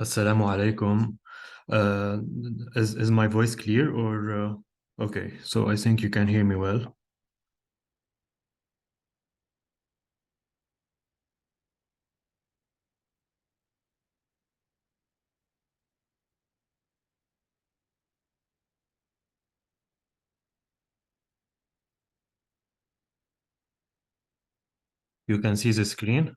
Assalamu alaikum. Uh, is my voice clear or okay? So I think you can hear me well. You can see the screen.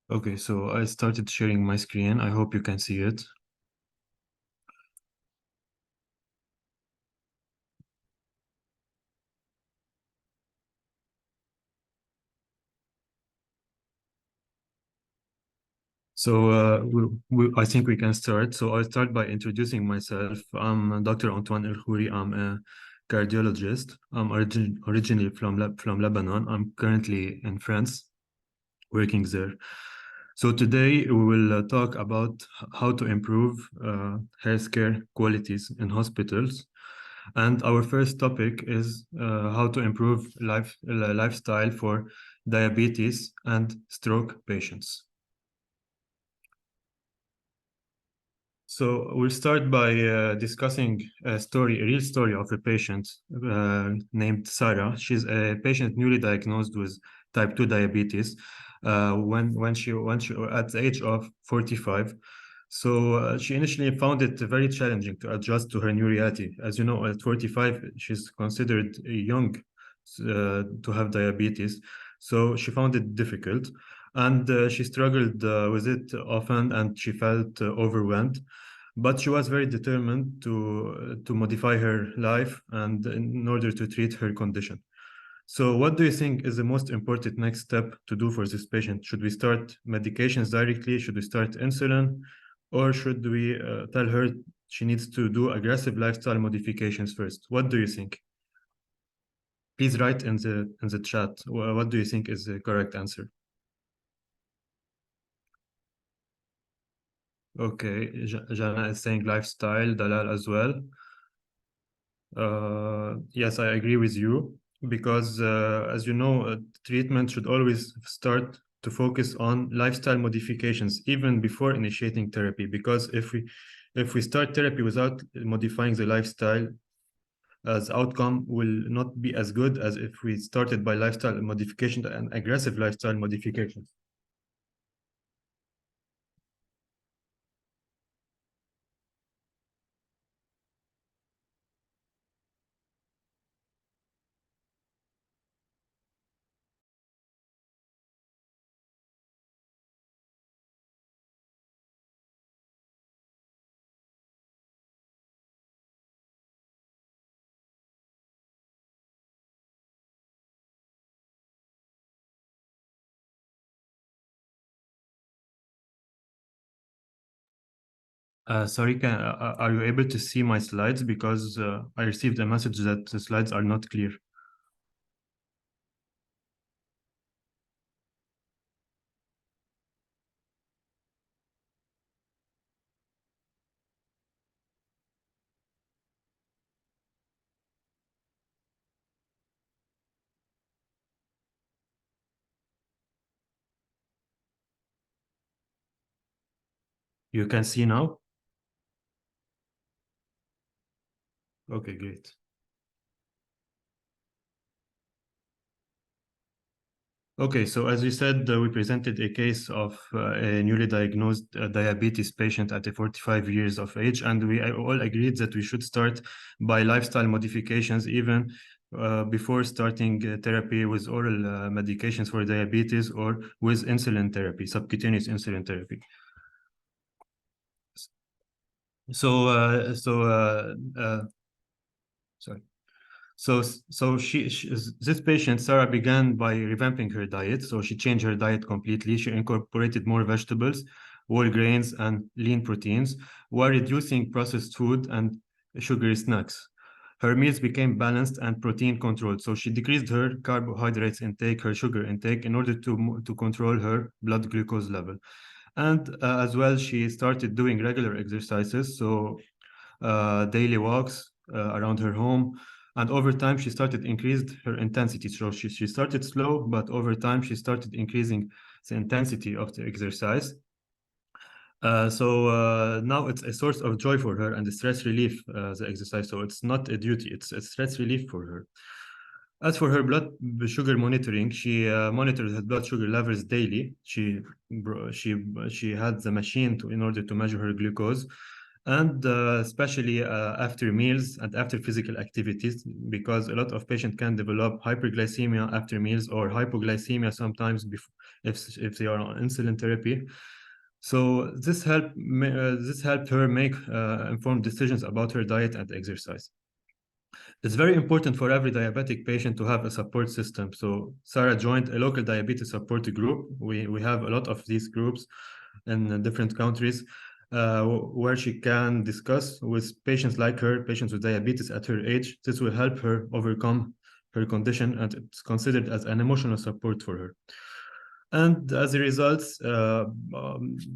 Okay, so I started sharing my screen. I hope you can see it. So I think we can start. So I'll start by introducing myself. I'm Dr. Antoine El Khouri. I'm a cardiologist. I'm originally from Lebanon. I'm currently in France, working there. So today we will talk about how to improve healthcare qualities in hospitals. And our first topic is how to improve lifestyle for diabetes and stroke patients. So we'll start by discussing a real story of a patient named Sarah. She's a patient newly diagnosed with type 2 diabetes when she at the age of 45. So she initially found it very challenging to adjust to her new reality. As you know, at 45, she's considered young to have diabetes. So she found it difficult and she struggled with it often and she felt overwhelmed, but she was very determined to modify her life and in order to treat her condition. So what do you think is the most important next step to do for this patient? Should we start medications directly? Should we start insulin? Or should we tell her she needs to do aggressive lifestyle modifications first? What do you think? Please write in the chat. What do you think is the correct answer? Okay, Jana is saying lifestyle, Dalal as well. Yes, I agree with you because, as you know, treatment should always start to focus on lifestyle modifications even before initiating therapy. Because if we start therapy without modifying the lifestyle, as outcome will not be as good as if we started by lifestyle modification and aggressive lifestyle modifications. Sorry, are you able to see my slides? Because I received a message that the slides are not clear. You can see now? Okay, great. Okay, so as you said, we presented a case of a newly diagnosed diabetes patient at 45 years of age, and we all agreed that we should start by lifestyle modifications even before starting therapy with oral medications for diabetes or with insulin therapy, subcutaneous insulin therapy. So, sorry. So this patient, Sarah, began by revamping her diet. So she changed her diet completely. She incorporated more vegetables, whole grains, and lean proteins while reducing processed food and sugary snacks. Her meals became balanced and protein controlled. So she decreased her carbohydrates intake, her sugar intake, in order to control her blood glucose level. And as well, she started doing regular exercises, so daily walks around her home. And over time, she started increased her intensity. So she started slow, but over time, she started increasing the intensity of the exercise. So now it's a source of joy for her and a stress relief, the exercise. So it's not a duty, it's a stress relief for her. As for her blood sugar monitoring, she monitored her blood sugar levels daily. She had the machine in order to measure her glucose, and especially after meals and after physical activities, because a lot of patients can develop hyperglycemia after meals or hypoglycemia sometimes before, if they are on insulin therapy. So this helped her make informed decisions about her diet and exercise. It's very important for every diabetic patient to have a support system. So Sarah joined a local diabetes support group. We have a lot of these groups in different countries where she can discuss with patients like her, patients with diabetes at her age. This will help her overcome her condition, and it's considered as an emotional support for her. And as a result,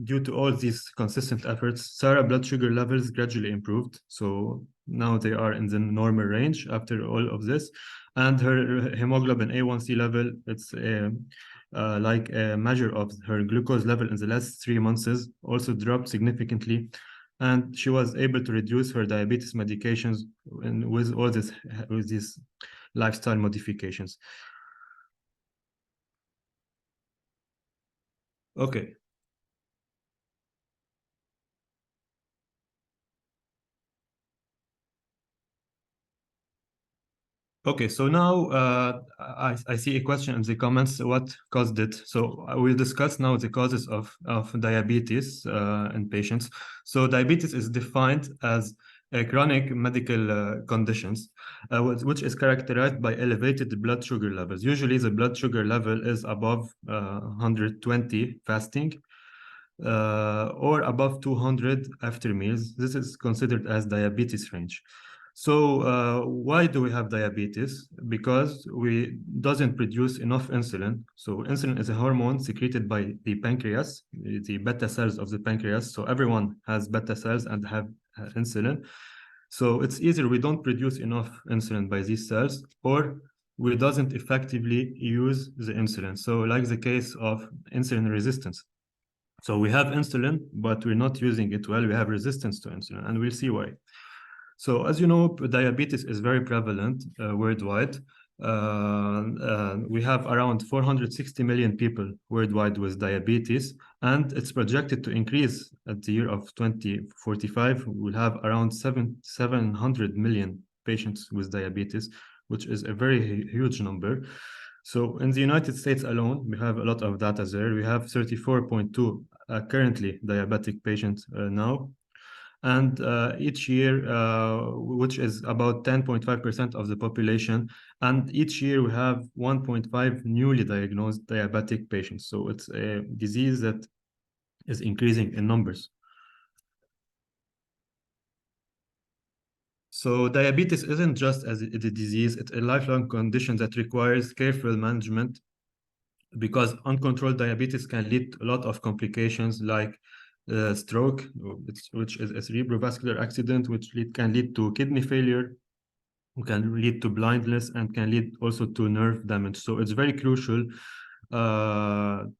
due to all these consistent efforts, Sarah's blood sugar levels gradually improved. So now they are in the normal range after all of this. And her hemoglobin A1C level, it's like a measure of her glucose level in the last 3 months, also dropped significantly. And she was able to reduce her diabetes medications with these lifestyle modifications. Okay. Okay, so now I see a question in the comments, what caused it? So I will discuss now the causes of diabetes in patients. So diabetes is defined as a chronic medical conditions, which is characterized by elevated blood sugar levels. Usually the blood sugar level is above 120 fasting, or above 200 after meals. This is considered as diabetes range. So why do we have diabetes? Because we doesn't produce enough insulin. So insulin is a hormone secreted by the pancreas, the beta cells of the pancreas. So everyone has beta cells and have insulin. So it's either we don't produce enough insulin by these cells, or we doesn't effectively use the insulin. So like the case of insulin resistance. So we have insulin, but we're not using it well. We have resistance to insulin, and we'll see why. So as you know, diabetes is very prevalent worldwide. We have around 460 million people worldwide with diabetes, and it's projected to increase at the year of 2045. We'll have around 700 million patients with diabetes, which is a very huge number. So in the United States alone, we have a lot of data there. We have 34.2 currently diabetic patients now. And each year, which is about 10.5% of the population, and each year we have 1.5 newly diagnosed diabetic patients. So it's a disease that is increasing in numbers. So diabetes isn't just as a disease, it's a lifelong condition that requires careful management, because uncontrolled diabetes can lead to a lot of complications like stroke, which is a cerebrovascular accident, which can lead to kidney failure, can lead to blindness, and can lead also to nerve damage. So it's very crucial to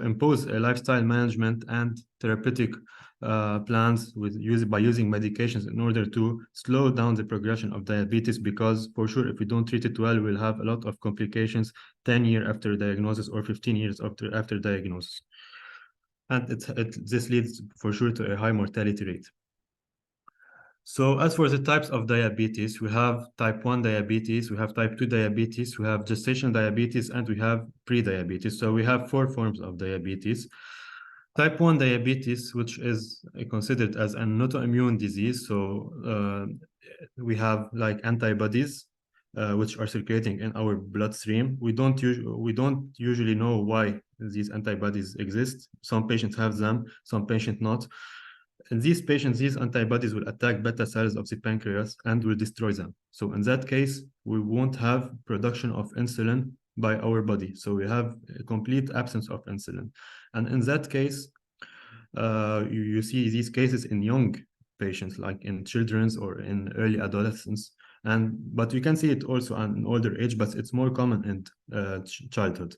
impose a lifestyle management and therapeutic plans by using medications in order to slow down the progression of diabetes, because for sure if we don't treat it well, we'll have a lot of complications 10 years after diagnosis or 15 years after diagnosis. And this leads for sure to a high mortality rate. So as for the types of diabetes, we have type 1 diabetes, we have type 2 diabetes, we have gestational diabetes, and we have pre-diabetes. So we have 4 forms of diabetes. Type 1 diabetes, which is considered as an autoimmune disease. So we have like antibodies, which are circulating in our bloodstream. We don't usually know why these antibodies exist. Some patients have them, some patients not. In these patients, these antibodies will attack beta cells of the pancreas and will destroy them. So in that case, we won't have production of insulin by our body. So we have a complete absence of insulin. And in that case, you see these cases in young patients, like in children's or in early adolescence. But you can see it also in older age, but it's more common in childhood.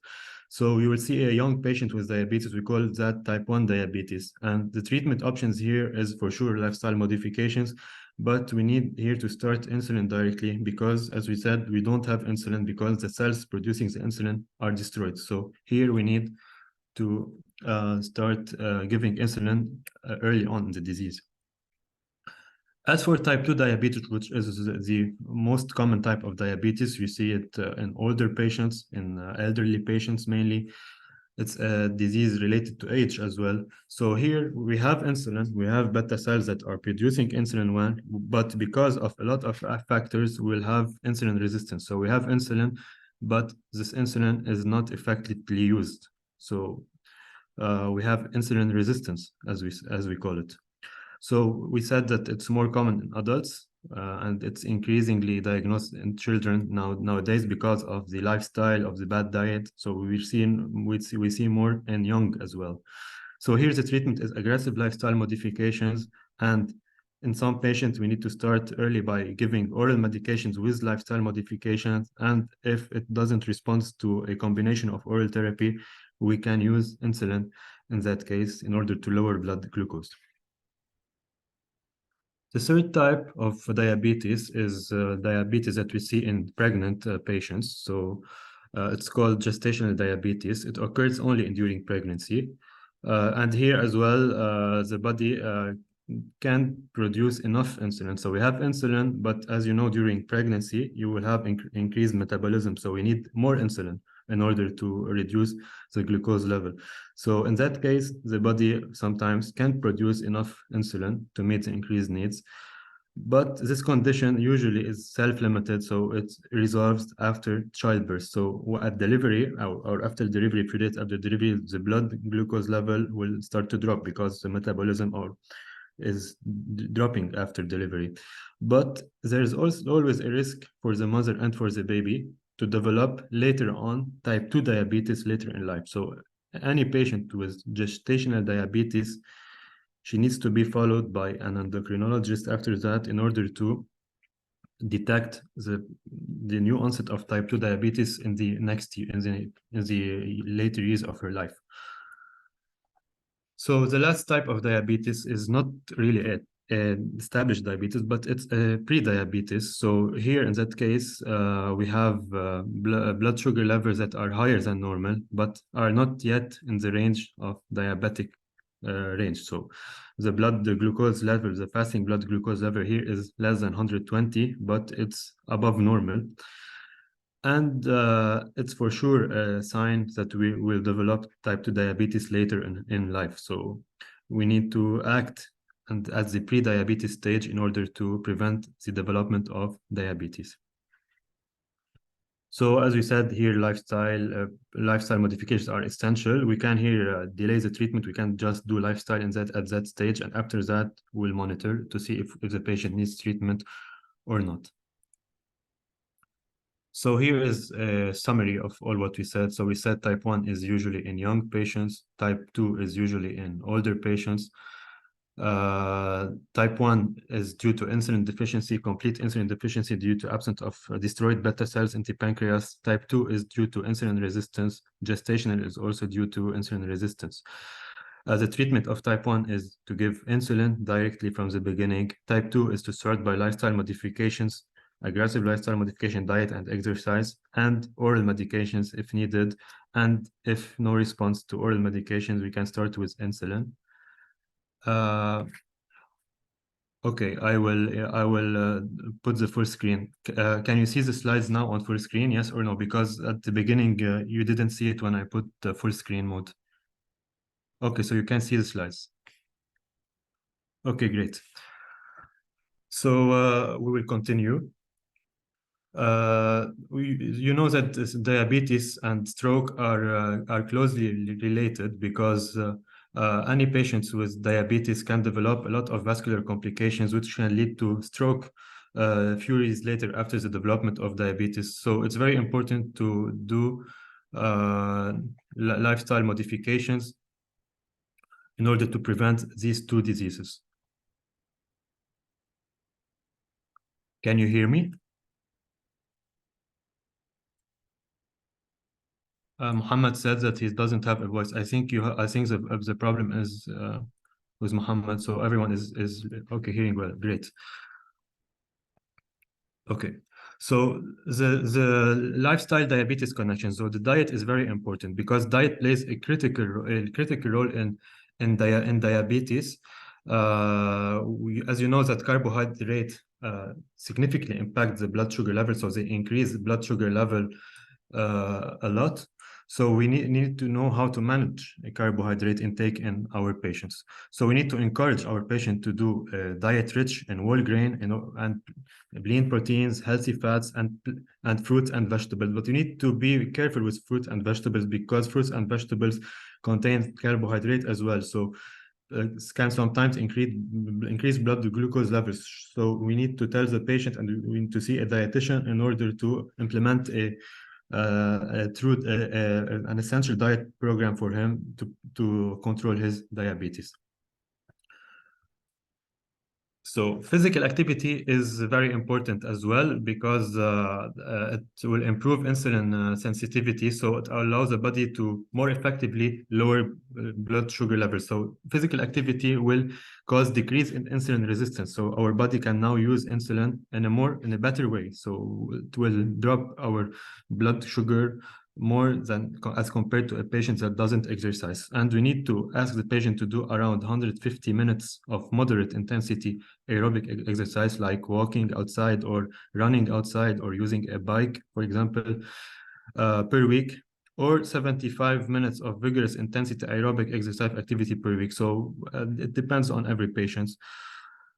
So you will see a young patient with diabetes, we call that type 1 diabetes. And the treatment options here is for sure lifestyle modifications, but we need here to start insulin directly because, as we said, we don't have insulin because the cells producing the insulin are destroyed. So here we need to start giving insulin early on in the disease. As for type 2 diabetes, which is the most common type of diabetes, you see it in older patients, in elderly patients mainly. It's a disease related to age as well. So here we have insulin, we have beta cells that are producing insulin one, but because of a lot of factors, we'll have insulin resistance. So we have insulin, but this insulin is not effectively used. So we have insulin resistance, as we call it. So we said that it's more common in adults, and it's increasingly diagnosed in children nowadays because of the lifestyle of the bad diet. So we see more in young as well. So here the treatment is aggressive lifestyle modifications, and in some patients we need to start early by giving oral medications with lifestyle modifications, and if it doesn't respond to a combination of oral therapy, we can use insulin in that case in order to lower blood glucose. The third type of diabetes is diabetes that we see in pregnant patients. So it's called gestational diabetes. It occurs only during pregnancy. And here as well, the body can produce enough insulin. So we have insulin, but as you know, during pregnancy, you will have increased metabolism. So we need more insulin in order to reduce the glucose level. So in that case, the body sometimes can't produce enough insulin to meet the increased needs. But this condition usually is self-limited, so it resolves after childbirth. So at delivery or after delivery, period after delivery, the blood glucose level will start to drop because the metabolism is dropping after delivery. But there is also always a risk for the mother and for the baby to develop later on type 2 diabetes later in life. So any patient with gestational diabetes, she needs to be followed by an endocrinologist after that in order to detect the new onset of type 2 diabetes in the next year, in the later years of her life. So the last type of diabetes is not really a established diabetes, but it's a pre-diabetes. So here in that case, we have blood sugar levels that are higher than normal, but are not yet in the range of diabetic range. So the glucose level, the fasting blood glucose level here is less than 120, but it's above normal. And it's for sure a sign that we will develop type 2 diabetes later in life. So we need to act at the pre-diabetes stage in order to prevent the development of diabetes. So as we said here, lifestyle modifications are essential. We can here delay the treatment. We can just do lifestyle at that stage, and after that, we'll monitor to see if the patient needs treatment or not. So here is a summary of all what we said. So we said type 1 is usually in young patients. Type 2 is usually in older patients. Type 1 is due to insulin deficiency, complete insulin deficiency due to absence of destroyed beta cells in the pancreas. Type 2 is due to insulin resistance. Gestational is also due to insulin resistance. The treatment of type 1 is to give insulin directly from the beginning. Type 2 is to start by lifestyle modifications, aggressive lifestyle modification, diet and exercise, and oral medications if needed. And if no response to oral medications, we can start with insulin. Okay, I will put the full screen. Can you see the slides now on full screen? Yes or no? Because at the beginning you didn't see it when I put the full screen mode. Okay, so you can see the slides. Okay, great. So we will continue. You know that diabetes and stroke are closely related because Any patients with diabetes can develop a lot of vascular complications, which can lead to stroke few years later after the development of diabetes. So it's very important to do lifestyle modifications in order to prevent these two diseases. Can you hear me? Muhammad said that he doesn't have a voice. I think the problem is with Muhammad, so everyone is okay, hearing well. Great. Okay. So the lifestyle diabetes connection. So the diet is very important because diet plays a critical role in diabetes. As you know, that carbohydrate significantly impact the blood sugar level, so they increase the blood sugar level a lot. So we need to know how to manage a carbohydrate intake in our patients. So we need to encourage our patient to do a diet rich in whole grain and lean proteins, healthy fats, and fruits and vegetables. But you need to be careful with fruits and vegetables because fruits and vegetables contain carbohydrate as well. So can sometimes increase blood glucose levels. So we need to tell the patient and we need to see a dietitian in order to implement an essential diet program for him to control his diabetes. So physical activity is very important as well because it will improve insulin sensitivity. So it allows the body to more effectively lower blood sugar levels. So physical activity will cause decrease in insulin resistance. So our body can now use insulin in a better way. So it will drop our blood sugar more than as compared to a patient that doesn't exercise. And we need to ask the patient to do around 150 minutes of moderate intensity aerobic exercise like walking outside or running outside or using a bike, for example, per week, or 75 minutes of vigorous intensity aerobic exercise activity per week. So it depends on every patient.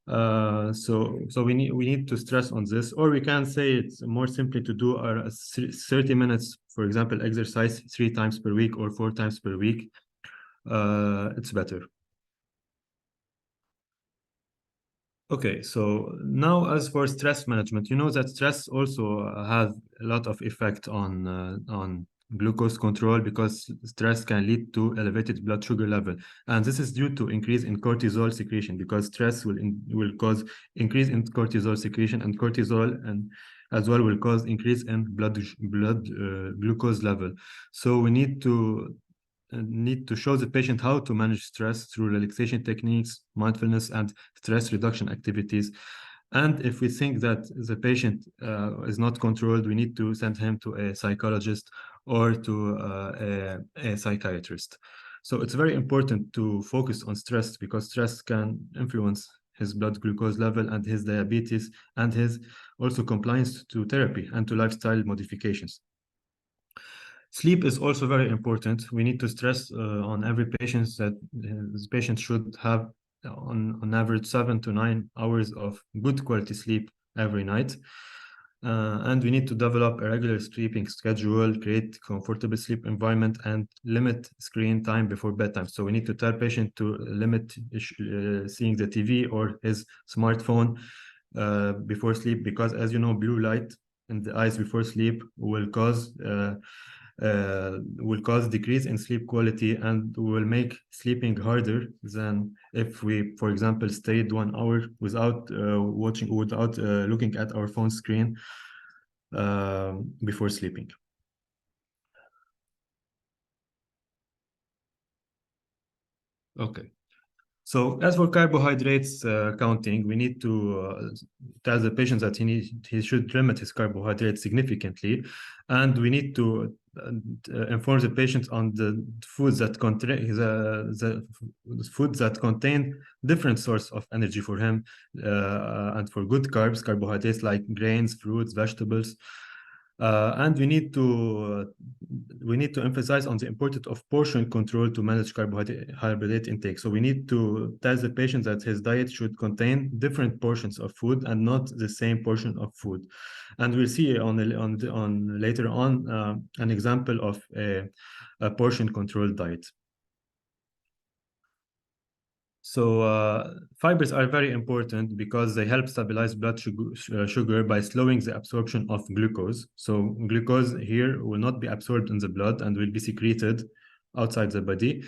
So we need to stress on this, or we can say it's more simply to do 30 minutes, for example, exercise 3 times per week or 4 times per week. It's better. Okay, so now as for stress management, you know that stress also has a lot of effect on glucose control because stress can lead to elevated blood sugar level, and this is due to increase in cortisol secretion because stress will cause increase in cortisol secretion, and cortisol and as well will cause increase in blood glucose level. So we need to show the patient how to manage stress through relaxation techniques, mindfulness, and stress reduction activities. And if we think that the patient is not controlled, we need to send him to a psychologist or to a psychiatrist. So it's very important to focus on stress because stress can influence his blood glucose level and his diabetes and his also compliance to therapy and to lifestyle modifications. Sleep is also very important. We need to stress on every patient that this patient should have on average 7 to 9 hours of good quality sleep every night. And we need to develop a regular sleeping schedule, create comfortable sleep environment, and limit screen time before bedtime. So we need to tell patient to limit seeing the TV or his smartphone before sleep because, as you know, blue light in the eyes before sleep will cause decrease in sleep quality and will make sleeping harder than if we, for example, stayed 1 hour without looking at our phone screen before sleeping. Okay. So as for carbohydrates counting, we need to tell the patient that he should limit his carbohydrates significantly, and we need to inform the patient on the foods that contain the foods that contain different source of energy for him, and for good carbohydrates like grains, fruits, vegetables. And we need to emphasize on the importance of portion control to manage carbohydrate intake. So we need to tell the patient that his diet should contain different portions of food and not the same portion of food. And we'll see on later on an example of a portion control diet. Fibers are very important because they help stabilize blood sugar by slowing the absorption of glucose. So glucose here will not be absorbed in the blood and will be secreted outside the body.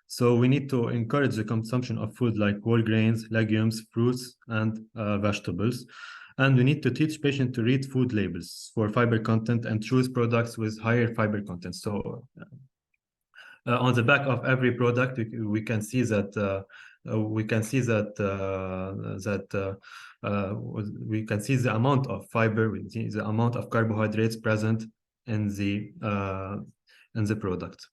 So we need to encourage the consumption of food like whole grains, legumes, fruits, and vegetables. And we need to teach patients to read food labels for fiber content and choose products with higher fiber content. So on the back of every product, we can see that we can see that we can see the amount of fiber, the amount of carbohydrates present in the product.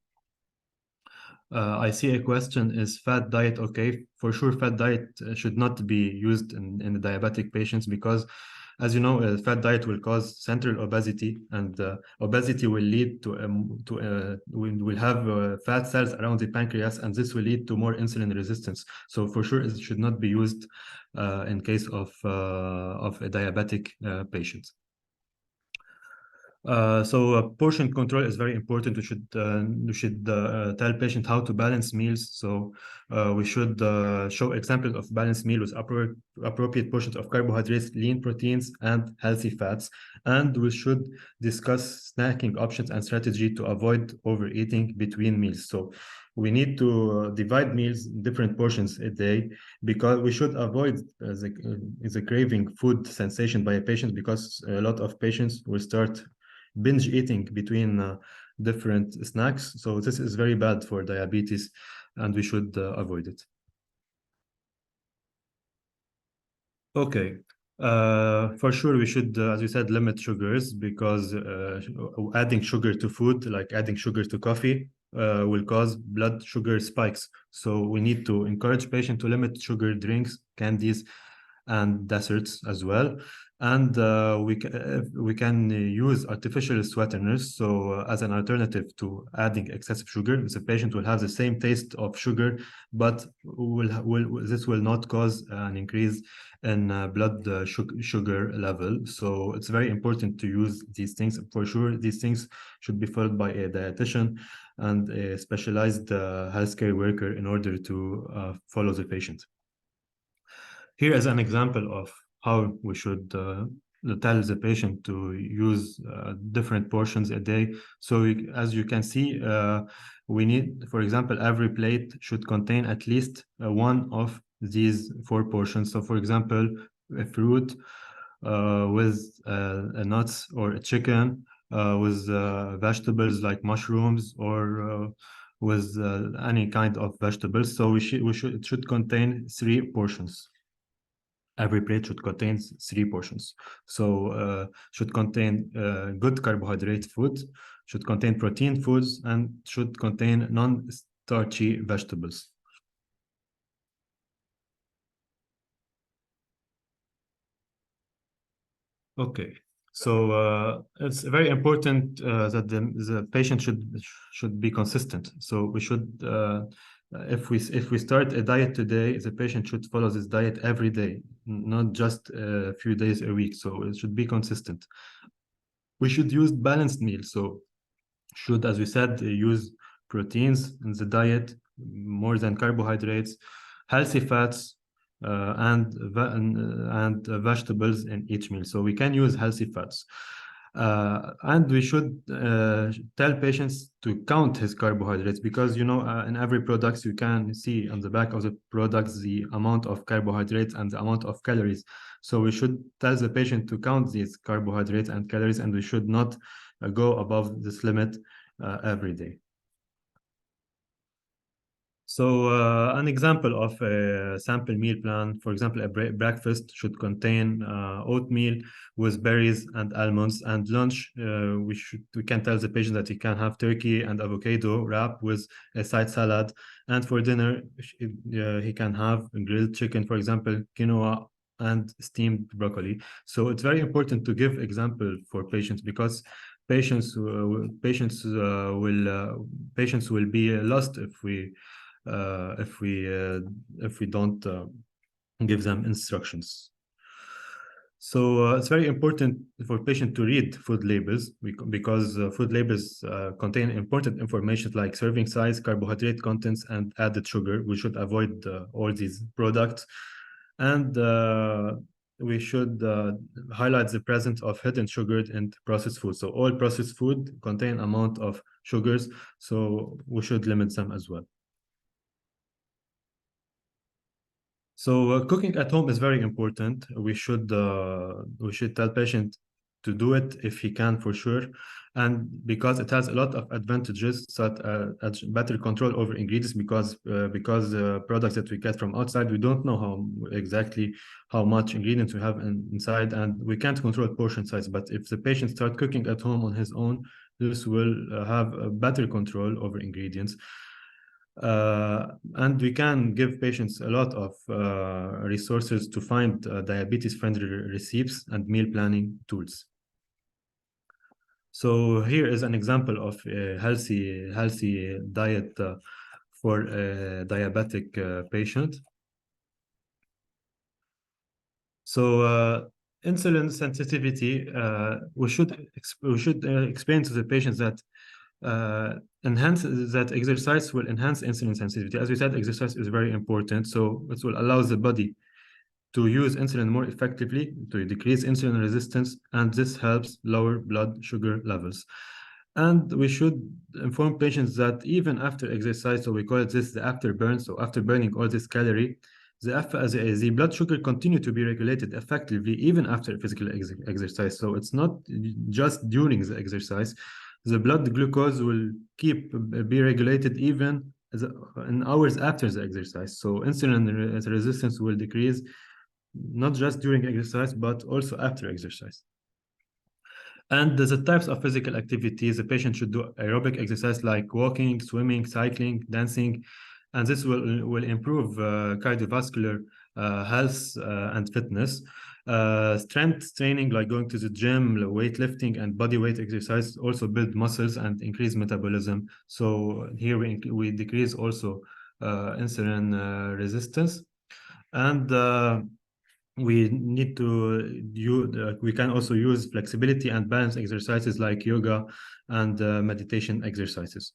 I see a question, is fat diet okay? For sure, fat diet should not be used in the diabetic patients because, as you know, a fat diet will cause central obesity, and obesity will lead to will have fat cells around the pancreas, and this will lead to more insulin resistance. So for sure, it should not be used in case of a diabetic patient. Portion control is very important. We should tell patient how to balance meals. So we should show examples of balanced meal with appropriate portions of carbohydrates, lean proteins, and healthy fats. And we should discuss snacking options and strategy to avoid overeating between meals. So we need to divide meals in different portions a day because we should avoid the craving food sensation by a patient, because a lot of patients will start binge eating between different snacks. So this is very bad for diabetes, and we should avoid it. Okay. For sure, we should, as you said, limit sugars, because adding sugar to food, like adding sugar to coffee, will cause blood sugar spikes. So we need to encourage patients to limit sugar drinks, candies, and desserts as well. And we can use artificial sweeteners. So as an alternative to adding excessive sugar, the patient will have the same taste of sugar, but this will not cause an increase in blood sugar level. So it's very important to use these things. For sure, these things should be followed by a dietitian and a specialized healthcare worker in order to follow the patient. Here is an example of how we should tell the patient to use different portions a day. So as you can see, we need, for example, every plate should contain at least one of these 4 portions. So for example, a fruit with nuts, or a chicken with vegetables like mushrooms, or with any kind of vegetables. So it should contain 3 portions. Every plate should contain 3 portions. So should contain good carbohydrate food, should contain protein foods, and should contain non-starchy vegetables. Okay. So it's very important that the patient should be consistent. So we should if we start a diet today, the patient should follow this diet every day, not just a few days a week. So it should be consistent. We should use balanced meals. So should, as we said, use proteins in the diet more than carbohydrates, healthy fats, and vegetables in each meal. So we can use healthy fats. And we should tell patients to count his carbohydrates, because in every product you can see on the back of the products the amount of carbohydrates and the amount of calories. So we should tell the patient to count these carbohydrates and calories, and we should not go above this limit every day. So an example of a sample meal plan, for example, a breakfast should contain oatmeal with berries and almonds, and lunch we can tell the patient that he can have turkey and avocado wrap with a side salad, and for dinner he can have grilled chicken, for example, quinoa and steamed broccoli. So it's very important to give example for patients, because patients will be lost if we don't give them instructions. So it's very important for patient to read food labels because food labels contain important information like serving size, carbohydrate contents, and added sugar. We should avoid all these products, and we should highlight the presence of hidden sugar in processed food. So all processed food contain amount of sugars, so we should limit them as well. So cooking at home is very important. We should tell patient to do it if he can for sure, and because it has a lot of advantages, such as better control over ingredients. Because products that we get from outside, we don't know exactly how much ingredients we have inside, and we can't control portion size. But if the patient start cooking at home on his own, this will have a better control over ingredients. And we can give patients a lot of resources to find diabetes-friendly recipes and meal planning tools. So here is an example of a healthy diet for a diabetic patient. So insulin sensitivity, we should explain to the patients that enhance that exercise will enhance insulin sensitivity. As we said, exercise is very important, so it will allow the body to use insulin more effectively to decrease insulin resistance, and this helps lower blood sugar levels. And we should inform patients that even after exercise, so we call it this the afterburn, so after burning all this calorie, the blood sugar continue to be regulated effectively even after physical exercise. So it's not just during the exercise. The blood glucose will be regulated even in hours after the exercise. So insulin resistance will decrease not just during exercise, but also after exercise. And the types of physical activities, the patient should do aerobic exercise like walking, swimming, cycling, dancing, and this will improve cardiovascular health and fitness. Strength training like going to the gym, weightlifting, and body weight exercise also build muscles and increase metabolism. So here we decrease also insulin resistance. And we can also use flexibility and balance exercises like yoga and meditation exercises.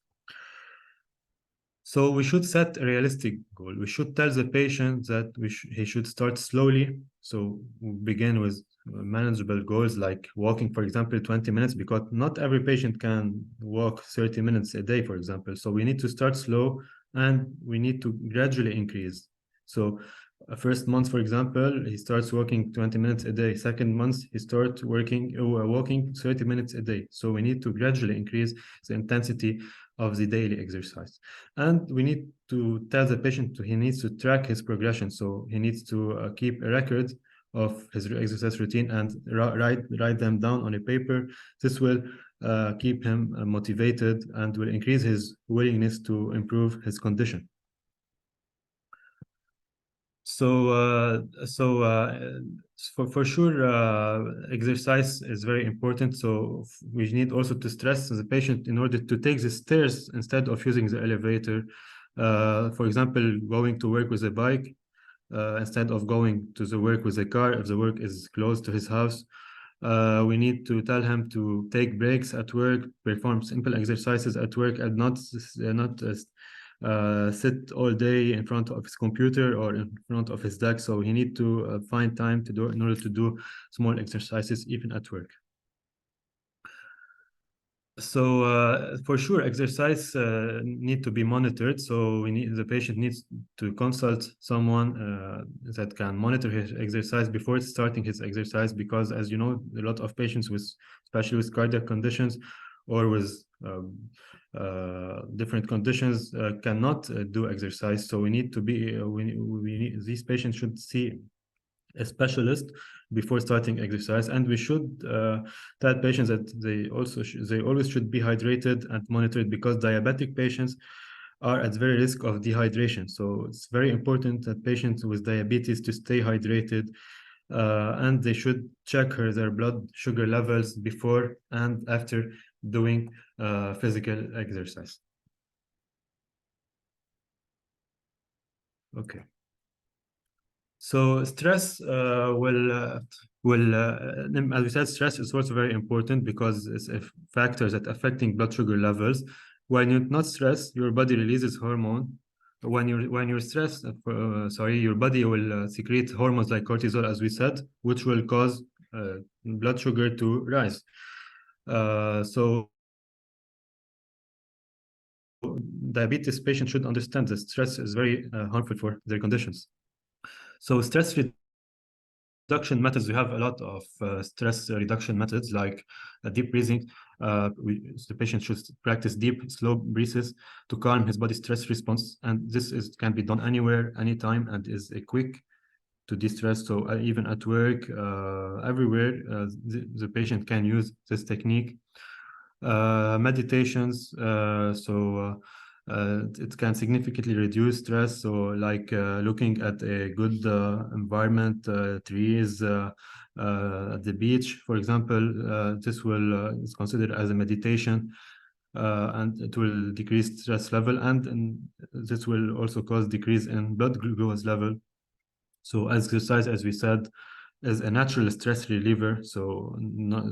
So we should set a realistic goal. We should tell the patient that he should start slowly. So we begin with manageable goals like walking, for example, 20 minutes, because not every patient can walk 30 minutes a day, for example. So we need to start slow and we need to gradually increase. So first month, for example, he starts walking 20 minutes a day. Second month, he starts walking 30 minutes a day. So we need to gradually increase the intensity of the daily exercise. And we need to tell the patient he needs to track his progression. So he needs to keep a record of his exercise routine and write them down on a paper. This will keep him motivated and will increase his willingness to improve his condition. For sure, exercise is very important. So we need also to stress the patient in order to take the stairs instead of using the elevator. For example, going to work with a bike instead of going to the work with a car if the work is close to his house. We need to tell him to take breaks at work, perform simple exercises at work, and not sit all day in front of his computer or in front of his desk. So he need to find time to do in order to do small exercises even at work. So for sure, exercise need to be monitored. So the patient needs to consult someone that can monitor his exercise before starting his exercise, because as you know, a lot of patients especially with cardiac conditions or with different conditions cannot do exercise. So we need to be these patients should see a specialist before starting exercise, and we should tell patients that they always should be hydrated and monitored, because diabetic patients are at very risk of dehydration. So it's very important that patients with diabetes to stay hydrated, and they should check their blood sugar levels before and after doing physical exercise. Okay. So stress as we said, stress is also very important because it's a factor that affecting blood sugar levels. When you're not stressed, your body releases hormone. When you're stressed, your body will secrete hormones like cortisol, as we said, which will cause blood sugar to rise. So diabetes patients should understand that stress is very harmful for their conditions. So stress reduction methods, we have a lot of stress reduction methods like deep breathing. The patient should practice deep, slow breaths to calm his body stress response. And this can be done anywhere, anytime, and is a quick to de-stress. So even at work, everywhere, the patient can use this technique. Meditations, it can significantly reduce stress. So like looking at a good environment, trees at the beach, for example, this is considered as a meditation. And it will decrease stress level, and this will also cause decrease in blood glucose level. So exercise, as we said, is a natural stress reliever. So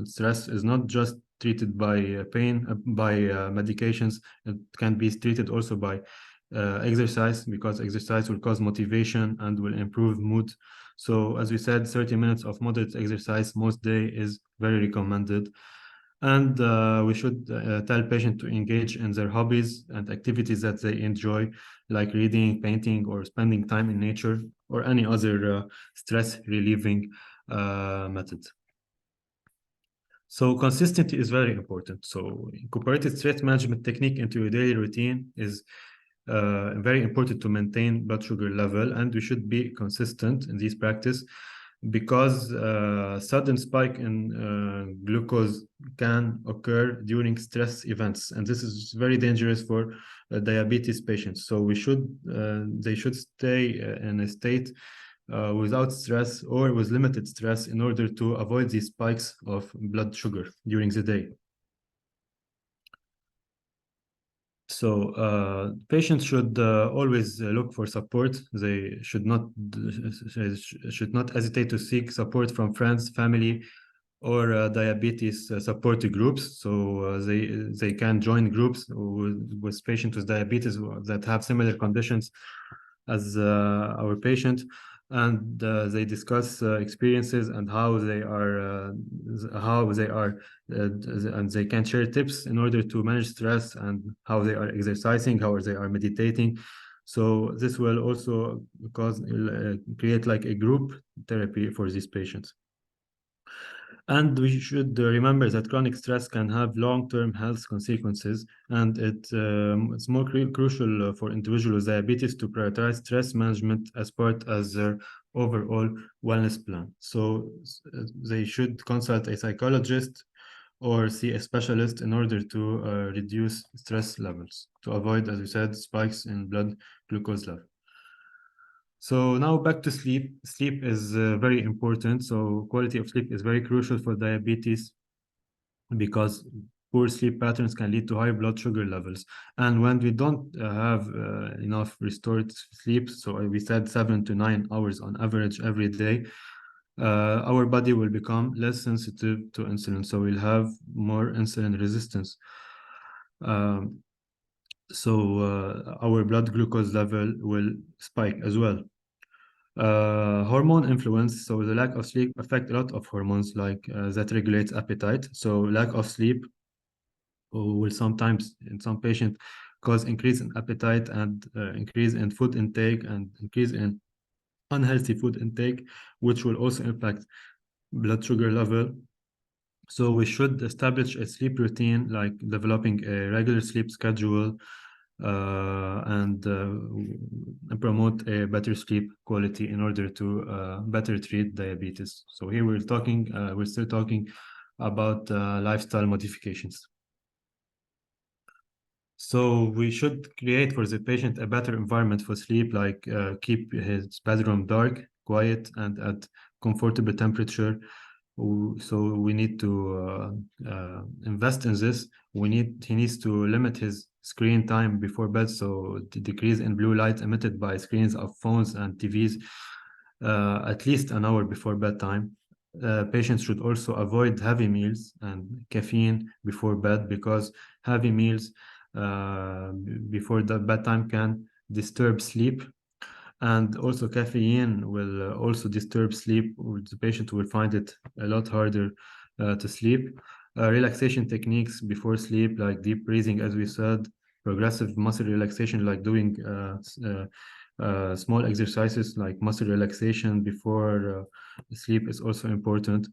stress is not just treated by pain, by medications. It can be treated also by exercise, because exercise will cause motivation and will improve mood. So as we said, 30 minutes of moderate exercise most day is very recommended. And we should tell patients to engage in their hobbies and activities that they enjoy, like reading, painting, or spending time in nature, or any other stress relieving method. So consistency is very important. So incorporated stress management technique into your daily routine is very important to maintain blood sugar level, and we should be consistent in this practice, because sudden spike in glucose can occur during stress events, and this is very dangerous for diabetes patients. So they should stay in a state without stress or with limited stress in order to avoid these spikes of blood sugar during the day. So patients should always look for support. They should not hesitate to seek support from friends, family, or diabetes support groups. So they can join groups with patients with diabetes that have similar conditions as our patient, and they discuss experiences and and they can share tips in order to manage stress, and how they are exercising, how they are meditating. So this will also create like a group therapy for these patients. And we should remember that chronic stress can have long-term health consequences, and it's more crucial for individuals with diabetes to prioritize stress management as part of their overall wellness plan. So they should consult a psychologist or see a specialist in order to reduce stress levels, to avoid, as we said, spikes in blood glucose level. So now back to sleep. Sleep is very important. So quality of sleep is very crucial for diabetes, because poor sleep patterns can lead to high blood sugar levels. And when we don't have enough restored sleep, so we said 7 to 9 hours on average every day, our body will become less sensitive to insulin. So we'll have more insulin resistance. Um, our blood glucose level will spike as well. Hormone influence. So the lack of sleep affect a lot of hormones like that regulates appetite. So lack of sleep will sometimes, in some patients, cause increase in appetite and increase in food intake and increase in unhealthy food intake, which will also impact blood sugar level. So we should establish a sleep routine, like developing a regular sleep schedule, and promote a better sleep quality in order to better treat diabetes. So here we're still talking about lifestyle modifications. So we should create for the patient a better environment for sleep, like keep his bedroom dark, quiet, and at comfortable temperature. So we need to invest in this. He needs to limit his screen time before bed, so to decrease in blue light emitted by screens of phones and TVs. at least an hour before bedtime. Patients should also avoid heavy meals and caffeine before bed, because heavy meals before the bedtime can disturb sleep. And also caffeine will also disturb sleep. The patient will find it a lot harder to sleep. Relaxation techniques before sleep, like deep breathing, as we said, progressive muscle relaxation, like doing small exercises like muscle relaxation before sleep is also important.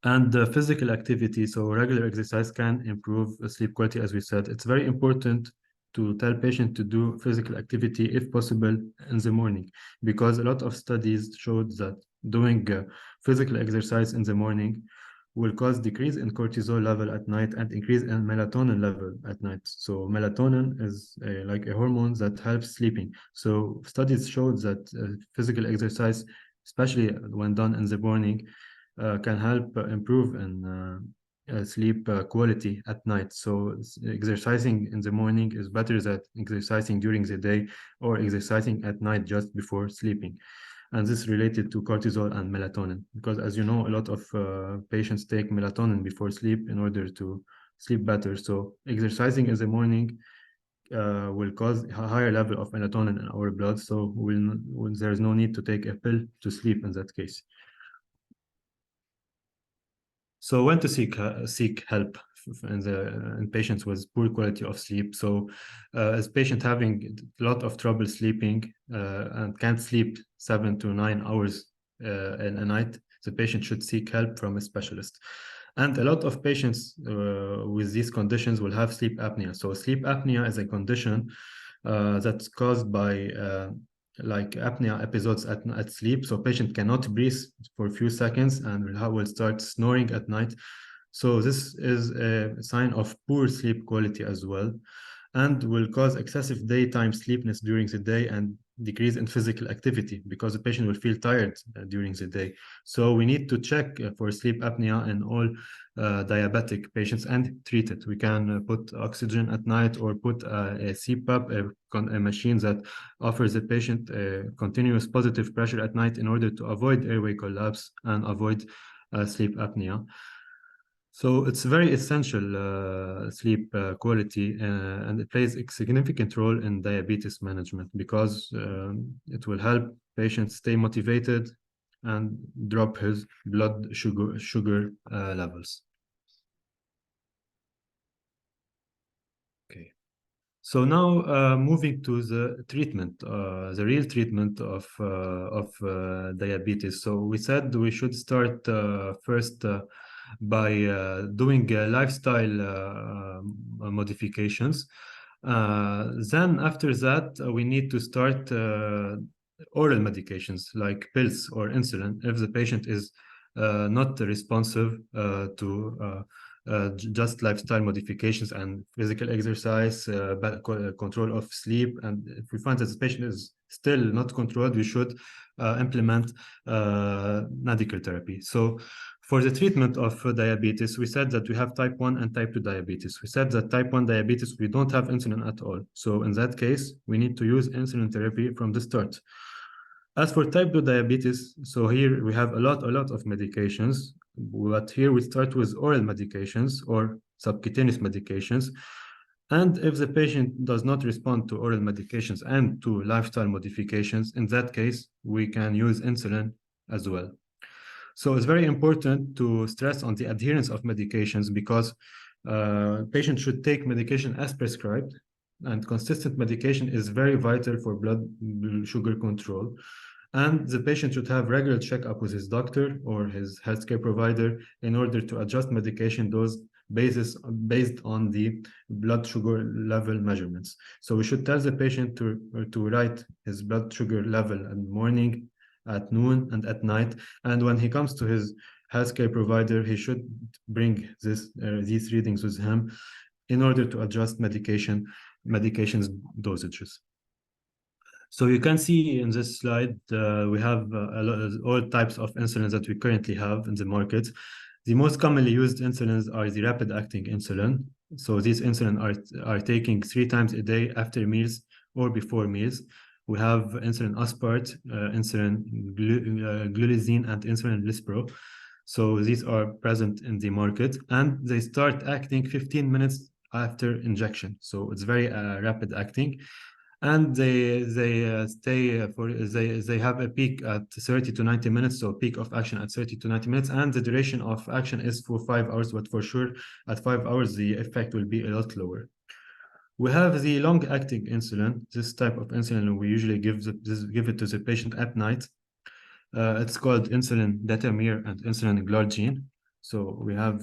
And physical activity, so regular exercise can improve sleep quality, as we said. It's very important to tell patient to do physical activity if possible in the morning, because a lot of studies showed that doing physical exercise in the morning will cause decrease in cortisol level at night and increase in melatonin level at night. So melatonin is like a hormone that helps sleeping. So studies showed that physical exercise, especially when done in the morning, can help improve in sleep quality at night. So exercising in the morning is better than exercising during the day or exercising at night just before sleeping. And this is related to cortisol and melatonin, because as you know, a lot of patients take melatonin before sleep in order to sleep better. So exercising in the morning will cause a higher level of melatonin in our blood. So there's no need to take a pill to sleep in that case. So when to seek help in patients with poor quality of sleep. So as patient having a lot of trouble sleeping and can't sleep 7 to 9 hours in a night, the patient should seek help from a specialist. And a lot of patients with these conditions will have sleep apnea. So sleep apnea is a condition that's caused by like apnea episodes at sleep. So patient cannot breathe for a few seconds and will start snoring at night. So this is a sign of poor sleep quality as well, and will cause excessive daytime sleepiness during the day and decrease in physical activity, because the patient will feel tired during the day. So we need to check for sleep apnea in all diabetic patients and treat it. We can put oxygen at night or put a CPAP, a machine that offers the patient continuous positive pressure at night in order to avoid airway collapse and avoid sleep apnea. So it's very essential sleep quality, and it plays a significant role in diabetes management, because it will help patients stay motivated and drop his blood sugar levels. Okay. So now moving to the treatment, the real treatment of diabetes. So we said we should start first by doing lifestyle modifications. Then after that, we need to start oral medications like pills or insulin if the patient is not responsive to just lifestyle modifications and physical exercise, control of sleep. And if we find that the patient is still not controlled, we should implement medical therapy. So for the treatment of diabetes, we said that we have type 1 and type 2 diabetes. We said that type 1 diabetes, we don't have insulin at all. So in that case, we need to use insulin therapy from the start. As for type 2 diabetes, so here we have a lot of medications, but here we start with oral medications or subcutaneous medications. And if the patient does not respond to oral medications and to lifestyle modifications, in that case, we can use insulin as well. So it's very important to stress on the adherence of medications, because patients should take medication as prescribed, and consistent medication is very vital for blood sugar control. And the patient should have regular checkup with his doctor or his healthcare provider in order to adjust medication dose based on the blood sugar level measurements. So we should tell the patient to write his blood sugar level in the morning, at noon, and at night. And when he comes to his healthcare provider, he should bring these readings with him in order to adjust medications dosages. So you can see in this slide, we have all types of insulins that we currently have in the market. The most commonly used insulins are the rapid-acting insulin. So these insulin are taking 3 times a day after meals or before meals. We have insulin aspart, insulin glulisine, and insulin lispro. So these are present in the market, and they start acting 15 minutes after injection. So it's very rapid acting, and they stay for they have a peak at 30 to 90 minutes, so peak of action at 30 to 90 minutes, and the duration of action is for 5 hours, but for sure at 5 hours the effect will be a lot lower. We have the long-acting insulin. This type of insulin we usually give it to the patient at night. It's called insulin detamir and insulin glargine. So we have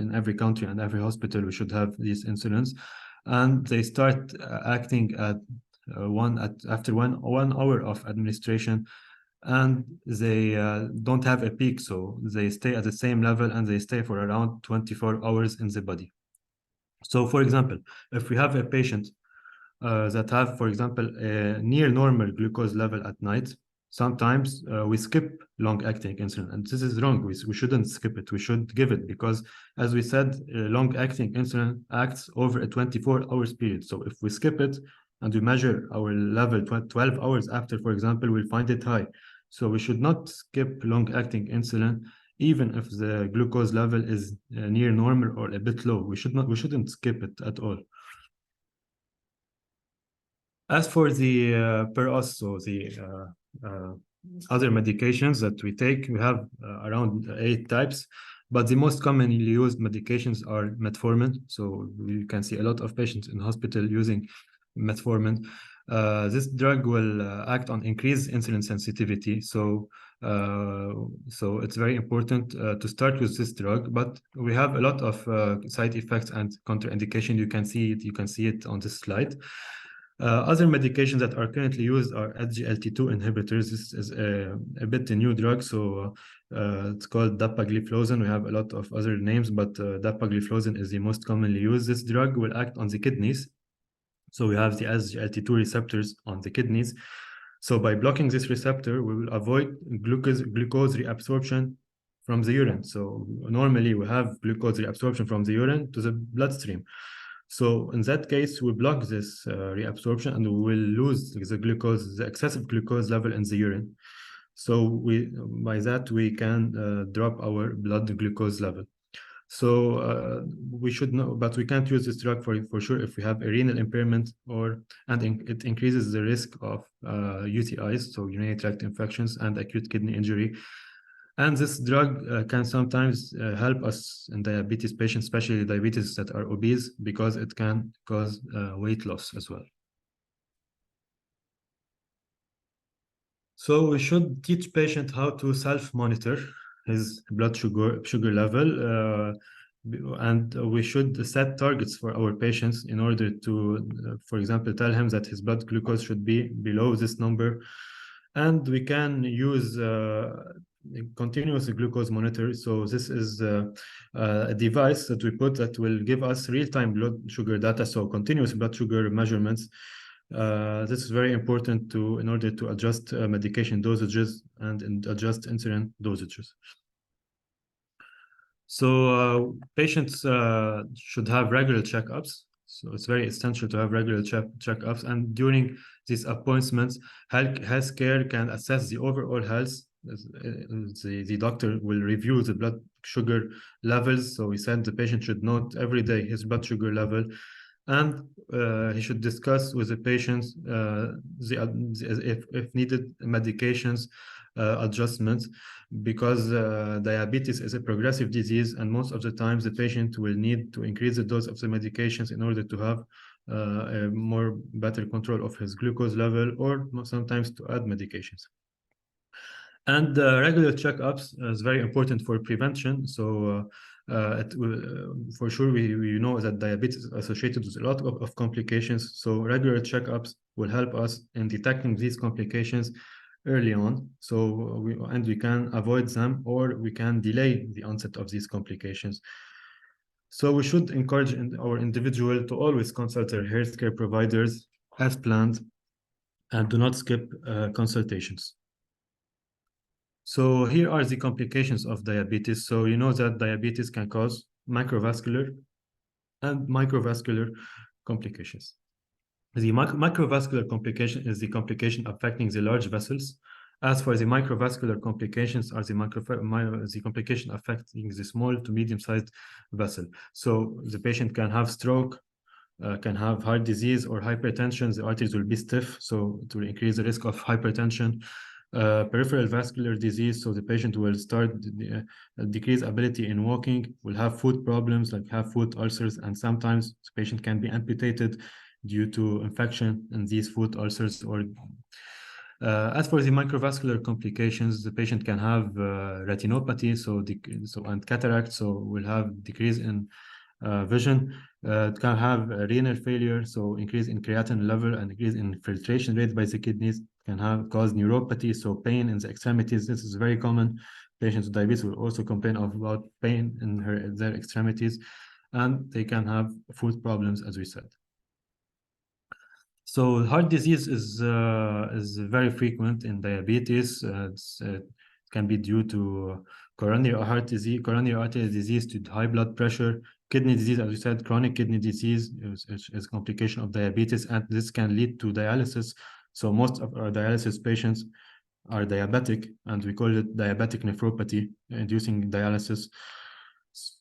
in every country and every hospital we should have these insulins, and they start acting at after one hour of administration, and they don't have a peak, so they stay at the same level and they stay for around 24 hours in the body. So, for example, if we have a patient that have, for example, a near normal glucose level at night, sometimes we skip long-acting insulin, and this is wrong. We shouldn't skip it. We should give it because, as we said, long-acting insulin acts over a 24 hours period. So if we skip it and we measure our level 12 hours after, for example, we'll find it high. So we should not skip long-acting insulin, even if the glucose level is near normal or a bit low. We shouldn't skip it at all. As for the per us, so the other medications that we take, we have around 8 types, but the most commonly used medications are metformin. So you can see a lot of patients in hospital using metformin. This drug will act on increased insulin sensitivity. So it's very important to start with this drug, but we have a lot of side effects and contraindication. You can see it on this slide. Other medications that are currently used are SGLT2 inhibitors. This is a bit a new drug, so it's called dapagliflozin. We have a lot of other names, but dapagliflozin is the most commonly used. This drug will act on the kidneys. So we have the SGLT2 receptors on the kidneys. So by blocking this receptor, we will avoid glucose reabsorption from the urine. So normally we have glucose reabsorption from the urine to the bloodstream. So in that case, we block this reabsorption, and we will lose the excessive glucose level in the urine. So by that we can drop our blood glucose level. So we should know, but we can't use this drug for sure if we have a renal impairment it increases the risk of UTIs, so urinary tract infections, and acute kidney injury. And this drug can sometimes help us in diabetes patients, especially diabetes that are obese, because it can cause weight loss as well. So we should teach patient how to self-monitor his blood sugar level, and we should set targets for our patients in order to, for example, tell him that his blood glucose should be below this number. And we can use continuous glucose monitor. So this is a device that we put that will give us real-time blood sugar data, so continuous blood sugar measurements. This is very important in order to adjust medication dosages and adjust insulin dosages. So patients should have regular checkups. So it's very essential to have regular checkups. And during these appointments, healthcare can assess the overall health. The doctor will review the blood sugar levels. So we said the patient should note every day his blood sugar level, and he should discuss with the patients if needed medications adjustments, because diabetes is a progressive disease, and most of the times the patient will need to increase the dose of the medications in order to have a better control of his glucose level, or sometimes to add medications. And regular checkups is very important for prevention. So for sure, we know that diabetes is associated with a lot of complications. So regular checkups will help us in detecting these complications early on. So we can avoid them, or we can delay the onset of these complications. So we should encourage our individual to always consult their healthcare providers as planned, and do not skip consultations. So here are the complications of diabetes. So you know that diabetes can cause macrovascular and microvascular complications. The microvascular complication is the complication affecting the large vessels. As for the microvascular complications are the complication affecting the small to medium-sized vessel. So the patient can have stroke, can have heart disease or hypertension. The arteries will be stiff, so it will increase the risk of hypertension. Peripheral vascular disease, so the patient will start decrease ability in walking, will have foot problems like have foot ulcers, and sometimes the patient can be amputated due to infection in these foot ulcers. Or as for the microvascular complications, the patient can have retinopathy, and cataract, so will have decrease in vision. It can have renal failure, so increase in creatinine level and increase in filtration rate by the kidneys. Can have cause neuropathy, so pain in the extremities. This is very common. Patients with diabetes will also complain about pain in their extremities, and they can have foot problems, as we said. So heart disease is very frequent in diabetes. It can be due to coronary heart disease, coronary artery disease, to high blood pressure, kidney disease, as we said, chronic kidney disease is a complication of diabetes, and this can lead to dialysis. So most of our dialysis patients are diabetic, and we call it diabetic nephropathy, inducing dialysis.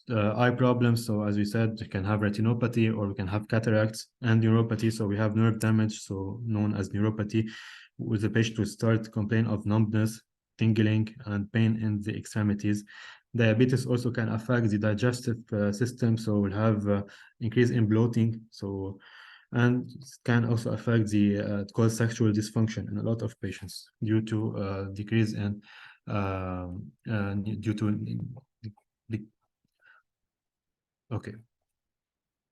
Eye problems, so as we said, we can have retinopathy or we can have cataracts, and neuropathy, so we have nerve damage, so known as neuropathy, with the patient will start complain of numbness, tingling, and pain in the extremities. Diabetes also can affect the digestive system, so we'll have increase in bloating, so and it can also affect the cause sexual dysfunction in a lot of patients due to decrease in due to okay.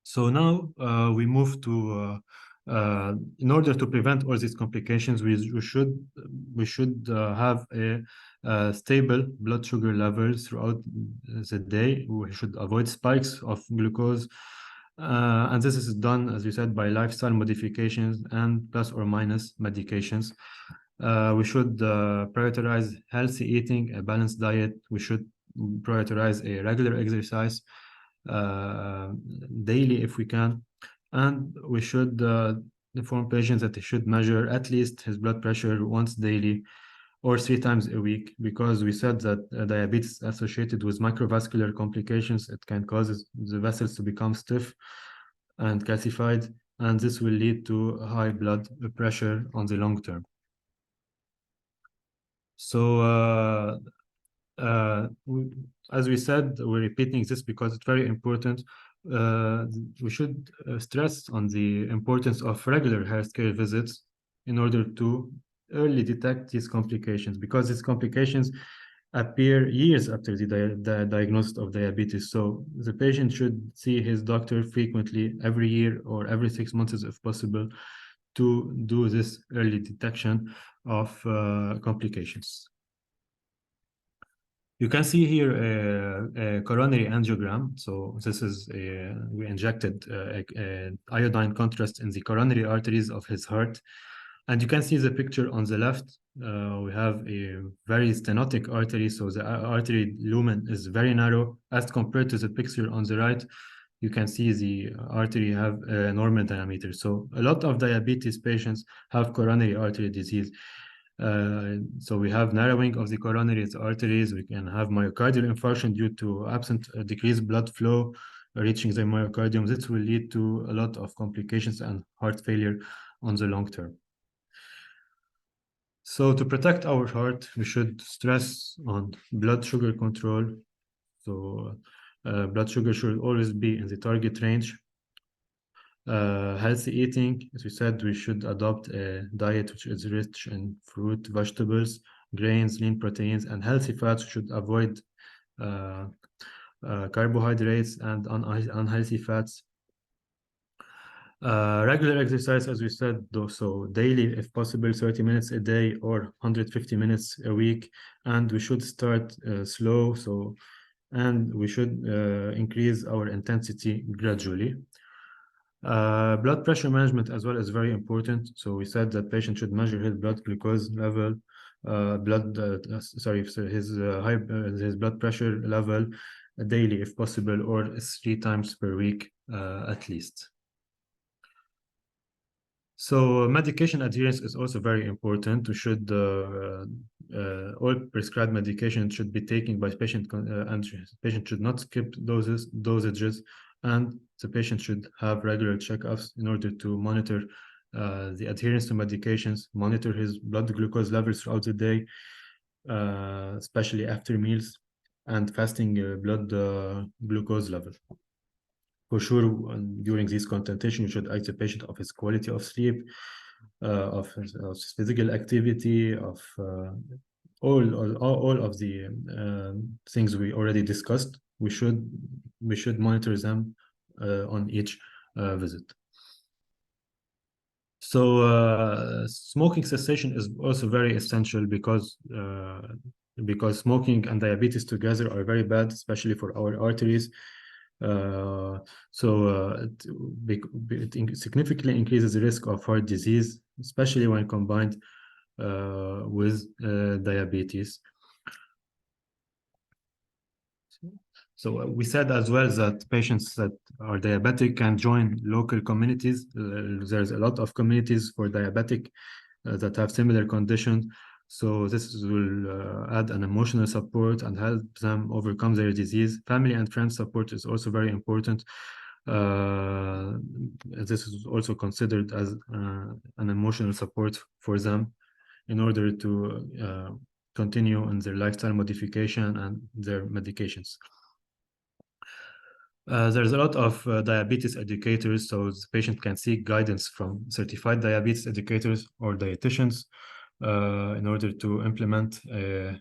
So now we move to in order to prevent all these complications, we should have a stable blood sugar level throughout the day. We should avoid spikes of glucose, and this is done, as you said, by lifestyle modifications and plus or minus medications. We should prioritize healthy eating, a balanced diet. We should prioritize a regular exercise daily if we can, and we should inform patients that they should measure at least his blood pressure once daily or 3 times a week, because we said that diabetes associated with microvascular complications, it can cause the vessels to become stiff and calcified, and this will lead to high blood pressure on the long term. So as we said, we're repeating this because it's very important. We should stress on the importance of regular healthcare visits in order to early detect these complications, because these complications appear years after the diagnosis of diabetes. So the patient should see his doctor frequently, every year or every 6 months if possible, to do this early detection of complications. You can see here a coronary angiogram. So this is we injected iodine contrast in the coronary arteries of his heart. And you can see the picture on the left. We have a very stenotic artery. So the artery lumen is very narrow as compared to the picture on the right. You can see the artery have a normal diameter. So a lot of diabetes patients have coronary artery disease. So we have narrowing of the coronary arteries. We can have myocardial infarction due to absent decreased blood flow reaching the myocardium. This will lead to a lot of complications and heart failure on the long term. So to protect our heart, we should stress on blood sugar control. So blood sugar should always be in the target range. Healthy eating, as we said, we should adopt a diet which is rich in fruit, vegetables, grains, lean proteins, and healthy fats. We should avoid carbohydrates and unhealthy fats. Regular exercise, as we said, though, so daily, if possible, 30 minutes a day or 150 minutes a week. And we should start slow, and we should increase our intensity gradually. Blood pressure management as well is very important. So we said that patient should measure his blood glucose level, his blood pressure level daily if possible, or 3 times per week at least. So medication adherence is also very important. We should all prescribed medication should be taken by patient, and patient should not skip dosages, and the patient should have regular checkups in order to monitor the adherence to medications, monitor his blood glucose levels throughout the day, especially after meals, and fasting blood glucose level. For sure, during this consultation, you should ask the patient of his quality of sleep, of his physical activity, of all of the things we already discussed. We should monitor them on each visit. So smoking cessation is also very essential because smoking and diabetes together are very bad, especially for our arteries. It significantly increases the risk of heart disease, especially when combined with diabetes. So we said as well that patients that are diabetic can join local communities. There's a lot of communities for diabetic that have similar conditions. So this will add an emotional support and help them overcome their disease. Family and friend support is also very important. This is also considered as an emotional support for them in order to continue in their lifestyle modification and their medications. There's a lot of diabetes educators, so the patient can seek guidance from certified diabetes educators or dietitians in order to implement a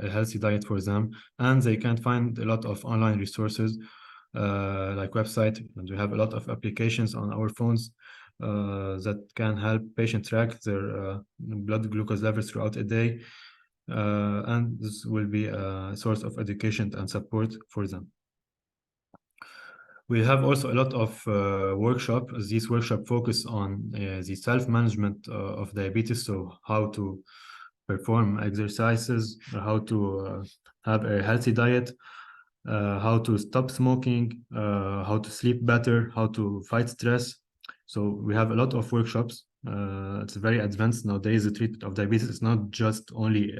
healthy diet for them. And they can find a lot of online resources like website, and we have a lot of applications on our phones that can help patients track their blood glucose levels throughout a day. And this will be a source of education and support for them. We have also a lot of workshops. These workshops focus on the self-management of diabetes, so how to perform exercises, how to have a healthy diet, how to stop smoking, how to sleep better, how to fight stress. So we have a lot of workshops. It's very advanced nowadays. The treatment of diabetes is not just only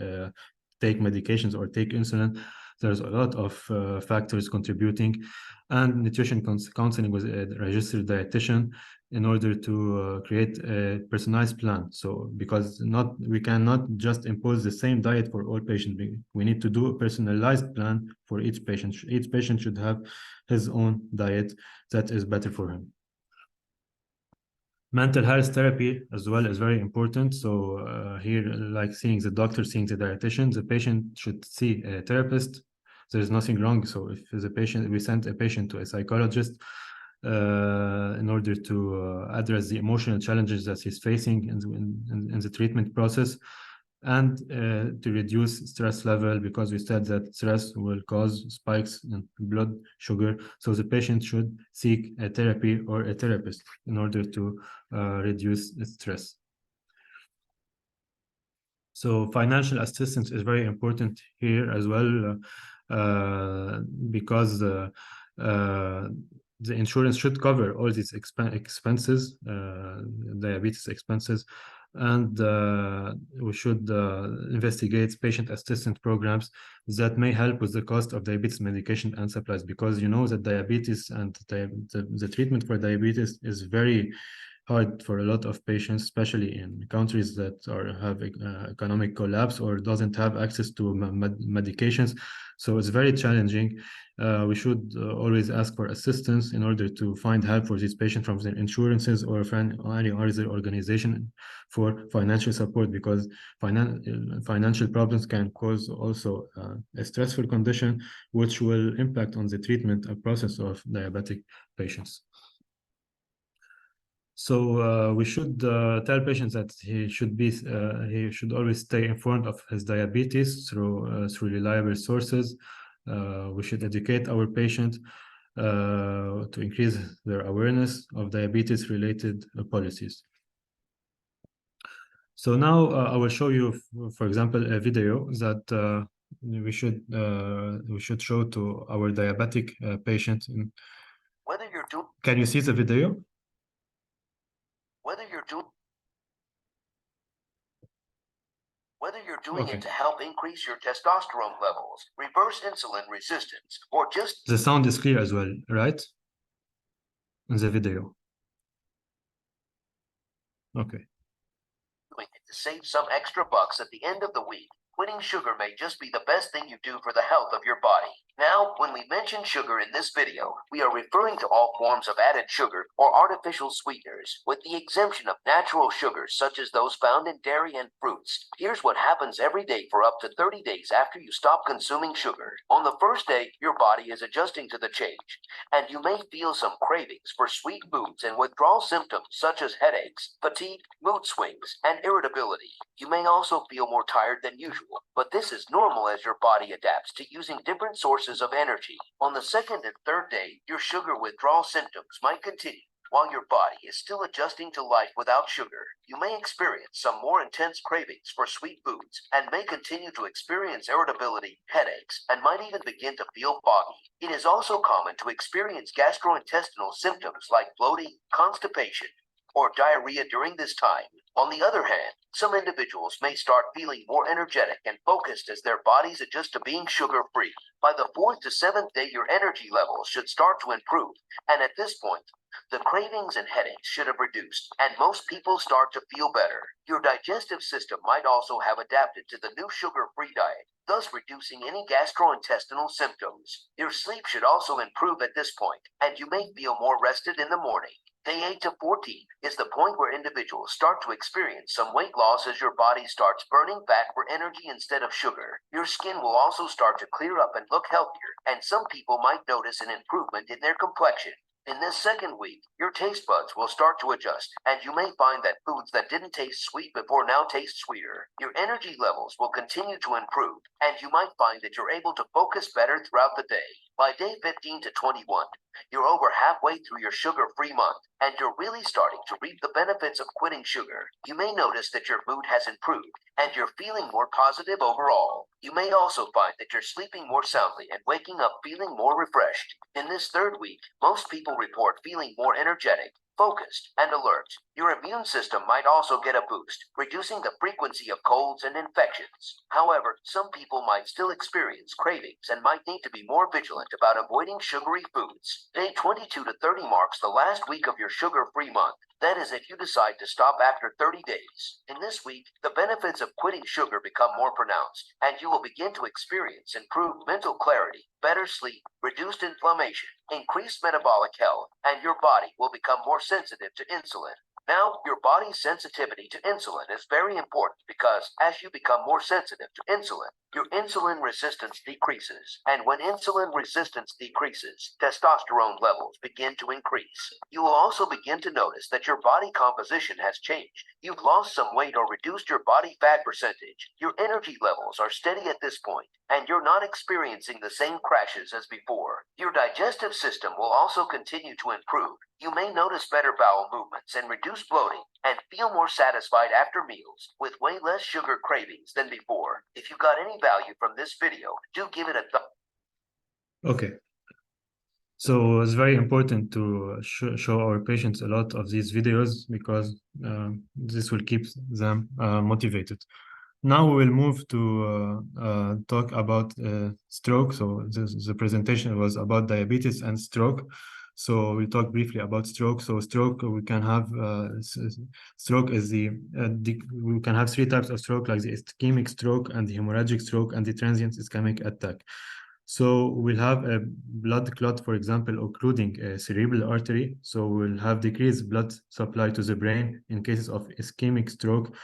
take medications or take insulin. There's a lot of factors contributing, and nutrition counseling with a registered dietitian in order to create a personalized plan. So because we cannot just impose the same diet for all patients. We need to do a personalized plan for each patient. Each patient should have his own diet that is better for him. Mental health therapy as well is very important. So here, like seeing the doctor, seeing the dietitian, the patient should see a therapist. There's nothing wrong. So if the patient, we send a patient to a psychologist in order to address the emotional challenges that he's facing in the treatment process, and to reduce stress level, because we said that stress will cause spikes in blood sugar. So the patient should seek a therapy or a therapist in order to reduce stress. So financial assistance is very important here as well, because the insurance should cover all these expenses, diabetes expenses, and we should investigate patient assistance programs that may help with the cost of diabetes medication and supplies, because you know that diabetes and the treatment for diabetes is very hard for a lot of patients, especially in countries that have economic collapse or doesn't have access to medications. So it's very challenging. We should always ask for assistance in order to find help for these patients from their insurances or from any other organization for financial support, because financial problems can cause also a stressful condition, which will impact on the treatment process of diabetic patients. So we should tell patients that he should always stay informed of his diabetes through reliable sources. We should educate our patient to increase their awareness of diabetes-related policies. So now I will show you, for example, a video that we should show to our diabetic patient. Can you see the video? Whether you're doing whether you're doing it to help increase your testosterone levels, reverse insulin resistance, or just... The sound is clear as well, right? In the video. Okay. Doing it to save some extra bucks at the end of the week. Quitting sugar may just be the best thing you do for the health of your body. Now, when we mention sugar in this video, we are referring to all forms of added sugar or artificial sweeteners, with the exemption of natural sugars such as those found in dairy and fruits. Here's what happens every day for up to 30 days after you stop consuming sugar. On the first day, your body is adjusting to the change, and you may feel some cravings for sweet foods and withdrawal symptoms such as headaches, fatigue, mood swings, and irritability. You may also feel more tired than usual, but this is normal as your body adapts to using different sources of energy. On the second and third day, your sugar withdrawal symptoms might continue. While your body is still adjusting to life without sugar, you may experience some more intense cravings for sweet foods and may continue to experience irritability, headaches, and might even begin to feel foggy. It is also common to experience gastrointestinal symptoms like bloating, constipation, or diarrhea during this time. On the other hand, some individuals may start feeling more energetic and focused as their bodies adjust to being sugar-free. By the 4th to 7th day, your energy levels should start to improve, and at this point, the cravings and headaches should have reduced, and most people start to feel better. Your digestive system might also have adapted to the new sugar-free diet, thus reducing any gastrointestinal symptoms. Your sleep should also improve at this point, and you may feel more rested in the morning. Day 8 to 14 is the point where individuals start to experience some weight loss as your body starts burning fat for energy instead of sugar. Your skin will also start to clear up and look healthier, and some people might notice an improvement in their complexion. In this second week, your taste buds will start to adjust, and you may find that foods that didn't taste sweet before now taste sweeter. Your energy levels will continue to improve, and you might find that you're able to focus better throughout the day. By day 15 to 21, you're over halfway through your sugar-free month, and you're really starting to reap the benefits of quitting sugar. You may notice that your mood has improved, and you're feeling more positive overall. You may also find that you're sleeping more soundly and waking up feeling more refreshed. In this third week, most people report feeling more energetic, focused, and alert. Your immune system might also get a boost, reducing the frequency of colds and infections. However, some people might still experience cravings and might need to be more vigilant about avoiding sugary foods. Day 22 to 30 marks the last week of your sugar-free month. That is if you decide to stop after 30 days. In this week, the benefits of quitting sugar become more pronounced, and you will begin to experience improved mental clarity, better sleep, reduced inflammation, increased metabolic health, and your body will become more sensitive to insulin. Now, your body's sensitivity to insulin is very important because as you become more sensitive to insulin, your insulin resistance decreases. And when insulin resistance decreases, testosterone levels begin to increase. You will also begin to notice that your body composition has changed. You've lost some weight or reduced your body fat percentage. Your energy levels are steady at this point, and you're not experiencing the same crashes as before. Your digestive system will also continue to improve. You may notice better bowel movements and reduce bloating, and feel more satisfied after meals with way less sugar cravings than before. If you got any value from this video, do give it a thumbs up. Okay. So it's very important to show our patients a lot of these videos because this will keep them motivated. Now we will move to talk about stroke. So the presentation was about diabetes and stroke. So we talk briefly about stroke. So stroke, we can have stroke is we can have 3 types of stroke, like the ischemic stroke and the hemorrhagic stroke and the transient ischemic attack. So we'll have a blood clot, for example, occluding a cerebral artery. So we'll have decreased blood supply to the brain in cases of ischemic stroke.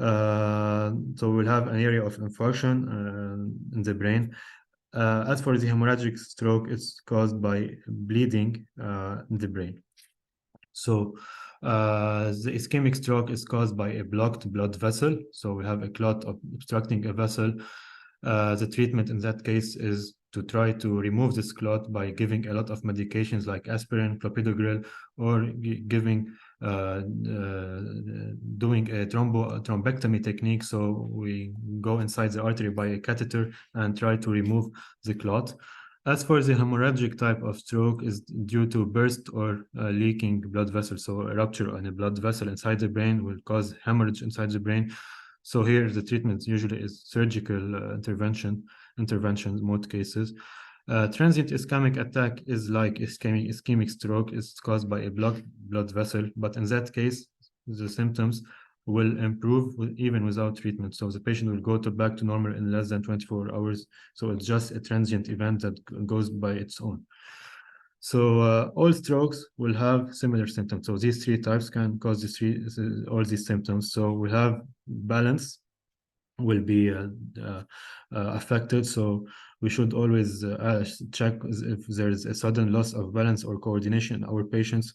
So we'll have an area of infarction in the brain. As for the hemorrhagic stroke, it's caused by bleeding in the brain. So the ischemic stroke is caused by a blocked blood vessel. So we have a clot obstructing a vessel. The treatment in that case is to try to remove this clot by giving a lot of medications like aspirin, clopidogrel, or doing a thrombectomy technique. So we go inside the artery by a catheter and try to remove the clot. As for the hemorrhagic type of stroke is due to burst or leaking blood vessel. So a rupture on a blood vessel inside the brain will cause hemorrhage inside the brain. So here the treatment usually is surgical interventions in most cases. Transient ischemic attack is like ischemic stroke. It's caused by a blood vessel, but in that case, the symptoms will improve even without treatment. So the patient will go back to normal in less than 24 hours. So it's just a transient event that goes by its own. So all strokes will have similar symptoms. So these three types can cause all these symptoms. So we have balance will be affected. So we should always check if there is a sudden loss of balance or coordination in our patients.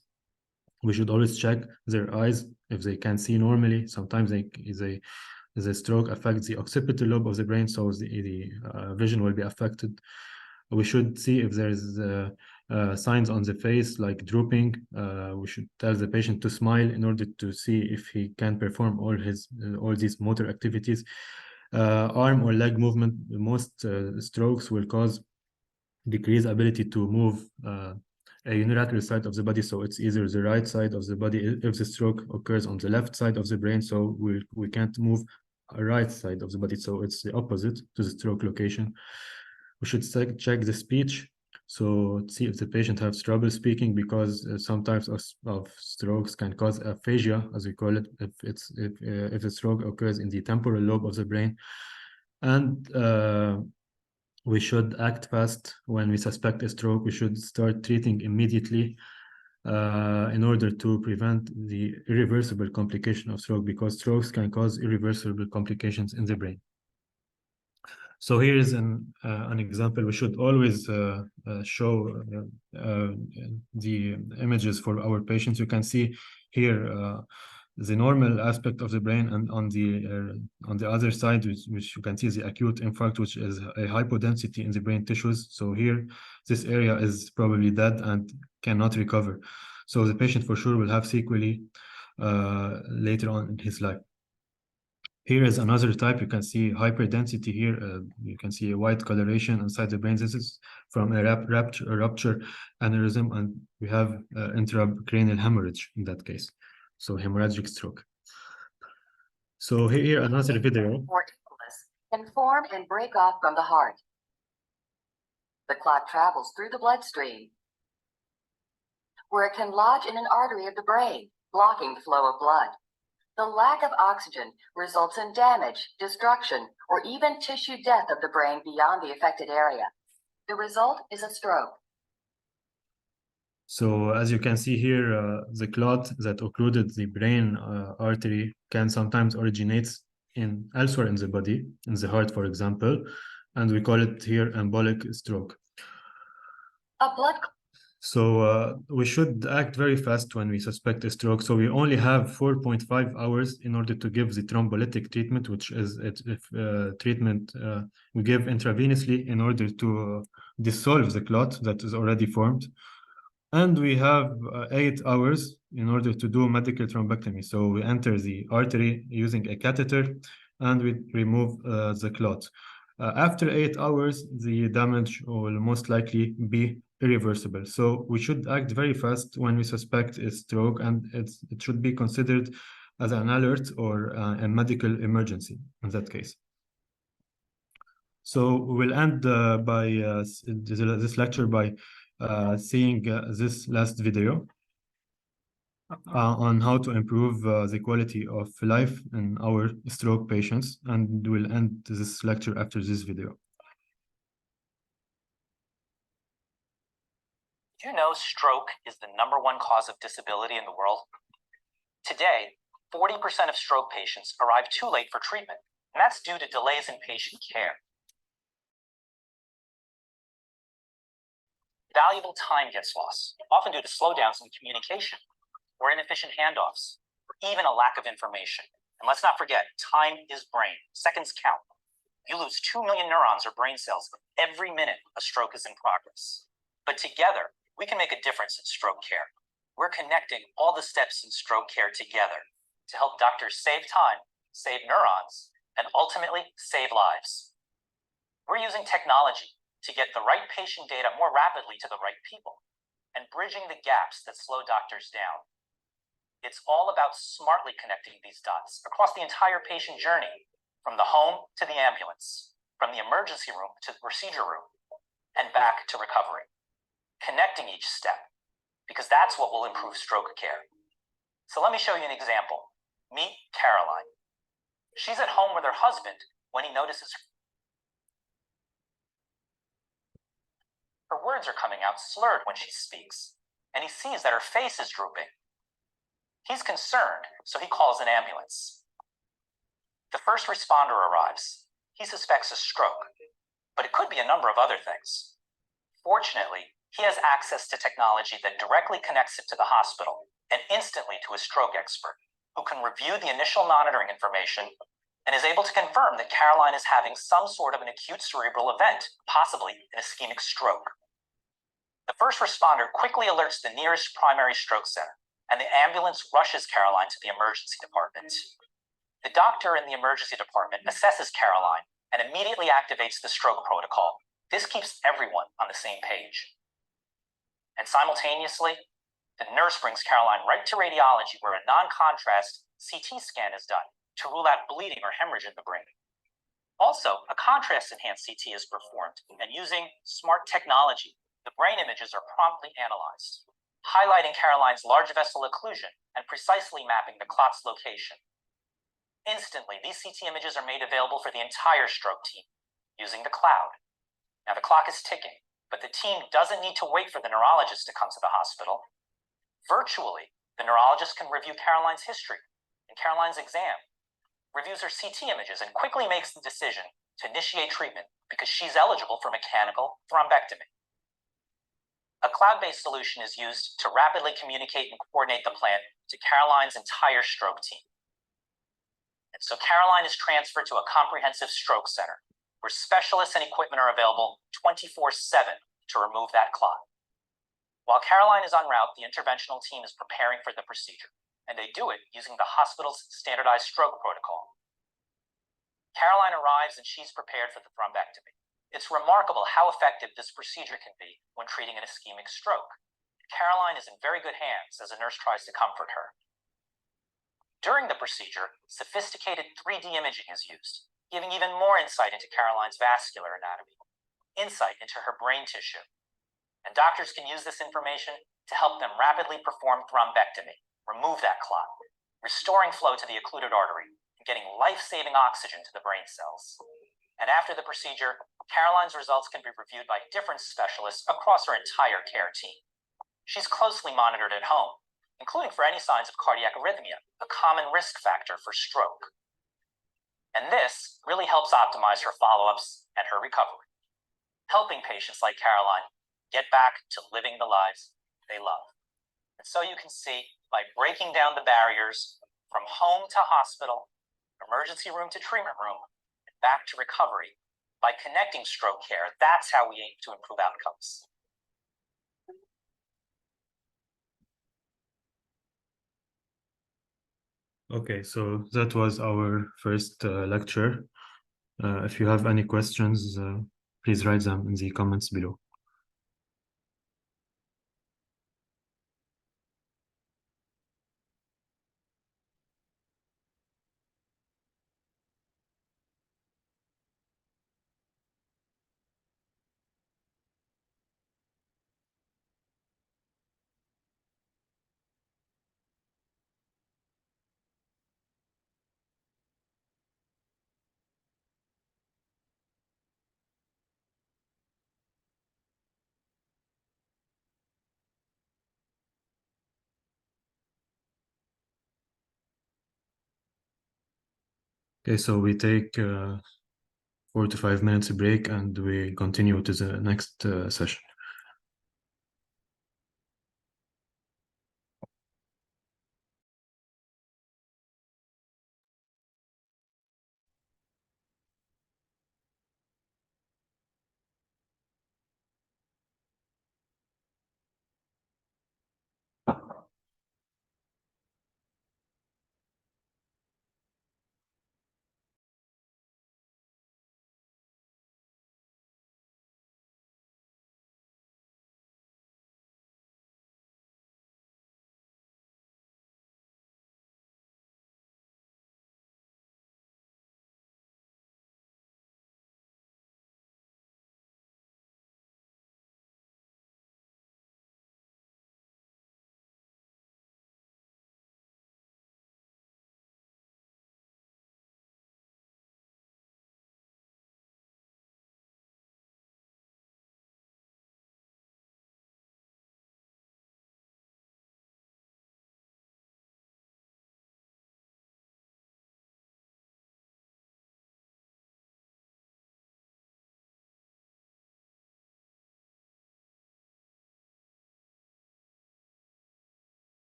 We should always check their eyes if they can see normally. Sometimes the stroke affects the occipital lobe of the brain, so the vision will be affected. We should see if there's signs on the face like drooping. We should tell the patient to smile in order to see if he can perform all these motor activities. Arm or leg movement, most strokes will cause decreased ability to move a unilateral side of the body. So it's either the right side of the body if the stroke occurs on the left side of the brain. So we can't move a right side of the body. So it's the opposite to the stroke location. We should check the speech. So see if the patient has trouble speaking, because some types of strokes can cause aphasia, as we call it, if the stroke occurs in the temporal lobe of the brain. And we should act fast when we suspect a stroke. We should start treating immediately in order to prevent the irreversible complication of stroke, because strokes can cause irreversible complications in the brain. So here is an example. We should always show the images for our patients. You can see here the normal aspect of the brain, and on the other side, which you can see the acute infarct, which is a hypodensity in the brain tissues. So here, this area is probably dead and cannot recover. So the patient for sure will have sequelae later on in his life. Here is another type. You can see hyperdensity here. You can see a white coloration inside the brain. This is from a rupture aneurysm, and we have intracranial hemorrhage in that case. So hemorrhagic stroke. So here another video. Can form and break off from the heart. The clot travels through the bloodstream, where it can lodge in an artery of the brain, blocking the flow of blood. The lack of oxygen results in damage, destruction, or even tissue death of the brain beyond the affected area. The result is a stroke. So as you can see here, the clot that occluded the brain artery can sometimes originate elsewhere in the body, in the heart, for example, and we call it here embolic stroke. So we should act very fast when we suspect a stroke. So we only have 4.5 hours in order to give the thrombolytic treatment, which is treatment we give intravenously in order to dissolve the clot that is already formed. And we have 8 hours in order to do medical thrombectomy. So we enter the artery using a catheter and we remove the clot. After 8 hours, the damage will most likely be irreversible. So we should act very fast when we suspect a stroke, and it should be considered as an alert or a medical emergency in that case. So we'll end this lecture by seeing this last video on how to improve the quality of life in our stroke patients, and we'll end this lecture after this video. Do you know stroke is the #1 cause of disability in the world? Today, 40% of stroke patients arrive too late for treatment, and that's due to delays in patient care. Valuable time gets lost, often due to slowdowns in communication, or inefficient handoffs, or even a lack of information. And let's not forget, time is brain. Seconds count. You lose 2 million neurons or brain cells every minute a stroke is in progress. But together, we can make a difference in stroke care. We're connecting all the steps in stroke care together to help doctors save time, save neurons, and ultimately save lives. We're using technology to get the right patient data more rapidly to the right people and bridging the gaps that slow doctors down. It's all about smartly connecting these dots across the entire patient journey, from the home to the ambulance, from the emergency room to the procedure room, and back to recovery. Connecting each step, because that's what will improve stroke care. So let me show you an example. Meet Caroline. She's at home with her husband when he notices her words are coming out slurred when she speaks, and he sees that her face is drooping. He's concerned, so he calls an ambulance. The first responder arrives. He suspects a stroke, but it could be a number of other things. Fortunately, he has access to technology that directly connects him to the hospital and instantly to a stroke expert, who can review the initial monitoring information and is able to confirm that Caroline is having some sort of an acute cerebral event, possibly an ischemic stroke. The first responder quickly alerts the nearest primary stroke center, and the ambulance rushes Caroline to the emergency department. The doctor in the emergency department assesses Caroline and immediately activates the stroke protocol. This keeps everyone on the same page. And simultaneously, the nurse brings Caroline right to radiology, where a non-contrast CT scan is done to rule out bleeding or hemorrhage in the brain. Also, a contrast-enhanced CT is performed, and using smart technology, the brain images are promptly analyzed, highlighting Caroline's large vessel occlusion and precisely mapping the clot's location. Instantly, these CT images are made available for the entire stroke team using the cloud. Now, the clock is ticking, but the team doesn't need to wait for the neurologist to come to the hospital. Virtually, the neurologist can review Caroline's history and Caroline's exam, reviews her CT images, and quickly makes the decision to initiate treatment because she's eligible for mechanical thrombectomy. A cloud-based solution is used to rapidly communicate and coordinate the plan to Caroline's entire stroke team. And so Caroline is transferred to a comprehensive stroke center, where specialists and equipment are available 24/7 to remove that clot. While Caroline is en route, the interventional team is preparing for the procedure, and they do it using the hospital's standardized stroke protocol. Caroline arrives and she's prepared for the thrombectomy. It's remarkable how effective this procedure can be when treating an ischemic stroke. Caroline is in very good hands as a nurse tries to comfort her. During the procedure, sophisticated 3D imaging is used, giving even more insight into Caroline's vascular anatomy, insight into her brain tissue. And doctors can use this information to help them rapidly perform thrombectomy, remove that clot, restoring flow to the occluded artery, and getting life-saving oxygen to the brain cells. And after the procedure, Caroline's results can be reviewed by different specialists across her entire care team. She's closely monitored at home, including for any signs of cardiac arrhythmia, a common risk factor for stroke. And this really helps optimize her follow-ups and her recovery, helping patients like Caroline get back to living the lives they love. And so you can see, by breaking down the barriers from home to hospital, emergency room to treatment room, and back to recovery, by connecting stroke care, that's how we aim to improve outcomes. Okay, so that was our first lecture. If you have any questions, please write them in the comments below. Okay, so we take 4 to 5 minutes break and we continue to the next session.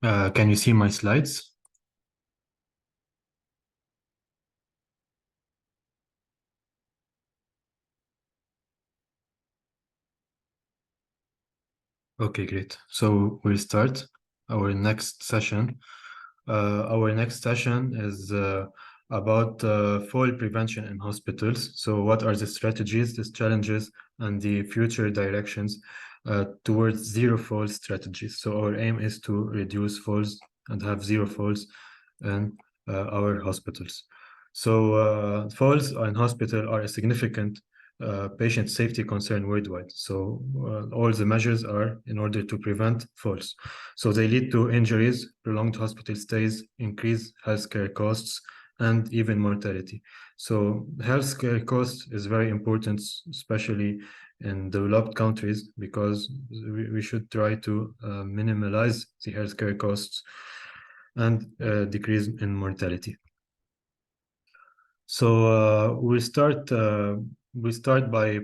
Can you see my slides? Okay, great. So we'll start our next session. Our next session is about fall prevention in hospitals. So what are the strategies, the challenges, and the future directions towards zero fall strategies? So our aim is to reduce falls and have zero falls in our hospitals. So falls in hospital are a significant patient safety concern worldwide. So all the measures are in order to prevent falls. So they lead to injuries, prolonged hospital stays, increased healthcare costs, and even mortality. So healthcare cost is very important, especially in developed countries, because we should try to minimize the healthcare costs and decrease in mortality. So we start by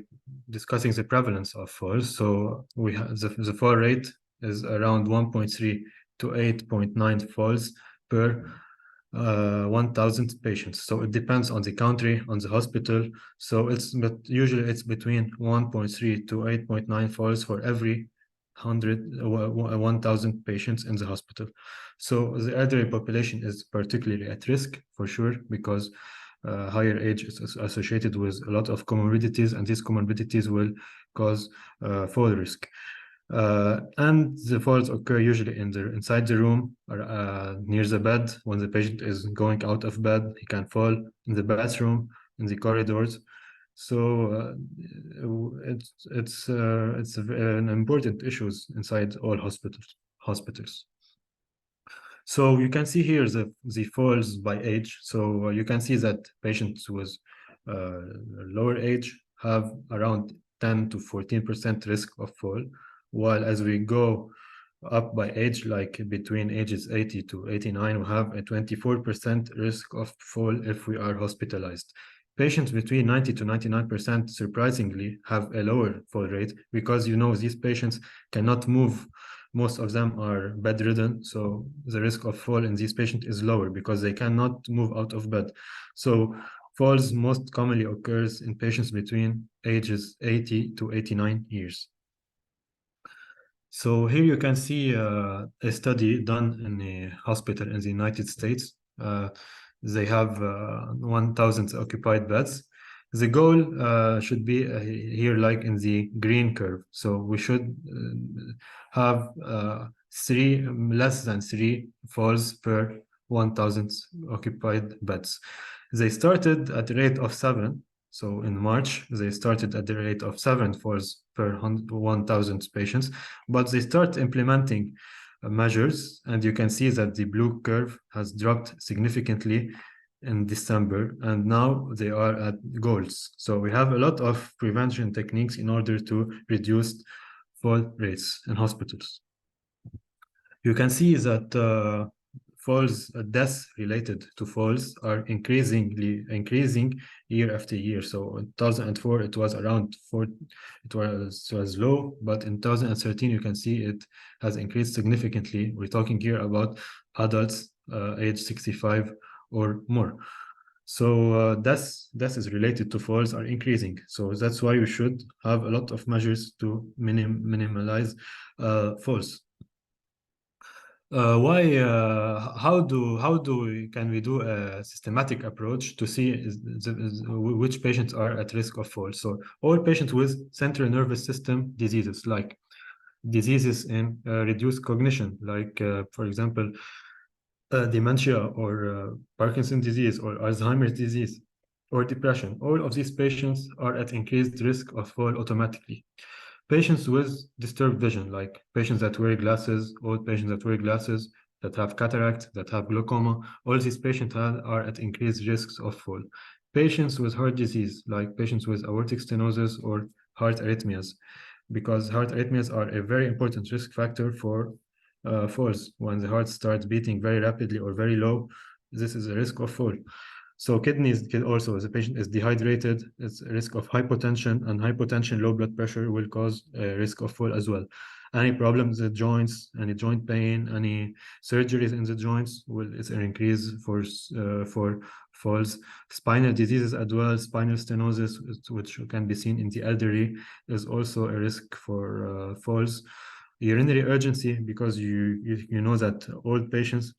discussing the prevalence of falls. So we have the fall rate is around 1.3 to 8.9 falls per 1,000 patients. So it depends on the country, on the hospital. So but usually it's between 1.3 to 8.9 falls for every 1,000 patients in the hospital. So the elderly population is particularly at risk for sure, because higher age is associated with a lot of comorbidities, and these comorbidities will cause fall risk. And the falls occur usually inside the room or near the bed. When the patient is going out of bed, he can fall in the bathroom, in the corridors. So it's an important issues inside all hospitals. So you can see here the falls by age. So you can see that patients with lower age have around 10 to 14% risk of fall, while as we go up by age, like between ages 80 to 89, we have a 24% risk of fall if we are hospitalized. Patients between 90 to 99% surprisingly have a lower fall rate, because these patients cannot move. Most of them are bedridden, so the risk of fall in these patients is lower because they cannot move out of bed. So falls most commonly occurs in patients between ages 80 to 89 years. So here you can see a study done in a hospital in the United States. They have 1,000 occupied beds. The goal should be here, like in the green curve. So we should have less than 3 falls per 1,000 occupied beds. They started at the rate of 7. So in March, they started at the rate of 7 falls per 1,000 patients, but they start implementing measures, and you can see that the blue curve has dropped significantly in December, and now they are at goals. So we have a lot of prevention techniques in order to reduce fall rates in hospitals. You can see that deaths related to falls are increasing year after year. So in 2004, it was around 4, it was low, but in 2013, you can see it has increased significantly. We're talking here about adults age 65 or more. So deaths is related to falls are increasing. So that's why we should have a lot of measures to minimize falls. Can we do a systematic approach to see which patients are at risk of fall? So all patients with central nervous system diseases, like diseases in reduced cognition, like for example, dementia or Parkinson's disease or Alzheimer's disease or depression, all of these patients are at increased risk of fall automatically. Patients with disturbed vision, like patients that wear glasses, old patients that wear glasses, that have cataract, that have glaucoma, all these patients are at increased risks of fall. Patients with heart disease, like patients with aortic stenosis or heart arrhythmias, because heart arrhythmias are a very important risk factor for falls. When the heart starts beating very rapidly or very low, this is a risk of fall. So kidneys can also, as a patient is dehydrated, it's a risk of hypotension, and hypotension, low blood pressure will cause a risk of fall as well. Any problems with joints, any joint pain, any surgeries in the joints is an increase for falls. Spinal diseases as well, spinal stenosis, which can be seen in the elderly, is also a risk for falls. Urinary urgency, because you know that old patients,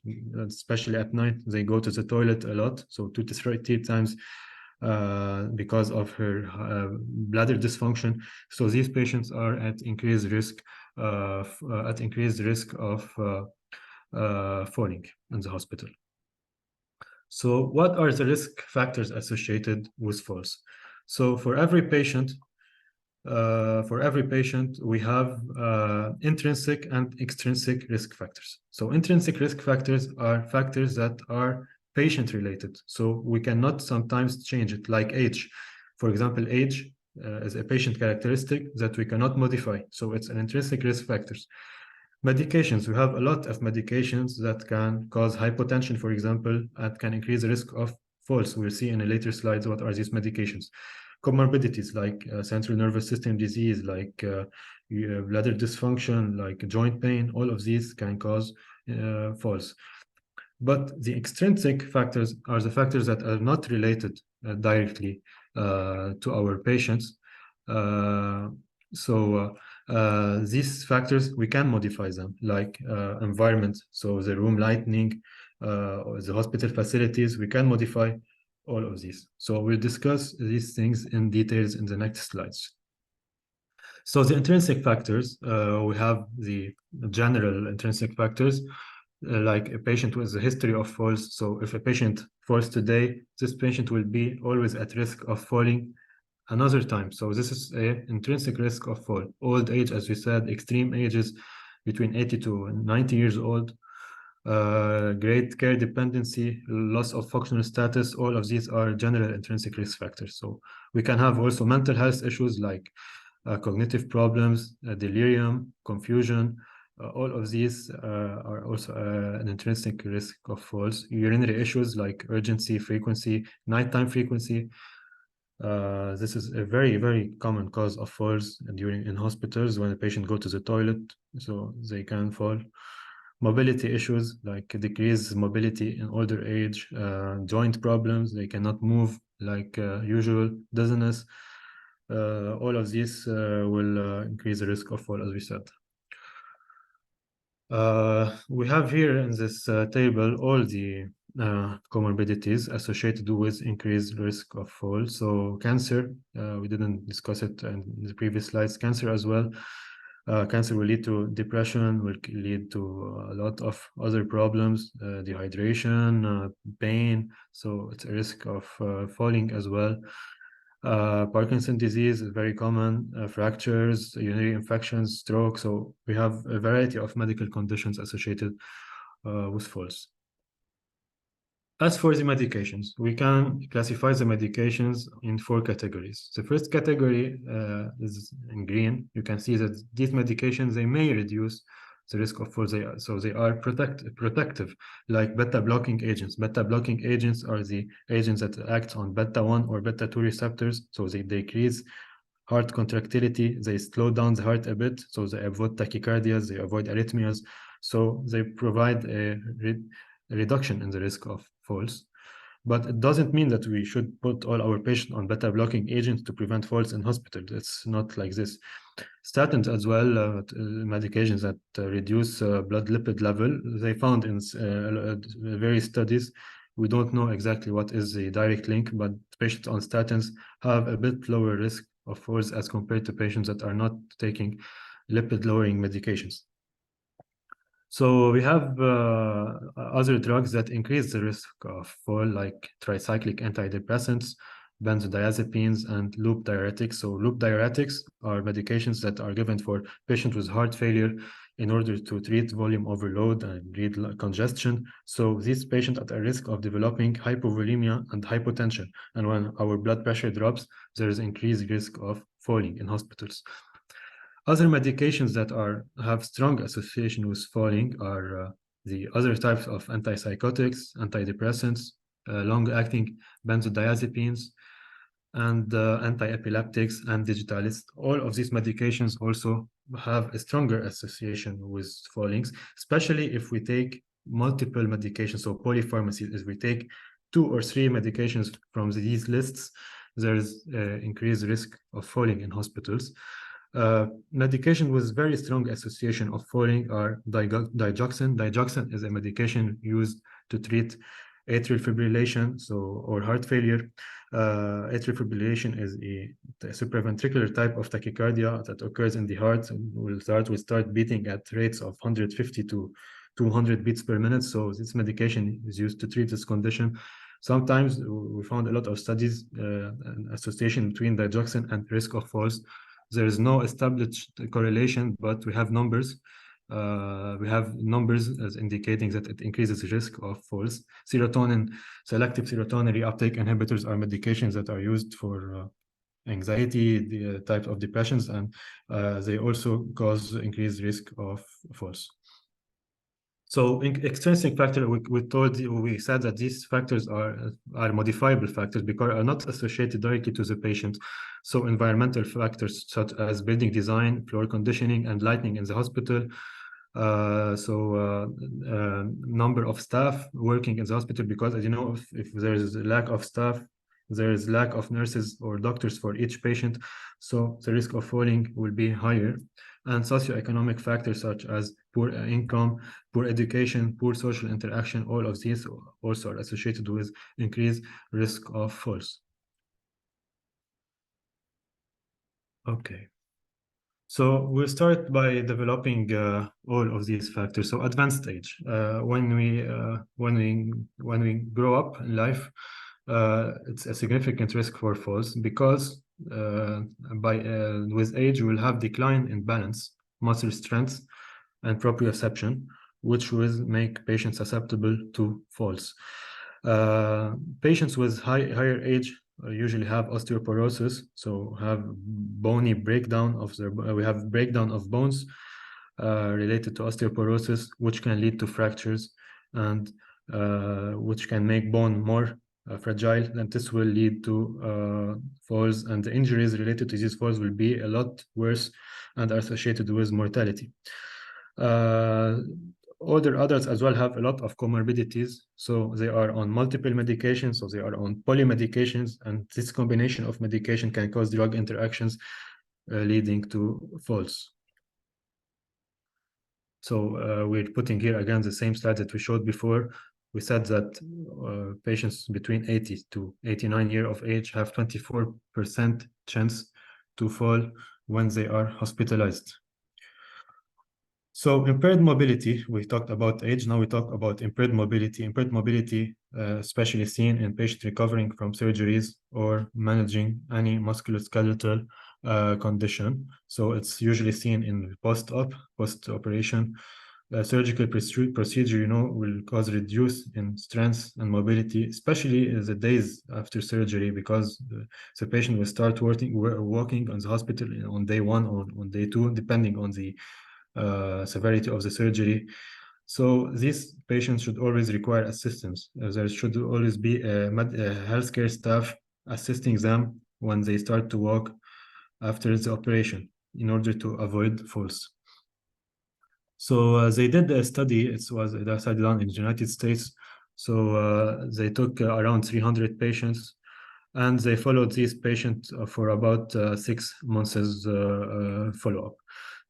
especially at night, they go to the toilet a lot, so 2 to 3 times because of her bladder dysfunction. So these patients are at increased risk of falling in the hospital. So what are the risk factors associated with falls? So for every patient, we have intrinsic and extrinsic risk factors. So intrinsic risk factors are factors that are patient related. So we cannot sometimes change it, like age. For example, age is a patient characteristic that we cannot modify. So it's an intrinsic risk factors. Medications, we have a lot of medications that can cause hypotension, for example, and can increase the risk of falls. We'll see in a later slides what are these medications. Comorbidities like central nervous system disease, like bladder dysfunction, like joint pain, all of these can cause falls. But the extrinsic factors are the factors that are not related directly to our patients. These factors, we can modify them, like environment, so the room lighting, or the hospital facilities, we can modify all of these. So we'll discuss these things in details in the next slides. So the intrinsic factors, we have the general intrinsic factors, like a patient with a history of falls. So if a patient falls today, this patient will be always at risk of falling another time. So this is an intrinsic risk of fall. Old age, as we said, extreme ages between 80 to 90 years old, great care dependency, loss of functional status, all of these are general intrinsic risk factors. So we can have also mental health issues like cognitive problems, delirium, confusion, all of these are also an intrinsic risk of falls. Urinary issues like urgency, frequency, nighttime frequency. This is a very, very common cause of falls in hospitals when a patient go to the toilet, so they can fall. Mobility issues like decreased mobility in older age, joint problems, they cannot move like usual, dizziness. All of these will increase the risk of fall, as we said. We have here in this table all the comorbidities associated with increased risk of fall. So cancer, we didn't discuss it in the previous slides, cancer as well. Cancer will lead to depression, will lead to a lot of other problems, dehydration, pain. So it's a risk of falling as well. Parkinson's disease is very common, fractures, urinary infections, stroke. So we have a variety of medical conditions associated with falls. As for the medications, we can classify the medications in 4 categories. The first category is in green. You can see that these medications, they may reduce the risk of falls. So they are protective, like beta-blocking agents. Beta-blocking agents are the agents that act on beta-1 or beta-2 receptors. So they decrease heart contractility, they slow down the heart a bit, so they avoid tachycardias, they avoid arrhythmias. So they provide a reduction in the risk of falls. But it doesn't mean that we should put all our patients on beta-blocking agents to prevent falls in hospital. It's not like this. Statins as well, medications that reduce blood lipid level, they found in various studies. We don't know exactly what is the direct link, but patients on statins have a bit lower risk of falls as compared to patients that are not taking lipid-lowering medications. So we have other drugs that increase the risk of fall, like tricyclic antidepressants, benzodiazepines, and loop diuretics. So loop diuretics are medications that are given for patients with heart failure in order to treat volume overload and read congestion. So these patients are at risk of developing hypovolemia and hypotension. And when our blood pressure drops, there is increased risk of falling in hospitals. Other medications that have strong association with falling are the other types of antipsychotics, antidepressants, long-acting benzodiazepines, and anti-epileptics and digitalis. All of these medications also have a stronger association with fallings, especially if we take multiple medications, so polypharmacy. If we take 2 or 3 medications from these lists, there's increased risk of falling in hospitals. Medication with very strong association of falling are digoxin. Digoxin is a medication used to treat atrial fibrillation, or heart failure. Atrial fibrillation is a supraventricular type of tachycardia that occurs in the heart and will start beating at rates of 150 to 200 beats per minute. So this medication is used to treat this condition. Sometimes we found a lot of studies, an association between digoxin and risk of falls. There is no established correlation, but we have numbers. We have numbers as indicating that it increases the risk of falls. Selective serotonin reuptake inhibitors are medications that are used for anxiety, the type of depressions, and they also cause increased risk of falls. So extrinsic factor, we said that these factors are modifiable factors because are not associated directly to the patient. So environmental factors such as building design, floor conditioning, and lighting in the hospital. Number of staff working in the hospital, because as you know, if there is a lack of staff, there is lack of nurses or doctors for each patient, so the risk of falling will be higher. And socioeconomic factors such as poor income, poor education, poor social interaction, all of these also are associated with increased risk of falls. Okay. So we'll start by developing all of these factors. So advanced age, when we grow up in life, it's a significant risk for falls because with age we'll have decline in balance, muscle strength, and proprioception, which will make patients susceptible to falls. Patients with higher age usually have osteoporosis, so have bony breakdown of their. We have breakdown of bones related to osteoporosis, which can lead to fractures and which can make bone more fragile, and this will lead to falls, and the injuries related to these falls will be a lot worse and are associated with mortality. Older adults as well have a lot of comorbidities, so they are on multiple medications, so they are on polymedications, and this combination of medication can cause drug interactions leading to falls. So we're putting here again the same slide that we showed before. We said that patients between 80 to 89 years of age have 24% chance to fall when they are hospitalized. So impaired mobility, we talked about age, now we talk about impaired mobility. Impaired mobility, especially seen in patients recovering from surgeries or managing any musculoskeletal condition. So it's usually seen in post-operation. Surgical procedure, you know, will cause reduce in strength and mobility, especially in the days after surgery, because the patient will start walking on the hospital on day 1 or on day 2, depending on the severity of the surgery. So these patients should always require assistance. There should always be a healthcare staff assisting them when they start to walk after the operation in order to avoid falls. So they did a study. It was a study done in the United States. So they took around 300 patients, and they followed these patients for about 6 months as follow-up.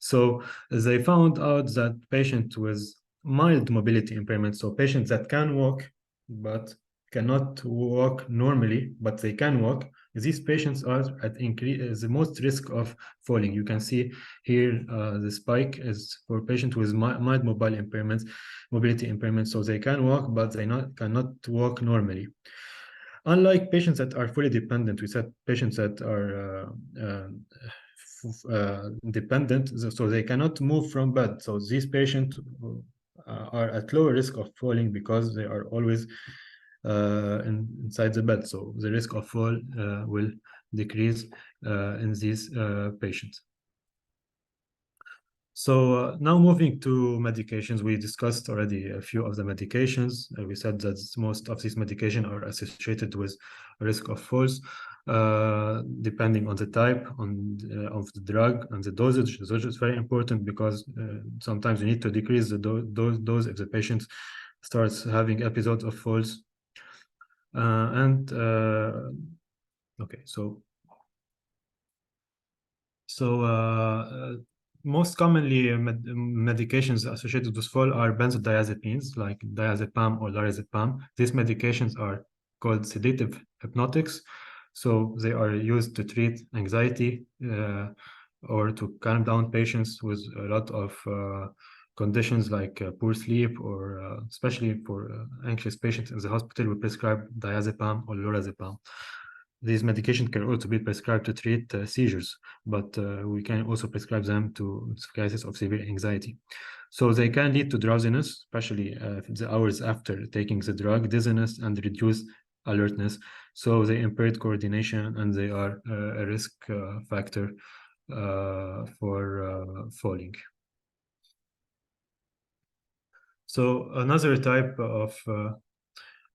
So they found out that patients with mild mobility impairment, so patients that can walk but cannot walk normally, but they can walk, these patients are at the most risk of falling. You can see here the spike is for patients with mild mobility impairment, so they can walk, but they cannot walk normally. Unlike patients that are fully dependent, we said patients that are dependent, so they cannot move from bed. So these patients are at lower risk of falling because they are always inside the bed. So the risk of fall will decrease in these patients. So now moving to medications, we discussed already a few of the medications. We said that most of these medications are associated with risk of falls, depending on the type of the drug and the dosage. The dosage is very important because sometimes you need to decrease the dose if the patient starts having episodes of falls. Okay, so most commonly medications associated with fall are benzodiazepines like diazepam or lorazepam. These medications are called sedative hypnotics, so they are used to treat anxiety or to calm down patients with a lot of conditions like poor sleep, or especially for anxious patients in the hospital, we prescribe diazepam or lorazepam. These medications can also be prescribed to treat seizures, but we can also prescribe them to cases of severe anxiety. So they can lead to drowsiness, especially the hours after taking the drug, dizziness, and reduced alertness. So they impaired coordination, and they are a risk factor for falling. So another type of,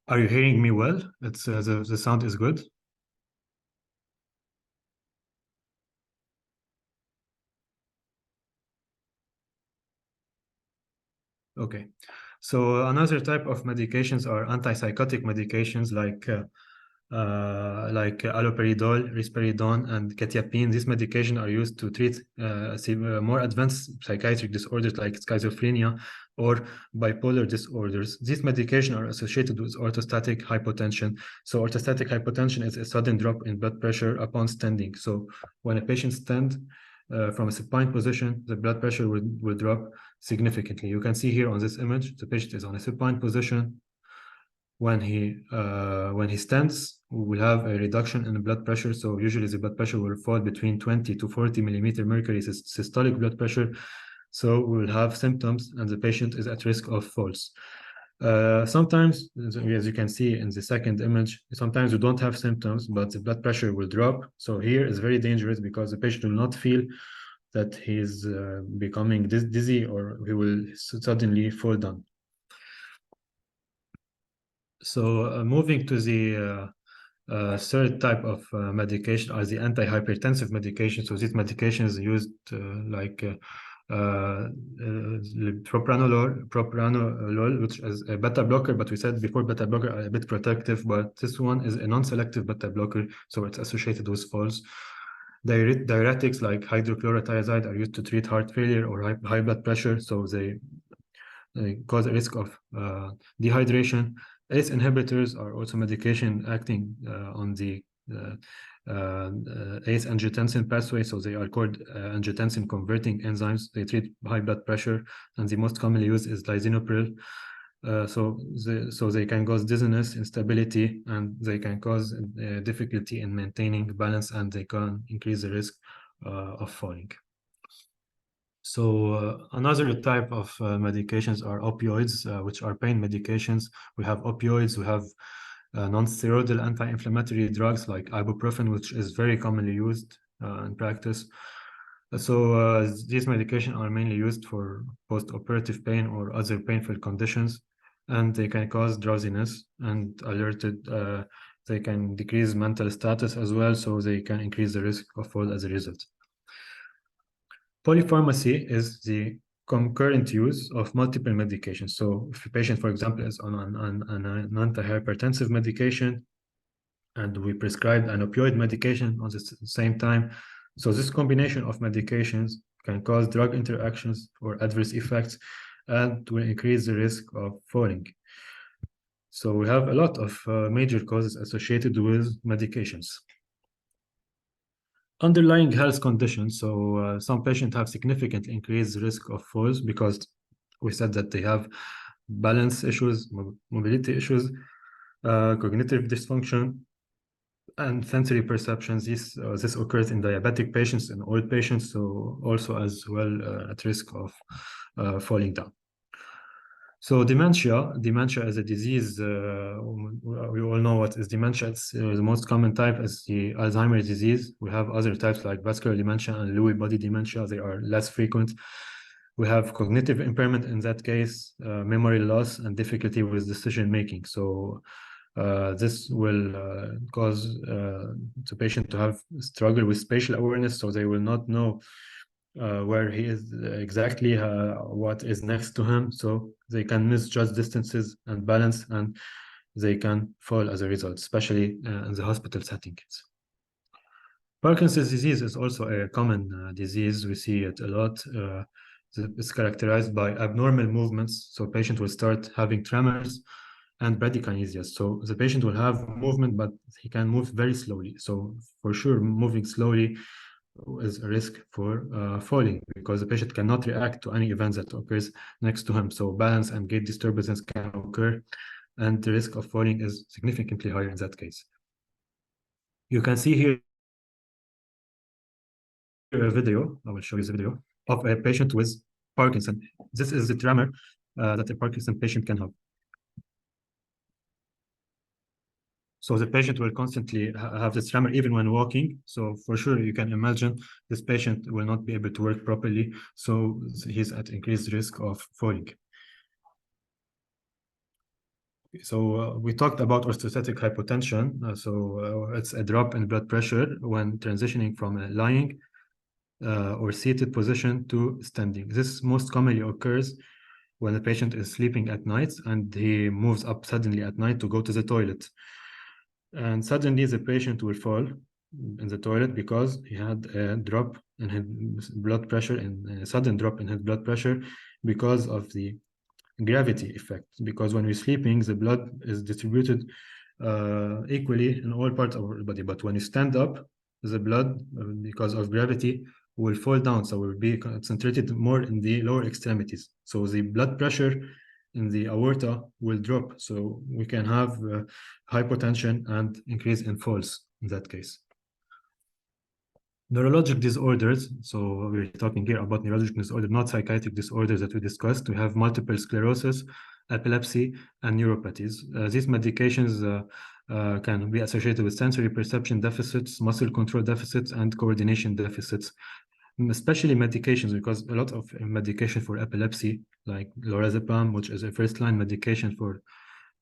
are you hearing me well? It's the sound is good. Okay, so another type of medications are antipsychotic medications like alloperidol, risperidone, and quetiapine. These medications are used to treat more advanced psychiatric disorders like schizophrenia or bipolar disorders. These medications are associated with orthostatic hypotension. So orthostatic hypotension is a sudden drop in blood pressure upon standing. So when a patient stands from a supine position, the blood pressure will drop significantly. You can see here on this image, the patient is on a supine position. When he stands, we will have a reduction in the blood pressure. So usually the blood pressure will fall between 20 to 40 millimeter mercury systolic blood pressure. So we will have symptoms, and the patient is at risk of falls. Sometimes, as you can see in the second image, sometimes you don't have symptoms, but the blood pressure will drop. So here is very dangerous because the patient will not feel that he's becoming dizzy, or he will suddenly fall down. So moving to the third type of medication are the antihypertensive medications. So these medications used like propranolol, which is a beta blocker, but we said before beta blocker are a bit protective, but this one is a non-selective beta blocker, so it's associated with falls. Diuretics like hydrochlorothiazide are used to treat heart failure or high blood pressure, so they cause a risk of dehydration. ACE inhibitors are also medication acting on the ACE-angiotensin pathway, so they are called angiotensin converting enzymes. They treat high blood pressure, and the most commonly used is lisinopril. So they can cause dizziness, instability, and they can cause difficulty in maintaining balance, and they can increase the risk of falling. So another type of medications are opioids, which are pain medications. We have opioids, we have non-steroidal anti-inflammatory drugs like ibuprofen, which is very commonly used in practice. So these medications are mainly used for post-operative pain or other painful conditions, and they can cause drowsiness and alerted. They can decrease mental status as well, so they can increase the risk of fall as a result. Polypharmacy is the concurrent use of multiple medications. So if a patient, for example, is on an antihypertensive medication, and we prescribe an opioid medication on the same time, so this combination of medications can cause drug interactions or adverse effects, and will increase the risk of falling. So we have a lot of major causes associated with medications. Underlying health conditions. So some patients have significantly increased risk of falls because we said that they have balance issues, mobility issues, cognitive dysfunction, and sensory perceptions. This occurs in diabetic patients and old patients, so also as well at risk of falling down. So dementia is a disease. We all know what is dementia. It's the most common type is the Alzheimer's disease. We have other types like vascular dementia and Lewy body dementia. They are less frequent. We have cognitive impairment in that case, memory loss, and difficulty with decision making. So this will cause the patient to have struggle with spatial awareness, so they will not know where he is exactly, what is next to him, so they can misjudge distances and balance, and they can fall as a result, especially in the hospital settings. Parkinson's disease is also a common disease. We see it a lot. It's characterized by abnormal movements, so patient will start having tremors and bradykinesia. So the patient will have movement, but he can move very slowly. So for sure, moving slowly is a risk for falling, because the patient cannot react to any event that occurs next to him. So balance and gait disturbances can occur, and the risk of falling is significantly higher in that case. You can see here a video, I will show you the video, of a patient with Parkinson. This is the tremor that a Parkinson patient can have. So the patient will constantly have this tremor even when walking. So for sure, you can imagine this patient will not be able to work properly. So he's at increased risk of falling. So we talked about orthostatic hypotension. It's a drop in blood pressure when transitioning from a lying or seated position to standing. This most commonly occurs when the patient is sleeping at night and he moves up suddenly at night to go to the toilet. And suddenly the patient will fall in the toilet because he had a drop in his blood pressure, and a sudden drop in his blood pressure because of the gravity effect. Because when we're sleeping, the blood is distributed equally in all parts of our body. But when you stand up, the blood, because of gravity, will fall down. So will be concentrated more in the lower extremities. So the blood pressure in the aorta will drop. So we can have hypotension and increase in falls in that case. Neurologic disorders, so we're talking here about neurologic disorder, not psychiatric disorders that we discussed. We have multiple sclerosis, epilepsy, and neuropathies. These medications can be associated with sensory perception deficits, muscle control deficits, and coordination deficits, especially medications, because a lot of medication for epilepsy, like lorazepam, which is a first-line medication for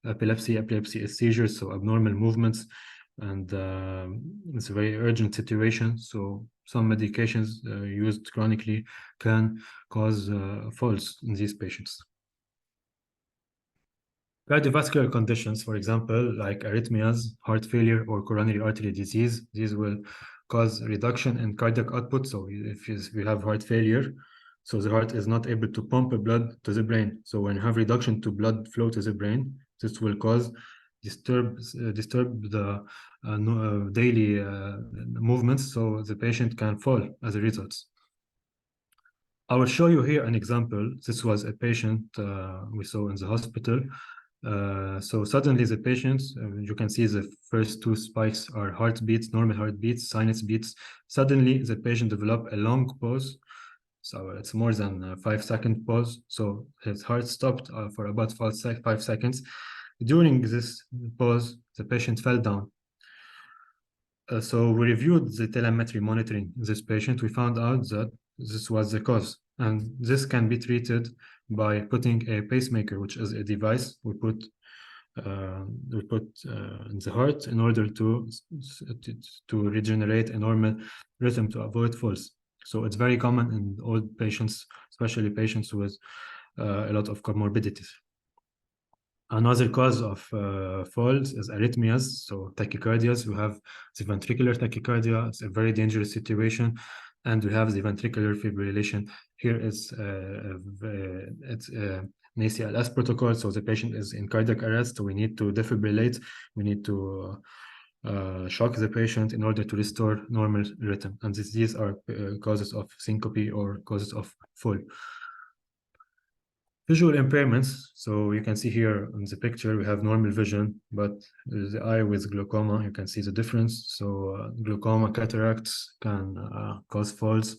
epilepsy. Epilepsy is seizures, so abnormal movements, and it's a very urgent situation. So some medications used chronically can cause falls in these patients. Cardiovascular conditions, for example, like arrhythmias, heart failure, or coronary artery disease, these will cause reduction in cardiac output. So if you have heart failure, so the heart is not able to pump blood to the brain. So when you have reduction to blood flow to the brain, this will cause disturb the daily movements, so the patient can fall as a result. I will show you here an example. This was a patient we saw in the hospital. So suddenly the patient, you can see the first two spikes are heartbeats, normal heartbeats, sinus beats. Suddenly the patient developed a long pause. So it's more than a 5-second pause. So his heart stopped for about 5 seconds. During this pause, the patient fell down. So we reviewed the telemetry monitoring this patient. We found out that this was the cause, and this can be treated by putting a pacemaker, which is a device we put in the heart in order to regenerate a normal rhythm to avoid falls. So it's very common in old patients, especially patients with a lot of comorbidities. Another cause of falls is arrhythmias, so tachycardias. We have the ventricular tachycardia. It's a very dangerous situation, and we have the ventricular fibrillation. Here it's an ACLS protocol, so the patient is in cardiac arrest, so we need to defibrillate. We need to shock the patient in order to restore normal rhythm, and these are causes of syncope or causes of fall. Visual impairments, so you can see here in the picture, we have normal vision, but the eye with glaucoma, you can see the difference. So glaucoma cataracts can cause falls.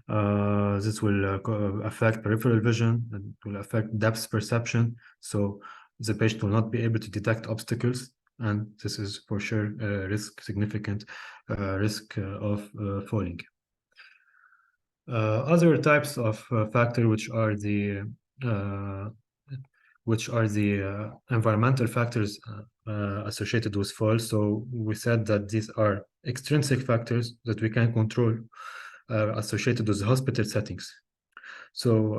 This will affect peripheral vision, and will affect depth perception. So the patient will not be able to detect obstacles, and this is for sure a significant risk of falling. Other types of factor, which are the environmental factors associated with fall. So we said that these are extrinsic factors that we can control associated with hospital settings. So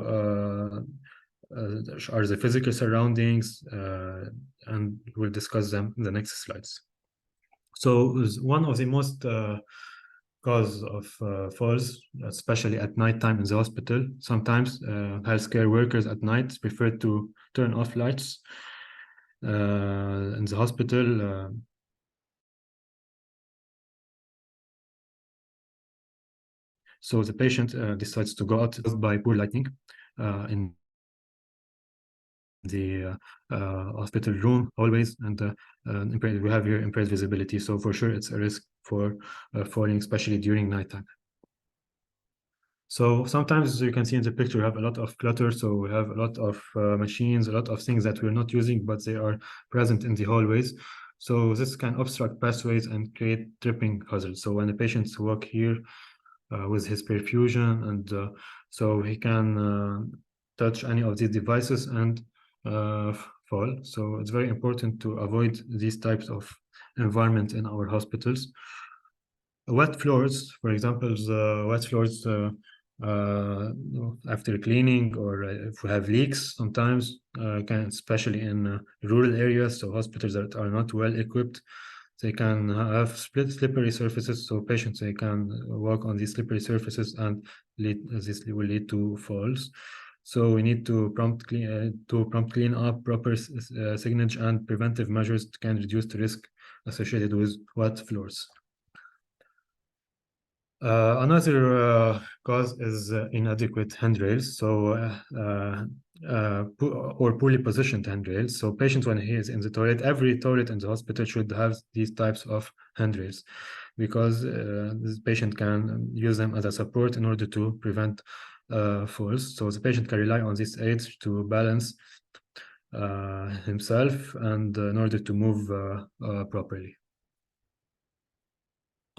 are the physical surroundings, and we'll discuss them in the next slides. So one of the most cause of falls, especially at nighttime in the hospital. Sometimes healthcare workers at night prefer to turn off lights in the hospital. So the patient decides to go out by poor lighting in the hospital room always, and we have here impaired visibility. So for sure, it's a risk for falling, especially during nighttime. So sometimes, as you can see in the picture, we have a lot of clutter. So we have a lot of machines, a lot of things that we're not using, but they are present in the hallways. So this can obstruct pathways and create tripping hazards. So when the patients walk here with his perfusion, and so he can touch any of these devices and fall. So it's very important to avoid these types of environment in our hospitals. Wet floors, for example, the wet floors after cleaning, or if we have leaks, sometimes especially in rural areas, so hospitals that are not well equipped, they can have slippery surfaces, so patients, they can walk on these slippery surfaces, and this will lead to falls. So we need to prompt clean up, proper signage and preventive measures can reduce the risk associated with wet floors. Another cause is inadequate handrails, so or poorly positioned handrails. So patients, when he is in the toilet, every toilet in the hospital should have these types of handrails, because this patient can use them as a support in order to prevent falls. So the patient can rely on these aids to balance himself, and in order to move properly.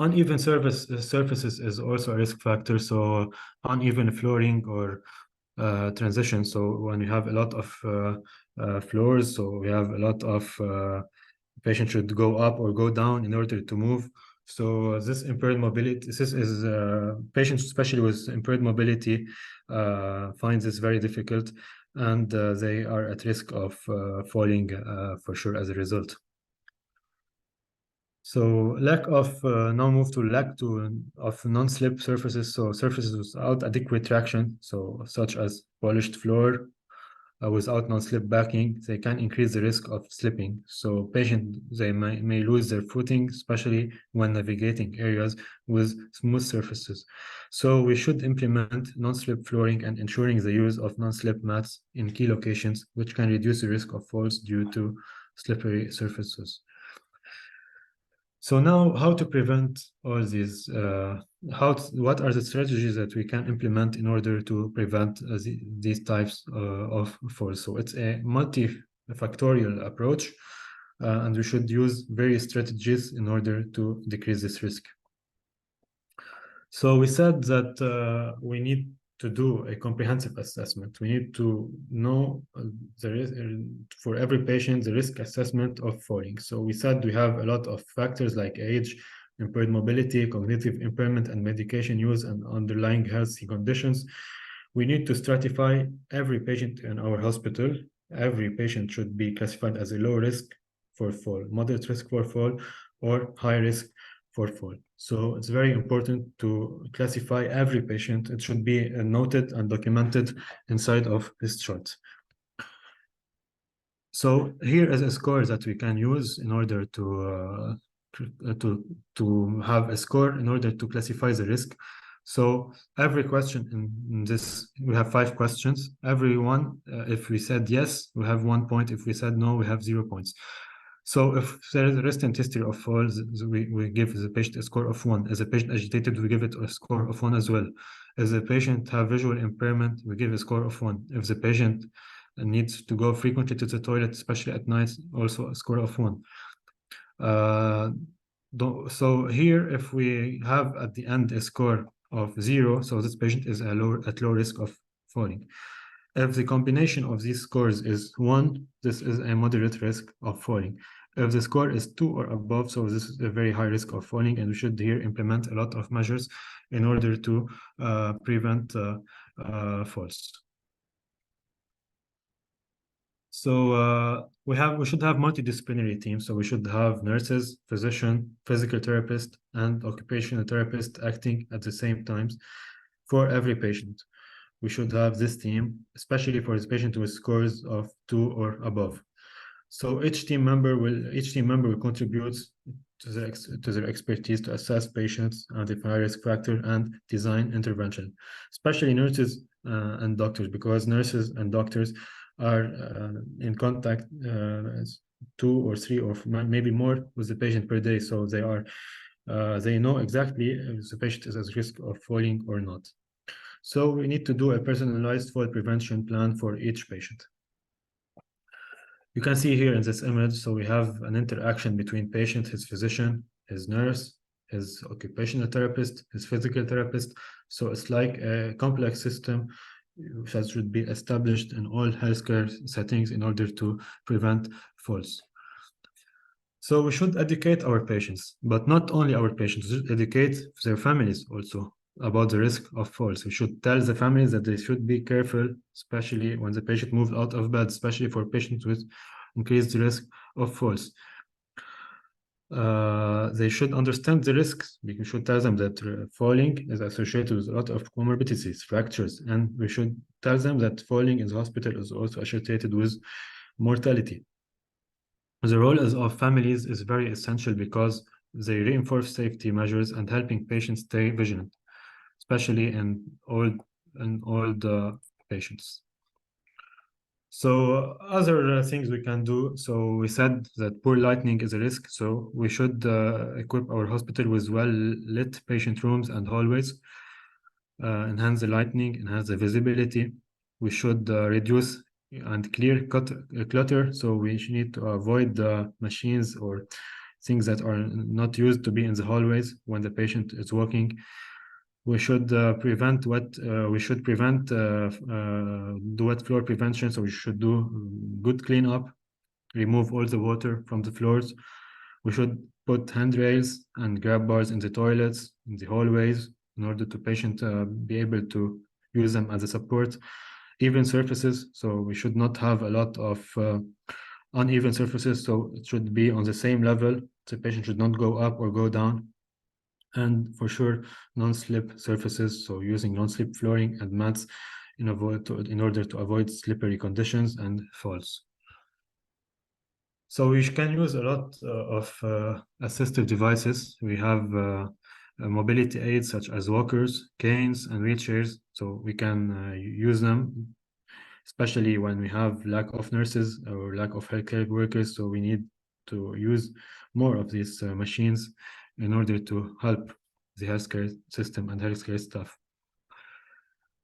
Uneven surfaces is also a risk factor. So uneven flooring or transition. So when you have a lot of floors, so we have a lot of patient should go up or go down in order to move. So this impaired mobility, this is patients, especially with impaired mobility, find this very difficult, and they are at risk of falling for sure as a result. So now move to lack of non-slip surfaces. So surfaces without adequate traction, so such as polished floor without non-slip backing, they can increase the risk of slipping. So patients, they may lose their footing, especially when navigating areas with smooth surfaces. So we should implement non-slip flooring and ensuring the use of non-slip mats in key locations, which can reduce the risk of falls due to slippery surfaces. So now, how to prevent all these? What are the strategies that we can implement in order to prevent these types of falls? So it's a multifactorial approach, and we should use various strategies in order to decrease this risk. So we said that we need to do a comprehensive assessment. We need to know for every patient the risk assessment of falling. So we said we have a lot of factors like age, impaired mobility, cognitive impairment, and medication use, and underlying health conditions. We need to stratify every patient in our hospital. Every patient should be classified as a low risk for fall, moderate risk for fall, or high risk for fall. So it's very important to classify every patient. It should be noted and documented inside of this chart. So here is a score that we can use in order to have a score in order to classify the risk. So every question in this, we have 5 questions. Every one, if we said yes, we have 1 point. If we said no, we have 0 points. So if there is a recent history of falls, we give the patient a score of 1. As a patient agitated, we give it a score of 1 as well. As a patient have visual impairment, we give a score of 1. If the patient needs to go frequently to the toilet, especially at night, also a score of 1. So here, if we have at the end a score of 0, so this patient is at low risk of falling. If the combination of these scores is 1, this is a moderate risk of falling. If the score is 2 or above, so this is a very high risk of falling, and we should here implement a lot of measures in order to prevent falls. So we should have multidisciplinary teams. So we should have nurses, physician, physical therapist, and occupational therapist acting at the same times for every patient. We should have this team, especially for this patient with scores of 2 or above. So each team member will contribute to their expertise to assess patients, identify risk factor, and design intervention, especially nurses and doctors, because nurses and doctors are in contact 2 or 3 or maybe more with the patient per day. So they know exactly if the patient is at risk of falling or not. So we need to do a personalized fall prevention plan for each patient. You can see here in this image, so we have an interaction between patient, his physician, his nurse, his occupational therapist, his physical therapist. So it's like a complex system that should be established in all healthcare settings in order to prevent falls. So we should educate our patients, but not only our patients, we should educate their families also about the risk of falls. We should tell the families that they should be careful, especially when the patient moves out of bed, especially for patients with increased risk of falls. They should understand the risks. We should tell them that falling is associated with a lot of comorbidities, fractures, and we should tell them that falling in the hospital is also associated with mortality. The role of families is very essential because they reinforce safety measures and helping patients stay vigilant, especially in old patients. So other things we can do. So we said that poor lighting is a risk. So we should equip our hospital with well-lit patient rooms and hallways, enhance the lighting, enhance the visibility. We should reduce and clear clutter. So we need to avoid the machines or things that are not used to be in the hallways when the patient is walking. We should prevent do wet floor prevention. So we should do good cleanup, remove all the water from the floors. We should put handrails and grab bars in the toilets, in the hallways, in order to patient be able to use them as a support. Even surfaces, so we should not have a lot of uneven surfaces, so it should be on the same level. The patient should not go up or go down. And for sure, non-slip surfaces, so using non-slip flooring and mats in order to avoid slippery conditions and falls. So we can use a lot of assistive devices. We have mobility aids such as walkers, canes, and wheelchairs. So we can use them, especially when we have lack of nurses or lack of healthcare workers. So we need to use more of these machines in order to help the healthcare system and healthcare staff.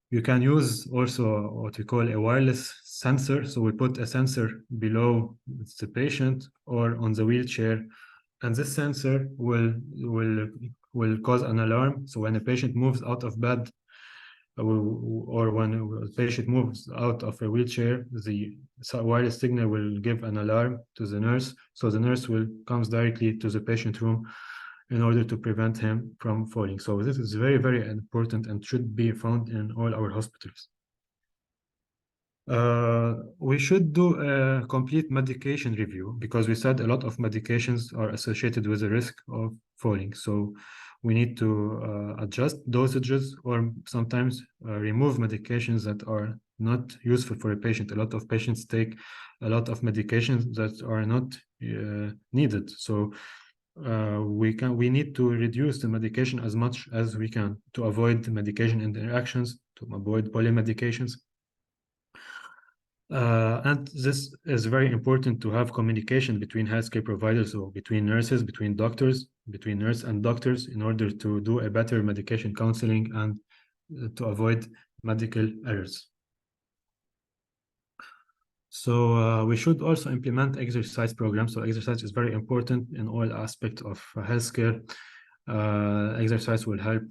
You can use also what we call a wireless sensor. So we put a sensor below the patient or on the wheelchair, and this sensor will cause an alarm. So when a patient moves out of bed or when a patient moves out of a wheelchair, the wireless signal will give an alarm to the nurse. So the nurse comes directly to the patient room in order to prevent him from falling. So this is very, very important and should be found in all our hospitals. We should do a complete medication review because we said a lot of medications are associated with the risk of falling. So we need to adjust dosages or sometimes remove medications that are not useful for a patient. A lot of patients take a lot of medications that are not needed. So we need to reduce the medication as much as we can to avoid the medication interactions, to avoid polymedications. And this is very important to have communication between healthcare providers, or between nurses, between doctors, between nurse and doctors, in order to do a better medication counseling and to avoid medical errors. So we should also implement exercise programs. So exercise is very important in all aspects of healthcare. Exercise will help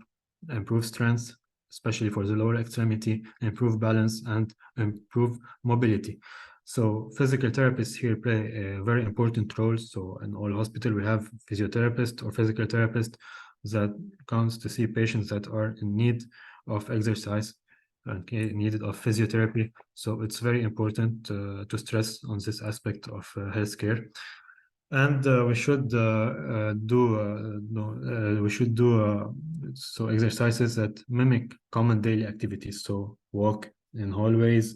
improve strength, especially for the lower extremity, improve balance, and improve mobility. So physical therapists here play a very important role. So in all hospital, we have physiotherapist or physical therapist that comes to see patients that are in need of exercise and needed of physiotherapy. So it's very important to stress on this aspect of healthcare. And we should do so exercises that mimic common daily activities. So walk in hallways,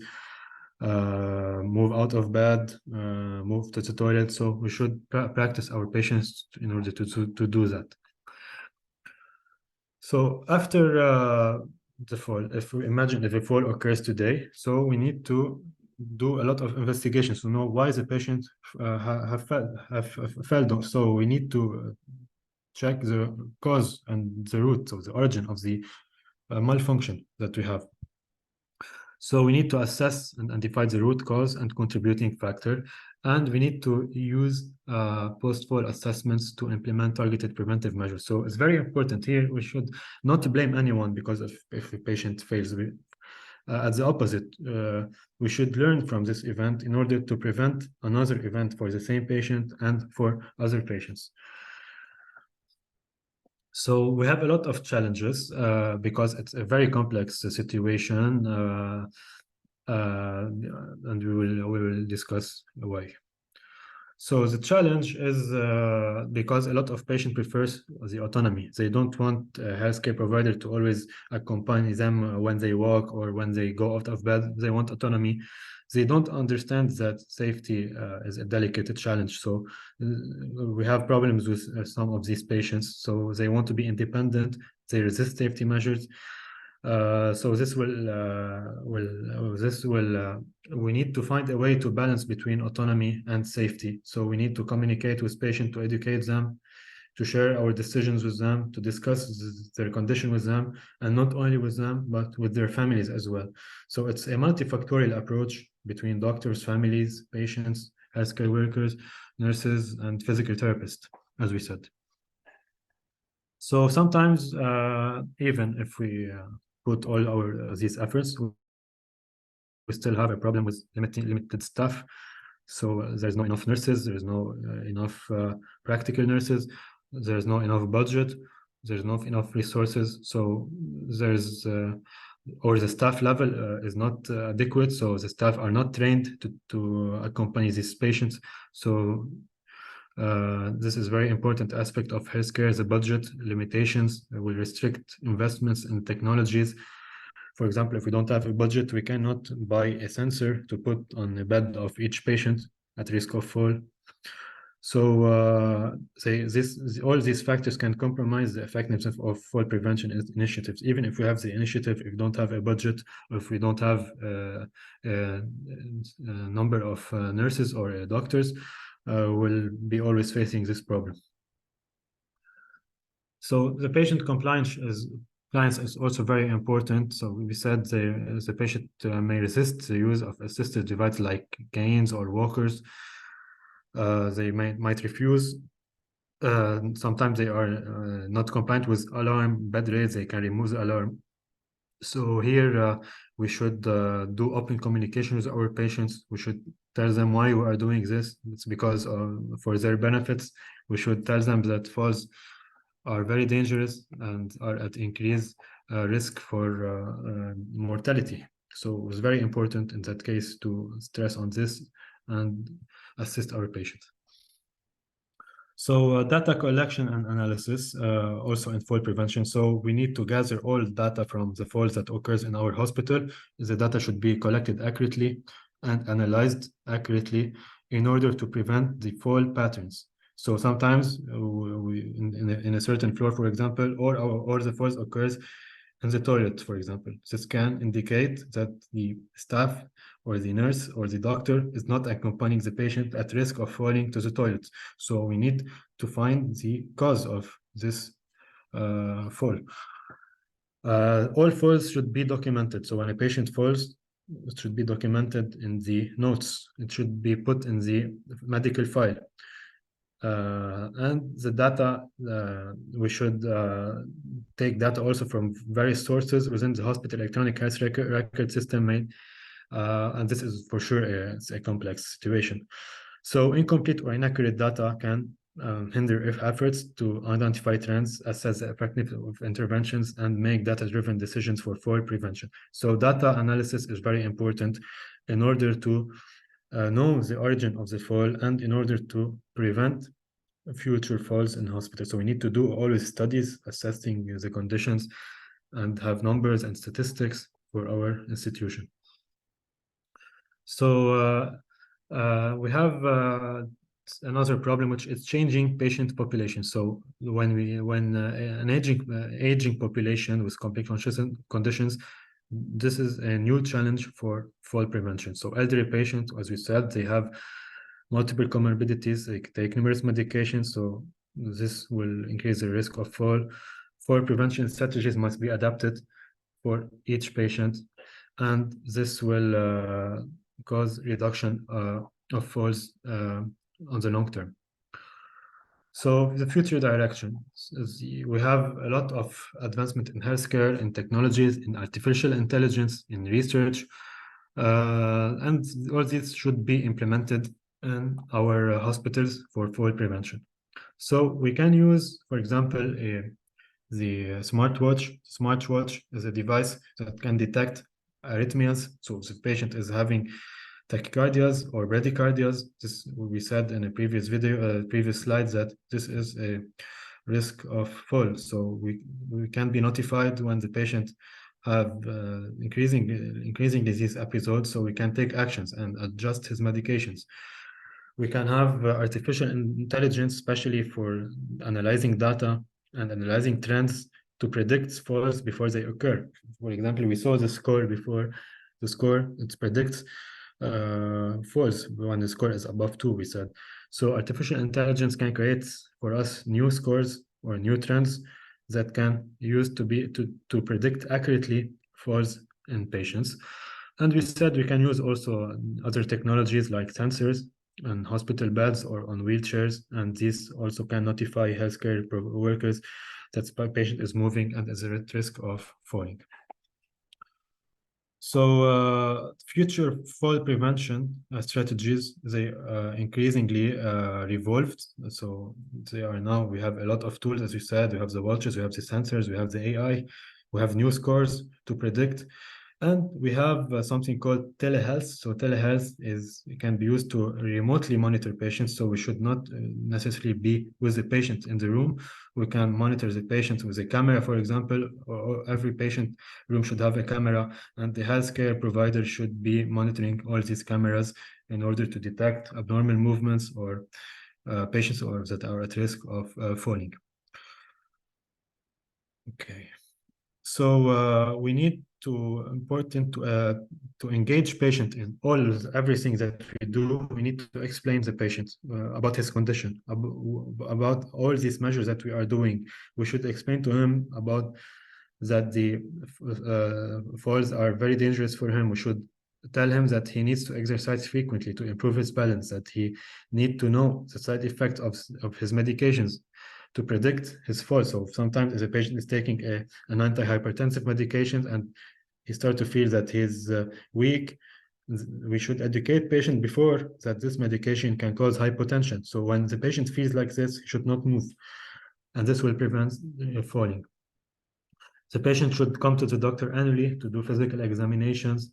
move out of bed, move to the toilet. So we should practice our patients in order to do that. So after the fall, if we imagine if a fall occurs today, so we need to do a lot of investigations to know why the patient have fell. So we need to check the cause and the root of the origin of the malfunction that we have. So we need to assess and identify the root cause and contributing factor, and we need to use post-fall assessments to implement targeted preventive measures. So it's very important here. We should not blame anyone because if a patient fails. At the opposite, we should learn from this event in order to prevent another event for the same patient and for other patients. So we have a lot of challenges because it's a very complex situation, and we will discuss why. So the challenge is because a lot of patients prefers the autonomy. They don't want a healthcare provider to always accompany them when they walk or when they go out of bed. They want autonomy. They don't understand that safety is a delicate challenge. So we have problems with some of these patients. So they want to be independent. They resist safety measures. So we need to find a way to balance between autonomy and safety. So we need to communicate with patients, to educate them, to share our decisions with them, to discuss their condition with them, and not only with them, but with their families as well. So it's a multifactorial approach between doctors, families, patients, healthcare workers, nurses, and physical therapists, as we said. So sometimes, even if we put all these efforts, we still have a problem with limited staff. So there's not enough nurses, there's no enough practical nurses, there's not enough budget, there's not enough resources. So there's or the staff level is not adequate. So the staff are not trained to accompany these patients. So this is a very important aspect of healthcare. The budget limitations will restrict investments in technologies. For example, if we don't have a budget, we cannot buy a sensor to put on the bed of each patient at risk of fall. So all these factors can compromise the effectiveness of fall prevention initiatives. Even if we have the initiative, if we don't have a budget, or if we don't have a number of nurses or doctors, will be always facing this problem. So the patient compliance is also very important. So we said the patient may resist the use of assisted devices like canes or walkers. They might refuse. Sometimes they are not compliant with alarm, bed raids. They can remove the alarm. So here we should do open communication with our patients. We should tell them why we are doing this. It's because for their benefits. We should tell them that falls are very dangerous and are at increased risk for mortality. So it's very important in that case to stress on this and assist our patients. So data collection and analysis, also in fall prevention. So we need to gather all data from the falls that occurs in our hospital. The data should be collected accurately and analyzed accurately in order to prevent the fall patterns. So sometimes in a certain floor, for example, or the falls occurs in the toilet, for example. This can indicate that the staff or the nurse or the doctor is not accompanying the patient at risk of falling to the toilet. So we need to find the cause of this fall. All falls should be documented. So when a patient falls, it should be documented in the notes. It should be put in the medical file. And the data, we should take data also from various sources within the hospital electronic health record system, and this is for sure it's a complex situation. So incomplete or inaccurate data can hinder efforts to identify trends, assess the effectiveness of interventions, and make data-driven decisions for fall prevention. So data analysis is very important in order to know the origin of the fall and in order to prevent future falls in hospitals. So we need to do always studies assessing the conditions and have numbers and statistics for our institution. So we have another problem, which is changing patient population. So when an aging population with complex conditions, this is a new challenge for fall prevention. So elderly patients, as we said, they have multiple comorbidities, they take numerous medications, so this will increase the risk of fall. Fall prevention strategies must be adapted for each patient, and this will cause reduction of falls on the long term. So the future direction is we have a lot of advancement in healthcare, in technologies, in artificial intelligence, in research, and all this should be implemented in our hospitals for fall prevention. So we can use, for example, the smartwatch. Smartwatch is a device that can detect arrhythmias. So if the patient is having tachycardias or bradycardias, this we said in a previous video, previous slides, that this is a risk of fall. So we can be notified when the patient have increasing disease episodes, so we can take actions and adjust his medications. We can have artificial intelligence, especially for analyzing data and analyzing trends to predict falls before they occur. For example, we saw the score before. The score, it predicts falls when the score is above 2, we said. So artificial intelligence can create for us new scores or new trends that can use to predict accurately falls in patients. And we said we can use also other technologies like sensors on hospital beds or on wheelchairs, and these also can notify healthcare workers that the patient is moving and is at risk of falling. So future fall prevention strategies, they increasingly evolved. So they are now, we have a lot of tools, as you said, we have the watches, we have the sensors, we have the AI, we have new scores to predict. And we have something called telehealth. So telehealth can be used to remotely monitor patients. So we should not necessarily be with the patient in the room. We can monitor the patient with a camera, for example, or every patient room should have a camera, and the healthcare provider should be monitoring all these cameras in order to detect abnormal movements or patients that are at risk of falling. Okay. So we need to engage patient in everything that we do. We need to explain the patient about his condition, about all these measures that we are doing. We should explain to him about that the falls are very dangerous for him. We should tell him that he needs to exercise frequently to improve his balance, that he needs to know the side effects of his medications to predict his fall. So sometimes if a patient is taking an antihypertensive medication and he starts to feel that he's weak, we should educate patient before that this medication can cause hypotension. So when the patient feels like this, he should not move, and this will prevent falling. The patient should come to the doctor annually to do physical examinations.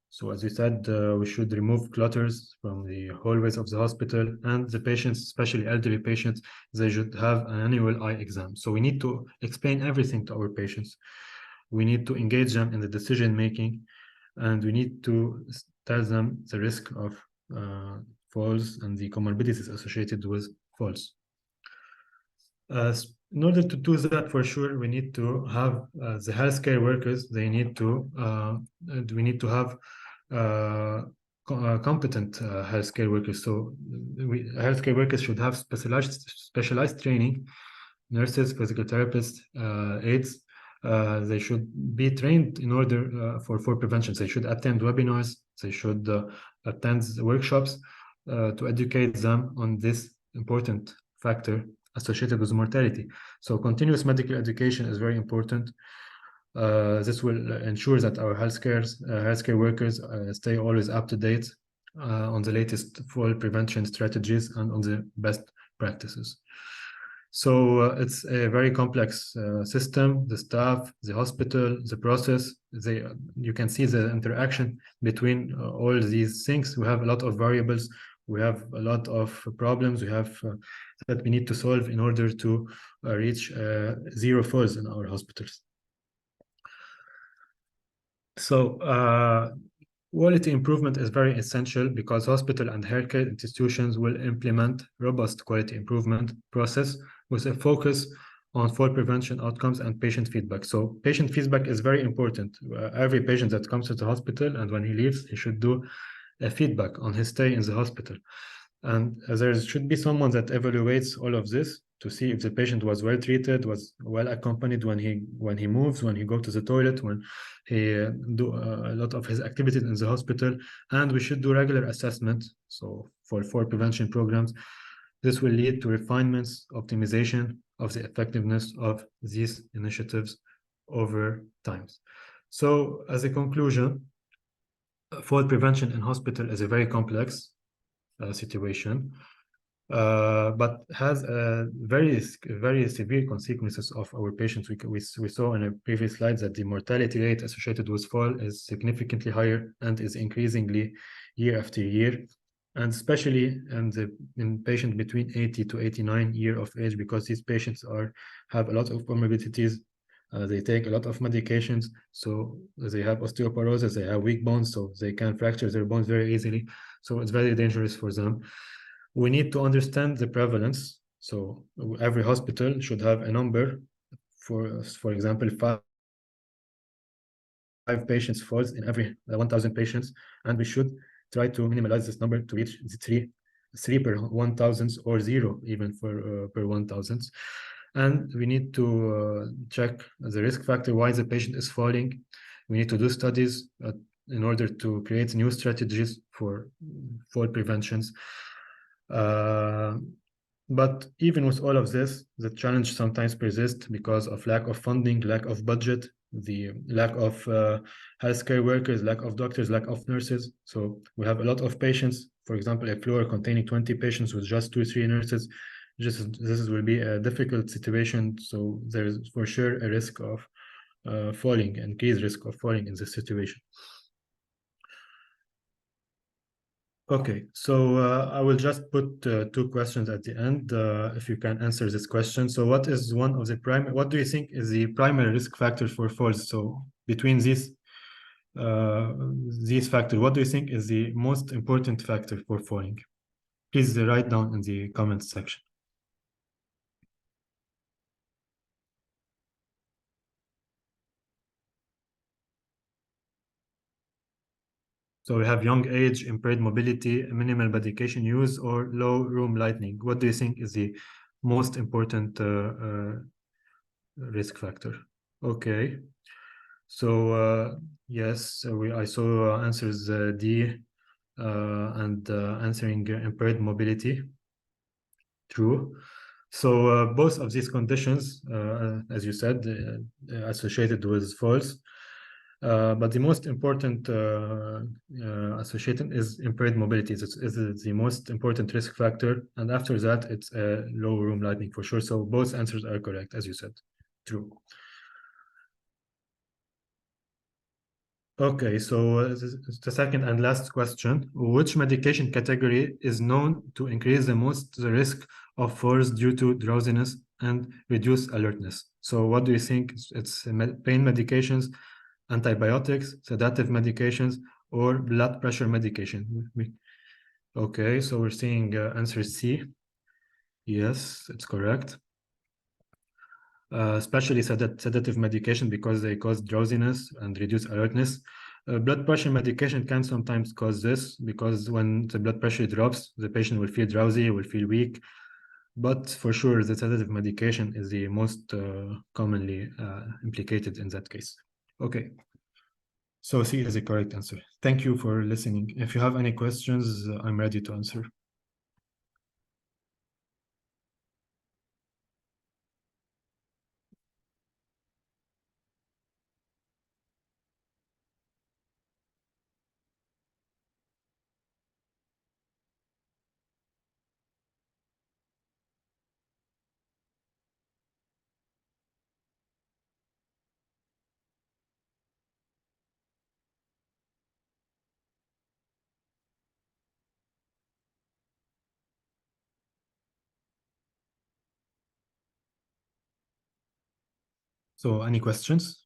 So as we said, we should remove clutters from the hallways of the hospital, and the patients, especially elderly patients, they should have an annual eye exam. So we need to explain everything to our patients. We need to engage them in the decision-making, and we need to tell them the risk of falls and the comorbidities associated with falls. In order to do that, for sure, we need to have the healthcare workers. We need to have competent healthcare workers. So healthcare workers should have specialized training. Nurses, physical therapists, aides. They should be trained in order for prevention. They should attend webinars. They should attend workshops to educate them on this important factor associated with mortality. So continuous medical education is very important. This will ensure that our healthcare workers stay always up to date on the latest fall prevention strategies and on the best practices. So it's a very complex system, the staff, the hospital, the process. You can see the interaction between all these things. We have a lot of variables. We have a lot of problems we have that we need to solve in order to reach zero falls in our hospitals. So quality improvement is very essential because hospital and healthcare institutions will implement robust quality improvement process with a focus on fall prevention outcomes and patient feedback. So patient feedback is very important. Every patient that comes to the hospital and when he leaves, he should do a feedback on his stay in the hospital. And there should be someone that evaluates all of this to see if the patient was well treated, was well accompanied when he moves, when he goes to the toilet, when he do a lot of his activities in the hospital. And we should do regular assessment. So for prevention programs, this will lead to refinements, optimization of the effectiveness of these initiatives over time. So as a conclusion, fall prevention in hospital is a very complex situation, but has very severe consequences of our patients. We saw in a previous slide that the mortality rate associated with fall is significantly higher and is increasingly year after year, and especially in patients between 80 to 89 years of age, because these patients have a lot of comorbidities. They take a lot of medications, so they have osteoporosis, they have weak bones, so they can fracture their bones very easily. So it's very dangerous for them. We need to understand the prevalence. So every hospital should have a number for example, five patients falls in every 1,000 patients, and we should try to minimize this number to reach the three per 1,000 or zero even per 1,000. And we need to check the risk factor, why the patient is falling. We need to do studies in order to create new strategies for fall preventions. But even with all of this, the challenge sometimes persists because of lack of funding, lack of budget, the lack of healthcare workers, lack of doctors, lack of nurses. So we have a lot of patients, for example, a floor containing 20 patients with just 2 or 3 nurses. This will be a difficult situation. So there is for sure a risk of increased risk of falling in this situation. Okay, so I will just put 2 questions at the end, if you can answer this question. So what do you think is the primary risk factor for falls? So between these factors, what do you think is the most important factor for falling? Please write down in the comments section. So we have young age, impaired mobility, minimal medication use, or low room lighting. What do you think is the most important risk factor? Okay. So yes, I saw answers D and answering impaired mobility. True. So both of these conditions, as you said, associated with falls. But the most important association is impaired mobility. This is the most important risk factor. And after that, it's low room lighting for sure. So both answers are correct, as you said. True. Okay, so the second and last question. Which medication category is known to increase the risk of falls due to drowsiness and reduce alertness? So what do you think? It's pain medications, antibiotics, sedative medications, or blood pressure medication? Okay, so we're seeing answer C. Yes, it's correct. Especially sedative medication because they cause drowsiness and reduce alertness. Blood pressure medication can sometimes cause this because when the blood pressure drops, the patient will feel drowsy, will feel weak. But for sure, the sedative medication is the most commonly implicated in that case. Okay. So C is the correct answer. Thank you for listening. If you have any questions, I'm ready to answer. So any questions?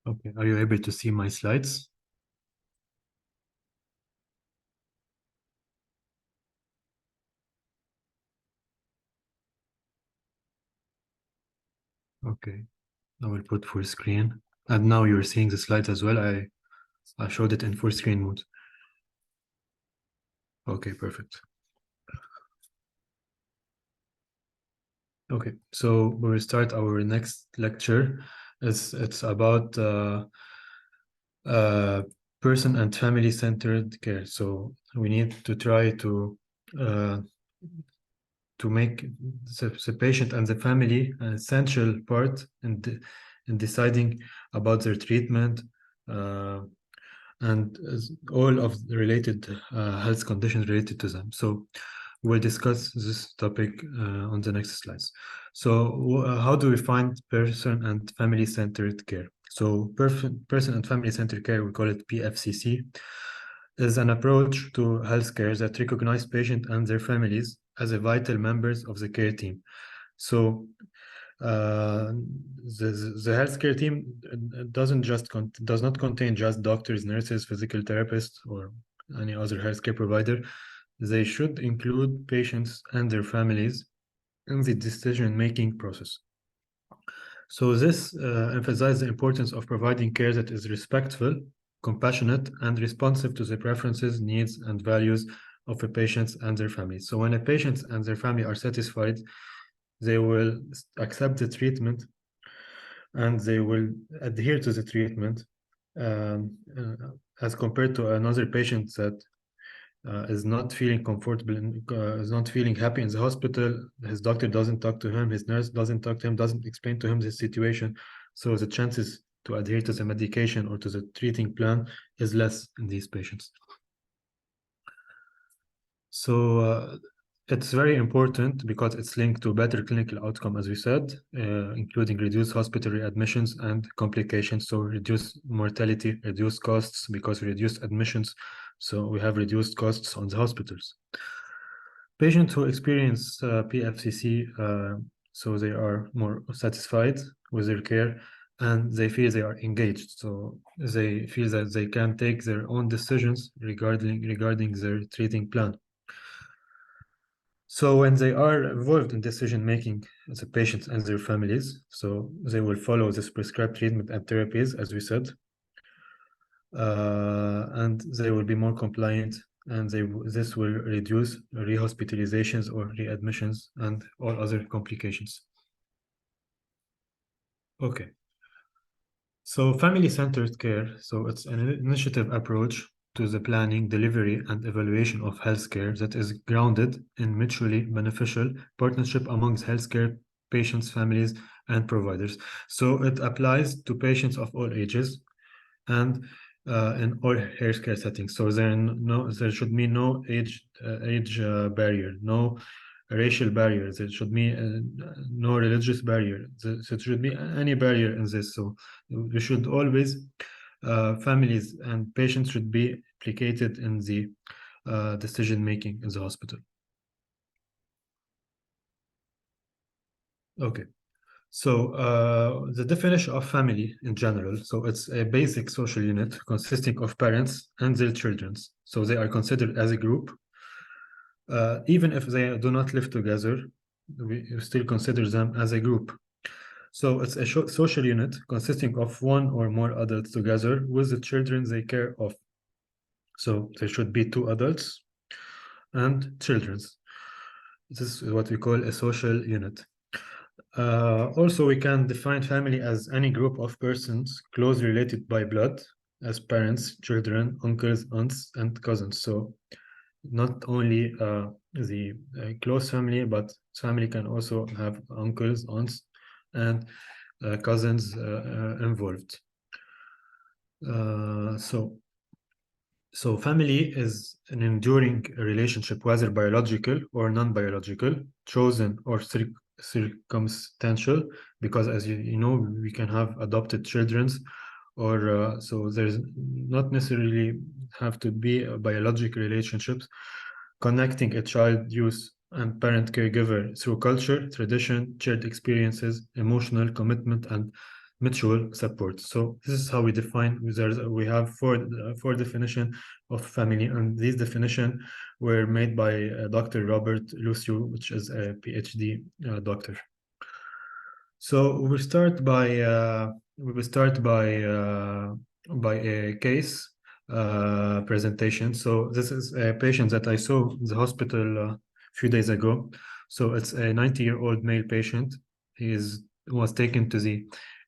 Okay, are you able to see my slides? Okay, I will put full screen. And now you're seeing the slides as well. I showed it in full screen mode. Okay, perfect. Okay, so we will start our next lecture. It's about person and family-centered care. So we need to try to make the patient and the family an essential part in deciding about their treatment and all of the related health conditions related to them. So we'll discuss this topic on the next slides. So how do we find person and family-centered care? So person and family-centered care, we call it PFCC, is an approach to healthcare that recognizes patients and their families as a vital members of the care team. So the healthcare team does not contain just doctors, nurses, physical therapists, or any other healthcare provider. They should include patients and their families in the decision-making process. So this emphasizes the importance of providing care that is respectful, compassionate, and responsive to the preferences, needs, and values of the patients and their families. So when a patient and their family are satisfied, they will accept the treatment and they will adhere to the treatment as compared to another patient that is not feeling comfortable and is not feeling happy in the hospital. His doctor doesn't talk to him, his nurse doesn't talk to him, doesn't explain to him the situation. So the chances to adhere to the medication or to the treating plan is less in these patients. So it's very important because it's linked to better clinical outcome, as we said, including reduced hospital readmissions and complications. So reduce mortality, reduce costs because we reduced admissions. So we have reduced costs on the hospitals. Patients who experience PFCC, so they are more satisfied with their care and they feel they are engaged. So they feel that they can take their own decisions regarding their treating plan. So when they are involved in decision-making, the patients and their families, so they will follow this prescribed treatment and therapies, as we said, and they will be more compliant, and this will reduce rehospitalizations or readmissions and all other complications. Okay. So family-centered care, so it's an initiative approach to the planning, delivery, and evaluation of healthcare that is grounded in mutually beneficial partnership amongst healthcare patients, families, and providers. So it applies to patients of all ages and in all healthcare settings. So there should be no age barrier, no racial barriers. There should be no religious barrier. There should be any barrier in this. So we should always, families and patients should be implicated in the decision making in the hospital. Okay. So the definition of family in general, so it's a basic social unit consisting of parents and their children. So they are considered as a group Even if they do not live together, we still consider them as a group. So it's a social unit consisting of one or more adults together with the children they care of. So there should be 2 adults and children. This is what we call a social unit. Also, we can define family as any group of persons closely related by blood, as parents, children, uncles, aunts, and cousins. So not only the close family, but family can also have uncles, aunts, and cousins involved. So family is an enduring relationship, whether biological or non-biological, chosen or circumstantial, because as you know, we can have adopted children, or so there's not necessarily have to be a biological relationships connecting a child, youth, and parent caregiver through culture, tradition, shared experiences, emotional commitment, and mutual support. So this is how we define. We have four definition of family, and these definition were made by Dr. Robert Lucio, which is a PhD doctor. So we start by a case presentation. So this is a patient that I saw in the hospital a few days ago. So it's a 90-year-old male patient. Was taken to the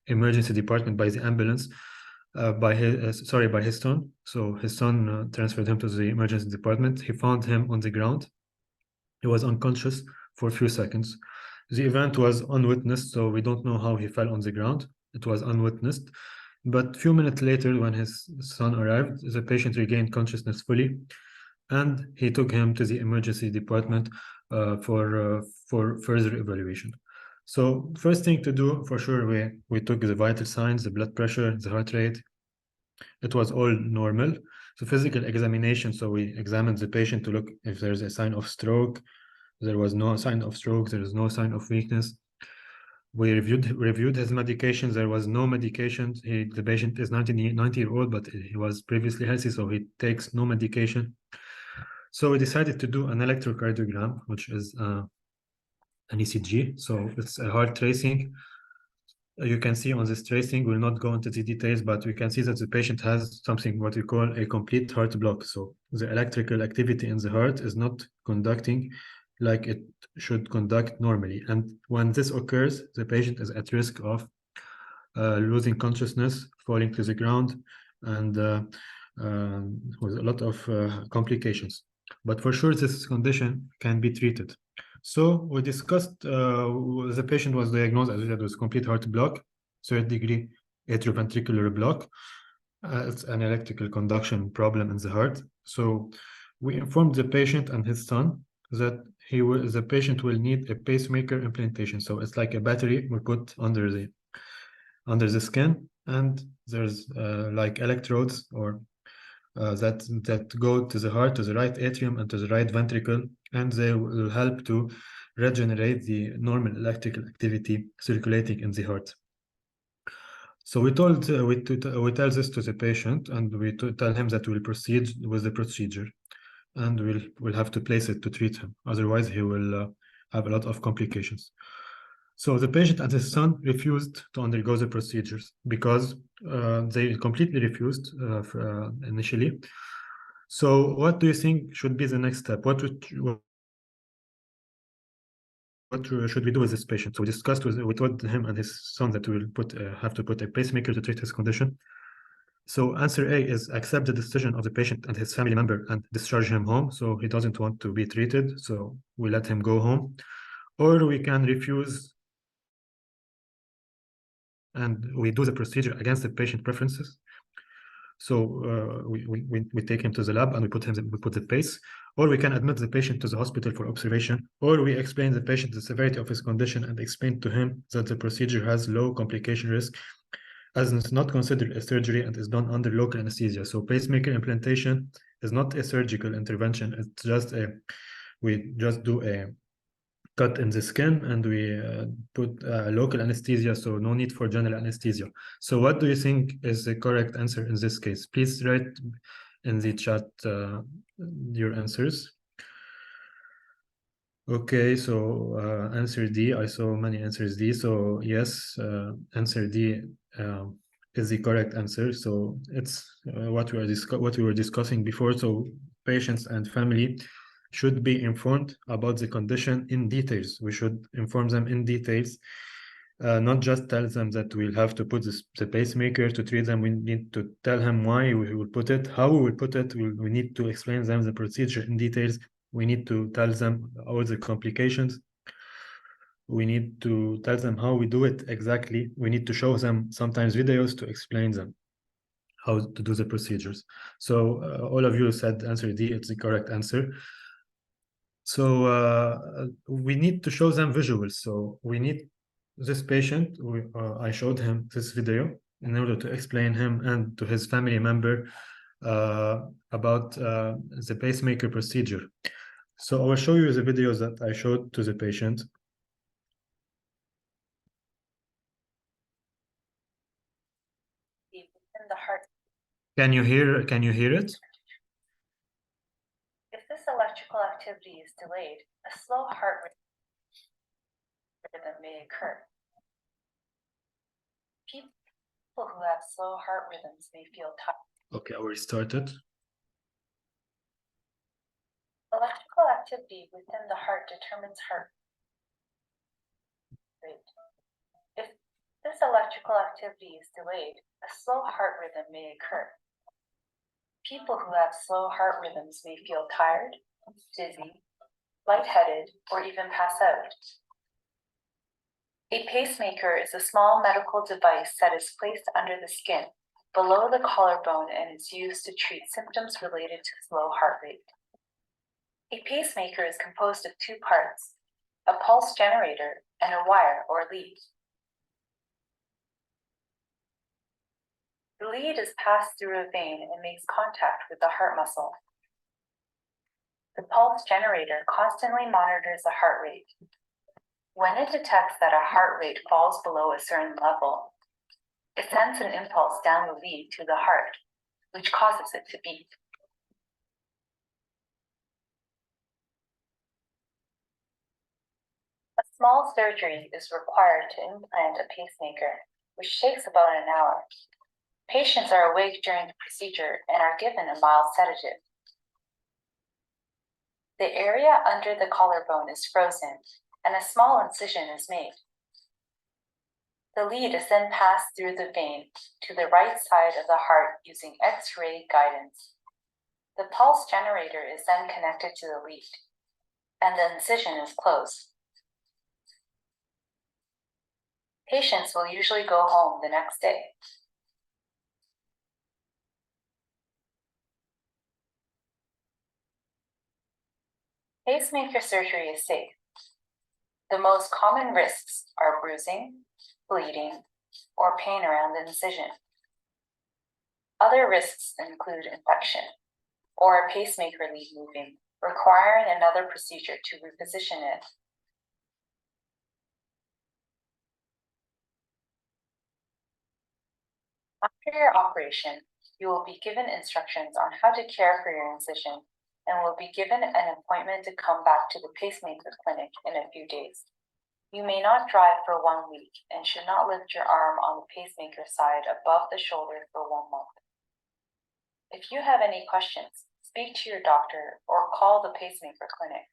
emergency department by the ambulance by his son. So his son transferred him to the emergency department. He found him on the ground. He was unconscious for a few seconds. The event was unwitnessed, so we don't know how he fell on the ground. It was unwitnessed. But a few minutes later, when his son arrived, the patient regained consciousness fully, and he took him to the emergency department for further evaluation. So first thing to do, for sure, we took the vital signs, the blood pressure, the heart rate. It was all normal. So physical examination, so we examined the patient to look if there's a sign of stroke. There was no sign of stroke. There is no sign of weakness. We reviewed his medications. There was no medication. The patient is 90-year-old, but he was previously healthy, so he takes no medication. So we decided to do an electrocardiogram, which is an ECG. So it's a heart tracing. You can see on this tracing, we'll not go into the details, but we can see that the patient has something what we call a complete heart block. So the electrical activity in the heart is not conducting like it should conduct normally. And when this occurs, the patient is at risk of losing consciousness, falling to the ground, and with a lot of complications. But for sure, this condition can be treated. So we discussed, the patient was diagnosed, as we said, with complete heart block, 3rd-degree atrioventricular block. It's an electrical conduction problem in the heart. So we informed the patient and his son that the patient will need a pacemaker implantation. So it's like a battery we put under the skin, and there's like electrodes or that go to the heart, to the right atrium and to the right ventricle, and they will help to regenerate the normal electrical activity circulating in the heart. So we tell this to the patient, and we tell him that we'll proceed with the procedure, and we'll have to place it to treat him. Otherwise, he will have a lot of complications. So the patient and his son refused to undergo the procedures because they completely refused initially. So what do you think should be the next step? What should we do with this patient? So we told him and his son that we will have to put a pacemaker to treat his condition. So answer A is accept the decision of the patient and his family member and discharge him home. So he doesn't want to be treated, so we let him go home. Or we can refuse and we do the procedure against the patient preferences. So we take him to the lab and we put the pace, or we can admit the patient to the hospital for observation, or we explain the patient the severity of his condition and explain to him that the procedure has low complication risk as it's not considered a surgery and is done under local anesthesia. So pacemaker implantation is not a surgical intervention. It's just we just do a cut in the skin and we put local anesthesia, so no need for general anesthesia. So what do you think is the correct answer in this case? Please write in the chat your answers. Okay, so answer D. I saw many answers D. So yes, answer D is the correct answer. So it's what we were discussing before. So patients and family should be informed about the condition in details. We should inform them in details, not just tell them that we'll have to put the pacemaker to treat them. We need to tell him why we will put it, how we will put it. We need to explain them the procedure in details. We need to tell them all the complications. We need to tell them how we do it exactly. We need to show them sometimes videos to explain them how to do the procedures. So all of you said answer D, it's the correct answer. So we need to show them visuals. So we need this patient, I showed him this video in order to explain him and to his family member about the pacemaker procedure. So I will show you the videos that I showed to the patient. In the heart. Can you hear it? If this electrical activity is delayed, a slow heart rhythm may occur. People who have slow heart rhythms may feel tired. Okay, I will restart it. Electrical activity within the heart determines heart rate. If this electrical activity is delayed, a slow heart rhythm may occur. People who have slow heart rhythms may feel tired, dizzy, lightheaded, or even pass out. A pacemaker is a small medical device that is placed under the skin, below the collarbone, and is used to treat symptoms related to slow heart rate. A pacemaker is composed of two parts, a pulse generator and a wire or lead. The lead is passed through a vein and makes contact with the heart muscle. The pulse generator constantly monitors the heart rate. When it detects that a heart rate falls below a certain level, it sends an impulse down the lead to the heart, which causes it to beat. A small surgery is required to implant a pacemaker, which takes about an hour. Patients are awake during the procedure and are given a mild sedative. The area under the collarbone is frozen, and a small incision is made. The lead is then passed through the vein to the right side of the heart using X-ray guidance. The pulse generator is then connected to the lead, and the incision is closed. Patients will usually go home the next day. Pacemaker surgery is safe. The most common risks are bruising, bleeding, or pain around the incision. Other risks include infection or a pacemaker lead moving, requiring another procedure to reposition it. After your operation, you will be given instructions on how to care for your incision and will be given an appointment to come back to the pacemaker clinic in a few days. You may not drive for 1 week and should not lift your arm on the pacemaker side above the shoulder for 1 month. If you have any questions, speak to your doctor or call the pacemaker clinic.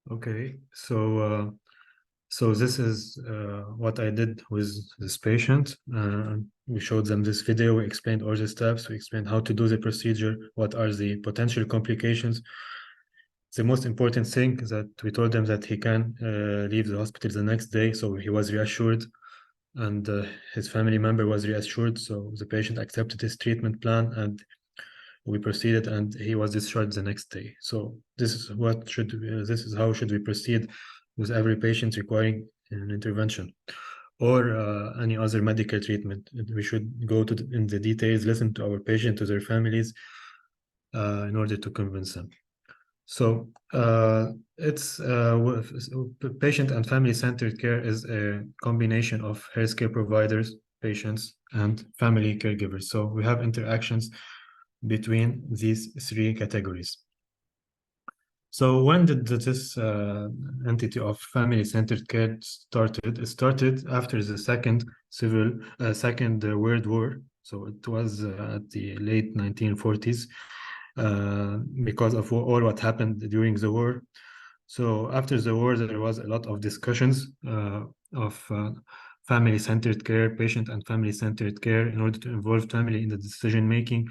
Okay, so this is what I did with this patient. We showed them this video, we explained all the steps, we explained how to do the procedure, what are the potential complications. The most important thing is that we told them that he can leave the hospital the next day, so he was reassured, and his family member was reassured, so the patient accepted his treatment plan, and we proceeded, and he was discharged the next day. So this is how should we proceed with every patient requiring an intervention or any other medical treatment. We should go in the details, listen to our patient, to their families, in order to convince them. So it's patient and family-centered care is a combination of healthcare providers, patients, and family caregivers. So we have interactions between these three categories. So when did this entity of family-centered care started? It started after the Second World War. So it was at the late 1940s because of all what happened during the war. So after the war, there was a lot of discussions of family-centered care, patient and family-centered care in order to involve family in the decision-making.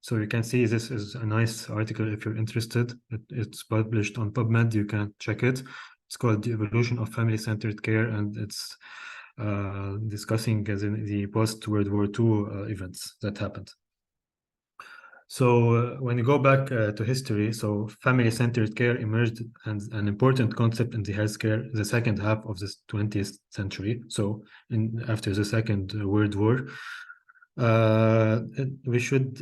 So you can see this is a nice article if you're interested. It's published on PubMed. You can check it. It's called The Evolution of Family-Centered Care, and it's discussing the post-World War II events that happened. So when you go back to history, so family-centered care emerged as an important concept in the healthcare the second half of the 20th century. So after the Second World War, we should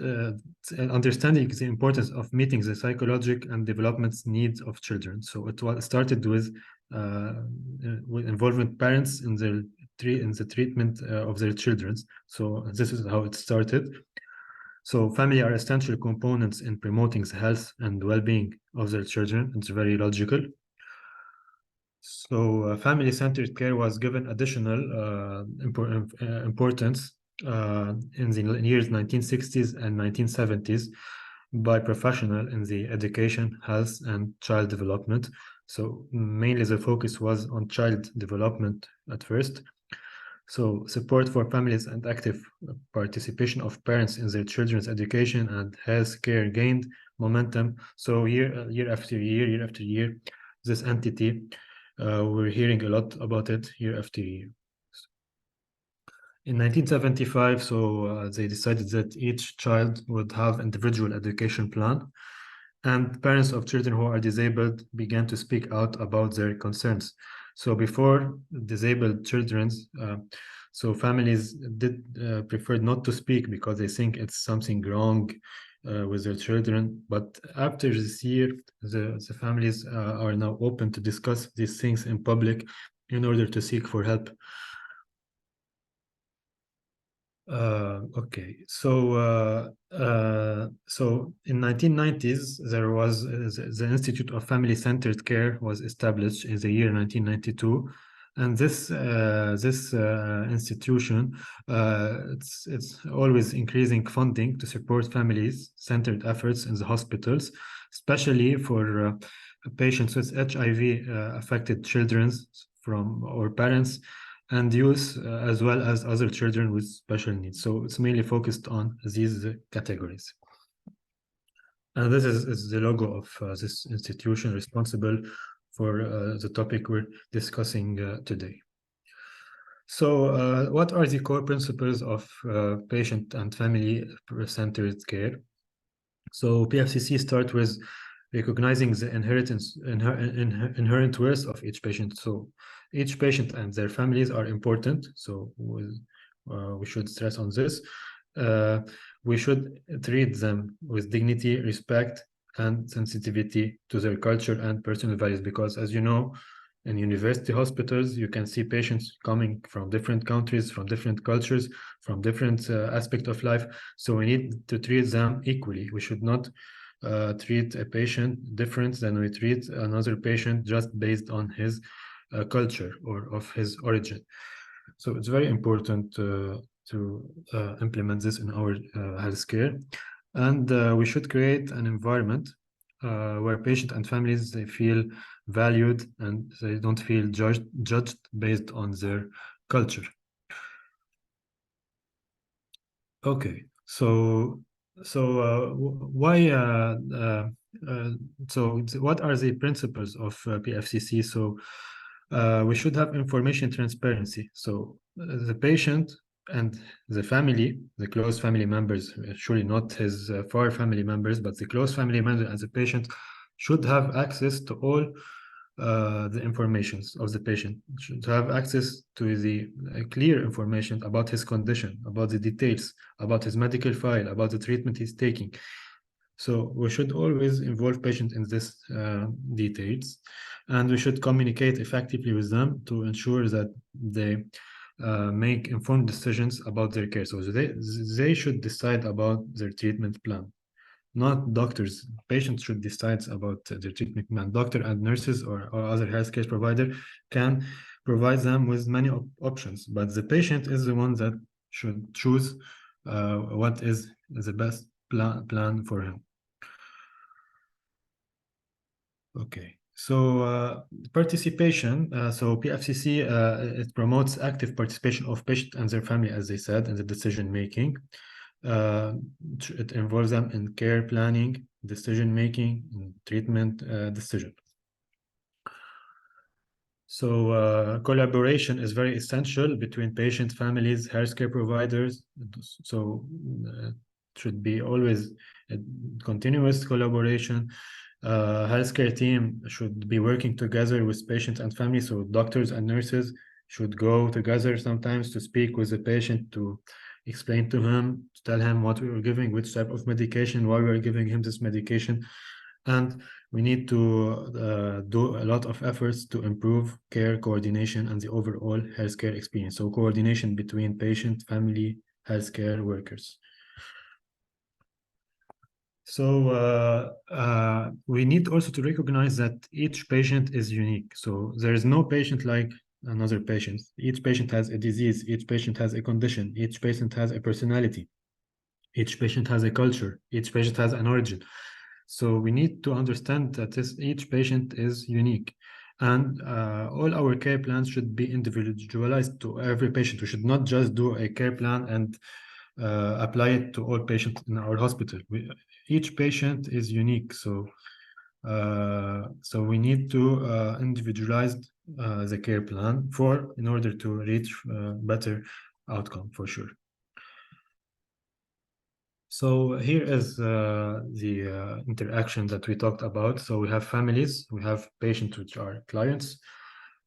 understanding the importance of meeting the psychological and development needs of children. So it started with involving parents in the treatment of their children. So this is how it started. So family are essential components in promoting the health and well-being of their children. It's very logical. So family-centered care was given additional importance in the years 1960s and 1970s by professionals in the education, health, and child development. So mainly the focus was on child development at first. So support for families and active participation of parents in their children's education and health care gained momentum. So year after year, this entity, we're hearing a lot about it year after year. In 1975, so they decided that each child would have individual education plan, and parents of children who are disabled began to speak out about their concerns. So before disabled children, so families did prefer not to speak because they think it's something wrong with their children. But after this year, the families are now open to discuss these things in public in order to seek for help. Okay, so in 1990s there was the Institute of Family-Centered Care was established in the year 1992, and this institution it's always increasing funding to support families-centered efforts in the hospitals, especially for patients with HIV affected children or parents and youth, as well as other children with special needs. So it's mainly focused on these categories. And this is the logo of this institution responsible for the topic we're discussing today. So what are the core principles of patient and family-centered care? So PFCC starts with recognizing the inherent worth of each patient. So each patient and their families are important. So we should stress on this. We should treat them with dignity, respect, and sensitivity to their culture and personal values, because as you know, in university hospitals, you can see patients coming from different countries, from different cultures, from different aspects of life. So we need to treat them equally. We should not treat a patient different than we treat another patient just based on his culture or of his origin. So it's very important to implement this in our healthcare. And we should create an environment where patients and families, they feel valued and they don't feel judged based on their culture. Okay, so why so what are the principles of PFCC? So we should have information transparency. So the patient and the family, the close family members, surely not his far family members, but the close family members and the patient should have access to all the information of the patient, should have access to the clear information about his condition, about the details, about his medical file, about the treatment he's taking. So we should always involve patients in this details, and we should communicate effectively with them to ensure that they make informed decisions about their care. So they should decide about their treatment plan, not doctors. Patients should decide about their treatment plan. Doctor and nurses or other healthcare provider can provide them with many options, but the patient is the one that should choose what is the best plan for him. Okay, so participation. So PFCC it promotes active participation of patient and their family, as they said, in the decision making. It involves them in care planning, decision making, and treatment decision. So collaboration is very essential between patient, families, healthcare providers. So it should be always a continuous collaboration. Healthcare team should be working together with patients and families. So doctors and nurses should go together sometimes to speak with the patient, to explain to him, to tell him what we are giving, which type of medication, why we are giving him this medication. And we need to do a lot of efforts to improve care coordination and the overall healthcare experience. So coordination between patient, family, healthcare workers. So we need also to recognize that each patient is unique. So there is no patient like another patient. Each patient has a disease. Each patient has a condition. Each patient has a personality. Each patient has a culture. Each patient has an origin. So we need to understand that each patient is unique, and all our care plans should be individualized to every patient. We should not just do a care plan and apply it to all patients in our hospital. Each patient is unique, so we need to individualize the care plan in order to reach better outcome for sure. So here is the interaction that we talked about. So we have families, we have patients, which are clients.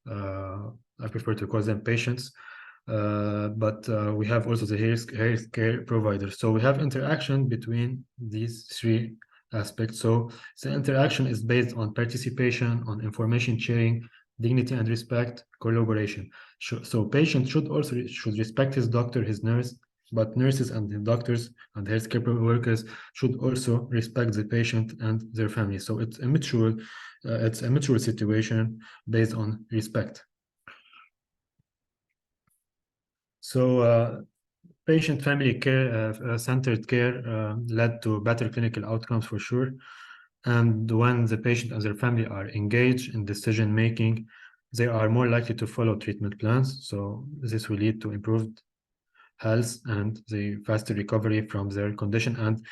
I prefer to call them patients, but we have also the healthcare providers. So we have interaction between these three aspects. So the interaction is based on participation, on information sharing, dignity and respect, collaboration. So patient should respect his doctor, his nurse, but nurses and the doctors and healthcare workers should also respect the patient and their family. So it's a mutual situation based on respect. So patient family care, centered care led to better clinical outcomes for sure. And when the patient and their family are engaged in decision making, they are more likely to follow treatment plans. So this will lead to improved health and the faster recovery from their condition and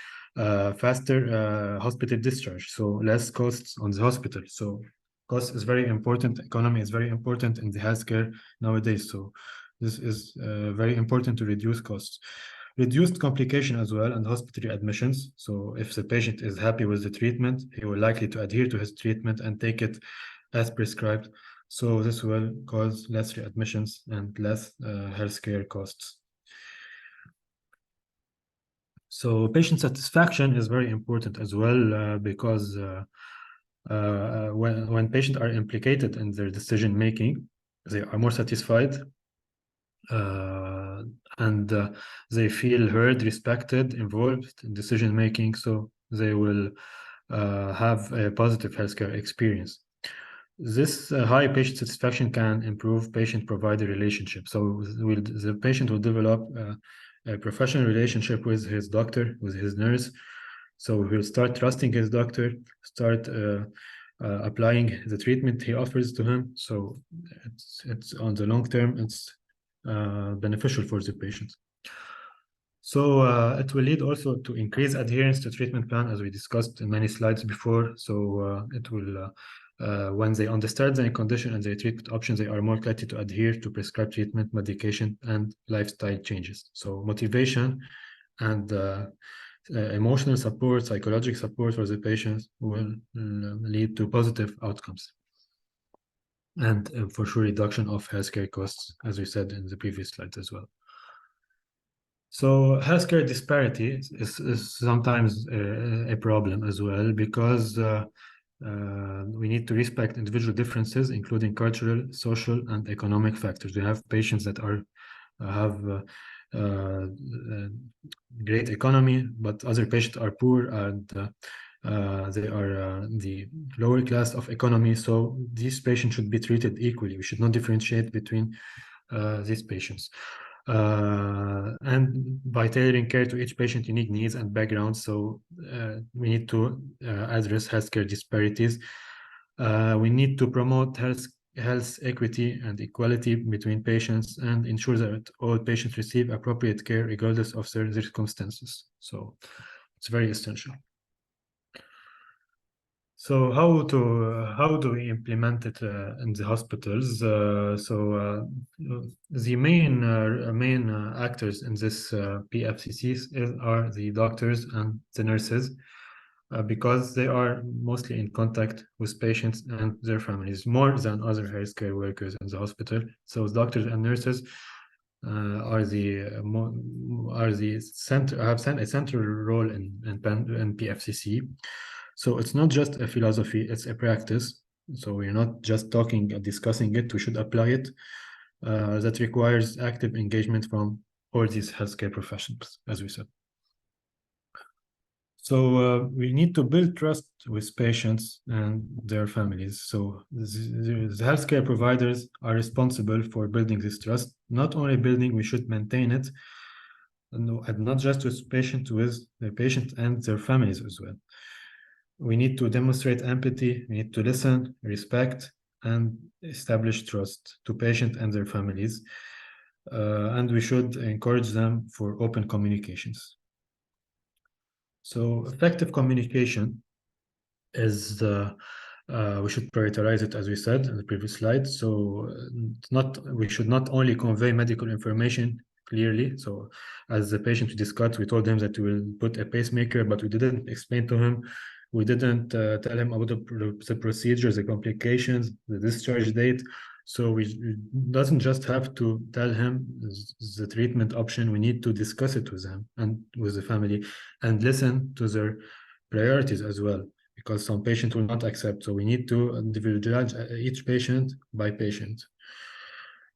faster hospital discharge. So less costs on the hospital. So cost is very important. Economy is very important in the healthcare nowadays. So this is very important to reduce costs. Reduced complication as well and hospital admissions. So if the patient is happy with the treatment, he will likely to adhere to his treatment and take it as prescribed. So this will cause less readmissions and less healthcare costs. So patient satisfaction is very important as well because when patients are implicated in their decision making, they are more satisfied and they feel heard, respected, involved in decision making. So they will have a positive healthcare experience. This high patient satisfaction can improve patient-provider relationship. So the patient will develop a professional relationship with his doctor, with his nurse. So he'll start trusting his doctor, start applying the treatment he offers to him. So it's on the long term, it's beneficial for the patient. So it will lead also to increase adherence to treatment plan, as we discussed in many slides before. So it will, when they understand their condition and their treatment options, they are more likely to adhere to prescribed treatment, medication, and lifestyle changes. So motivation and emotional support, psychological support for the patients will lead to positive outcomes. And for sure, reduction of healthcare costs, as we said in the previous slides as well. So healthcare disparity is sometimes a problem as well, because we need to respect individual differences, including cultural, social, and economic factors. We have patients that are have great economy, but other patients are poor and they are the lower class of economy. So these patients should be treated equally. We should not differentiate between these patients. And by tailoring care to each patient's unique needs and backgrounds, so we need to address healthcare disparities. We need to promote health equity and equality between patients and ensure that all patients receive appropriate care regardless of their circumstances. So it's very essential. So how do we implement it in the hospitals? The main actors in this PFCCs are the doctors and the nurses, because they are mostly in contact with patients and their families more than other healthcare workers in the hospital. So doctors and nurses are the center, have a central role in PFCC. So it's not just a philosophy, it's a practice. So we're not just talking and discussing it, we should apply it. That requires active engagement from all these healthcare professionals, as we said. So we need to build trust with patients and their families. So the healthcare providers are responsible for building this trust. Not only building, we should maintain it, and not just with the patient and their families as well. We need to demonstrate empathy, we need to listen, respect, and establish trust to patients and their families. And we should encourage them for open communications. So effective communication is we should prioritize it, as we said in the previous slide. So we should not only convey medical information clearly. So as the patient we discussed, we told him that we will put a pacemaker, but we didn't explain to him. We didn't tell him about the procedures, the complications, the discharge date. So we doesn't just have to tell him the treatment option. We need to discuss it with him and with the family and listen to their priorities as well, because some patients will not accept. So we need to individualize each patient by patient.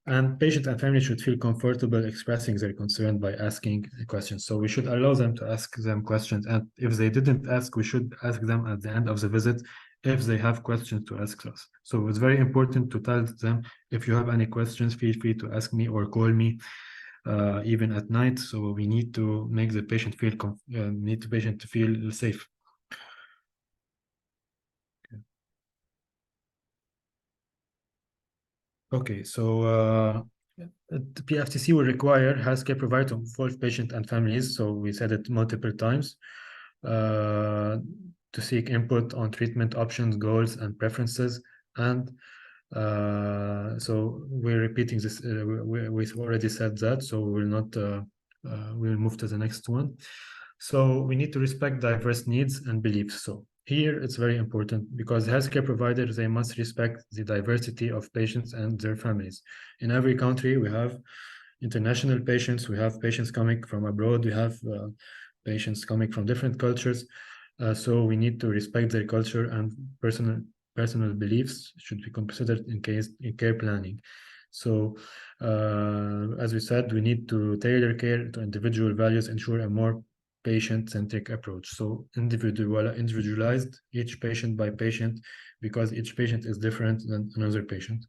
And patient and family should feel comfortable expressing their concern by asking questions. So we should allow them to ask them questions. And if they didn't ask, we should ask them at the end of the visit if they have questions to ask us. So it's very important to tell them, if you have any questions, feel free to ask me or call me, even at night. So we need to make the patient feel safe. Okay, so the PFTC will require healthcare provider to involve patient and families. So we said it multiple times, to seek input on treatment options, goals, and preferences. And so we're repeating this. We've already said that, so we'll not. We'll move to the next one. So we need to respect diverse needs and beliefs. So here it's very important, because healthcare providers, they must respect the diversity of patients and their families. In every country, we have international patients, we have patients coming from abroad, we have patients coming from different cultures. So we need to respect their culture, and personal beliefs should be considered in care planning. So as we said, we need to tailor care to individual values, ensure a more patient-centric approach. So individualized, each patient by patient, because each patient is different than another patient.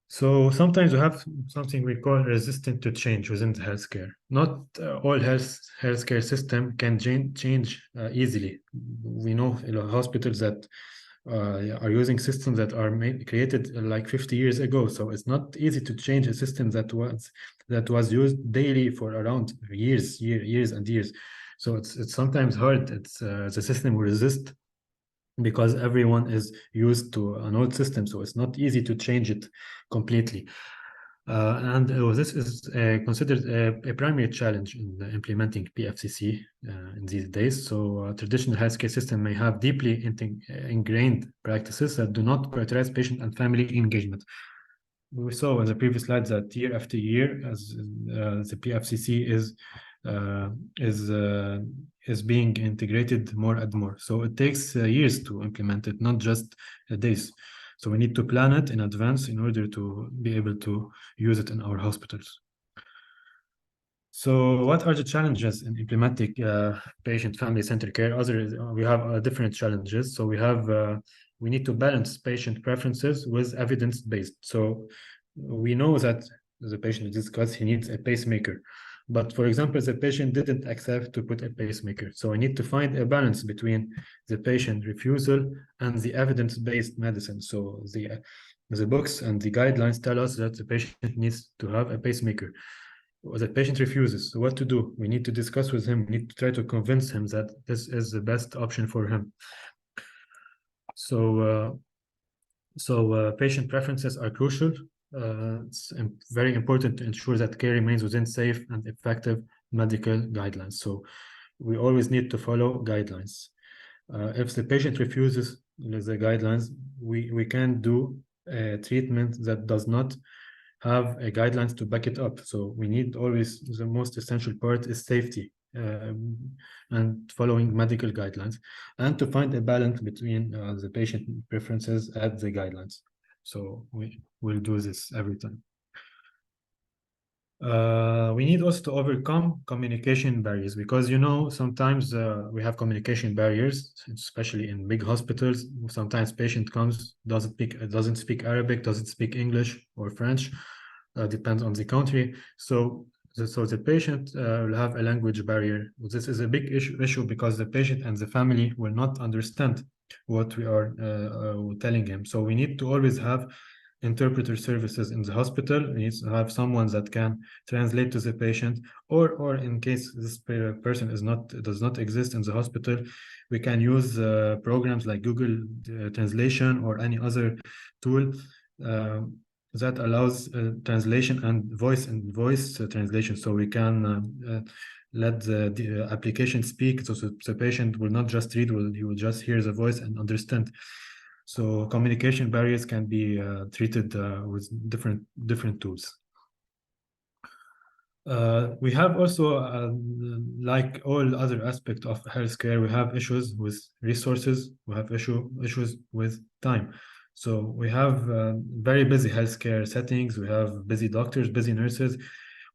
So sometimes we have something we call resistant to change within the healthcare. Not all healthcare system can change easily. We know hospitals that are using systems that are created like 50 years ago. So it's not easy to change a system that was used daily for around years and years. So it's sometimes hard. The system will resist, because everyone is used to an old system. So it's not easy to change it completely. And this is considered a primary challenge in implementing PFCC in these days. So traditional healthcare system may have deeply ingrained practices that do not prioritize patient and family engagement. We saw in the previous slides that year after year, as the PFCC is being integrated more and more. So it takes years to implement it, not just days. So we need to plan it in advance in order to be able to use it in our hospitals. So what are the challenges in implementing patient family-centered care? We have different challenges. So we need to balance patient preferences with evidence-based. So we know that the patient discussed he needs a pacemaker. But for example, the patient didn't accept to put a pacemaker. So I need to find a balance between the patient refusal and the evidence-based medicine. So the books and the guidelines tell us that the patient needs to have a pacemaker. The patient refuses. So what to do? We need to discuss with him. We need to try to convince him that this is the best option for him. So patient preferences are crucial. It's very important to ensure that care remains within safe and effective medical guidelines. So we always need to follow guidelines. If the patient refuses the guidelines, we can do a treatment that does not have a guidelines to back it up. So we need always, the most essential part is safety and following medical guidelines, and to find a balance between the patient preferences and the guidelines. So we will do this every time. We need also to overcome communication barriers, because sometimes we have communication barriers, especially in big hospitals. Sometimes patient comes, doesn't speak Arabic, doesn't speak English or French, depends on the country. So the patient will have a language barrier. This is a big issue because the patient and the family will not understand what we are telling him. So we need to always have interpreter services in the hospital. We need to have someone that can translate to the patient, or in case this person does not exist in the hospital, we can use programs like Google Translation or any other tool that allows translation and voice translation. So we can let the application speak, so the patient will not just read, he will just hear the voice and understand. So communication barriers can be treated with different tools. We have also, like all other aspects of healthcare, we have issues with resources, we have issues with time. So we have very busy healthcare settings, we have busy doctors, busy nurses.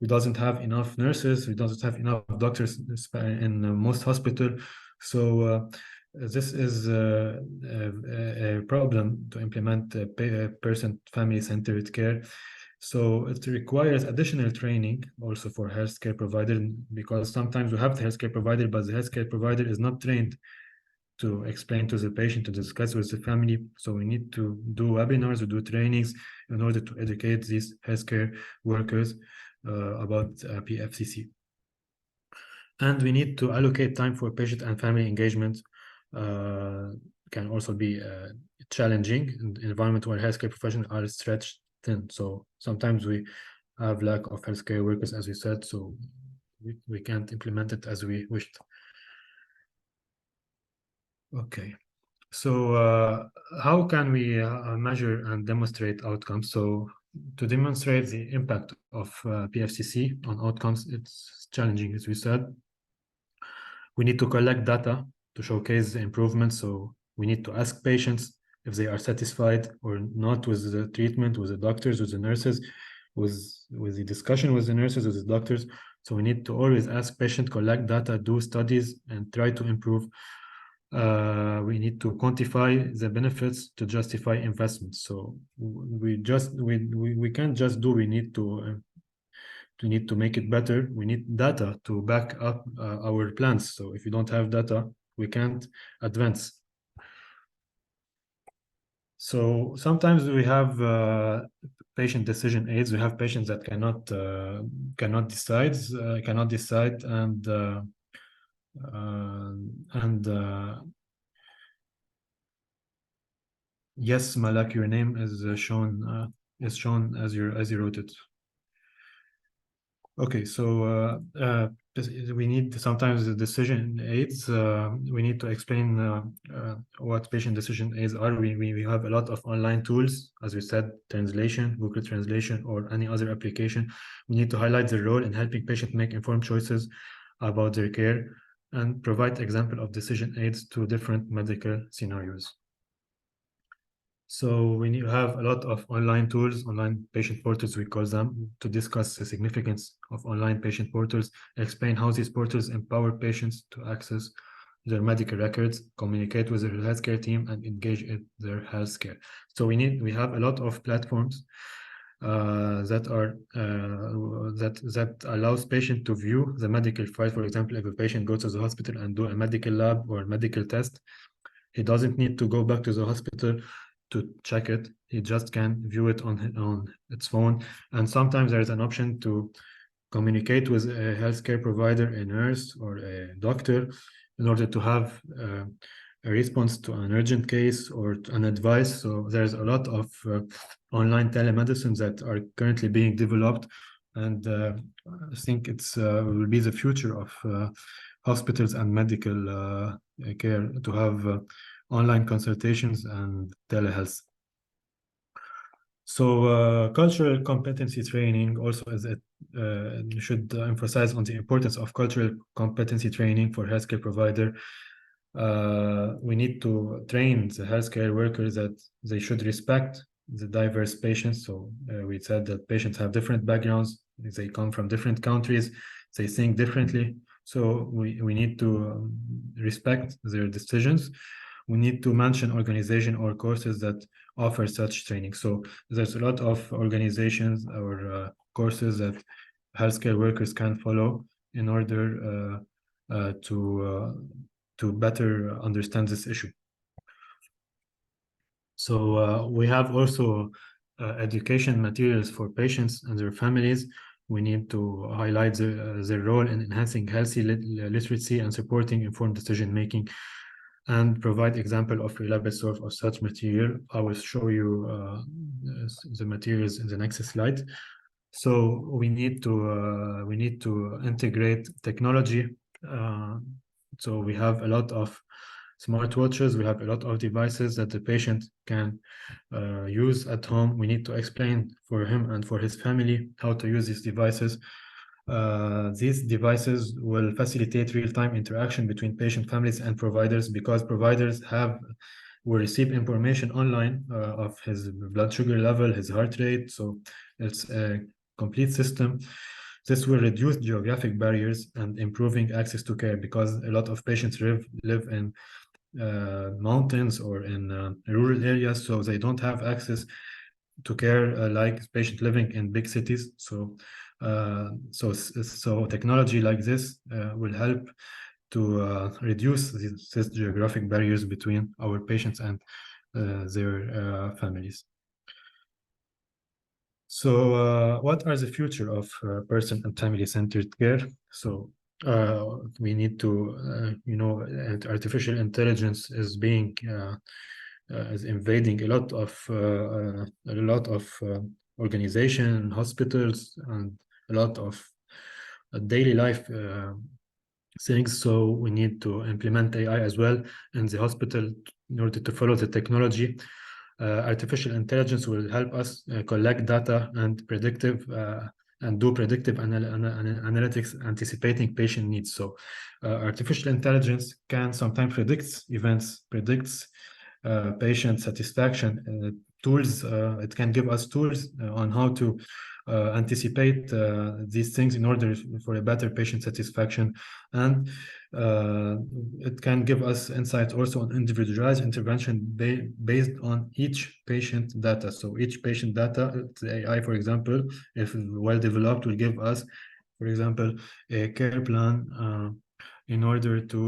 We doesn't have enough nurses, we doesn't have enough doctors in most hospitals. So this is a problem to implement person family-centered care. So it requires additional training also for healthcare provider, because sometimes we have the healthcare provider, but the healthcare provider is not trained to explain to the patient, to discuss with the family. So we need to do webinars, or do trainings in order to educate these healthcare workers about PFCC. And we need to allocate time for patient and family engagement. Can also be challenging in the environment where healthcare professionals are stretched thin. So sometimes we have lack of healthcare workers, as we said, so we can't implement it as we wished. Okay, so how can we measure and demonstrate outcomes? So to demonstrate the impact of PFCC on outcomes, it's challenging, as we said. We need to collect data to showcase the improvements. So we need to ask patients if they are satisfied or not with the treatment, with the doctors, with the nurses, with the discussion with the nurses, with the doctors. So we need to always ask patients, collect data, do studies, and try to improve. We need to quantify the benefits to justify investments. So we can't just do. We need to make it better. We need data to back up our plans. So if you don't have data, we can't advance. So sometimes we have patient decision aids. We have patients that cannot decide, yes, Malak, your name is shown as you wrote it. Okay, so we need sometimes the decision aids. We need to explain what patient decision aids are. We have a lot of online tools, as we said, translation, Google Translation, or any other application. We need to highlight the role in helping patients make informed choices about their care and provide example of decision aids to different medical scenarios. So we have a lot of online tools, online patient portals, we call them, to discuss the significance of online patient portals, explain how these portals empower patients to access their medical records, communicate with their healthcare team, and engage in their healthcare. So we have a lot of platforms that allows patient to view the medical file. For example, if a patient goes to the hospital and do a medical lab or medical test, he doesn't need to go back to the hospital to check it. He just can view it on its phone. And sometimes there's an option to communicate with a healthcare provider, a nurse, or a doctor in order to have a response to an urgent case or an advice. So there's a lot of online telemedicine that are currently being developed, and I think it's will be the future of hospitals and medical care to have online consultations and telehealth. So cultural competency training also is should emphasize on the importance of cultural competency training for healthcare provider. We need to train the healthcare workers that they should respect the diverse patients. So we said that patients have different backgrounds, they come from different countries, they think differently. So we need to respect their decisions. We need to mention organization or courses that offer such training. So there's a lot of organizations or courses that healthcare workers can follow in order to better understand this issue. So we have also education materials for patients and their families. We need to highlight their role in enhancing healthy literacy and supporting informed decision-making, and provide example of reliable source of such material. I will show you the materials in the next slide. So we need to integrate technology. So we have a lot of smartwatches, we have a lot of devices that the patient can use at home. We need to explain for him and for his family how to use these devices. These devices will facilitate real-time interaction between patient families and providers, because providers will receive information online of his blood sugar level, his heart rate. So it's a complete system. This will reduce geographic barriers and improving access to care, because a lot of patients live in mountains or in rural areas, so they don't have access to care like patients living in big cities. So technology like this will help to reduce these geographic barriers between our patients and their families. So what are the future of person and family-centered care? So we need to, artificial intelligence is being is invading a lot of organization, hospitals, and a lot of daily life things. So we need to implement AI as well in the hospital in order to follow the technology. Artificial intelligence will help us collect data and do predictive analytics, anticipating patient needs. So artificial intelligence can sometimes predicts events, predicts patient satisfaction. Tools, it can give us tools on how to anticipate these things in order for a better patient satisfaction, and it can give us insight also on individualized intervention based on each patient data. So each patient data, the AI, for example, if well developed, will give us, for example, a care plan in order to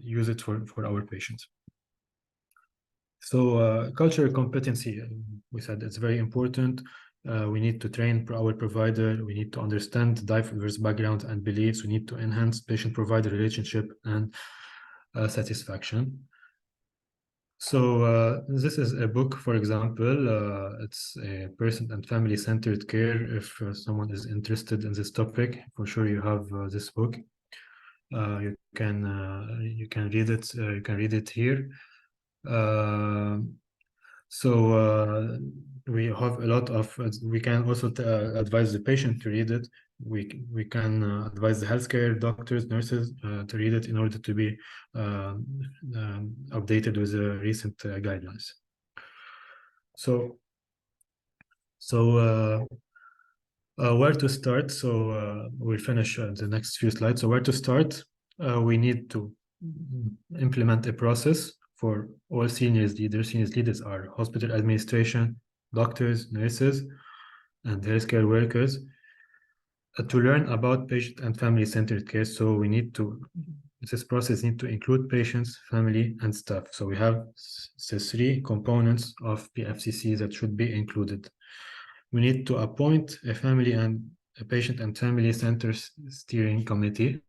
use it for our patients. So cultural competency, we said it's very important. We need to train our provider. We need to understand diverse backgrounds and beliefs. We need to enhance patient-provider relationship and satisfaction. So this is a book, for example. It's a person and family-centered care. If someone is interested in this topic, for sure you have this book. You can read it. You can read it here. So we have a lot of, we can also advise the patient to read it. we can advise the healthcare doctors, nurses to read it in order to be updated with the recent guidelines. So where to start? So we'll finish the next few slides. So where to start? We need to implement a process for all seniors leaders. Seniors leaders are hospital administration, doctors, nurses, and healthcare workers to learn about patient and family-centered care. So we need to, this process need to include patients, family, and staff. So we have the three components of PFCC that should be included. We need to appoint a family and a patient and family center steering committee.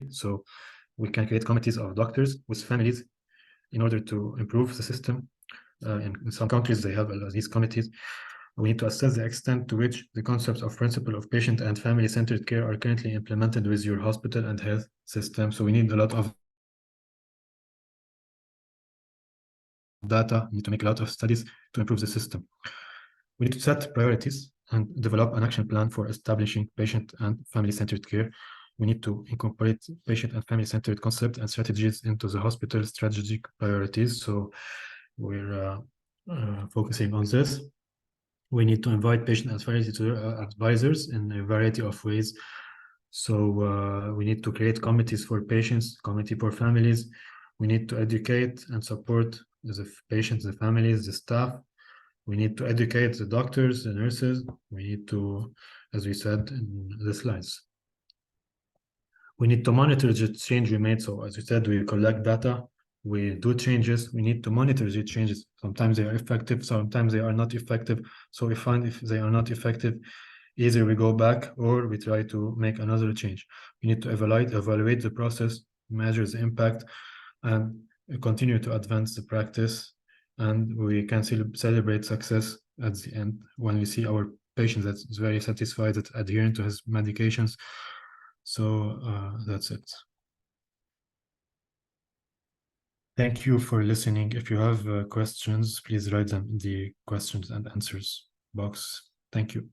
So we can create committees of doctors with families in order to improve the system. In some countries, they have these committees. We need to assess the extent to which the concepts of principle of patient and family-centered care are currently implemented with your hospital and health system. So we need a lot of data. We need to make a lot of studies to improve the system. We need to set priorities and develop an action plan for establishing patient and family-centered care. We need to incorporate patient and family-centered concepts and strategies into the hospital strategic priorities. So we're focusing on this. We need to invite patient and family advisors in a variety of ways. So we need to create committees for patients, committee for families. We need to educate and support the patients, the families, the staff. We need to educate the doctors, the nurses. We need to, as we said in the slides, we need to monitor the change we made. So as we said, we collect data, we do changes, we need to monitor the changes. Sometimes they are effective, sometimes they are not effective. So we find if they are not effective, either we go back or we try to make another change. We need to evaluate the process, measure the impact, and continue to advance the practice. And we can celebrate success at the end when we see our patient that's very satisfied, that's adhering to his medications. So that's it. Thank you for listening. If you have questions, please write them in the questions and answers box. Thank you.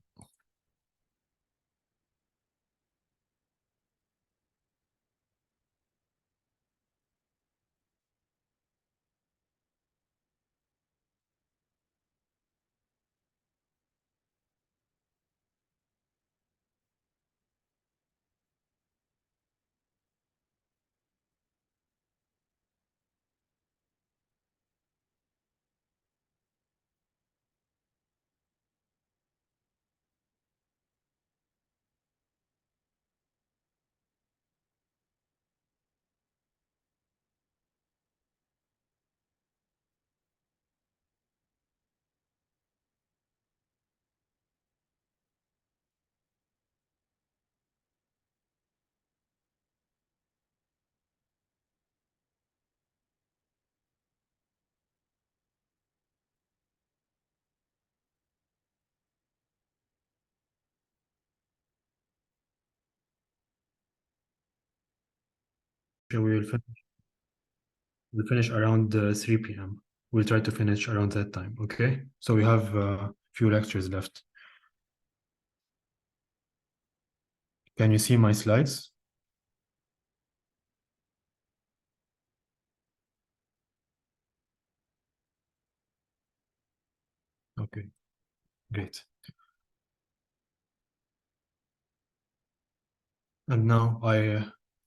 We'll finish around 3 p.m. We'll try to finish around that time, okay? So we have a few lectures left. Can you see my slides? Okay, great. And now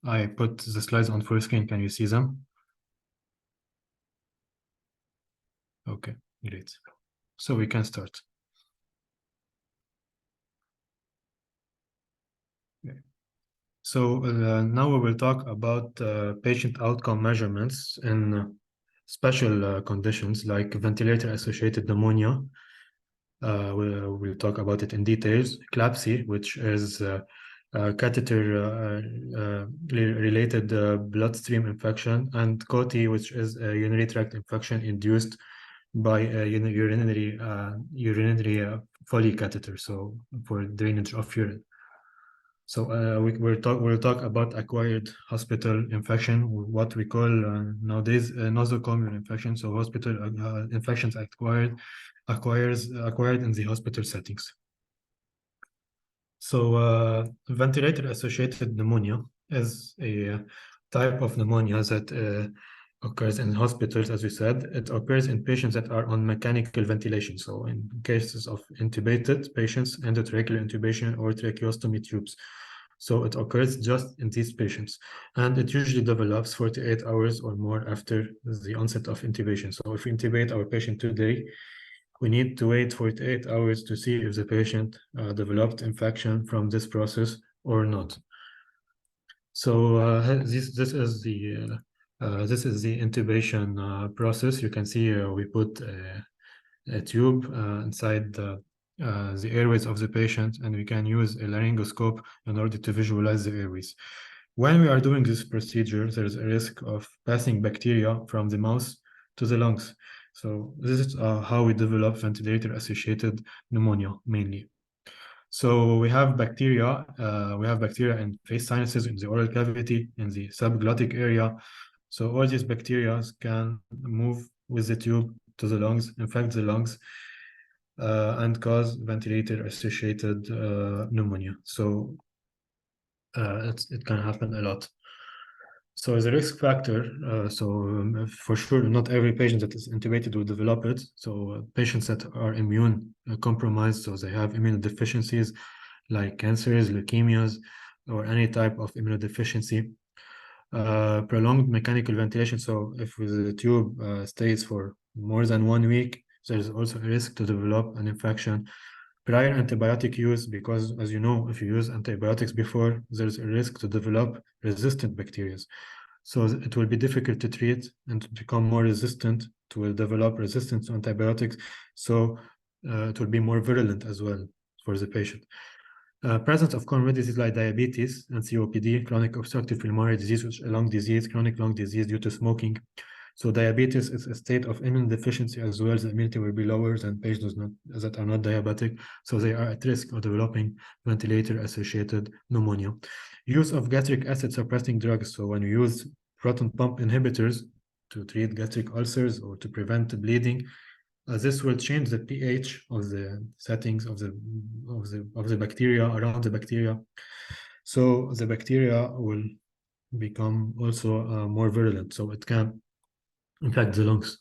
I put the slides on full screen. Can you see them? Okay, great. So we can start. Okay. So now we will talk about patient outcome measurements in special conditions like ventilator-associated pneumonia. We'll talk about it in details. CLABSI, which is catheter-related bloodstream infection, and COTI, which is a urinary tract infection induced by a urinary Foley catheter, so for drainage of urine. So we'll talk about acquired hospital infection, what we call nowadays nosocomial infection. So hospital infections acquired in the hospital settings. So ventilator-associated pneumonia is a type of pneumonia that occurs in hospitals, as we said. It occurs in patients that are on mechanical ventilation. So in cases of intubated patients, endotracheal intubation or tracheostomy tubes. So it occurs just in these patients. And it usually develops 48 hours or more after the onset of intubation. So if we intubate our patient today, we need to wait 48 hours to see if the patient developed infection from this process or not. So this is the intubation process. You can see we put a tube inside the airways of the patient, and we can use a laryngoscope in order to visualize the airways. When we are doing this procedure, there is a risk of passing bacteria from the mouth to the lungs. So this is how we develop ventilator-associated pneumonia mainly. So we have bacteria in face sinuses, in the oral cavity, in the subglottic area. So all these bacteria can move with the tube to the lungs, infect the lungs, and cause ventilator-associated pneumonia. So it can happen a lot. So as a risk factor, for sure, not every patient that is intubated will develop it. So patients that are immune compromised, so they have immunodeficiencies like cancers, leukemias, or any type of immunodeficiency. Prolonged mechanical ventilation. So if the tube stays for more than 1 week, there's also a risk to develop an infection. Prior antibiotic use, because as you know, if you use antibiotics before, there's a risk to develop resistant bacteria. So it will be difficult to treat, and to become more resistant, it will develop resistance to antibiotics. So it will be more virulent as well for the patient. Presence of comorbidities like diabetes and COPD, chronic obstructive pulmonary disease, which is a lung disease, chronic lung disease due to smoking. So diabetes is a state of immune deficiency as well. The immunity will be lower than patients that are not diabetic. So they are at risk of developing ventilator-associated pneumonia. Use of gastric acid suppressing drugs. So when you use proton pump inhibitors to treat gastric ulcers or to prevent bleeding, this will change the pH of the settings of the bacteria around the bacteria. So the bacteria will become also more virulent. So it can infect the lungs.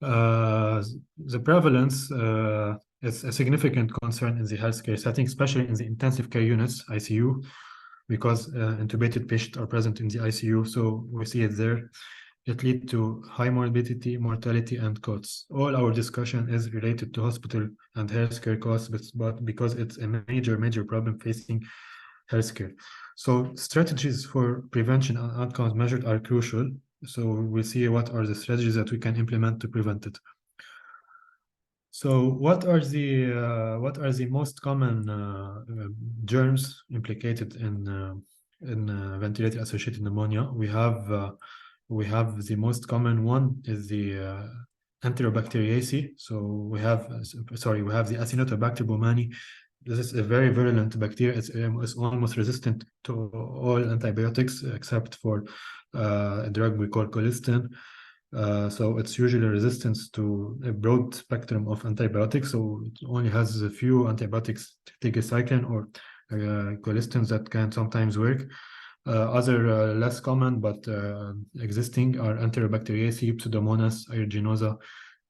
The prevalence is a significant concern in the healthcare setting, especially in the intensive care units, ICU, because intubated patients are present in the ICU. So we see it there. It leads to high morbidity, mortality, and costs. All our discussion is related to hospital and healthcare costs, but because it's a major problem facing healthcare. So strategies for prevention and outcomes measured are crucial. So we'll see what are the strategies that we can implement to prevent it. So what are the most common germs implicated in ventilator-associated pneumonia? We have the most common one is the Enterobacteriaceae. So we have the Acinetobacter baumannii. This is a very virulent bacteria. It's almost resistant to all antibiotics except for a drug we call colistin. So it's usually resistance to a broad spectrum of antibiotics. So it only has a few antibiotics, tigecycline or colistins, that can sometimes work. Other less common but existing are Enterobacteriaceae, Pseudomonas aeruginosa,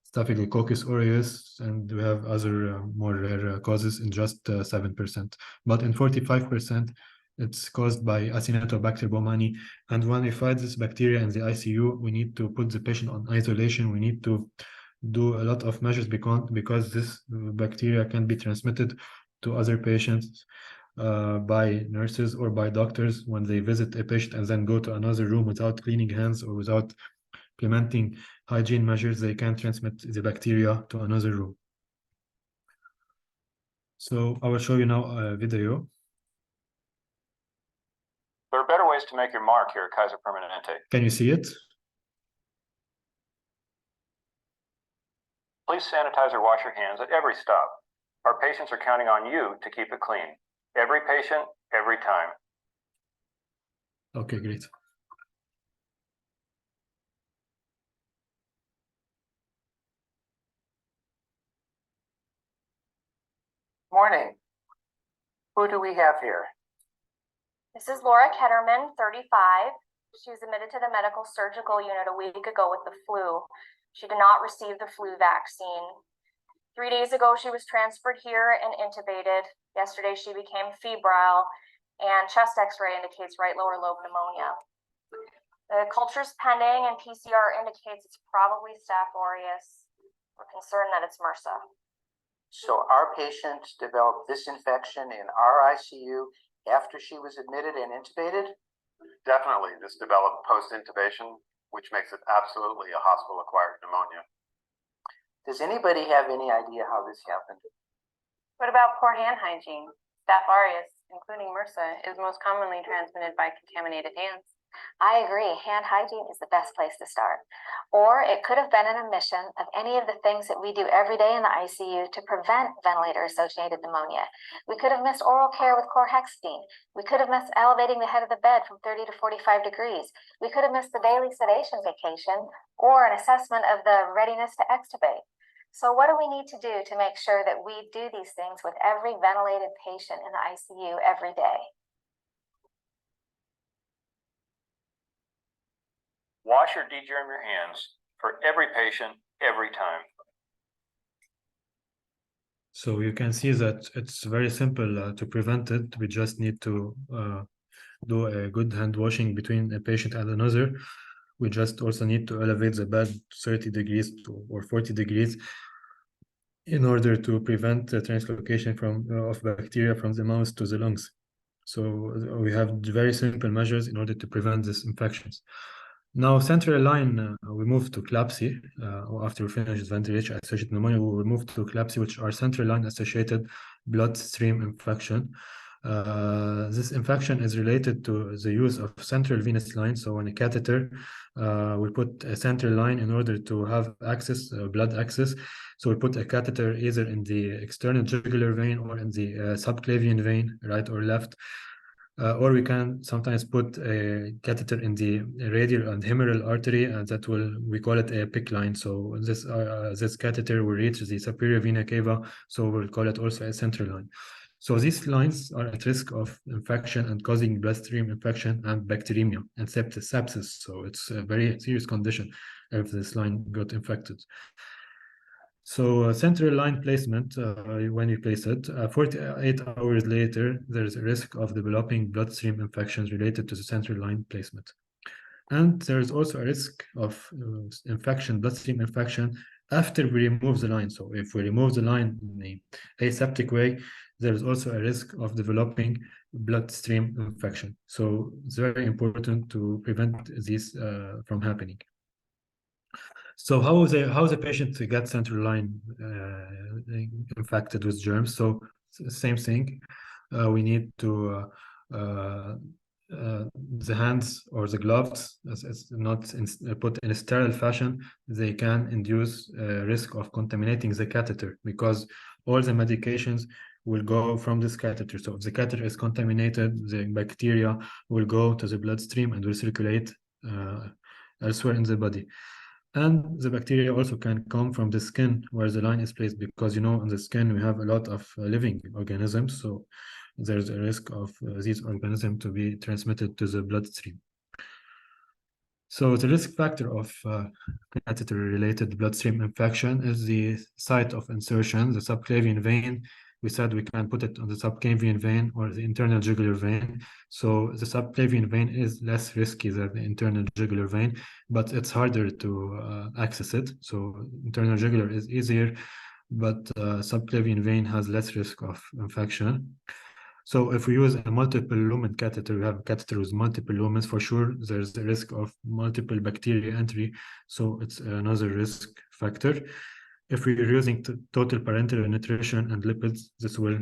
Staphylococcus aureus, and we have other more rare causes in just 7%. But in 45%, it's caused by Acinetobacter baumannii. And when we find this bacteria in the ICU, we need to put the patient on isolation. We need to do a lot of measures because this bacteria can be transmitted to other patients by nurses or by doctors when they visit a patient and then go to another room without cleaning hands or without implementing hygiene measures. They can transmit the bacteria to another room. So I will show you now a video. There are better ways to make your mark here at Kaiser Permanente. Can you see it? Please sanitize or wash your hands at every stop. Our patients are counting on you to keep it clean. Every patient, every time. Okay, great. Morning. Who do we have here? This is Laura Ketterman, 35. She was admitted to the medical surgical unit a week ago with the flu. She did not receive the flu vaccine. 3 days ago, she was transferred here and intubated. Yesterday, she became febrile, and chest x-ray indicates right lower lobe pneumonia. The culture's pending, and PCR indicates it's probably Staph aureus. We're concerned that it's MRSA. So our patient developed this infection in our ICU after she was admitted and intubated? Definitely, this developed post-intubation, which makes it absolutely a hospital-acquired pneumonia. Does anybody have any idea how this happened? What about poor hand hygiene? Staph aureus, including MRSA, is most commonly transmitted by contaminated hands. I agree. Hand hygiene is the best place to start. Or it could have been an omission of any of the things that we do every day in the ICU to prevent ventilator-associated pneumonia. We could have missed oral care with chlorhexidine. We could have missed elevating the head of the bed from 30 to 45 degrees. We could have missed the daily sedation vacation or an assessment of the readiness to extubate. So what do we need to do to make sure that we do these things with every ventilated patient in the ICU every day? Wash or degerm your hands for every patient, every time. So you can see that it's very simple to prevent it. We just need to do a good hand washing between a patient and another. We just also need to elevate the bed 30 degrees or 40 degrees in order to prevent the translocation of bacteria from the mouth to the lungs. So we have very simple measures in order to prevent these infections. Now, central line, we move to CLABSI. After we finish ventilation-associated pneumonia, we will move to CLABSI, which are central line-associated bloodstream infection. This infection is related to the use of central venous line. So on a catheter, we put a central line in order to have access, blood access. So we put a catheter either in the external jugular vein or in the subclavian vein, right or left. Or we can sometimes put a catheter in the radial and humeral artery, and that we call it a PICC line. So this catheter will reach the superior vena cava, so we'll call it also a central line. So these lines are at risk of infection and causing bloodstream infection and bacteremia and sepsis. So it's a very serious condition if this line got infected. So central line placement, when you place it, 48 hours later, there's a risk of developing bloodstream infections related to the central line placement. And there's also a risk of bloodstream infection after we remove the line. So if we remove the line in an aseptic way, there's also a risk of developing bloodstream infection. So it's very important to prevent this from happening. So how the patient gets central line infected with germs? So same thing. We need to the hands or the gloves, as not put in a sterile fashion, they can induce a risk of contaminating the catheter because all the medications will go from this catheter. So if the catheter is contaminated, the bacteria will go to the bloodstream and will circulate elsewhere in the body. And the bacteria also can come from the skin where the line is placed because, in the skin we have a lot of living organisms. So there's a risk of these organisms to be transmitted to the bloodstream. So the risk factor of catheter-related bloodstream infection is the site of insertion, the subclavian vein. We said we can put it on the subclavian vein or the internal jugular vein. So the subclavian vein is less risky than the internal jugular vein, but it's harder to access it. So internal jugular is easier, but subclavian vein has less risk of infection. So if we use a multiple lumen catheter, we have a catheter with multiple lumens, for sure, there's the risk of multiple bacteria entry. So it's another risk factor. If we're using total parenteral nutrition and lipids, this will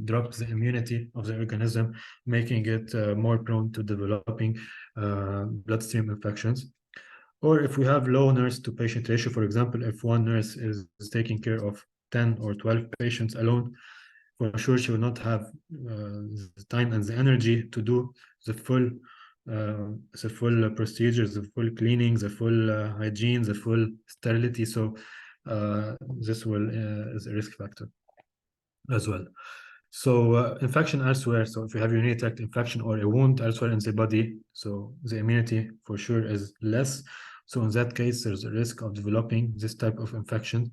drop the immunity of the organism, making it more prone to developing bloodstream infections. Or if we have low nurse to patient ratio, for example, if one nurse is taking care of 10 or 12 patients alone, for sure she will not have the time and the energy to do the full procedures, the full cleaning, the full hygiene, the full sterility. So this is a risk factor as well. So infection elsewhere. So if you have urinary tract infection or a wound elsewhere in the body, so the immunity for sure is less. So in that case, there's a risk of developing this type of infection.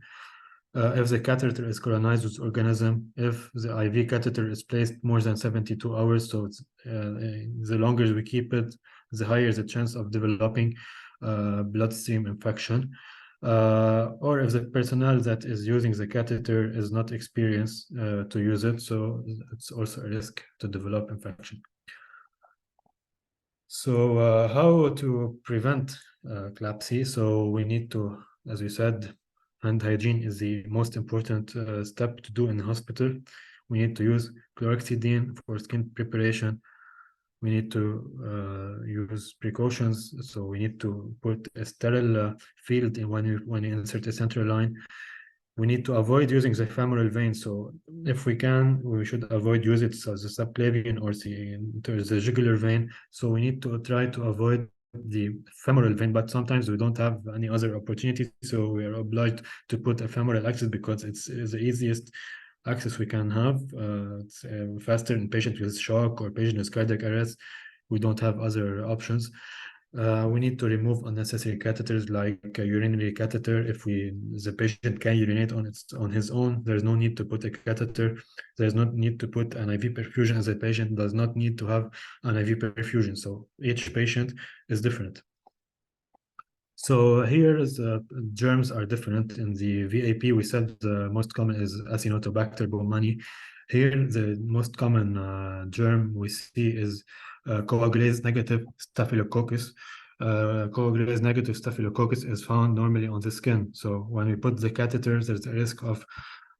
If the catheter is colonized with organism, if the IV catheter is placed more than 72 hours, so it's, the longer we keep it, the higher the chance of developing bloodstream infection. Or if the personnel that is using the catheter is not experienced to use it, so it's also a risk to develop infection. So how to prevent CLABSI? So we need to, as we said, hand hygiene is the most important step to do in the hospital. We need to use chlorhexidine for skin preparation. We need to use precautions. So we need to put a sterile field in when you insert a central line. We need to avoid using the femoral vein. So if we can, we should avoid using it as the subclavian or the jugular vein. So we need to try to avoid the femoral vein, but sometimes we don't have any other opportunity. So we are obliged to put a femoral access because it's the easiest access we can have. It's faster in patients with shock or patients with cardiac arrest. We don't have other options. We need to remove unnecessary catheters like a urinary catheter. If the patient can urinate on his own, there's no need to put a catheter. There's no need to put an IV perfusion, as a patient does not need to have an IV perfusion. So each patient is different. So here is germs are different. In the VAP, we said the most common is Acinetobacter baumannii. Here, the most common germ we see is coagulase negative staphylococcus. Coagulase negative staphylococcus is found normally on the skin. So when we put the catheters, there's a risk of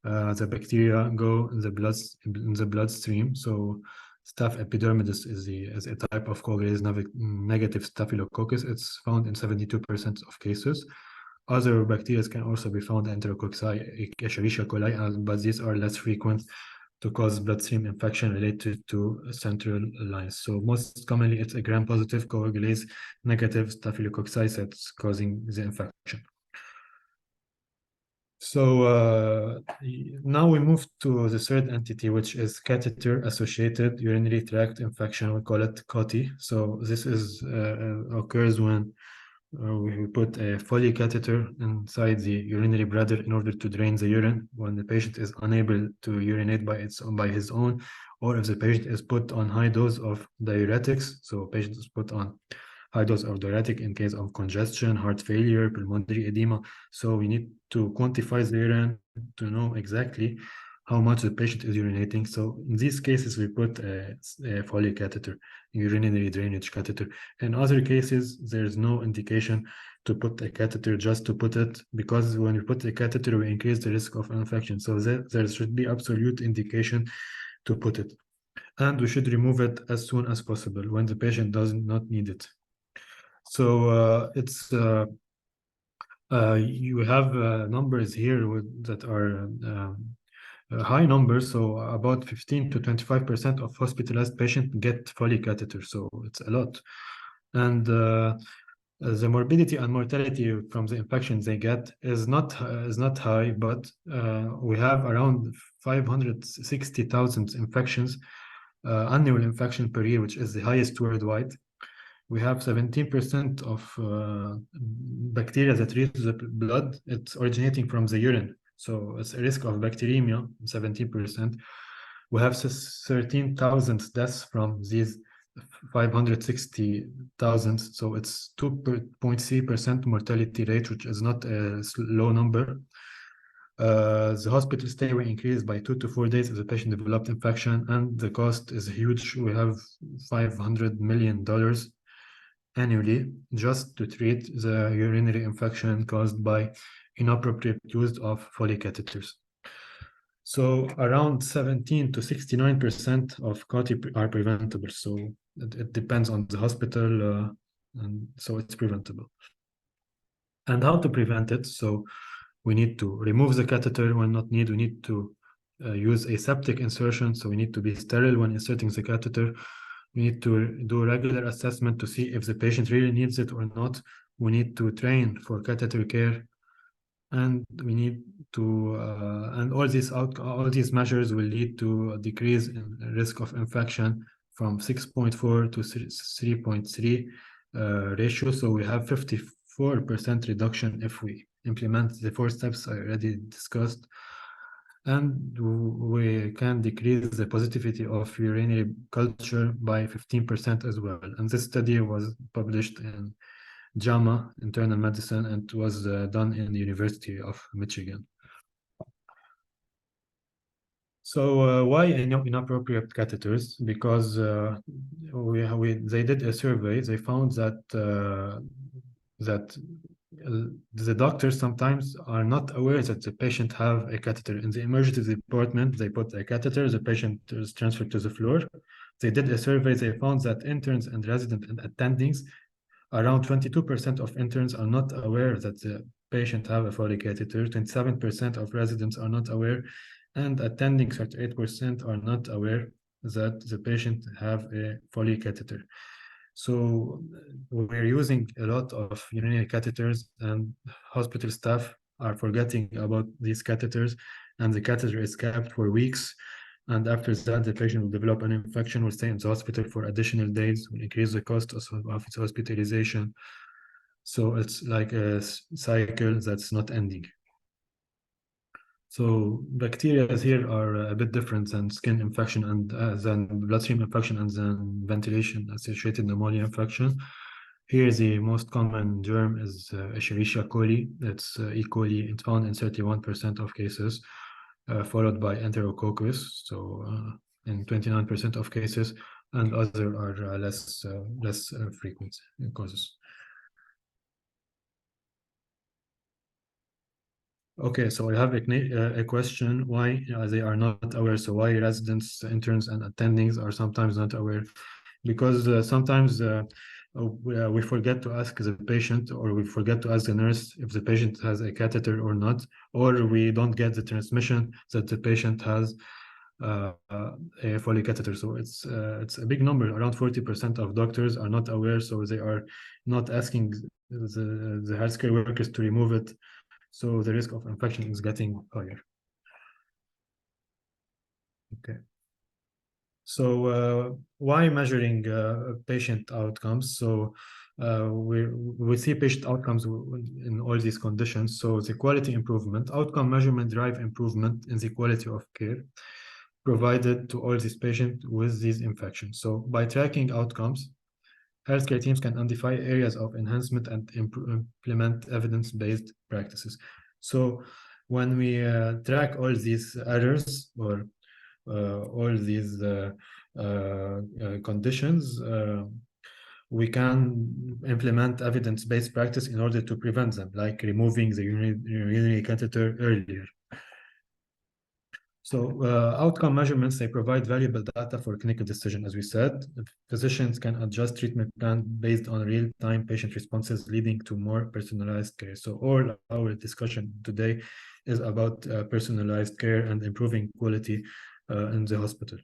the bacteria go in the bloodstream. So Staph epidermidis is a type of coagulase negative staphylococcus. It's found in 72% of cases. Other bacteria can also be found in Enterococci, Escherichia coli, but these are less frequent to cause bloodstream infection related to central lines. So most commonly, it's a gram-positive coagulase negative staphylococci that's causing the infection. So now we move to the third entity, which is catheter-associated urinary tract infection. We call it COTI. So this occurs when we put a Foley catheter inside the urinary bladder in order to drain the urine when the patient is unable to urinate by his own, or if the patient is put on high dose of diuretics. So patient is put on high dose of diuretic in case of congestion, heart failure, pulmonary edema. So we need to quantify the urine to know exactly how much the patient is urinating. So in these cases, we put a Foley catheter, urinary drainage catheter. In other cases, there's no indication to put a catheter just to put it, because when we put a catheter, we increase the risk of infection. So there should be absolute indication to put it. And we should remove it as soon as possible when the patient does not need it. So you have numbers here that are high numbers. So about 15 to 25% of hospitalized patients get Foley catheter. So it's a lot. And the morbidity and mortality from the infection they get is not high, but we have around 560,000 infections, annual infection per year, which is the highest worldwide. We have 17% of bacteria that reach the blood. It's originating from the urine. So it's a risk of bacteremia, 17%. We have 13,000 deaths from these 560,000. So it's 2.3% mortality rate, which is not a low number. The hospital stay will increase by 2 to 4 days if the patient developed infection, and the cost is huge. We have $500 million annually just to treat the urinary infection caused by inappropriate use of Foley catheters. So around 17 to 69% of COTI are preventable. So it depends on the hospital, and so it's preventable. And how to prevent it? So we need to remove the catheter when not needed. We need to use aseptic insertion. So we need to be sterile when inserting the catheter. We need to do regular assessment to see if the patient really needs it or not. We need to train for catheter care. and we need to and all these measures will lead to a decrease in risk of infection from 6.4 to 3.3 ratio. So we have 54% reduction if we implement the 4 steps I already discussed, and we can decrease the positivity of urinary culture by 15% as well. And this study was published in JAMA Internal Medicine and was done in the University of Michigan. So why inappropriate catheters? Because they did a survey. They found that the doctors sometimes are not aware that the patient have a catheter. In the emergency department, they put a catheter, the patient is transferred to the floor. They did a survey. They found that interns and residents and attendings, around 22% of interns are not aware that the patient have a Foley catheter, 27% of residents are not aware, and attending 38% are not aware that the patient have a Foley catheter. So we're using a lot of urinary catheters, and hospital staff are forgetting about these catheters, and the catheter is kept for weeks. And after that, the patient will develop an infection, will stay in the hospital for additional days, will increase the cost of its hospitalization. So it's like a cycle that's not ending. So bacteria here are a bit different than skin infection and than bloodstream infection and then ventilation-associated pneumonia infection. Here, the most common germ is Escherichia coli. It's E. coli. It's found in 31% of cases, followed by Enterococcus, so in 29% of cases, and other are less frequent causes. Okay, so I have a question why they are not aware. So why residents, interns, and attendings are sometimes not aware? Because sometimes we forget to ask the patient, or we forget to ask the nurse if the patient has a catheter or not, or we don't get the transmission that the patient has a Foley catheter. So it's a big number. Around 40% of doctors are not aware, so they are not asking the healthcare workers to remove it. So the risk of infection is getting higher. Okay. So why measuring patient outcomes? So we see patient outcomes in all these conditions. So the quality improvement, outcome measurement drive improvement in the quality of care provided to all these patients with these infections. So by tracking outcomes, healthcare teams can identify areas of enhancement and implement evidence-based practices. So when we track all these errors or all these conditions, we can implement evidence-based practice in order to prevent them, like removing the urinary catheter earlier. So outcome measurements, they provide valuable data for clinical decision. As we said, physicians can adjust treatment plan based on real-time patient responses, leading to more personalized care. So all our discussion today is about personalized care and improving quality in the hospital.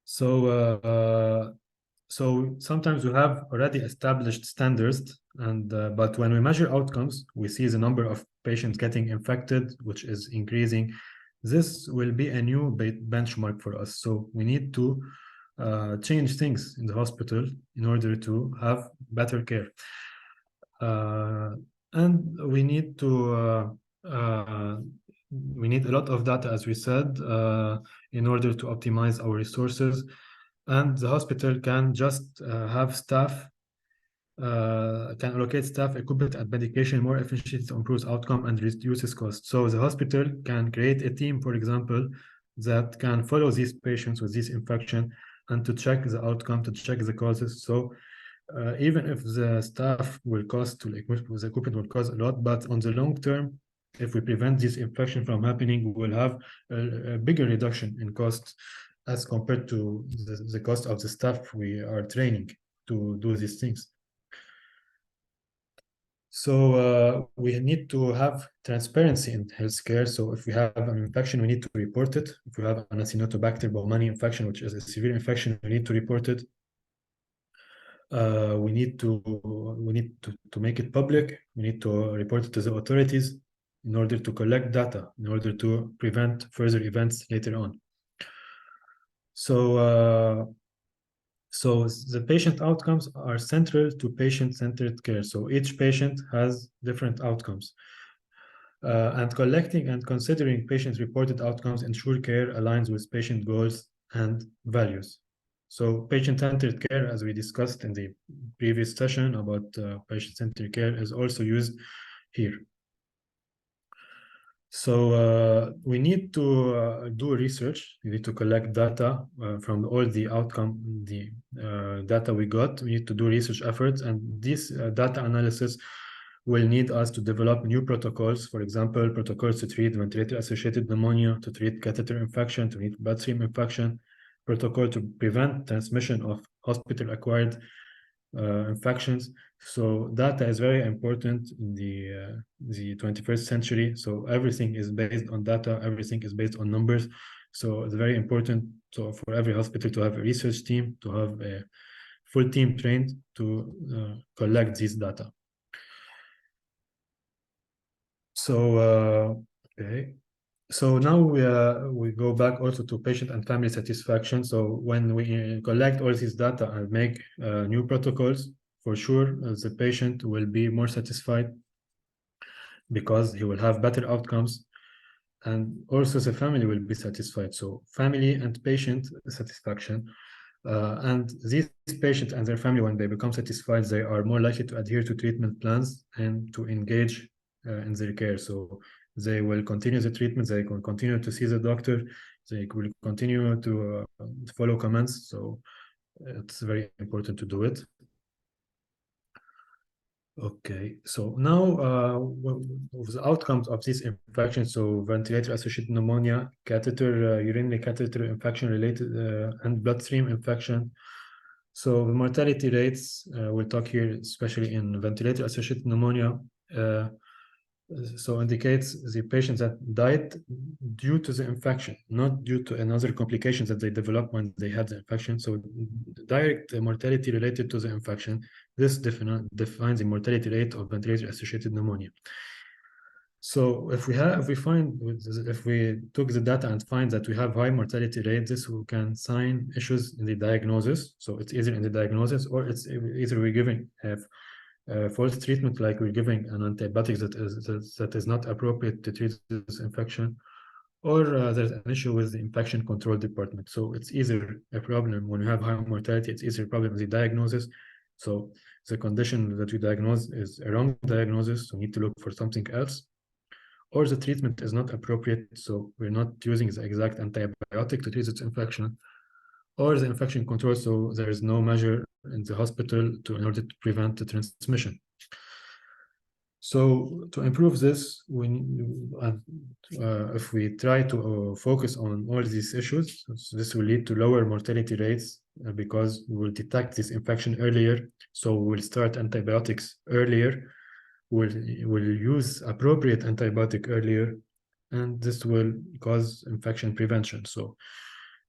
So sometimes we have already established standards, and but when we measure outcomes, we see the number of patients getting infected, which is increasing. This will be a new benchmark for us. So we need to change things in the hospital in order to have better care. And we need to we need a lot of data, as we said, in order to optimize our resources. And the hospital can just have staff, can allocate staff, equipment, and medication more efficiently to improve outcome and reduces cost. So the hospital can create a team, for example, that can follow these patients with this infection and to check the outcome, to check the causes. So even if the staff will cost, the equipment will cost a lot, but on the long term, if we prevent this infection from happening, we will have a bigger reduction in cost as compared to the cost of the staff we are training to do these things. So we need to have transparency in healthcare. So if we have an infection, we need to report it. If we have an Acinetobacter baumannii infection, which is a severe infection, we need to report it. We need to make it public. We need to report it to the authorities in order to collect data, in order to prevent further events later on. So the patient outcomes are central to patient-centered care. So each patient has different outcomes. And collecting and considering patient-reported outcomes ensure care aligns with patient goals and values. So patient-centered care, as we discussed in the previous session about patient-centered care, is also used here. So we need to do research. We need to collect data from all the data we got. We need to do research efforts, and this data analysis will need us to develop new protocols. For example, protocols to treat ventilator-associated pneumonia, to treat catheter infection, to treat bloodstream infection, protocol to prevent transmission of hospital-acquired infections. So data is very important in the 21st century. So everything is based on data. Everything is based on numbers. So it's very important for every hospital to have a research team, to have a full team trained to collect these data. So okay. So now we go back also to patient and family satisfaction. So when we collect all this data and make new protocols, for sure the patient will be more satisfied because he will have better outcomes, and also the family will be satisfied. So family and patient satisfaction. And these patients and their family, when they become satisfied, they are more likely to adhere to treatment plans and to engage in their care. So they will continue the treatment, they will continue to see the doctor, they will continue to follow commands. So it's very important to do it. Okay, so now the outcomes of these infections, so ventilator-associated pneumonia, catheter, urinary catheter infection related, and bloodstream infection. So the mortality rates, we'll talk here, especially in ventilator-associated pneumonia, so indicates the patients that died due to the infection, not due to another complications that they developed when they had the infection. So direct mortality related to the infection. This defines the mortality rate of ventilator-associated pneumonia. So if we took the data and find that we have high mortality rate, this can sign issues in the diagnosis. So it's either in the diagnosis or it's either we're giving false treatment, like we're giving an antibiotic that is not appropriate to treat this infection, or there's an issue with the infection control department. So it's either a problem when you have high mortality, it's either a problem with the diagnosis. So the condition that you diagnose is a wrong diagnosis, so we need to look for something else, or the treatment is not appropriate, so we're not using the exact antibiotic to treat this infection, or the infection control, so there is no measure in the hospital in order to prevent the transmission. So to improve this, if we try to focus on all these issues, this will lead to lower mortality rates because we will detect this infection earlier. So we'll start antibiotics earlier. We'll use appropriate antibiotic earlier, and this will cause infection prevention. So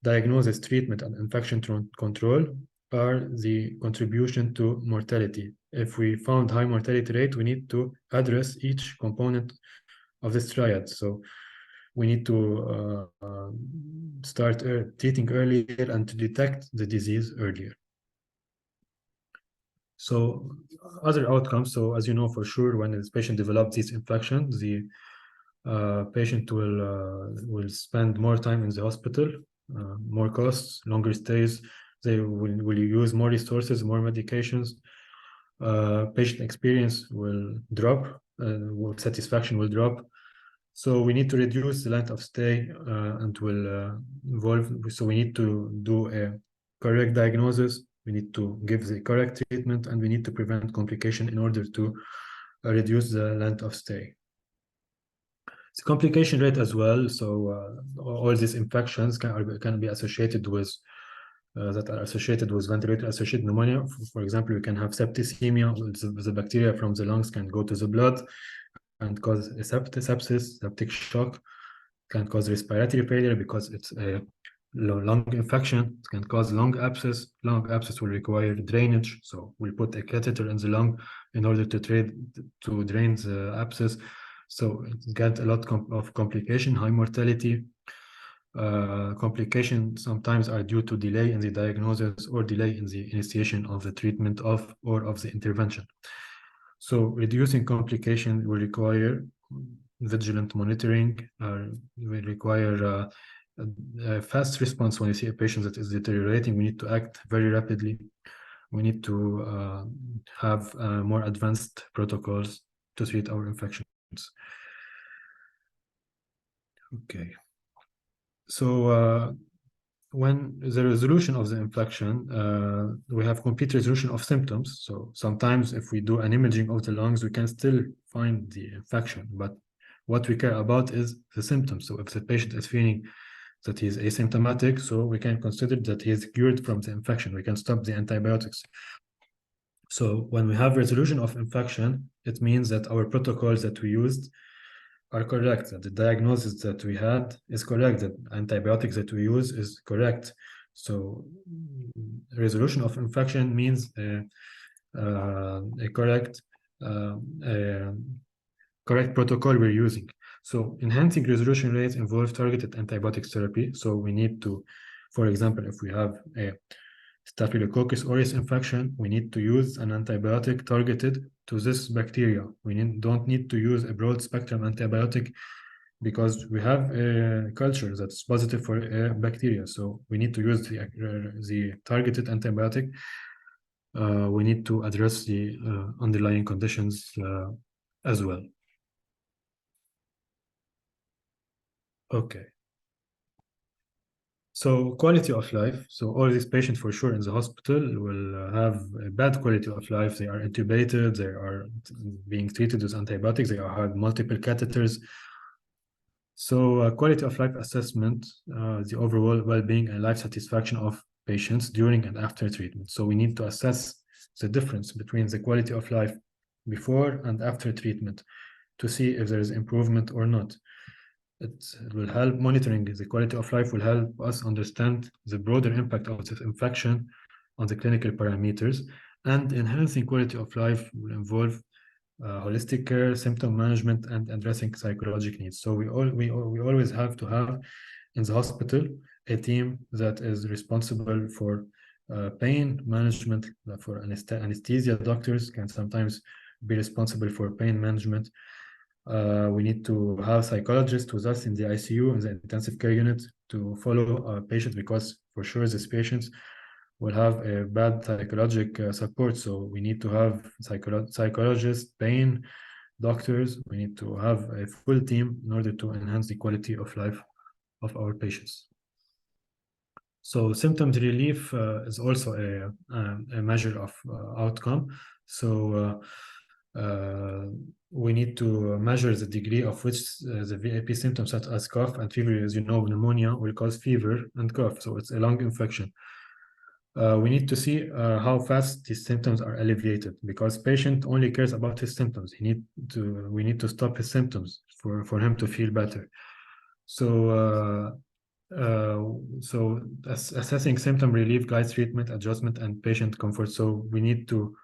diagnosis, treatment, and infection control are the contribution to mortality. If we found high mortality rate, we need to address each component of this triad. So we need to start treating earlier and to detect the disease earlier. So other outcomes, so as you know for sure, when this patient develops these infections, the patient will spend more time in the hospital, more costs, longer stays. They will use more resources, more medications. Patient experience will drop, satisfaction will drop. So we need to reduce the length of stay and will evolve. So we need to do a correct diagnosis. We need to give the correct treatment, and we need to prevent complication in order to reduce the length of stay. The complication rate as well. So all these infections can be associated with that are associated with ventilator-associated pneumonia. For example, we can have septicemia. The bacteria from the lungs can go to the blood and cause a sepsis, septic shock, can cause respiratory failure because it's a lung infection. It can cause lung abscess. Lung abscess will require drainage, so we'll put a catheter in the lung in order to drain the abscess. So it got a lot of complication, high mortality. Complications sometimes are due to delay in the diagnosis or delay in the initiation of the treatment or of the intervention. So reducing complication will require vigilant monitoring, will require a fast response. When you see a patient that is deteriorating, we need to act very rapidly. We need to have more advanced protocols to treat our infections. Okay. So when the resolution of the infection, we have complete resolution of symptoms. So sometimes if we do an imaging of the lungs, we can still find the infection, but what we care about is the symptoms. So if the patient is feeling that he is asymptomatic, so we can consider that he is cured from the infection. We can stop the antibiotics. So when we have resolution of infection, it means that our protocols that we used are correct, that the diagnosis that we had is correct, that antibiotics that we use is correct. So resolution of infection means a correct protocol we're using. So enhancing resolution rates involve targeted antibiotics therapy. So we need to, for example, if we have a Staphylococcus aureus infection, we need to use an antibiotic targeted to this bacteria. We don't need to use a broad spectrum antibiotic because we have a culture that's positive for bacteria. So we need to use the targeted antibiotic. We need to address the underlying conditions as well. Okay. So quality of life. So all these patients for sure in the hospital will have a bad quality of life. They are intubated, they are being treated with antibiotics, they have multiple catheters. So quality of life assessment, the overall well-being and life satisfaction of patients during and after treatment. So we need to assess the difference between the quality of life before and after treatment to see if there is improvement or not. It will help. Monitoring the quality of life will help us understand the broader impact of this infection on the clinical parameters, and enhancing quality of life will involve holistic care, symptom management, and addressing psychological needs. So we always have to have in the hospital a team that is responsible for pain management, for anesthesia. Doctors can sometimes be responsible for pain management. We need to have psychologists with us in the ICU, in the intensive care unit, to follow our patients, because for sure these patients will have a bad psychological support. So we need to have psychologists, pain doctors. We need to have a full team in order to enhance the quality of life of our patients. So symptoms relief is also a measure of outcome. So we need to measure the degree of which the VIP symptoms such as cough and fever, as you know, pneumonia will cause fever and cough. So it's a lung infection. We need to see how fast these symptoms are alleviated, because patient only cares about his symptoms. We need to stop his symptoms for him to feel better. So assessing symptom relief guides treatment, adjustment, and patient comfort. So we need to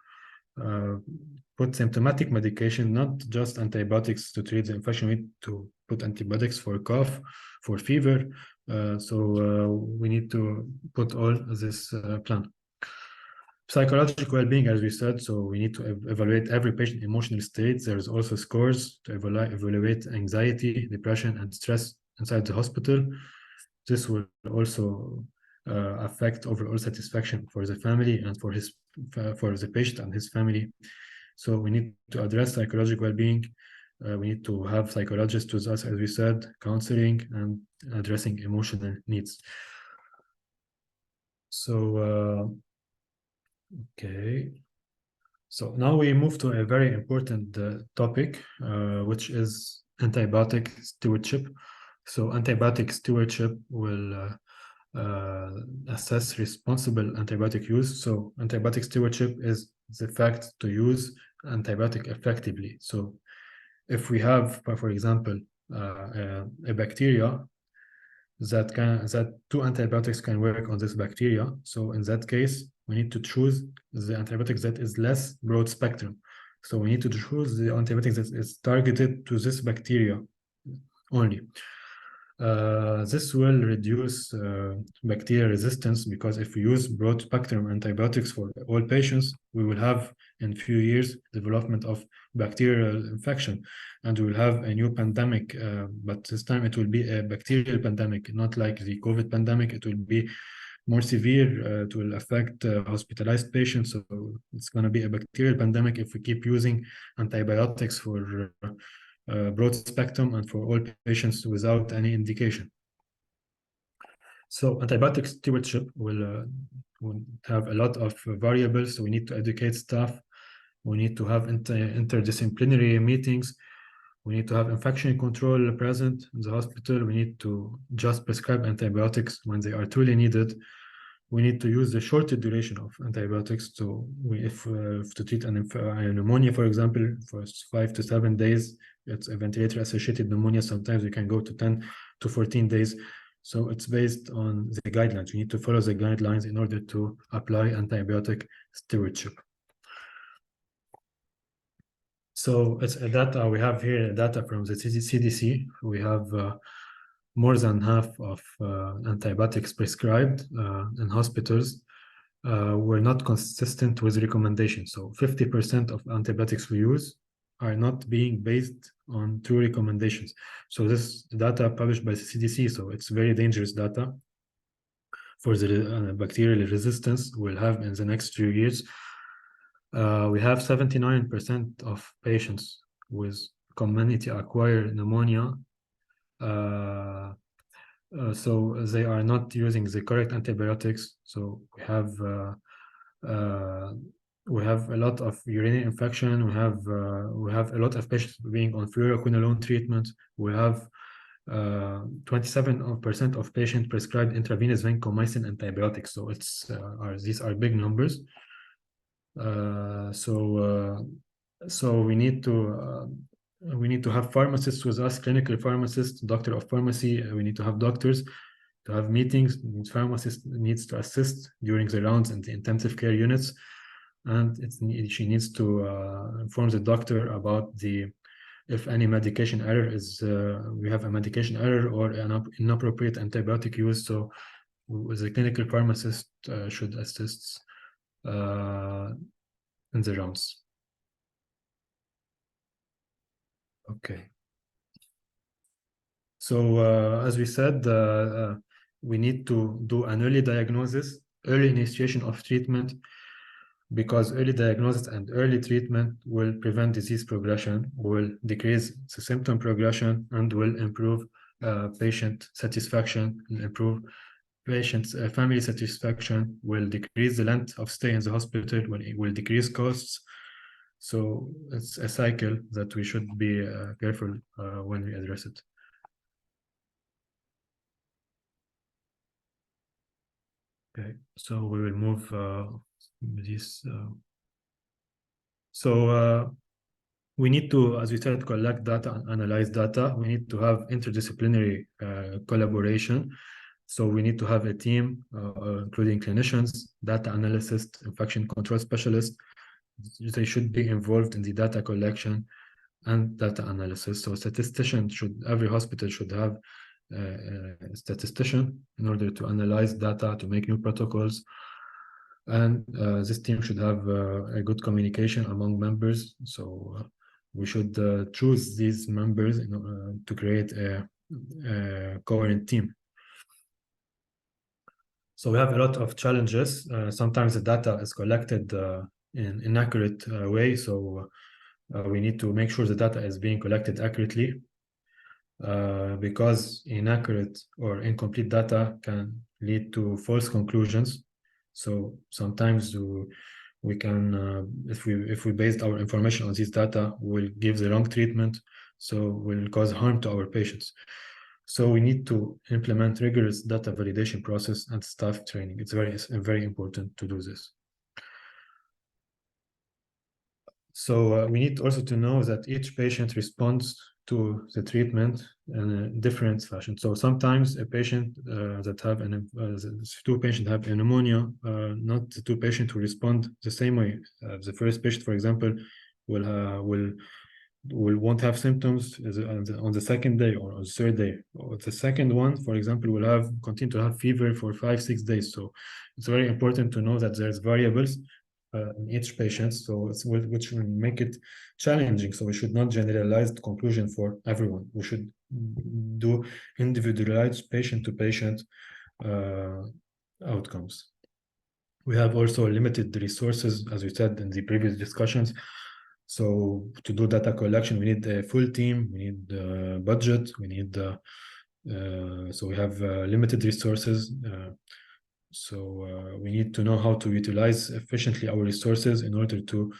put symptomatic medication, not just antibiotics to treat the infection. We need to put antibiotics for cough, for fever. We need to put all this plan. Psychological well-being, as we said, so we need to evaluate every patient emotional state. There's also scores to evaluate anxiety, depression, and stress inside the hospital. This will also affect overall satisfaction for the family and for the patient and his family. So we need to address psychological well-being. We need to have psychologists with us, as we said, counseling and addressing emotional needs. So, okay. So now we move to a very important topic, which is antibiotic stewardship. So antibiotic stewardship will assess responsible antibiotic use. So antibiotic stewardship is the fact to use antibiotic effectively. So if we have, for example, a bacteria that two antibiotics can work on this bacteria. So in that case, we need to choose the antibiotic that is less broad spectrum. So we need to choose the antibiotic that is targeted to this bacteria only. This will reduce bacterial resistance, because if we use broad spectrum antibiotics for all patients, we will have in few years development of bacterial infection, and we will have a new pandemic, but this time it will be a bacterial pandemic, not like the COVID pandemic. It will be more severe. It will affect hospitalized patients. So it's going to be a bacterial pandemic if we keep using antibiotics for broad spectrum and for all patients without any indication. So antibiotic stewardship will have a lot of variables. So we need to educate staff. We need to have interdisciplinary meetings. We need to have infection control present in the hospital. We need to just prescribe antibiotics when they are truly needed. We need to use the shorter duration of antibiotics. So if to treat a pneumonia, for example, for 5 to 7 days, it's a ventilator-associated pneumonia. Sometimes we can go to 10 to 14 days. So it's based on the guidelines. We need to follow the guidelines in order to apply antibiotic stewardship. So it's a data, we have here data from the CDC. We have more than half of antibiotics prescribed in hospitals were not consistent with recommendations. So 50% of antibiotics we use are not being based on true recommendations. So this data published by the CDC, so it's very dangerous data for the bacterial resistance we'll have in the next few years. We have 79% of patients with community-acquired pneumonia. So they are not using the correct antibiotics. So we have a lot of urinary infection. We have a lot of patients being on fluoroquinolone treatment. We have 27% of patients prescribed intravenous vancomycin antibiotics. So it's these are big numbers. So we need to have pharmacists with us, clinical pharmacists, doctor of pharmacy. We need to have doctors to have meetings. Pharmacist needs to assist during the rounds in the intensive care units, and she needs to inform the doctor about if any medication error is we have a medication error or an inappropriate antibiotic use. So the clinical pharmacist should assist in the rounds. Okay. So as we said, we need to do an early diagnosis, early initiation of treatment, because early diagnosis and early treatment will prevent disease progression, will decrease the symptom progression, and will improve patient satisfaction, and improve patients' family satisfaction, will decrease the length of stay in the hospital, will decrease costs. So it's a cycle that we should be careful when we address it. Okay, so we will move this. We need to, as we said, collect data and analyze data. We need to have interdisciplinary collaboration. So we need to have a team, including clinicians, data analysts, infection control specialists. They should be involved in the data collection and data analysis. So every hospital should have a statistician in order to analyze data, to make new protocols. And this team should have a good communication among members. So we should choose these members to create a coherent team. So we have a lot of challenges. Sometimes the data is collected in inaccurate way. So we need to make sure the data is being collected accurately, because inaccurate or incomplete data can lead to false conclusions. So sometimes we can, if we based our information on this data, we'll give the wrong treatment, so will cause harm to our patients. So we need to implement rigorous data validation process and staff training. It's very important to do this. So we need also to know that each patient responds to the treatment in a different fashion. So sometimes a patient that have two patients have a pneumonia, not the two patients who respond the same way. The first patient, for example, won't have symptoms on the second day or on the third day. Or the second one, for example, will continue to have fever for 5-6 days. So it's very important to know that there's variables in each patient, so which will make it challenging. So we should not generalize the conclusion for everyone. We should do individualized patient-to-patient outcomes. We have also limited resources, as we said in the previous discussions. So to do data collection, we need a full team, we need budget, we need so we have limited resources. So we need to know how to utilize efficiently our resources in order to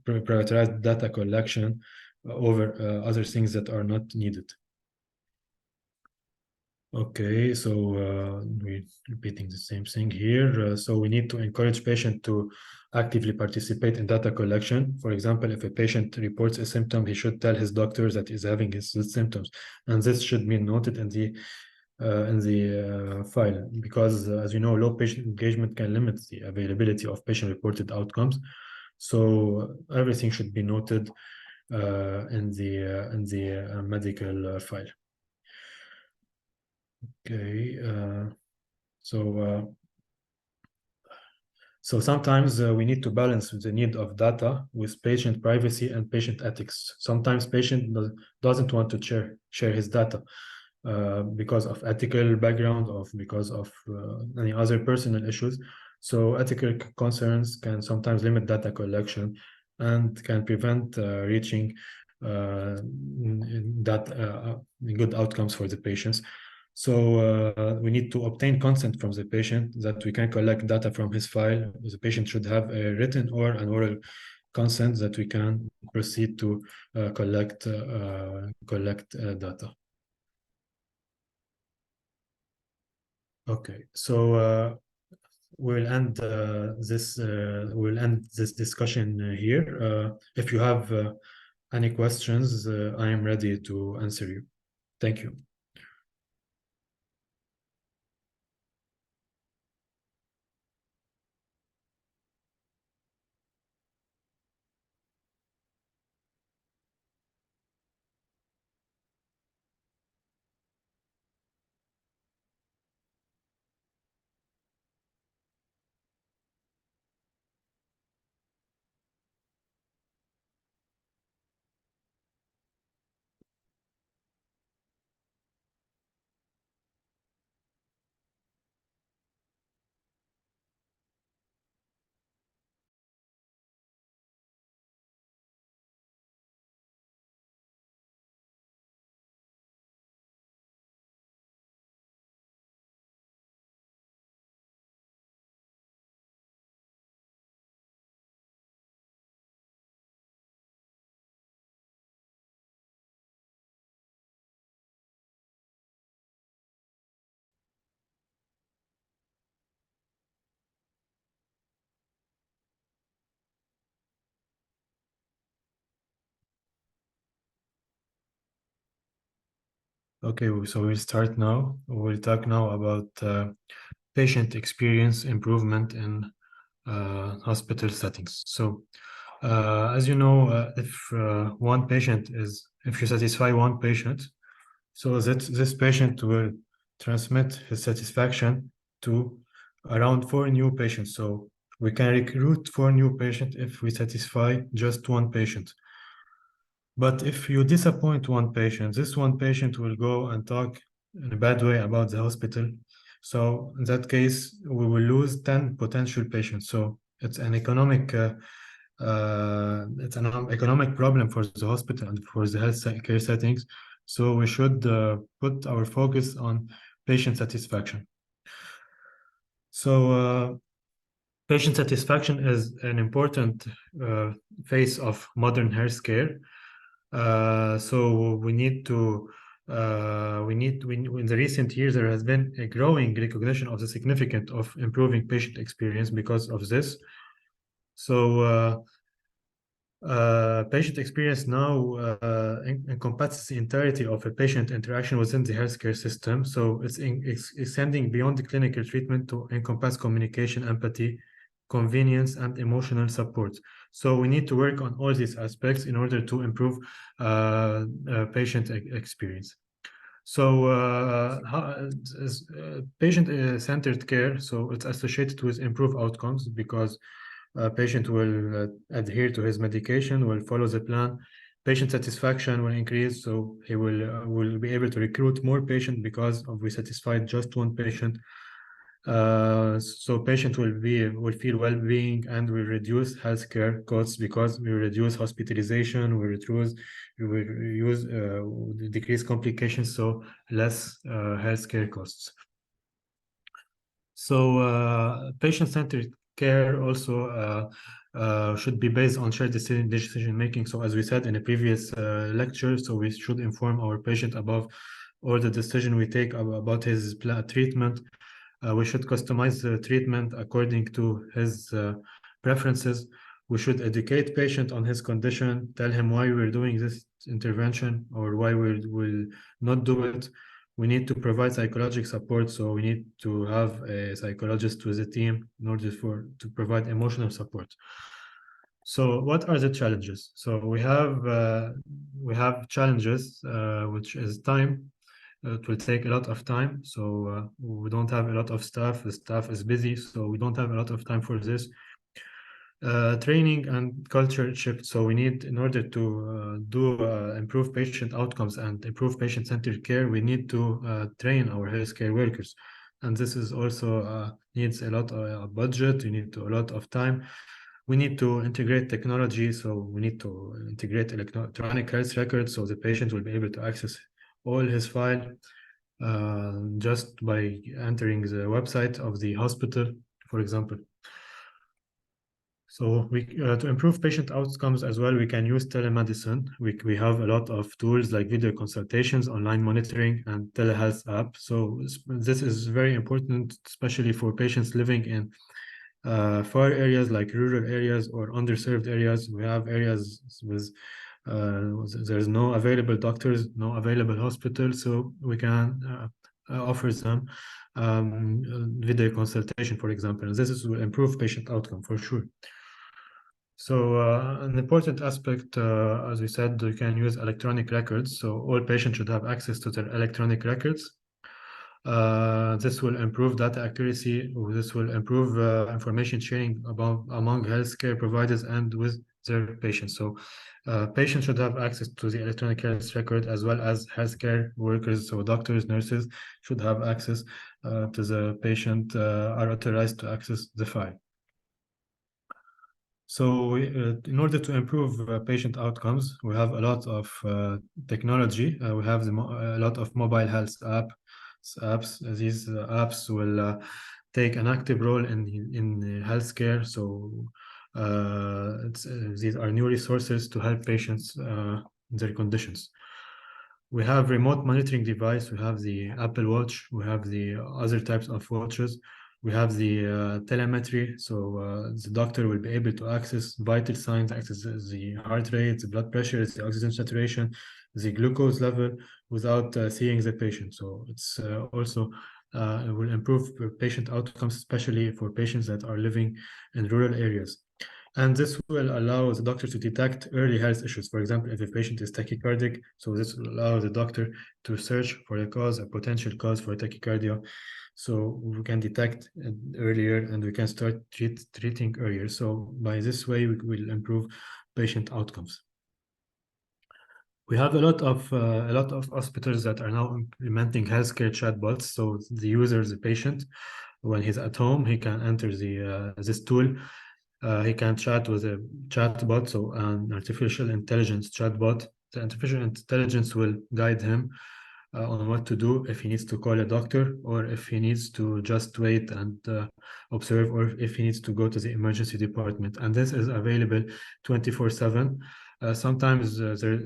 prioritize data collection over other things that are not needed. Okay, so we're repeating the same thing here. So we need to encourage patients to actively participate in data collection. For example, if a patient reports a symptom, he should tell his doctor that he's having his symptoms, and this should be noted in the file, because as you know, low patient engagement can limit the availability of patient-reported outcomes. So everything should be noted in the medical file. Okay, so sometimes we need to balance the need of data with patient privacy and patient ethics. Sometimes patient doesn't want to share his data because of ethical background or because of any other personal issues. So ethical concerns can sometimes limit data collection and can prevent reaching good outcomes for the patients. So we need to obtain consent from the patient that we can collect data from his file. The patient should have a written or an oral consent that we can proceed to collect data. Okay, so we'll end this discussion here. If you have any questions, I am ready to answer you. Thank you. Okay, so we'll start now. We'll talk now about patient experience improvement in hospital settings. So, as you know, if you satisfy one patient, so that this patient will transmit his satisfaction to around 4 new patients. So we can recruit 4 new patients if we satisfy just one patient. But if you disappoint one patient, this one patient will go and talk in a bad way about the hospital. So in that case, we will lose 10 potential patients. So it's an economic problem for the hospital and for the health care settings. So we should put our focus on patient satisfaction. So patient satisfaction is an important phase of modern healthcare. So we need to in the recent years there has been a growing recognition of the significance of improving patient experience. Because of this, So patient experience now encompasses the entirety of a patient interaction within the healthcare system. So it's extending beyond the clinical treatment to encompass communication, empathy, convenience, and emotional support. So we need to work on all these aspects in order to improve patient experience. So patient-centered care, so it's associated with improved outcomes because patient will adhere to his medication, will follow the plan. Patient satisfaction will increase, so he will be able to recruit more patients because we satisfied just one patient. So patient will feel well-being and will reduce healthcare costs because we reduce hospitalization, we decrease complications, so less healthcare costs. So patient-centered care also should be based on shared decision making. So as we said in a previous lecture, so we should inform our patient about all the decision we take about his treatment. We should customize the treatment according to his preferences. We should educate patient on his condition, tell him why we're doing this intervention or why we will not do it. We need to provide psychological support, so we need to have a psychologist with a team in order to provide emotional support. So what are the challenges? So we have challenges, which is time. It will take a lot of time, so we don't have a lot of staff. The staff is busy, so we don't have a lot of time for this. Training and culture shift. So we need, in order to improve patient outcomes and improve patient-centered care, we need to train our healthcare workers. And this is also needs a lot of budget, we need a lot of time. We need to integrate technology, so we need to integrate electronic health records so the patient will be able to access all his file just by entering the website of the hospital, for example. So to improve patient outcomes as well, we can use telemedicine. We have a lot of tools like video consultations, online monitoring, and telehealth app. So this is very important, especially for patients living in far areas like rural areas or underserved areas. We have areas with there's no available doctors, no available hospitals, so we can offer them video consultation, for example. This will improve patient outcome for sure. So an important aspect, as we said, you can use electronic records. So all patients should have access to their electronic records. This will improve data accuracy. This will improve information sharing among healthcare providers and with their patients. So patients should have access to the electronic health record as well as healthcare workers. So doctors, nurses should have access to the patient, are authorized to access the file. So in order to improve patient outcomes, we have a lot of technology. We have a lot of mobile health apps. These apps will take an active role in healthcare. So these are new resources to help patients in their conditions. We have remote monitoring device. We have the Apple Watch. We have the other types of watches. We have the telemetry, so the doctor will be able to access vital signs, access the heart rate, the blood pressure, the oxygen saturation, the glucose level without seeing the patient. So it's also it will improve patient outcomes, especially for patients that are living in rural areas. And this will allow the doctor to detect early health issues. For example, if a patient is tachycardic, so this will allow the doctor to search for a potential cause for tachycardia. So we can detect it earlier and we can start treating earlier. So by this way, we will improve patient outcomes. We have a lot of hospitals that are now implementing healthcare chatbots. So the user, the patient, when he's at home, he can enter this tool. He can chat with a chatbot, so an artificial intelligence chatbot. The artificial intelligence will guide him on what to do if he needs to call a doctor or if he needs to just wait and observe, or if he needs to go to the emergency department. And this is available 24/7. Sometimes there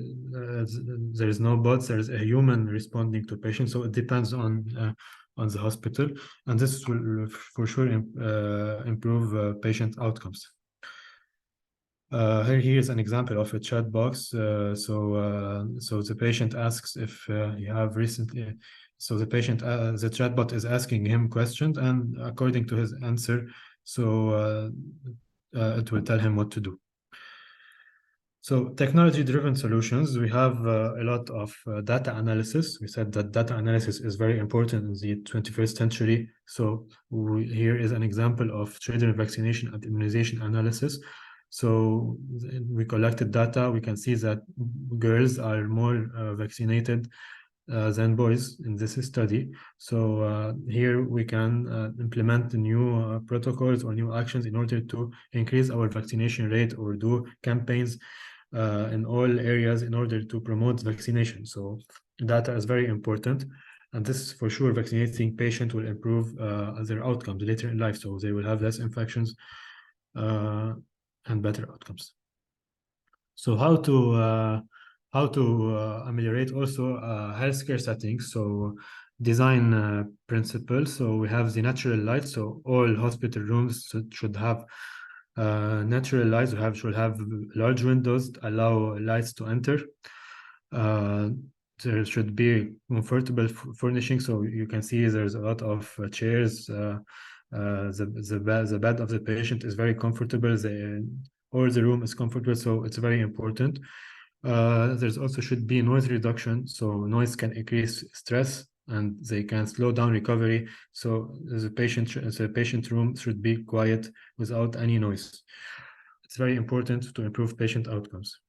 is no bots, there is a human responding to patients, so it depends on the hospital, and this will for sure improve patient outcomes. Here is an example of a chat box. So the patient asks if he have recently. So the chatbot is asking him questions, and according to his answer, it will tell him what to do. So technology-driven solutions, we have a lot of data analysis. We said that data analysis is very important in the 21st century. So here is an example of children vaccination and immunization analysis. So we collected data. We can see that girls are more vaccinated than boys in this study. So here we can implement new protocols or new actions in order to increase our vaccination rate or do campaigns in all areas in order to promote vaccination. So data is very important. And this, for sure, vaccinating patients will improve their outcomes later in life. So they will have less infections and better outcomes. So how to ameliorate also healthcare settings. So design principles. So we have the natural light. So all hospital rooms should have natural lights. Should have large windows to allow lights to enter. There should be comfortable furnishing. So you can see there's a lot of chairs. The bed of the patient is very comfortable. Or the room is comfortable, so it's very important. There's also should be noise reduction, so noise can increase stress and they can slow down recovery. So the patient room should be quiet without any noise. It's very important to improve patient outcomes.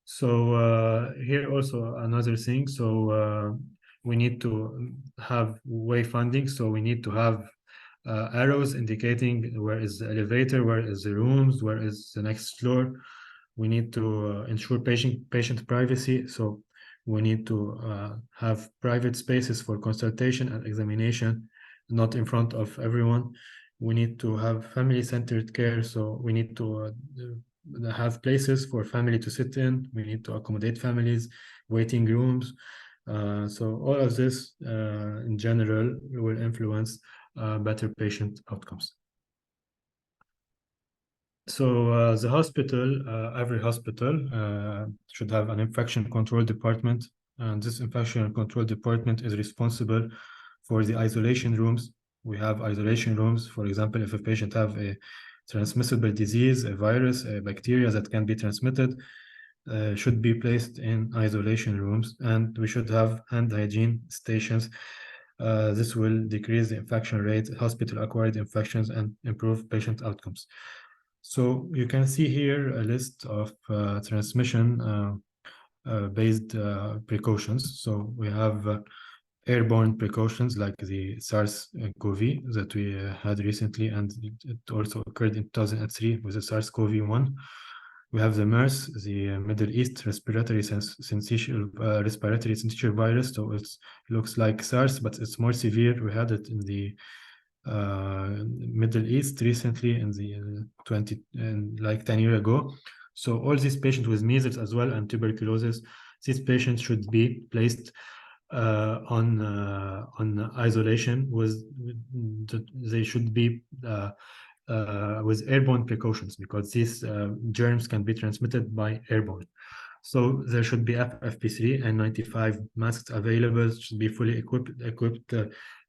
So here also another thing. So we need to have wayfinding. So we need to have arrows indicating where is the elevator, where is the rooms, where is the next floor. We need to ensure patient privacy. So we need to have private spaces for consultation and examination, not in front of everyone. We need to have family-centered care. So we need to have places for family to sit in. We need to accommodate families, waiting rooms. So all of this in general will influence better patient outcomes. So the hospital, every hospital should have an infection control department, and this infection control department is responsible for the isolation rooms. We have isolation rooms, for example, if a patient have a transmissible disease, a virus, a bacteria that can be transmitted, should be placed in isolation rooms, and we should have hand hygiene stations. This will decrease the infection rate, hospital-acquired infections, and improve patient outcomes. So you can see here a list of transmission-based precautions. So we have airborne precautions like the SARS-CoV that we had recently, and it also occurred in 2003 with the SARS-CoV-1. We have the MERS, the Middle East respiratory syncytial virus. So it looks like SARS, but it's more severe. We had it in the Middle East recently in the 10 years ago. So all these patients with measles as well and tuberculosis, these patients should be placed on isolation. They should be with airborne precautions because these germs can be transmitted by airborne. So there should be FFP3 and N95 masks available. Should be fully equipped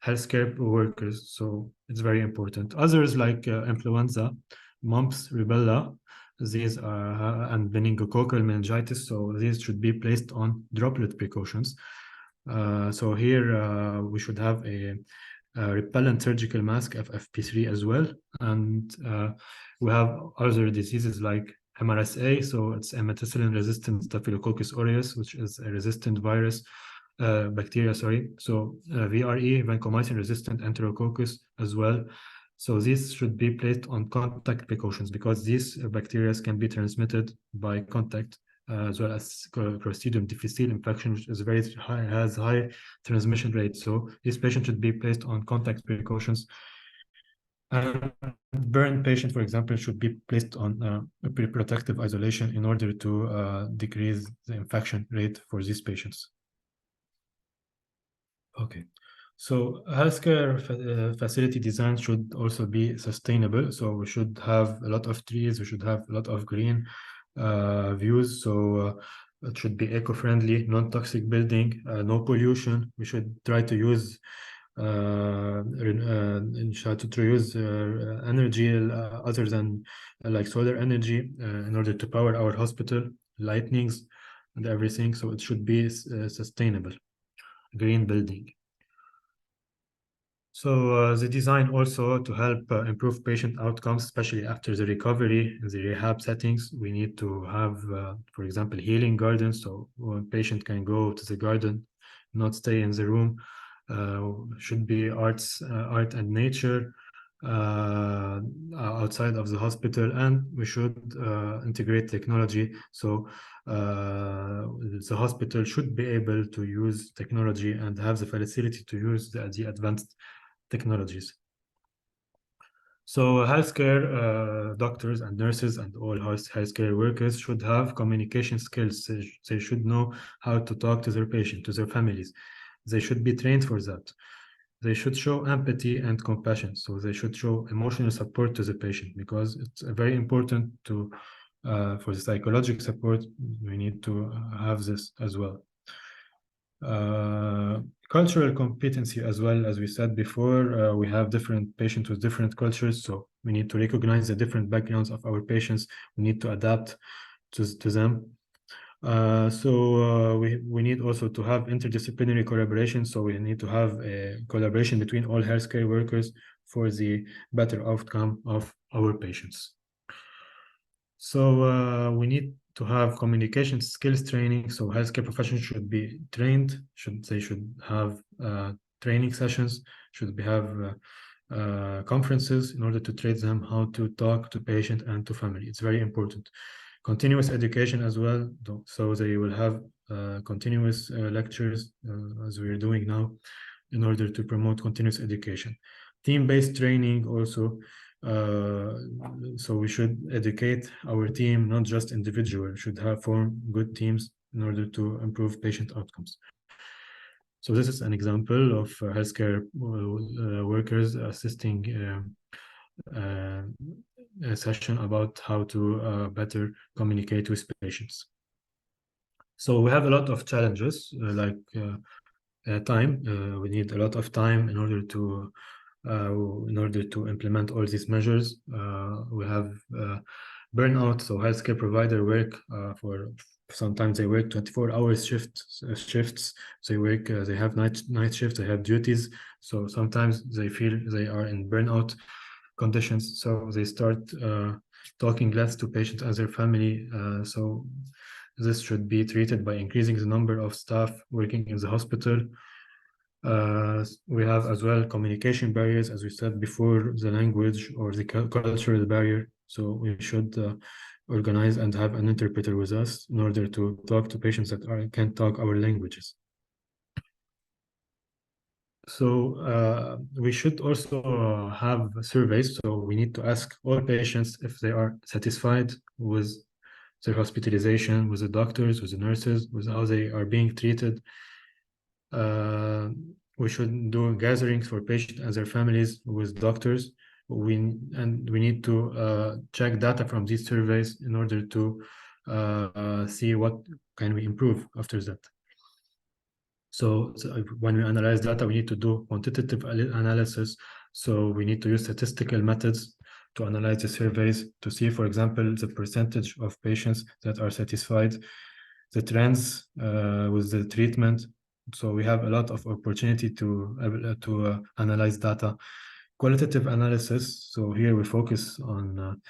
healthcare workers. So it's very important. Others like influenza, mumps, rubella, these are and meningococcal meningitis. So these should be placed on droplet precautions. So here we should have a repellent surgical mask, FFP3 as well. And we have other diseases like MRSA, so it's a methicillin-resistant Staphylococcus aureus, which is a resistant virus, bacteria, sorry. So VRE, vancomycin-resistant Enterococcus as well. So these should be placed on contact precautions because these bacteria can be transmitted by contact, as well as Clostridium difficile infection, which is very high, has high transmission rate. So these patients should be placed on contact precautions. And burn patient, for example, should be placed on protective isolation in order to decrease the infection rate for these patients. Okay, So healthcare facility design should also be sustainable. So we should have a lot of trees, we should have a lot of green views. So it should be eco-friendly, non-toxic building, no pollution. We should try to use energy other than like solar energy in order to power our hospital, lightnings and everything. So it should be sustainable, green building. So the design also to help improve patient outcomes, especially after the recovery in the rehab settings. We need to have, for example, healing gardens. So one patient can go to the garden, not stay in the room. Should be art and nature outside of the hospital, and we should integrate technology. So the hospital should be able to use technology and have the facility to use the advanced technologies. So healthcare doctors and nurses and all healthcare workers should have communication skills. They should know how to talk to their patient, to their families. They should be trained for that. They should show empathy and compassion. So they should show emotional support to the patient, because it's very important to for the psychological support. We need to have this as well. Cultural competency as well. As we said before, we have different patients with different cultures, so we need to recognize the different backgrounds of our patients. We need to adapt to them. We need also to have interdisciplinary collaboration. So we need to have a collaboration between all healthcare workers for the better outcome of our patients. So we need to have communication skills training. So healthcare professionals should be trained. They should have training sessions. Should have conferences in order to train them how to talk to patient and to family. It's very important. Continuous education as well. So they will have continuous lectures as we're doing now, in order to promote continuous education. Team-based training also. So we should educate our team, not just individual. Should form good teams in order to improve patient outcomes. So this is an example of healthcare workers assisting a session about how to better communicate with patients. So we have a lot of challenges, like time. We need a lot of time in order to implement all these measures. We have burnout. So healthcare provider work sometimes they work 24-hour shifts. They have night shifts. They have duties. So sometimes they feel they are in burnout conditions. So they start talking less to patients and their family. So this should be treated by increasing the number of staff working in the hospital. We have as well communication barriers, as we said before, the language or the cultural barrier. So we should organize and have an interpreter with us in order to talk to patients that can't talk our languages. So we should also have surveys. So we need to ask all patients if they are satisfied with their hospitalization, with the doctors, with the nurses, with how they are being treated. We should do gatherings for patients and their families with doctors. We need to check data from these surveys in order to see what can we improve after that. So when we analyze data, we need to do quantitative analysis. So we need to use statistical methods to analyze the surveys to see, for example, the percentage of patients that are satisfied, the trends with the treatment. So we have a lot of opportunity to analyze data. Qualitative analysis. So here we focus on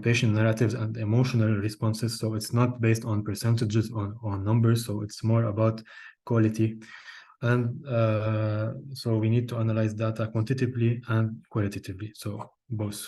patient narratives and emotional responses. So it's not based on percentages on numbers. So it's more about quality. And so we need to analyze data quantitatively and qualitatively. So both.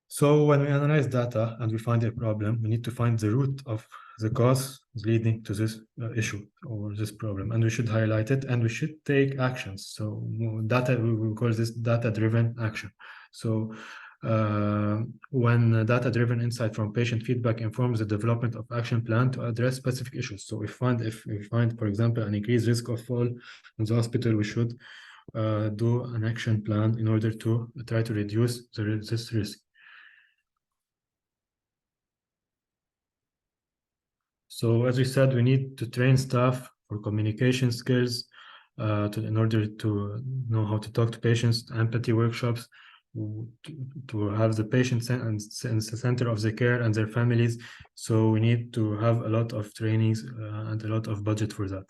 So when we analyze data and we find a problem, we need to find the root of the cause leading to this issue or this problem, and we should highlight it, and we should take actions. So data, we call this data-driven action. So when data-driven insight from patient feedback informs the development of action plan to address specific issues. So if we find, for example, an increased risk of fall in the hospital, we should do an action plan in order to try to reduce this risk. So as we said, we need to train staff for communication skills in order to know how to talk to patients, empathy workshops, to have the patient in the center of the care and their families. So we need to have a lot of trainings and a lot of budget for that.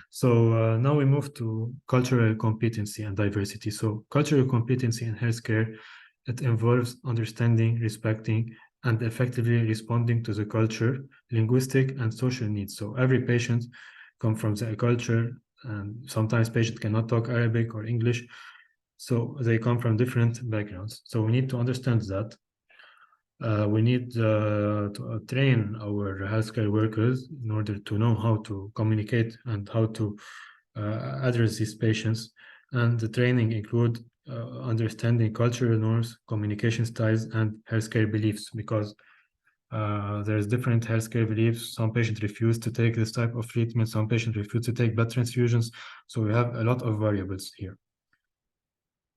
So now we move to cultural competency and diversity. So cultural competency in healthcare, it involves understanding, respecting, and effectively responding to the culture, linguistic, and social needs. So every patient comes from a culture, and sometimes patients cannot talk Arabic or English, so they come from different backgrounds. So we need to understand that. We need to train our healthcare workers in order to know how to communicate and how to address these patients. And the training include understanding cultural norms, communication styles, and healthcare beliefs, because there's different healthcare beliefs. Some patients refuse to take this type of treatment. Some patients refuse to take blood transfusions. So we have a lot of variables here.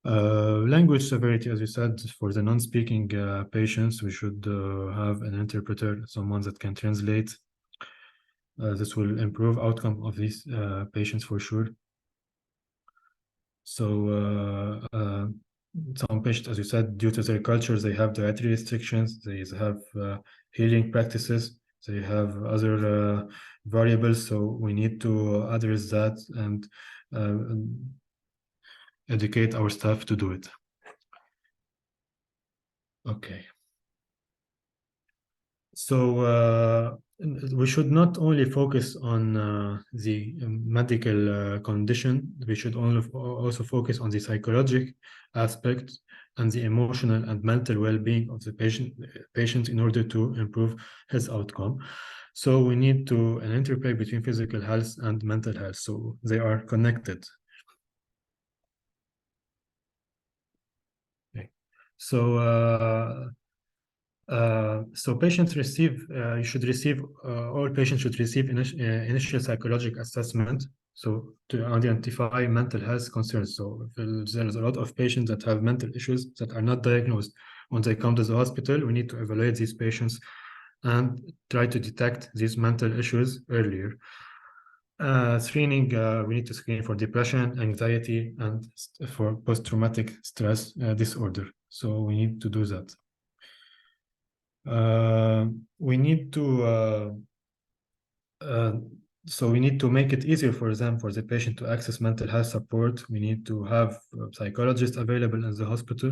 Language severity, as we said, for the non-speaking patients, we should have an interpreter, someone that can translate. This will improve outcome of these patients for sure. So some patients, as you said, due to their cultures, they have dietary restrictions, they have healing practices, they have other variables. So we need to address that and educate our staff to do it. Okay. So we should not only focus on the medical condition, we should also focus on the psychological aspect and the emotional and mental well-being of the patient in order to improve his outcome. So we need to an interplay between physical health and mental health, so they are connected. Okay. So patients receive, all patients should receive initial psychological assessment, so to identify mental health concerns. So there's a lot of patients that have mental issues that are not diagnosed. When they come to the hospital, we need to evaluate these patients and try to detect these mental issues earlier. Screening, we need to screen for depression, anxiety, and for post-traumatic stress disorder. So we need to do that. We need to so we need to make it easier for the patient to access mental health support. We need to have psychologists available in the hospital.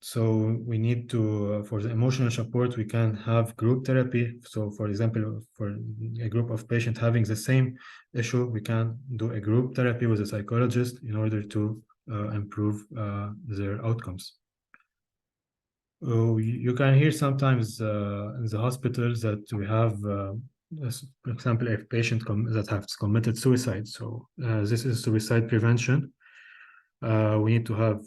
So we need to, for the emotional support, we can have group therapy. So for example, for a group of patients having the same issue, we can do a group therapy with a psychologist in order to improve their outcomes. You can hear sometimes in the hospitals that we have, for example, a patient that has committed suicide. So this is suicide prevention. We need to have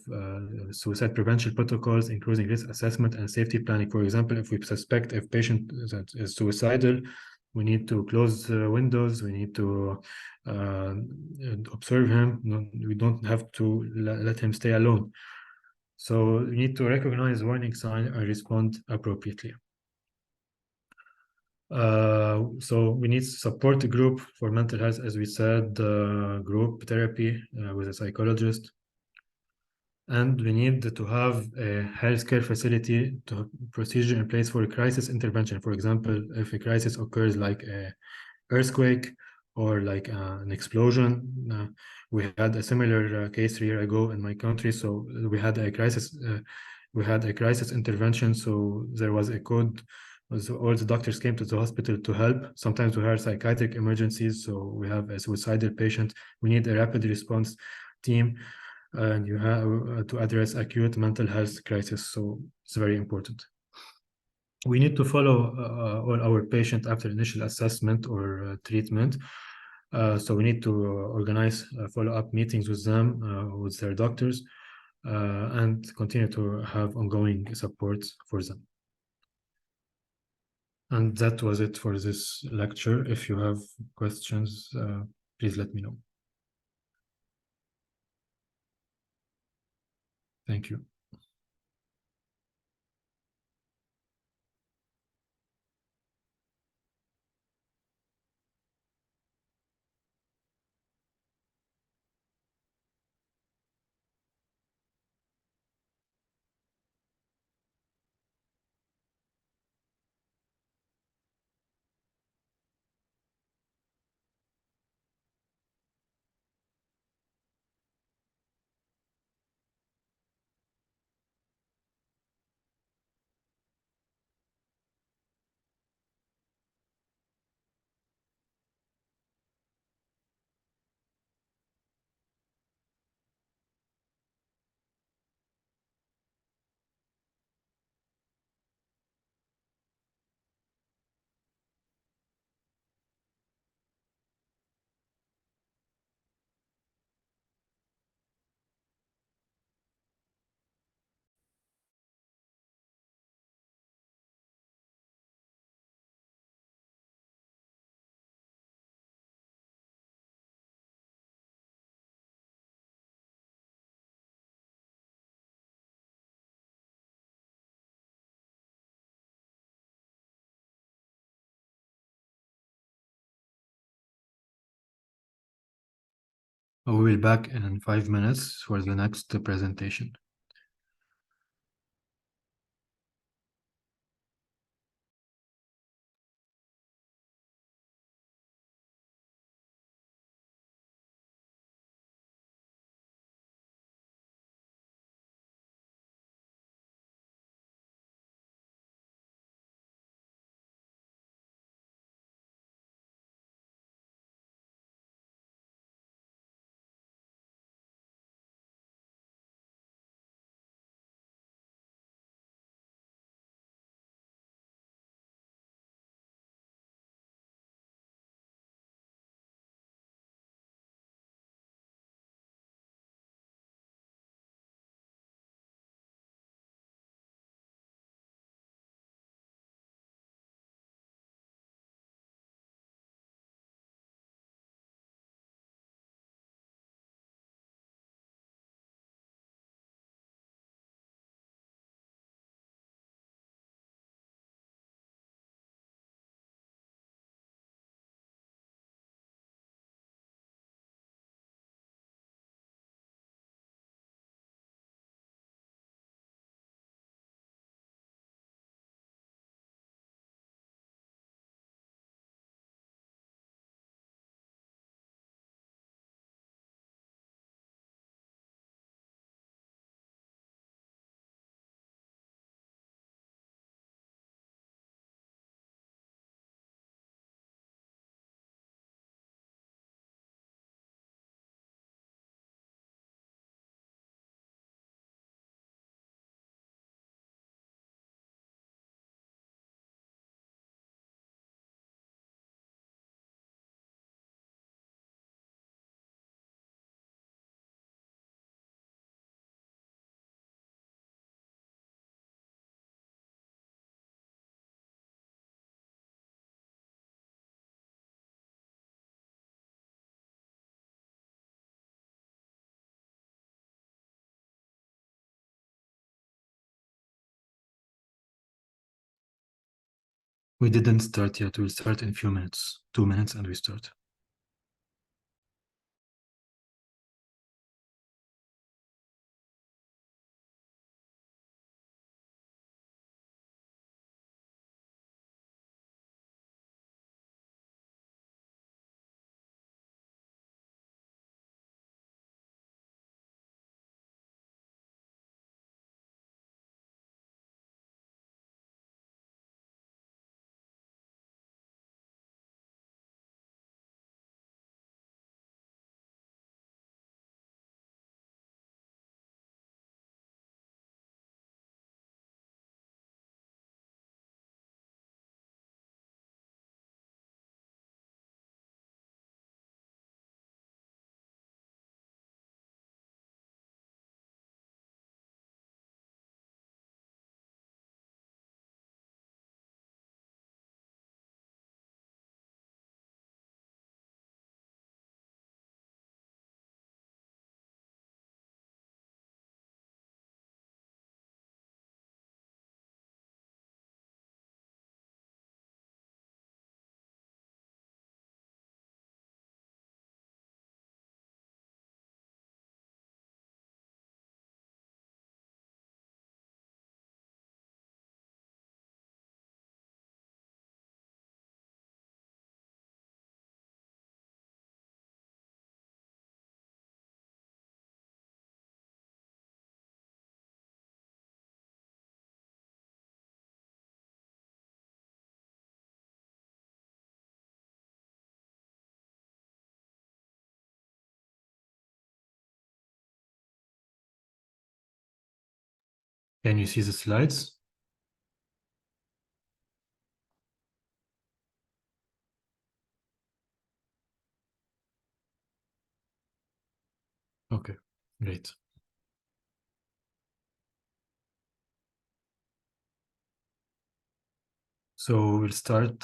suicide prevention protocols, including risk assessment and safety planning. For example, if we suspect a patient that is suicidal, we need to close windows. We need to observe him. We don't have to let him stay alone. So we need to recognize warning signs and respond appropriately. So we need support group for mental health, as we said, group therapy with a psychologist. And we need to have a healthcare facility to procedure in place for crisis intervention. For example, if a crisis occurs like an earthquake or like an explosion. We had a similar case 3 years ago in my country. So we had a crisis. We had a crisis intervention. So there was a code. So all the doctors came to the hospital to help. Sometimes we have psychiatric emergencies. So we have a suicidal patient. We need a rapid response team, and you have to address acute mental health crisis. So it's very important. We need to follow all our patients after initial assessment or treatment. So we need to organize follow-up meetings with them, with their doctors. and continue to have ongoing support for them. And that was it for this lecture. If you have questions, please let me know. Thank you. We will be back in 5 minutes for the next presentation. We didn't start yet. We'll start in a few minutes. 2 minutes and we start. Can you see the slides? Okay, great. So we'll start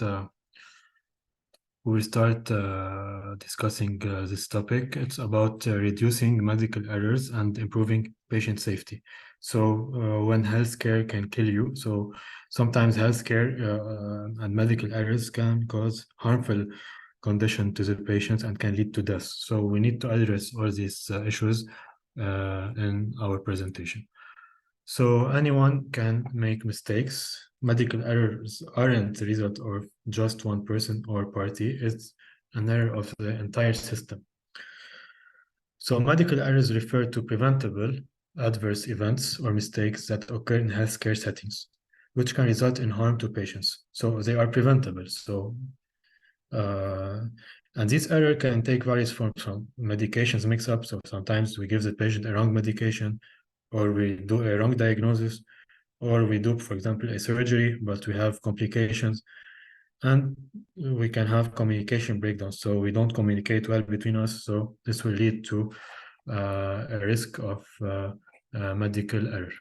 discussing this topic. It's about reducing medical errors and improving patient safety. So when healthcare can kill you, so sometimes healthcare and medical errors can cause harmful condition to the patients and can lead to death. So we need to address all these issues in our presentation. So anyone can make mistakes. Medical errors aren't the result of just one person or party. It's an error of the entire system. So medical errors refer to preventable adverse events or mistakes that occur in healthcare settings, which can result in harm to patients. So they are preventable. So and this error can take various forms, from medications mix-up. So sometimes we give the patient a wrong medication, or we do a wrong diagnosis, or we do, for example, a surgery, but we have complications, and we can have communication breakdowns. So we don't communicate well between us. So this will lead to a risk of medical error.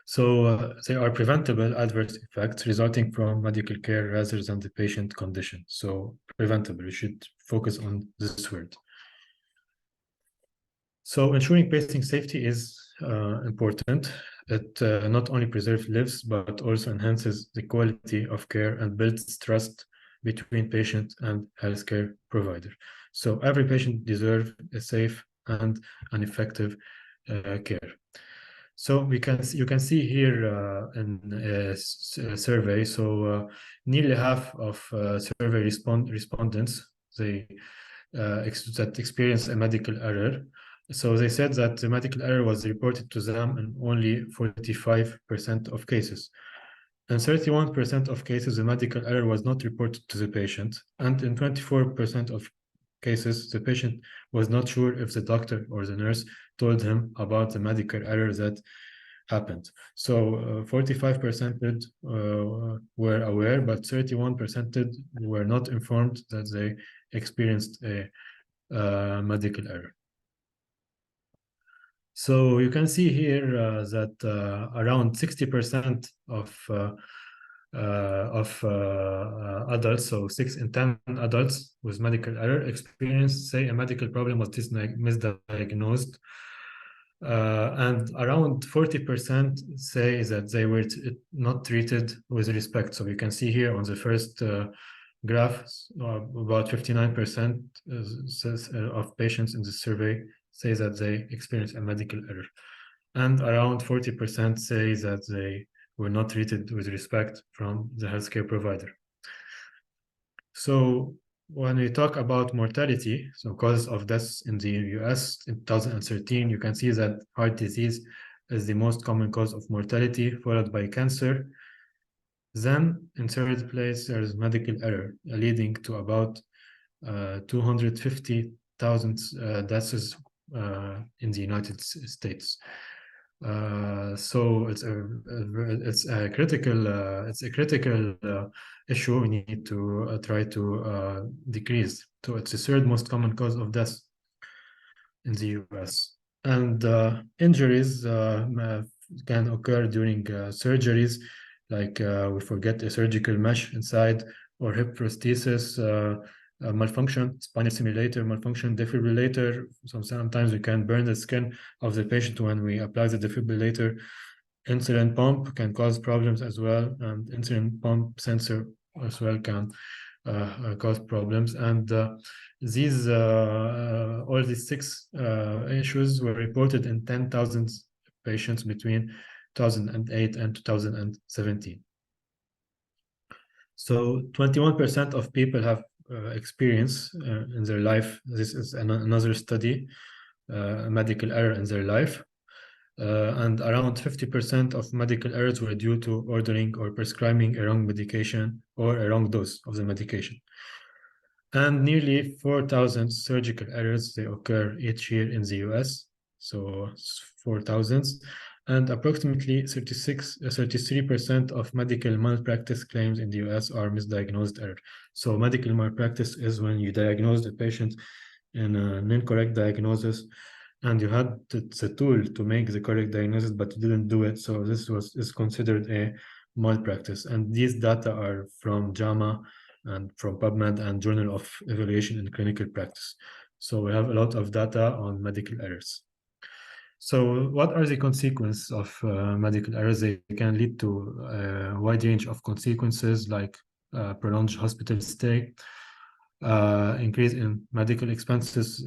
So they are preventable adverse effects resulting from medical care rather than the patient condition. So preventable, we should focus on this word. So ensuring patient safety is important. It not only preserves lives, but also enhances the quality of care and builds trust between patient and healthcare provider. So every patient deserves a safe and an effective care. So you can see here in a survey. So nearly half of survey respondents that experience a medical error. So they said that the medical error was reported to them in only 45% of cases. In 31% of cases, the medical error was not reported to the patient. And in 24% of cases, the patient was not sure if the doctor or the nurse told him about the medical error that happened. So 45% were aware, but 31% were not informed that they experienced a medical error. So you can see here that around 60% of adults, so 6 in 10 adults with medical error experienced, say, a medical problem was misdiagnosed. And around 40% say that they were not treated with respect. So you can see here on the first graph, about 59% of patients in the survey say that they experienced a medical error. And around 40% say that they were not treated with respect from the healthcare provider. So when we talk about mortality, so causes of deaths in the US in 2013, you can see that heart disease is the most common cause of mortality, followed by cancer. Then in third place, there is medical error, leading to about 250,000 deaths in the United States. So it's a critical issue we need to try to decrease. So it's the third most common cause of death in the US. And injuries can occur during surgeries, like we forget a surgical mesh inside, or hip prosthesis malfunction, spinal simulator malfunction, defibrillator. So sometimes we can burn the skin of the patient when we apply the defibrillator. Insulin pump can cause problems as well, and insulin pump sensor as well can cause problems. And these all these 6 issues were reported in 10,000 patients between 2008 and 2017. So 21% of people have experience in their life. This is another study, medical error in their life. And around 50% of medical errors were due to ordering or prescribing a wrong medication or a wrong dose of the medication. And nearly 4,000 surgical errors, they occur each year in the US, so 4,000. And approximately 33% of medical malpractice claims in the US are misdiagnosed error. So medical malpractice is when you diagnose the patient in an incorrect diagnosis, and you had the tool to make the correct diagnosis, but you didn't do it. So this is considered a malpractice. And these data are from JAMA and from PubMed and Journal of Evaluation in Clinical Practice. So we have a lot of data on medical errors. So what are the consequences of medical errors? They can lead to a wide range of consequences like prolonged hospital stay, increase in medical expenses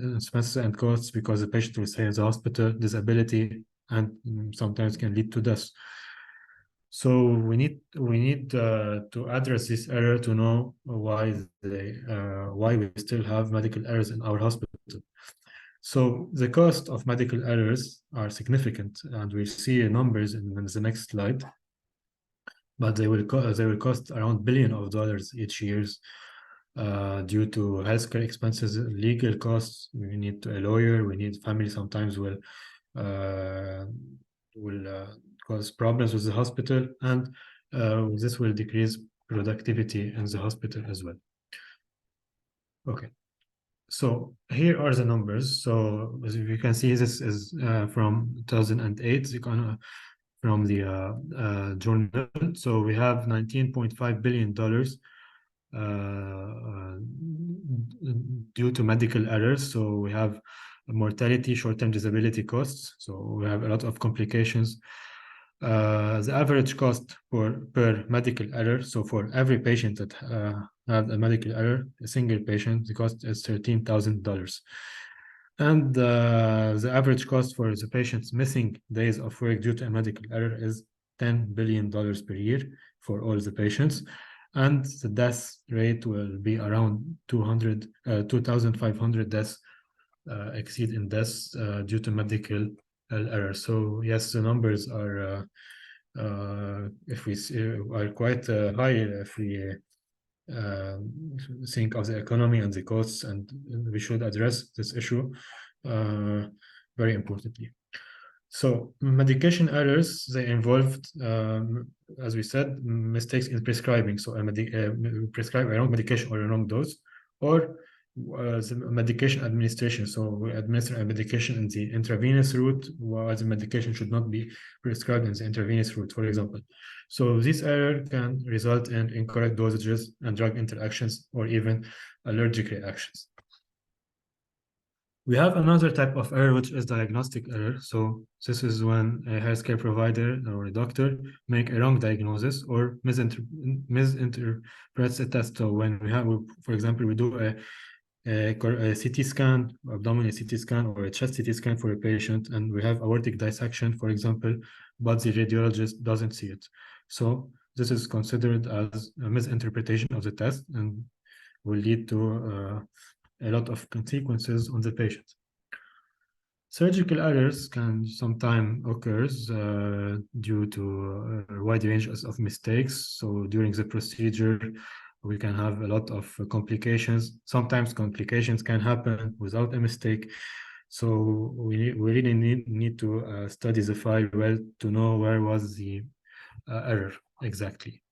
and costs because the patient will stay in the hospital, disability, and sometimes can lead to death. So we need to address this error to know why we still have medical errors in our hospital. So the cost of medical errors are significant, and we'll see numbers in the next slide. But they will cost around $1 billion each year due to healthcare expenses, legal costs. We need a lawyer. We need family. Sometimes will cause problems with the hospital, and this will decrease productivity in the hospital as well. Okay. So here are the numbers. So as you can see, this is from 2008, from the journal. So we have $19.5 billion due to medical errors. So we have mortality, short-term disability costs. So we have a lot of complications. The average cost per medical error. So for every patient that have a medical error, a single patient, the cost is $13,000. And the average cost for the patient's missing days of work due to a medical error is $10 billion per year for all the patients. And the death rate will be around 2,500 deaths, exceed in deaths due to medical error. So yes, the numbers are if we see, are quite high if we think of the economy and the costs, and we should address this issue very importantly. So medication errors, they involved, as we said, mistakes in prescribing. So prescribe a wrong medication or a wrong dose, or the medication administration. So we administer a medication in the intravenous route, while the medication should not be prescribed in the intravenous route, for example. So this error can result in incorrect dosages and drug interactions, or even allergic reactions. We have another type of error, which is diagnostic error. So this is when a healthcare provider or a doctor make a wrong diagnosis or misinterprets a test. So when we have, for example, we do a CT scan, abdominal CT scan, or a chest CT scan for a patient, and we have aortic dissection, for example, but the radiologist doesn't see it. So this is considered as a misinterpretation of the test and will lead to a lot of consequences on the patient. Surgical errors can sometimes occur due to a wide range of mistakes. So during the procedure, we can have a lot of complications. Sometimes complications can happen without a mistake. So we really need to study the file well to know where was the error exactly.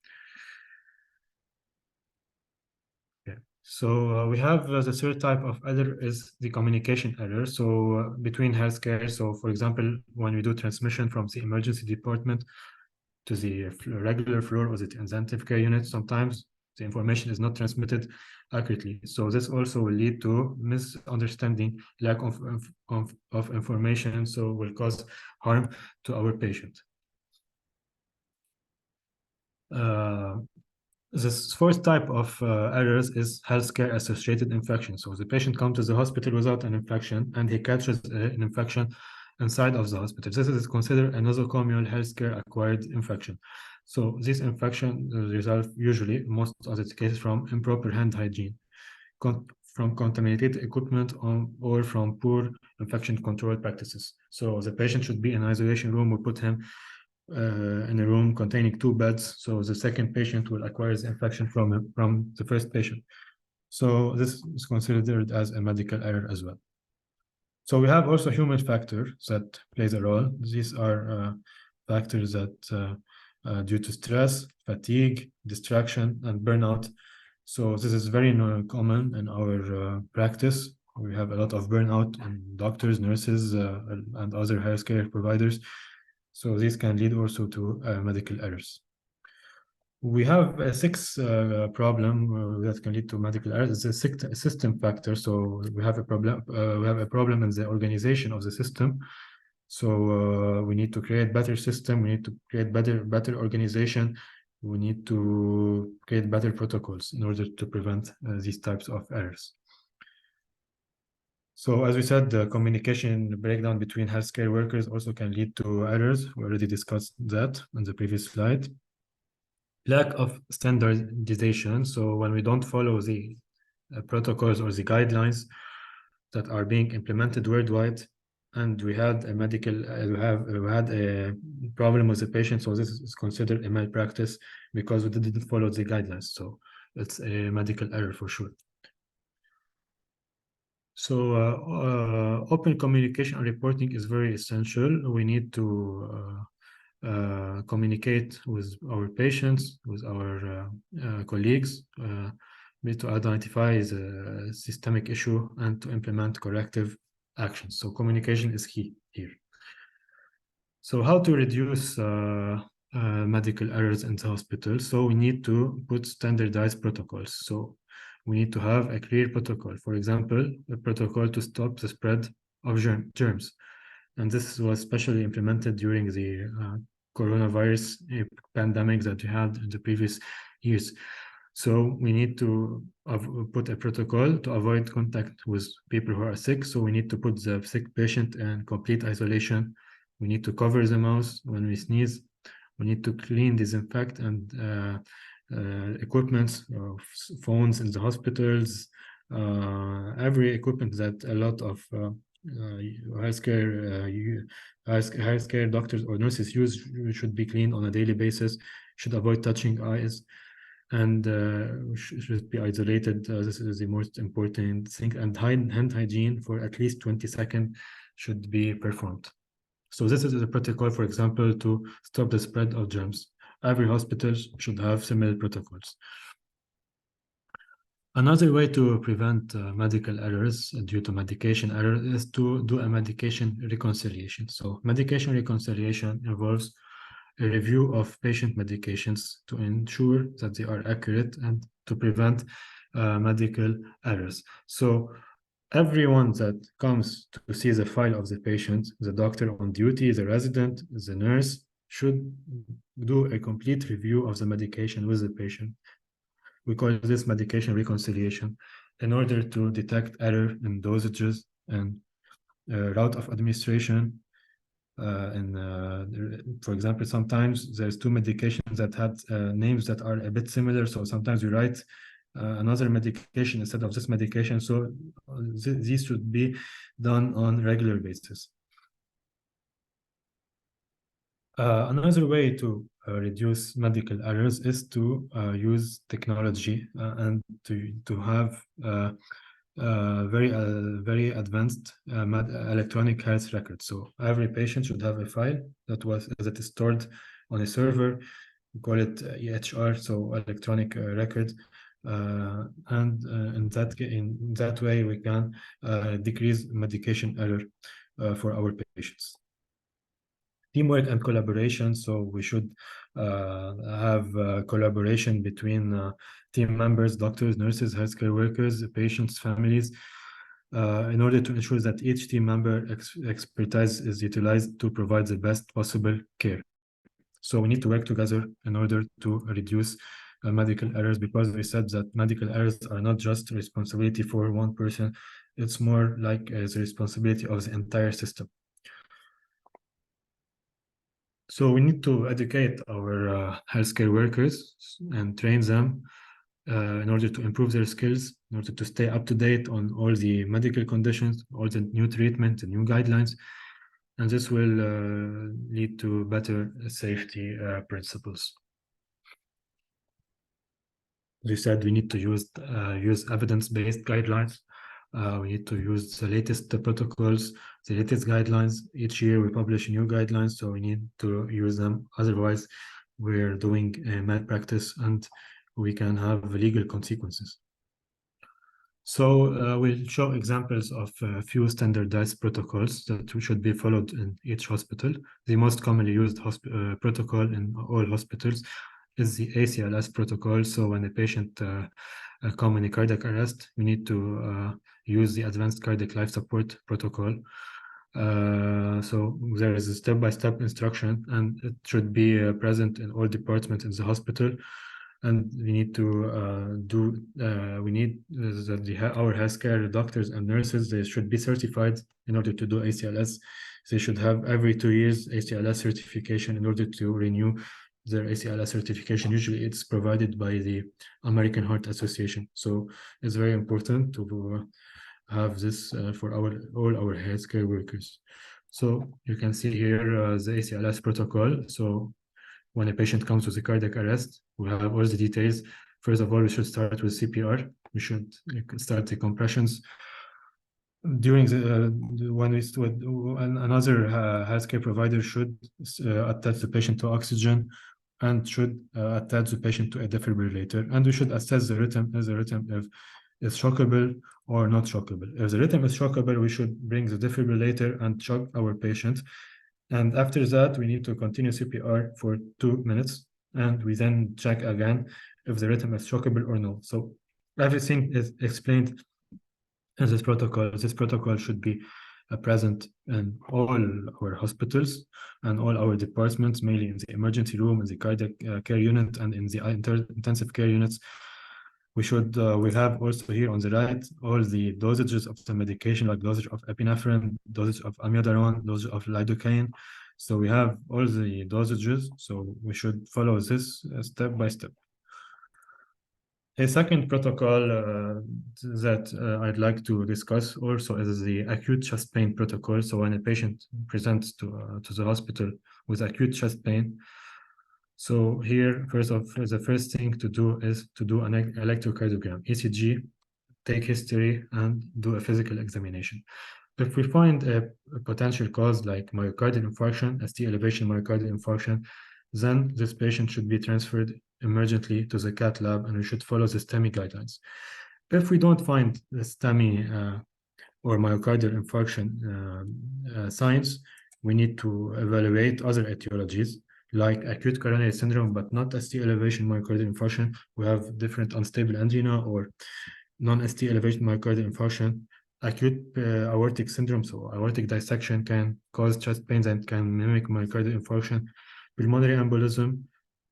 So we have the third type of error is the communication error. So between healthcare, so for example, when we do transmission from the emergency department to the regular floor or the intensive care unit, sometimes the information is not transmitted accurately. So this also will lead to misunderstanding, lack of information, so will cause harm to our patient. This fourth type of errors is healthcare associated infection. So the patient comes to the hospital without an infection, and he catches an infection inside of the hospital. This is considered a nosocomial healthcare acquired infection. So this infection results usually, most of the cases, from improper hand hygiene, from contaminated equipment, or from poor infection control practices. So the patient should be in an isolation room. We put him in a room containing 2 beds, so the second patient will acquire the infection from the first patient. So this is considered as a medical error as well. So we have also human factor that plays a role. These are factors that due to stress, fatigue, distraction, and burnout. So this is very common in our practice. We have a lot of burnout in doctors, nurses, and other healthcare providers. So this can lead also to medical errors. We have a sixth problem that can lead to medical errors. It's a system factor. So we have a problem. We have a problem in the organization of the system. So we need to create better system. We need to create better organization. We need to create better protocols in order to prevent these types of errors. So as we said, the communication breakdown between healthcare workers also can lead to errors. We already discussed that on the previous slide. Lack of standardization. So when we don't follow the protocols or the guidelines that are being implemented worldwide, and we had a medical, we had a problem with the patient, so this is considered a malpractice because we didn't follow the guidelines. So it's a medical error for sure. So open communication and reporting is very essential. We need to communicate with our patients, with our colleagues, to identify the systemic issue and to implement corrective actions. So communication is key here. So how to reduce medical errors in the hospital? So we need to put standardized protocols. So we need to have a clear protocol. For example, a protocol to stop the spread of germs. And this was specially implemented during the coronavirus pandemic that we had in the previous years. So we need to put a protocol to avoid contact with people who are sick. So we need to put the sick patient in complete isolation. We need to cover the mouth when we sneeze. We need to clean, disinfect, and equipment, phones in the hospitals, every equipment that a lot of healthcare doctors or nurses use should be cleaned on a daily basis, should avoid touching eyes, and should be isolated. This is the most important thing. And hand hygiene for at least 20 seconds should be performed. So this is a protocol, for example, to stop the spread of germs. Every hospital should have similar protocols. Another way to prevent medical errors due to medication error is to do a medication reconciliation. So medication reconciliation involves a review of patient medications to ensure that they are accurate and to prevent medical errors. So everyone that comes to see the file of the patient, the doctor on duty, the resident, the nurse, should do a complete review of the medication with the patient. We call this medication reconciliation in order to detect error in dosages and route of administration. For example, sometimes there's two medications that had names that are a bit similar. So sometimes we write another medication instead of this medication. So these should be done on a regular basis. Another way to reduce medical errors is to use technology and to have very advanced electronic health records. So every patient should have a file that is stored on a server. We call it EHR, so electronic record. And in that way, we can decrease medication error for our patients. Teamwork and collaboration. So we should have collaboration between team members, doctors, nurses, healthcare workers, patients, families, in order to ensure that each team member expertise is utilized to provide the best possible care. So we need to work together in order to reduce medical errors, because we said that medical errors are not just responsibility for one person, it's more like the responsibility of the entire system. So we need to educate our healthcare workers and train them in order to improve their skills, in order to stay up to date on all the medical conditions, all the new treatment, the new guidelines, and this will lead to better safety principles. As we said, we need to use evidence-based guidelines. We need to use the latest protocols, the latest guidelines. Each year we publish new guidelines, so we need to use them. Otherwise, we're doing malpractice and we can have legal consequences. So we'll show examples of a few standardized protocols that should be followed in each hospital. The most commonly used protocol in all hospitals is the ACLS protocol. So when a patient comes in cardiac arrest, we need to use the advanced cardiac life support protocol. So there is a step-by-step instruction, and it should be present in all departments in the hospital. And we need to our healthcare doctors and nurses, they should be certified in order to do ACLS. They should have every 2 years ACLS certification in order to renew their ACLS certification. Usually it's provided by the American Heart Association. So it's very important to have this for all our healthcare workers. So you can see here the ACLS protocol. So when a patient comes with a cardiac arrest, we have all the details. First of all, we should start with CPR. We should start the compressions. During another healthcare provider should attach the patient to oxygen and should attach the patient to a defibrillator. And we should assess the rhythm, if is shockable or not shockable. If the rhythm is shockable, we should bring the defibrillator and shock our patient. And after that, we need to continue CPR for 2 minutes, and we then check again if the rhythm is shockable or no. So everything is explained in this protocol. This protocol should be present in all our hospitals and all our departments, mainly in the emergency room, in the cardiac care unit, and in the intensive care units. We have also here on the right all the dosages of the medication, like dosage of epinephrine, dosage of amiodarone, dosage of lidocaine. So we have all the dosages, so we should follow this step by step. A second protocol that I'd like to discuss also is the acute chest pain protocol. So when a patient presents to the hospital with acute chest pain, so here, the first thing to do is to do an electrocardiogram, ECG, take history, and do a physical examination. If we find a potential cause like myocardial infarction, ST elevation myocardial infarction, then this patient should be transferred emergently to the cath lab, and we should follow the STEMI guidelines. If we don't find the STEMI or myocardial infarction signs, we need to evaluate other etiologies, like acute coronary syndrome, but not ST elevation myocardial infarction. We have different unstable angina or non-ST elevation myocardial infarction. Acute aortic syndrome, so aortic dissection can cause chest pains and can mimic myocardial infarction. Pulmonary embolism,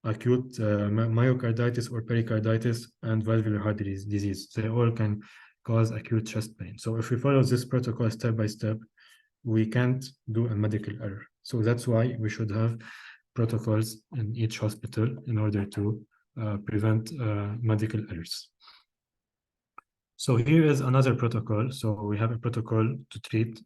acute myocarditis or pericarditis, and valvular heart disease. They all can cause acute chest pain. So if we follow this protocol step by step, we can't do a medical error. So that's why we should have protocols in each hospital in order to prevent medical errors. So here is another protocol. So we have a protocol to treat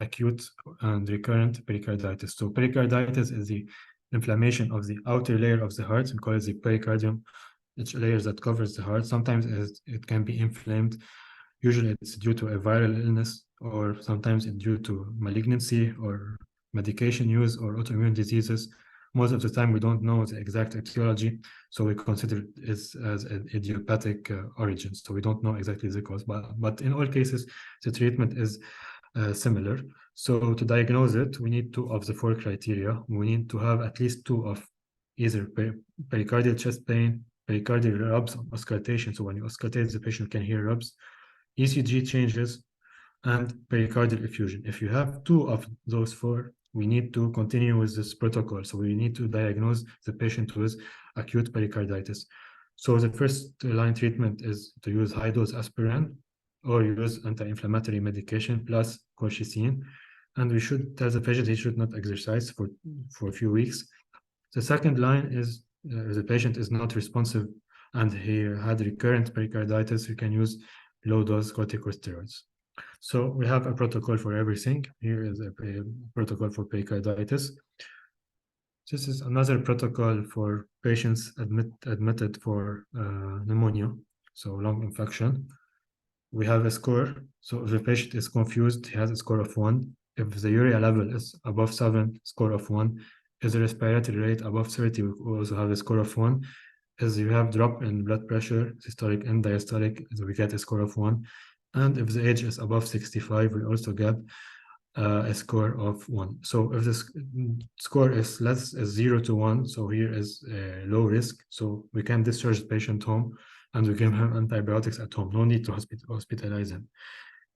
acute and recurrent pericarditis. So pericarditis is the inflammation of the outer layer of the heart. We call it the pericardium. It's a layer that covers the heart. Sometimes it can be inflamed. Usually it's due to a viral illness, or sometimes it's due to malignancy or medication use or autoimmune diseases. Most of the time, we don't know the exact etiology, so we consider it as an idiopathic origin. So we don't know exactly the cause, but in all cases, the treatment is similar. So to diagnose it, we need 2 of the 4 criteria. We need to have at least 2 of either pericardial chest pain, pericardial rubs, auscultation. So when you auscultate, the patient can hear rubs, ECG changes, and pericardial effusion. If you have 2 of those 4, we need to continue with this protocol. So we need to diagnose the patient with acute pericarditis. So the first line treatment is to use high-dose aspirin or use anti-inflammatory medication plus colchicine. And we should tell the patient he should not exercise for a few weeks. The second line is the patient is not responsive and he had recurrent pericarditis, you can use low-dose corticosteroids. So we have a protocol for everything. Here is a protocol for pericarditis. This is another protocol for patients admitted for pneumonia, so lung infection. we have a score. So if the patient is confused, he has a score of 1. If the urea level is above 7, score of 1. If the respiratory rate above 30, we also have a score of 1. As you have drop in blood pressure, systolic and diastolic, we get a score of 1. And if the age is above 65, we also get a score of 1. So if the score is less as 0 to 1, so here is low risk, so we can discharge the patient home and we give him antibiotics at home. No need to hospitalize him.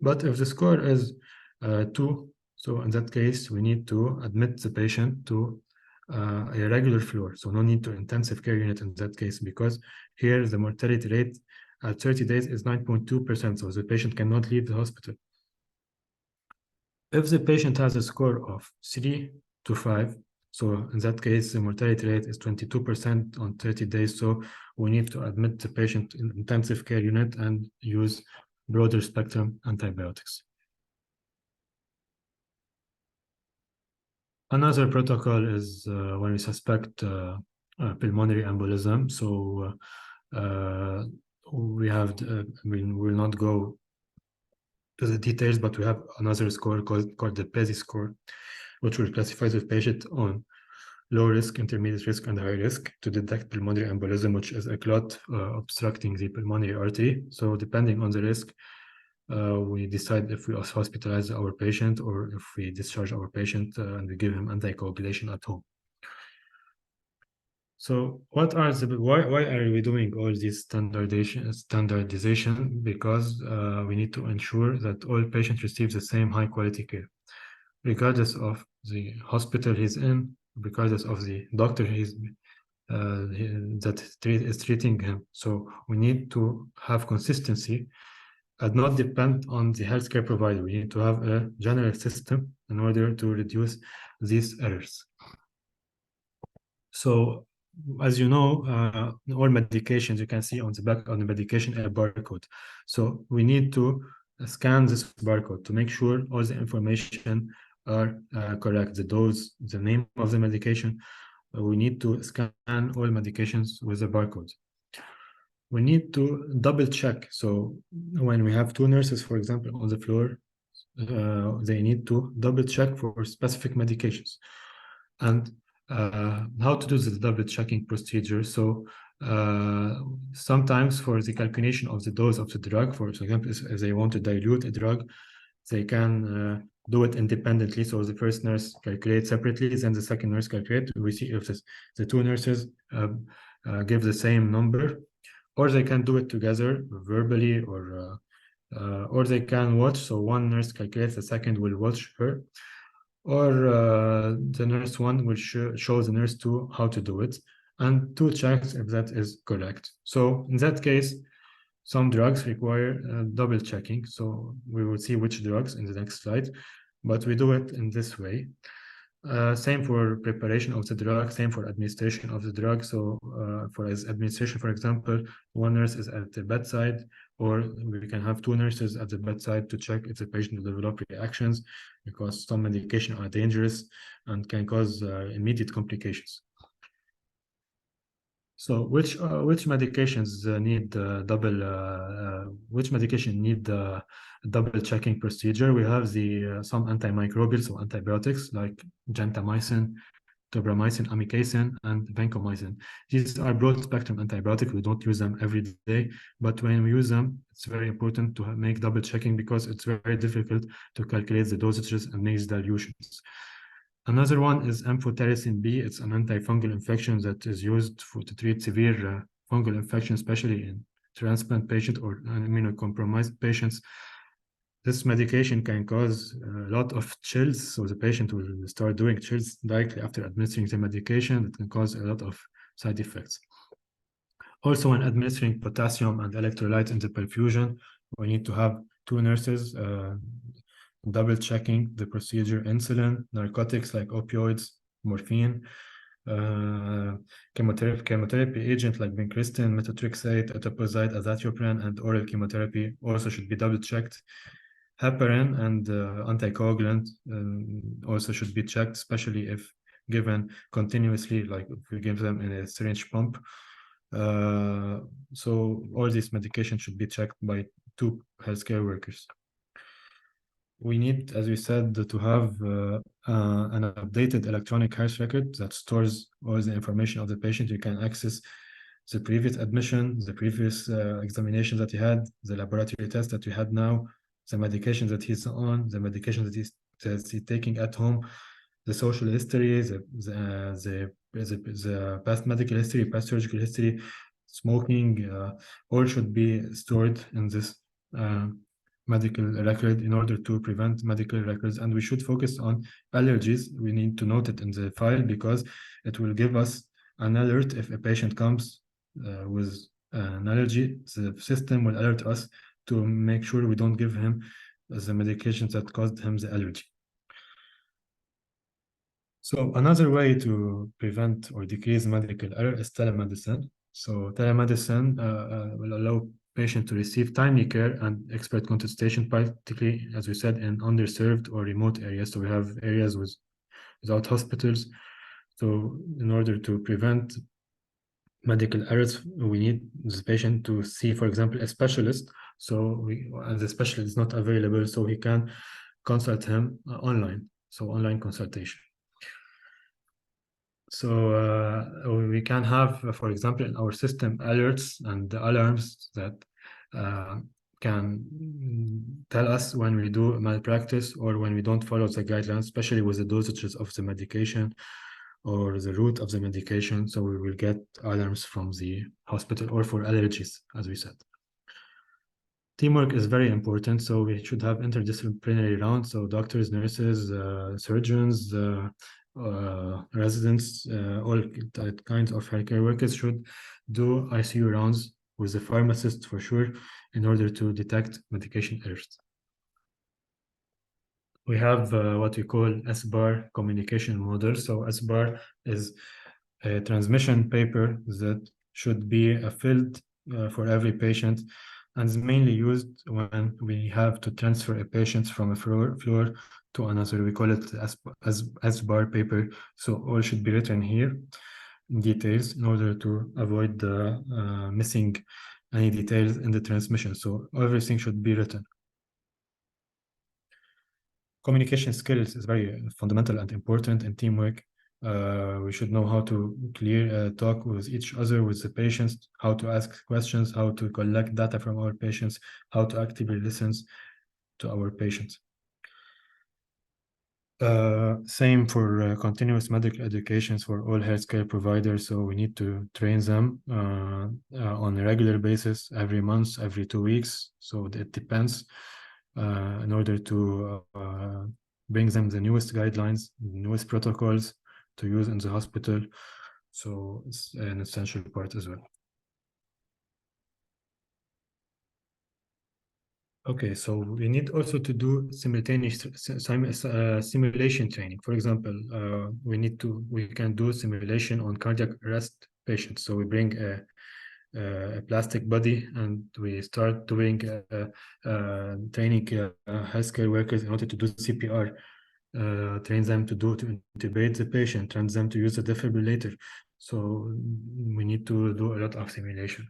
But if the score is 2, so in that case, we need to admit the patient to a regular floor. So no need to intensive care unit in that case, because here the mortality rate at 30 days is 9.2%. So the patient cannot leave the hospital. If the patient has a score of 3 to 5, so in that case, the mortality rate is 22% on 30 days. So we need to admit the patient in intensive care unit and use broader spectrum antibiotics. Another protocol is when we suspect pulmonary embolism. So we have, we will not go to the details, but we have another score called the PESI score, which will classify the patient on low risk, intermediate risk, and high risk to detect pulmonary embolism, which is a clot obstructing the pulmonary artery. So depending on the risk, we decide if we hospitalize our patient or if we discharge our patient and we give him anticoagulation at home. So what are the, why are we doing all this standardization? Because we need to ensure that all patients receive the same high quality care, regardless of the hospital he's in, regardless of the doctor that is treating him. So we need to have consistency and not depend on the healthcare provider. We need to have a general system in order to reduce these errors. So, as you know, all medications, you can see on the back of the medication a barcode. So we need to scan this barcode to make sure all the information are correct. The dose, the name of the medication. We need to scan all medications with a barcode. We need to double check. So when we have 2 nurses, for example, on the floor, they need to double check for specific medications. And how to do this double checking procedure. So sometimes for the calculation of the dose of the drug, for example, if they want to dilute a drug, they can do it independently. So the first nurse calculates separately, then the second nurse calculates. We see if the 2 nurses give the same number, or they can do it together verbally, or they can watch. So one nurse calculates, the second will watch her, or the nurse 1 will show the nurse 2 how to do it, and 2 checks if that is correct. So in that case, some drugs require double checking. So we will see which drugs in the next slide, but we do it in this way. Same for preparation of the drug, same for administration of the drug. So for administration, for example, 1 nurse is at the bedside, or we can have 2 nurses at the bedside to check if the patient will develop reactions, because some medications are dangerous and can cause immediate complications. So which medications need which medication need the double checking procedure? We have the some antimicrobials or antibiotics like gentamicin, tobramycin, amikacin, and vancomycin. These are broad spectrum antibiotics. We don't use them every day, but when we use them, it's very important to make double checking, because it's very difficult to calculate the dosages and make dilutions. Another one is amphotericin B. It's an antifungal infection that is used to treat severe fungal infection, especially in transplant patients or immunocompromised patients. This medication can cause a lot of chills, so the patient will start doing chills directly after administering the medication. That can cause a lot of side effects. Also, when administering potassium and electrolyte in the perfusion, we need to have 2 nurses double checking the procedure. Insulin, narcotics like opioids, morphine, chemotherapy agent like vincristine, methotrexate, etoposide, azathioprine, and oral chemotherapy also should be double checked. Heparin and anticoagulant also should be checked, especially if given continuously, like if we give them in a syringe pump. So all these medications should be checked by two healthcare workers. We need, as we said, to have an updated electronic health record that stores all the information of the patient. You can access the previous admission, the previous examination that he had, the laboratory test that we had now, the medication that he's on, the medication that he's taking at home, the social history, the past medical history, past surgical history, smoking, all should be stored in this medical record in order to prevent medical records. And we should focus on allergies. We need to note it in the file because it will give us an alert if a patient comes with an allergy. The system will alert us to make sure we don't give him the medications that caused him the allergy. So another way to prevent or decrease medical error is telemedicine. So telemedicine will allow patient to receive timely care and expert consultation, particularly, as we said, in underserved or remote areas. So we have areas without hospitals. So in order to prevent medical errors, we need this patient to see, for example, a specialist. So the specialist is not available, so he can consult him online. So online consultation. So we can have, for example, in our system, alerts and alarms that can tell us when we do malpractice or when we don't follow the guidelines, especially with the dosages of the medication or the route of the medication. So we will get alarms from the hospital, or for allergies, as we said. Teamwork is very important, so we should have interdisciplinary rounds. So doctors, nurses, surgeons, residents, all kinds of healthcare workers should do ICU rounds with the pharmacist for sure in order to detect medication errors. We have what we call SBAR communication model. So SBAR is a transmission paper that should be filled for every patient, and is mainly used when we have to transfer a patient from a floor to another. We call it SBAR paper. So all should be written here in details in order to avoid missing any details in the transmission. So everything should be written. Communication skills is very fundamental and important in teamwork. We should know how to talk with each other, with the patients, how to ask questions, how to collect data from our patients, how to actively listen to our patients. Same for continuous medical educations for all healthcare providers. So we need to train them on a regular basis, every month, every 2 weeks. So it depends in order to bring them the newest guidelines, the newest protocols to use in the hospital. So it's an essential part as well. Okay, so we need also to do simultaneous simulation training. For example, we can do simulation on cardiac arrest patients. So we bring a plastic body and we start doing training healthcare workers in order to do CPR. Train them to intubate the patient, train them to use a defibrillator. So we need to do a lot of simulation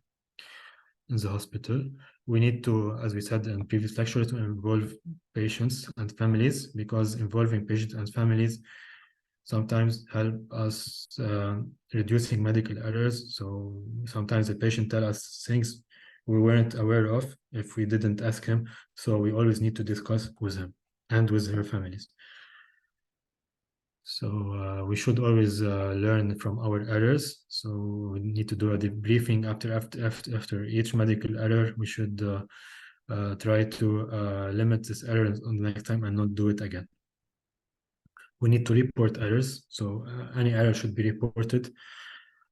in the hospital. We need to, as we said in previous lecture, to involve patients and families, because involving patients and families sometimes help us reducing medical errors. So sometimes the patient tells us things we weren't aware of if we didn't ask him. So we always need to discuss with him and with her families. So we should always learn from our errors. So we need to do a debriefing after each medical error. We should try to limit this error on the next time and not do it again. We need to report errors. So any error should be reported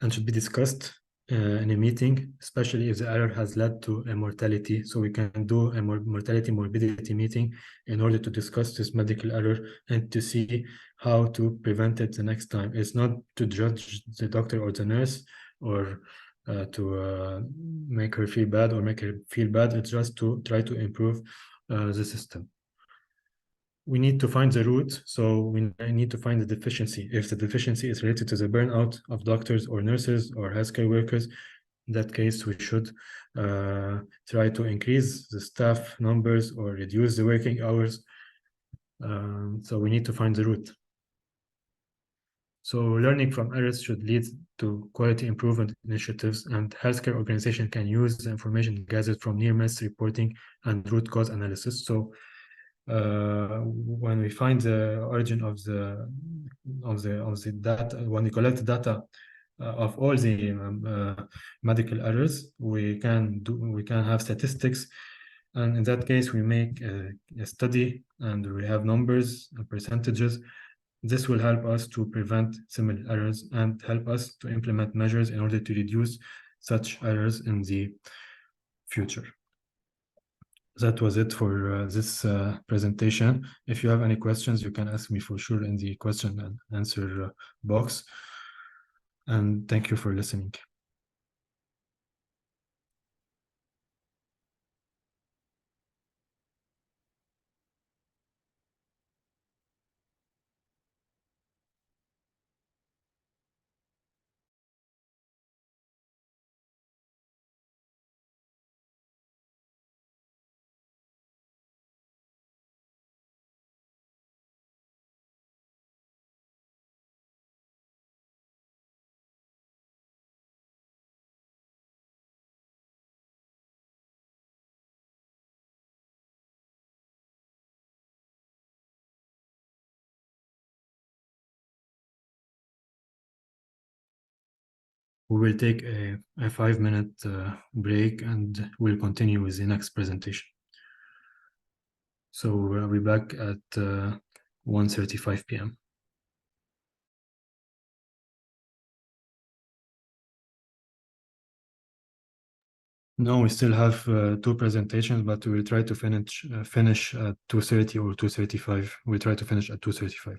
and should be discussed in a meeting, especially if the error has led to a mortality. So we can do a mortality morbidity meeting in order to discuss this medical error and to see how to prevent it the next time. It's not to judge the doctor or the nurse or to make her feel bad or make her feel bad. It's just to try to improve the system. We need to find the root, so we need to find the deficiency. If the deficiency is related to the burnout of doctors or nurses or healthcare workers, In that case, we should try to increase the staff numbers or reduce the working hours. So we need to find the root. So learning from errors should lead to quality improvement initiatives, and healthcare organization can use the information gathered from near-miss reporting and root cause analysis. So when we find the origin of the data, when we collect the data of all the medical errors, we can have statistics, and in that case we make a study and we have numbers and percentages. This will help us to prevent similar errors and help us to implement measures in order to reduce such errors in the future. That was it for this presentation. If you have any questions, you can ask me for sure in the question and answer box. And thank you for listening. We will take a 5-minute break and we'll continue with the next presentation. So we'll be back at 1:35 p.m. No, we still have 2 presentations, but we will try to finish at 2:30 or 2:35. We'll try to finish at 2:35.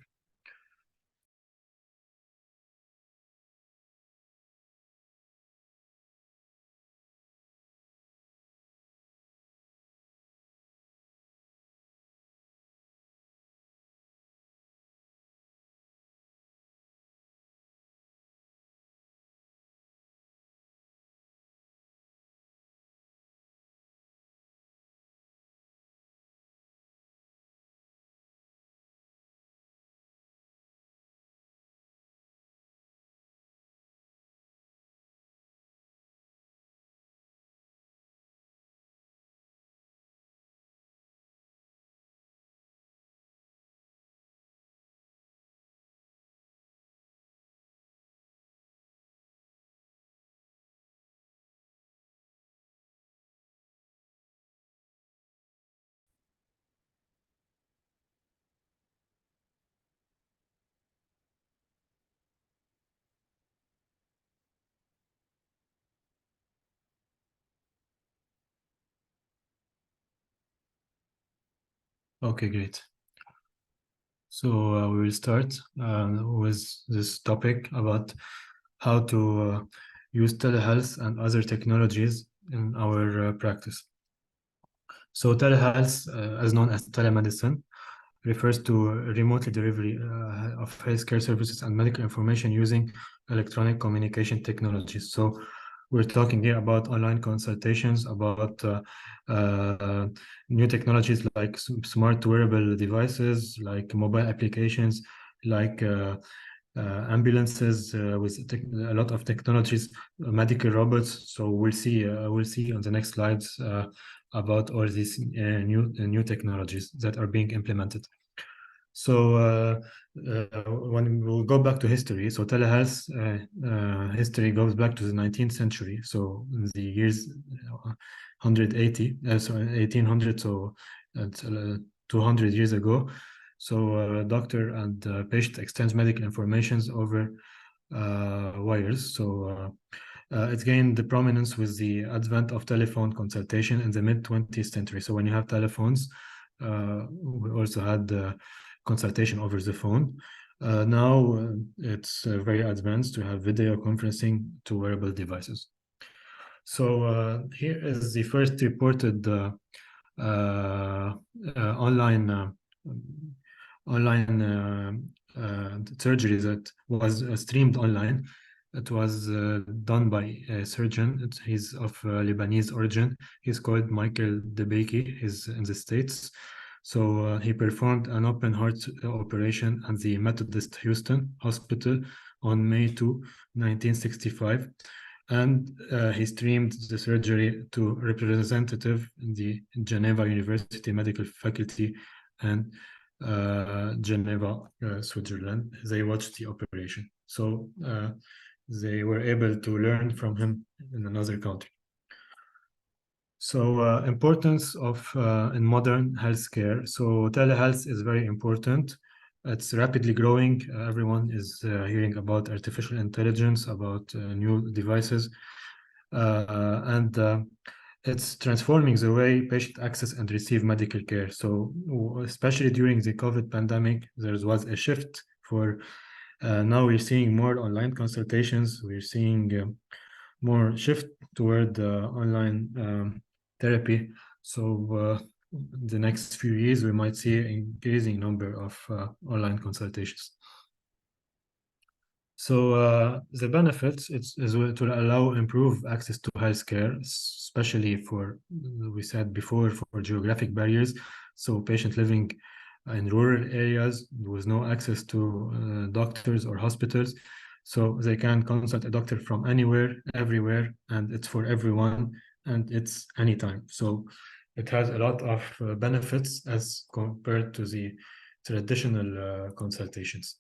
Okay, great. So we will start with this topic about how to use telehealth and other technologies in our practice. So telehealth, as known as telemedicine, refers to remote delivery of healthcare services and medical information using electronic communication technologies. So we're talking here about online consultations, about new technologies like smart wearable devices, like mobile applications, like ambulances with a lot of technologies, medical robots. So we'll see on the next slides about all these new technologies that are being implemented. So when we'll go back to history, so telehealth history goes back to the 19th century. So in the years 1800, so it's 200 years ago. So doctor and patient exchange medical information over wires. So it gained the prominence with the advent of telephone consultation in the mid-20th century. So when you have telephones, we also had consultation over the phone. Now it's very advanced to have video conferencing to wearable devices. So here is the first reported online surgery that was streamed online. It was done by a surgeon. He's of Lebanese origin. He's called Michael Debeki. He's in the States. So he performed an open heart operation at the Methodist Houston Hospital on May 2, 1965. And he streamed the surgery to representative in the Geneva University Medical Faculty and Geneva, Switzerland. They watched the operation. So they were able to learn from him in another country. So importance of in modern healthcare. So telehealth is very important. It's rapidly growing. Everyone is hearing about artificial intelligence, about new devices, and it's transforming the way patients access and receive medical care. So especially during the COVID pandemic, there was a shift for now we're seeing more online consultations. We're seeing more shift toward online therapy. So the next few years, we might see an increasing number of online consultations. So the benefits is to allow improve access to healthcare, especially for, we said before, for geographic barriers. So patients living in rural areas with no access to doctors or hospitals, so they can consult a doctor from anywhere, everywhere, and it's for everyone, and it's anytime. So it has a lot of benefits as compared to the traditional consultations.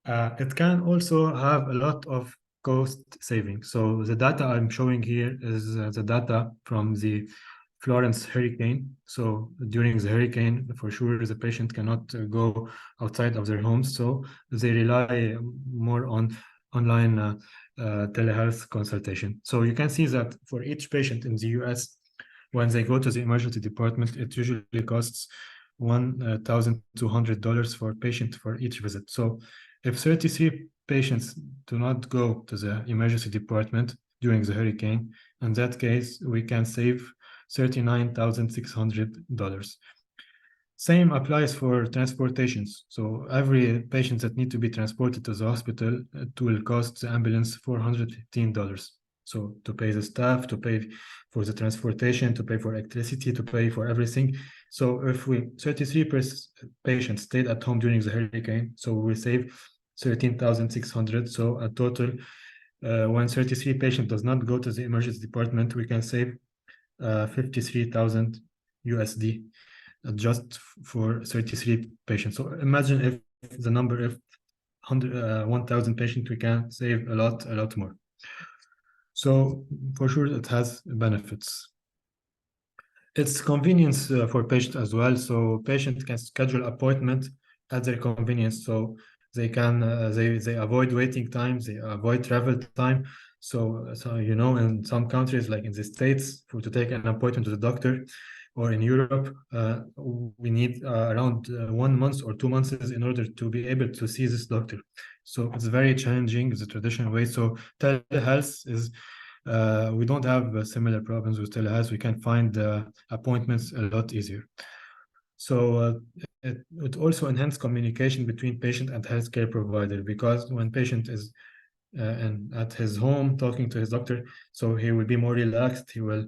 It can also have a lot of cost saving. So the data I'm showing here is the data from the Florence hurricane. So during the hurricane, for sure, the patient cannot go outside of their homes. So they rely more on online telehealth consultation. So you can see that for each patient in the US, when they go to the emergency department, it usually costs $1,200 for patient for each visit. So if 33 patients do not go to the emergency department during the hurricane, in that case, we can save $39,600. Same applies for transportations. So every patient that need to be transported to the hospital, it will cost the ambulance $415. So to pay the staff, to pay for the transportation, to pay for electricity, to pay for everything. So if 33 patients stayed at home during the hurricane, so we will save 13,600. So a total, when 33 patient does not go to the emergency department, we can save 53,000 USD just for 33 patients. So imagine if the number of 1,000 patients, we can save a lot more. So for sure, it has benefits. It's convenience for patient as well. So patient can schedule appointment at their convenience. So they can they avoid waiting time, they avoid travel time. So you know, in some countries like in the States, to take an appointment to the doctor, or in Europe, we need around 1 month or 2 months in order to be able to see this doctor. So it's very challenging, the traditional way. So telehealth is, we don't have similar problems with telehealth. We can find appointments a lot easier. So it also enhances communication between patient and healthcare provider, because when patient is at his home talking to his doctor, so he will be more relaxed, he will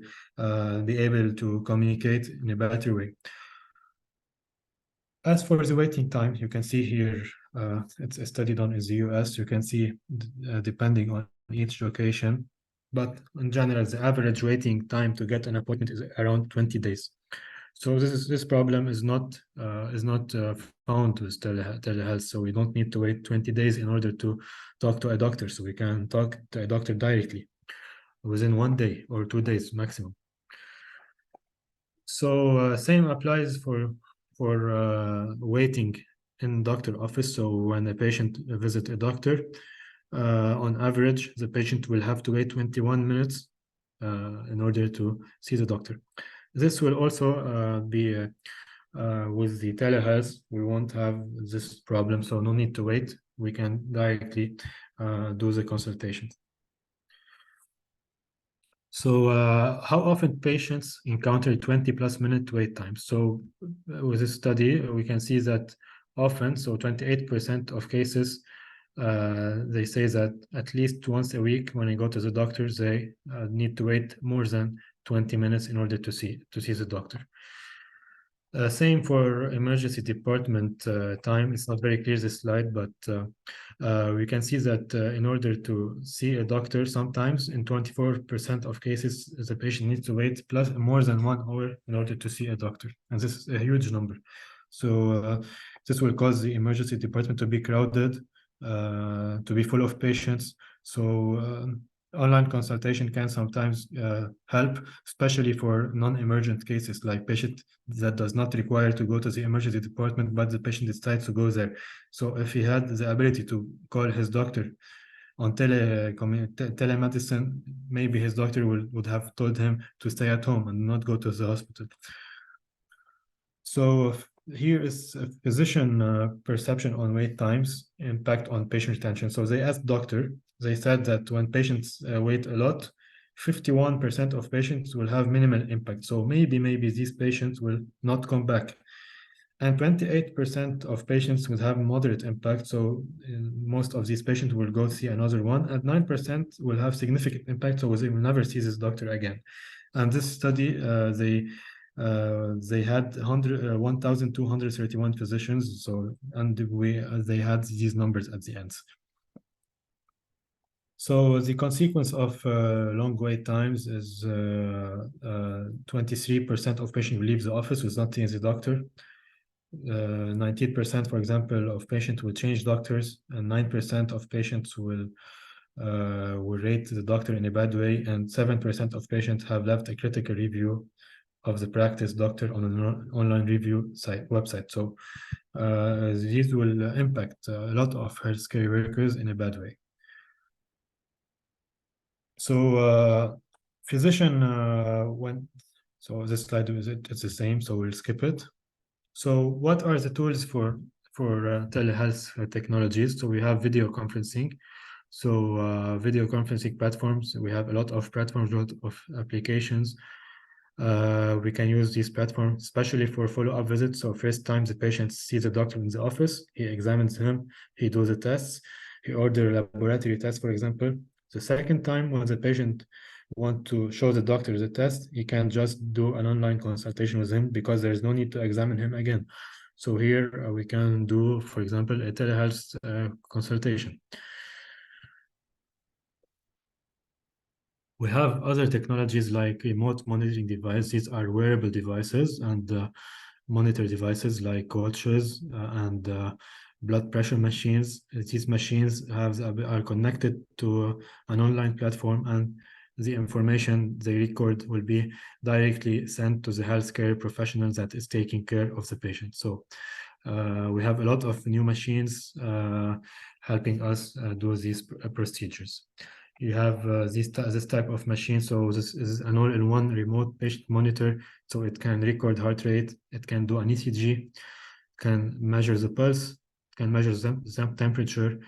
be able to communicate in a better way. As for the waiting time, you can see here, it's a study done in the US. You can see depending on each location, but in general, the average waiting time to get an appointment is around 20 days. So this problem is not found with telehealth. So we don't need to wait 20 days in order to talk to a doctor. So we can talk to a doctor directly within 1 day or 2 days maximum. So same applies for waiting in doctor office. So when a patient visits a doctor, on average, the patient will have to wait 21 minutes in order to see the doctor. This will also be with the telehealth. We won't have this problem, so no need to wait. We can directly do the consultation. So how often patients encounter 20+ minute wait time? So with this study, we can see that often, so 28% of cases they say that at least once a week when I go to the doctor, they need to wait more than 20 minutes in order to see the doctor. Same for emergency department time. It's not very clear, this slide, but we can see that in order to see a doctor, sometimes in 24% of cases, the patient needs to wait plus more than 1 hour in order to see a doctor. And this is a huge number. So this will cause the emergency department to be crowded, to be full of patients. So online consultation can sometimes help, especially for non-emergent cases, like patient that does not require to go to the emergency department, but the patient decides to go there. So if he had the ability to call his doctor on telemedicine, maybe his doctor would have told him to stay at home and not go to the hospital. So here is a physician perception on wait times, impact on patient retention. So they asked doctor, they said that when patients wait a lot, 51% of patients will have minimal impact. So maybe these patients will not come back. And 28% of patients will have moderate impact. So most of these patients will go see another one, and 9% will have significant impact. So they will never see this doctor again. And this study, they had 1,231 physicians. So, and they had these numbers at the end. So the consequence of long wait times is 23% of patients will leave the office with not seeing the doctor. 19%, for example, of patients will change doctors, and 9% of patients will rate the doctor in a bad way, and 7% of patients have left a critical review of the practice doctor on an online review website. So these will impact a lot of healthcare workers in a bad way. So physician so this slide it's the same, so we'll skip it. So what are the tools for telehealth technologies? So we have video conferencing. So video conferencing platforms, we have a lot of platforms, a lot of applications. We can use these platforms, especially for follow-up visits. So first time the patient sees the doctor in the office, he examines him, he does the tests, he orders laboratory tests, for example. The second time, when the patient wants to show the doctor the test, he can just do an online consultation with him because there is no need to examine him again. So here we can do, for example, a telehealth consultation. We have other technologies like remote monitoring devices. These are wearable devices and monitor devices like watches and blood pressure machines. These machines are connected to an online platform, and the information they record will be directly sent to the healthcare professional that is taking care of the patient. So we have a lot of new machines helping us do these procedures. You have this type of machine. So this is an all-in-one remote patient monitor. So it can record heart rate, it can do an ECG, can measure the pulse, can measure the temperature,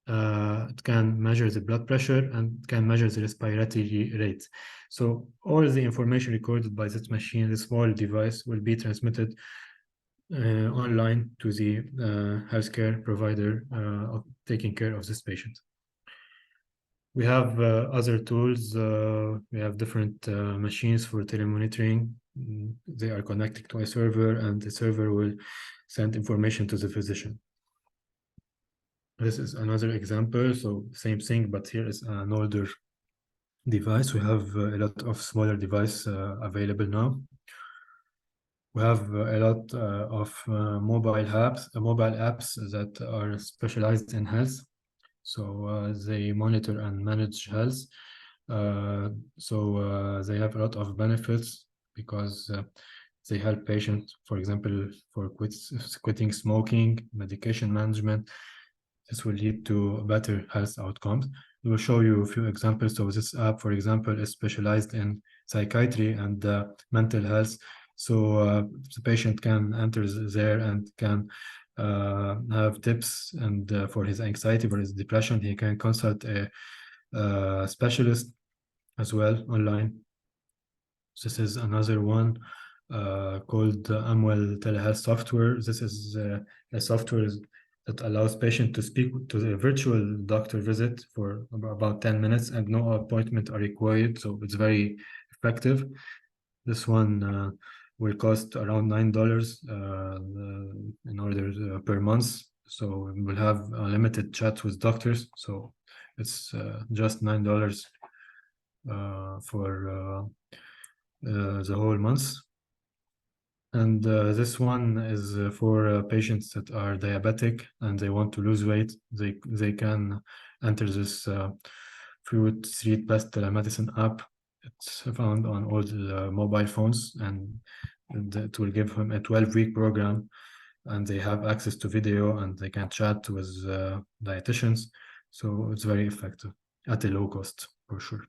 it can measure the blood pressure, and can measure the respiratory rate. So all the information recorded by this machine, this small device, will be transmitted online to the healthcare provider taking care of this patient. We have other tools. We have different machines for telemonitoring. They are connected to a server, and the server will send information to the physician. This is another example. So same thing, but here is an older device. We have a lot of smaller devices available now. We have a lot of mobile apps that are specialized in health. So they monitor and manage health. They have a lot of benefits because they help patients, for example, for quitting smoking, medication management. This will lead to better health outcomes. We will show you a few examples. So this app, for example, is specialized in psychiatry and mental health. So the patient can enter there and can have tips, and for his anxiety, for his depression, he can consult a specialist as well online. This is another one called Amwell Telehealth Software. This is a software that allows patient to speak to the virtual doctor visit for about 10 minutes and no appointment are required. So it's very effective. This one will cost around $9 in order per month. So we'll have unlimited chats with doctors. So it's just $9 for the whole month. And this one is for patients that are diabetic and they want to lose weight. They can enter this Fruit Street Best telemedicine app. It's found on all the mobile phones, and it will give them a 12-week program. And they have access to video and they can chat with dietitians. So it's very effective at a low cost for sure.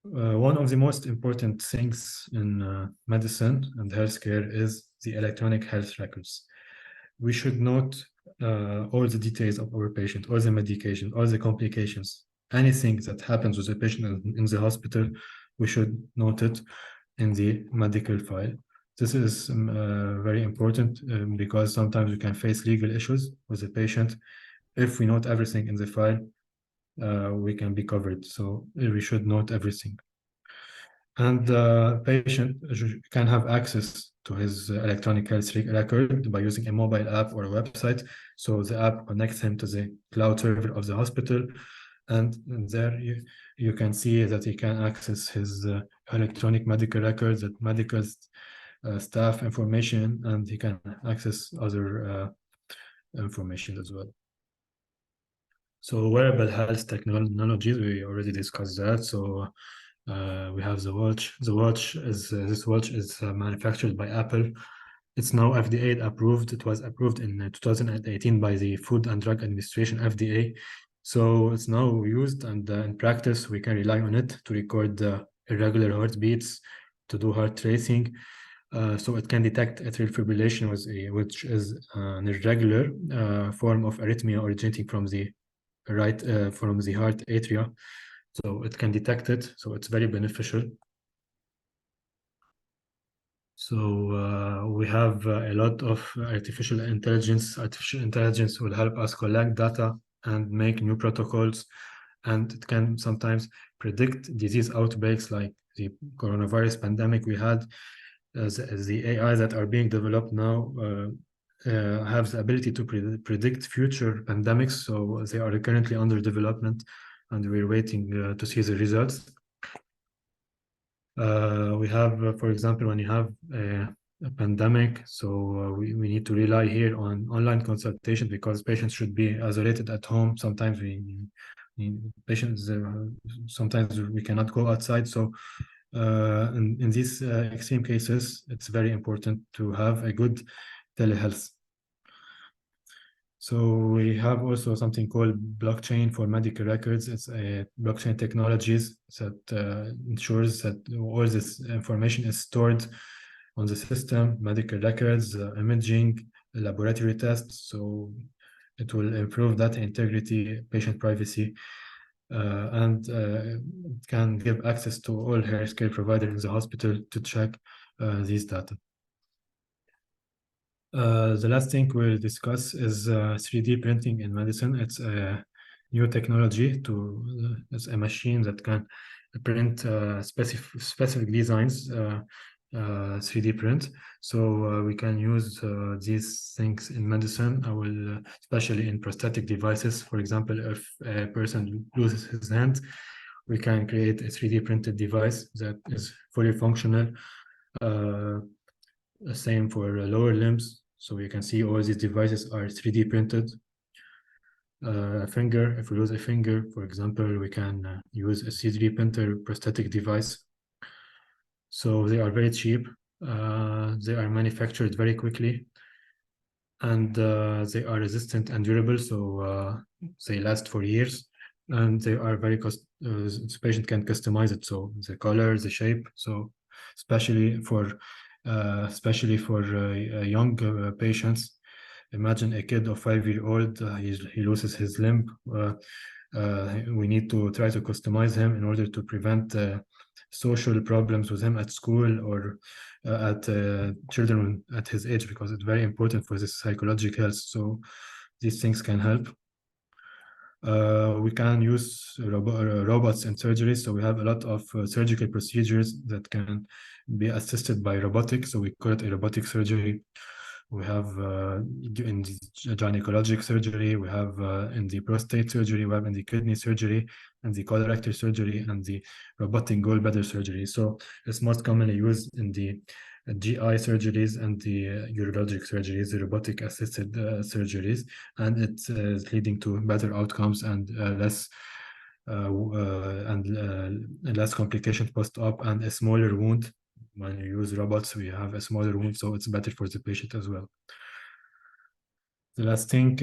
One of the most important things in medicine and healthcare is the electronic health records. We should note all the details of our patient, all the medication, all the complications, anything that happens with the patient in the hospital, we should note it in the medical file. This is very important because sometimes we can face legal issues with the patient. If we note everything in the file, we can be covered. So we should note everything. And the patient can have access to his electronic health record by using a mobile app or a website. So the app connects him to the cloud server of the hospital. And there you can see that he can access his electronic medical records, that medical staff information, and he can access other information as well. So wearable health technologies, we already discussed that. So we have the watch. This watch is manufactured by Apple. It's now FDA approved. It was approved in 2018 by the Food and Drug Administration, FDA. So it's now used, and in practice, we can rely on it to record irregular heartbeats, to do heart tracing. So it can detect atrial fibrillation, which is an irregular form of arrhythmia originating from the from the heart atria. So it can detect it. So it's very beneficial. So we have a lot of artificial intelligence. Artificial intelligence will help us collect data and make new protocols. And it can sometimes predict disease outbreaks like the coronavirus pandemic we had. The AI that are being developed now have the ability to predict future pandemics. So they are currently under development, and we're waiting to see the results. We have, for example, when you have a pandemic, so we need to rely here on online consultation because patients should be isolated at home. Sometimes patients sometimes we cannot go outside. So in these extreme cases, it's very important to have a good telehealth. So we have also something called blockchain for medical records. It's a blockchain technologies that ensures that all this information is stored on the system, medical records, imaging, laboratory tests. So it will improve data integrity, patient privacy, and it can give access to all healthcare providers in the hospital to check these data. The last thing we'll discuss is 3D printing in medicine. It's a new technology it's a machine that can print specific designs, 3D print. So we can use these things in medicine. Especially in prosthetic devices. For example, if a person loses his hand, we can create a 3D printed device that is fully functional. Same for lower limbs. So you can see all these devices are 3D printed. A finger, if we lose a finger, for example, we can use a 3D printer prosthetic device. So they are very cheap. They are manufactured very quickly, and they are resistant and durable. So they last for years, and they are very the patient can customize it. So the color, the shape. So especially for young patients. Imagine a kid of 5-year-old, he loses his limb, we need to try to customize him in order to prevent social problems with him at school or at children at his age, because it's very important for his psychological health. So these things can help. We can use robots in surgery. So we have a lot of surgical procedures that can be assisted by robotics. So we call it a robotic surgery. We have in the gynecologic surgery, we have in the prostate surgery, we have in the kidney surgery, and the colorectal surgery, and the robotic gallbladder surgery. So it's most commonly used in the GI surgeries and the urologic surgeries, the robotic assisted surgeries, and it's leading to better outcomes and less complications post-op, and a smaller wound. When you use robots, we have a smaller wound, so it's better for the patient as well. The last thing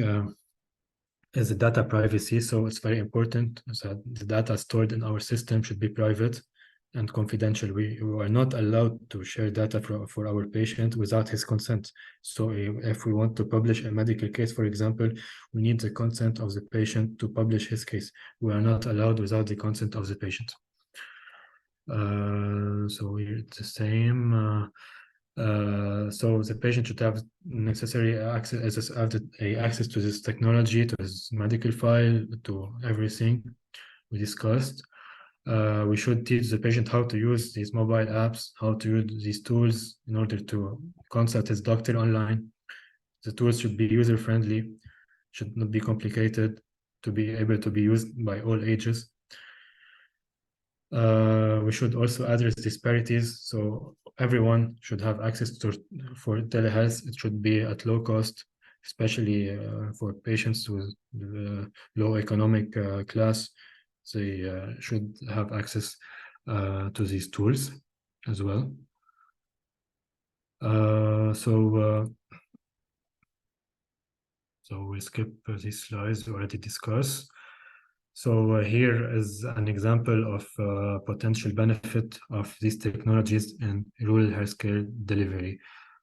is the data privacy. So it's very important that the data stored in our system should be private and confidential. We are not allowed to share data for our patient without his consent. So if we want to publish a medical case, for example, we need the consent of the patient to publish his case. We are not allowed without the consent of the patient. So it's the same. So the patient should have necessary access to this technology, to his medical file, to everything we discussed. We should teach the patient how to use these mobile apps, how to use these tools in order to consult his doctor online. The tools should be user-friendly, should not be complicated, to be able to be used by all ages. We should also address disparities. So everyone should have access for telehealth. It should be at low cost, especially for patients with low economic class. They should have access to these tools as well. So we skip these slides we already discussed. So here is an example of potential benefit of these technologies in rural healthcare delivery.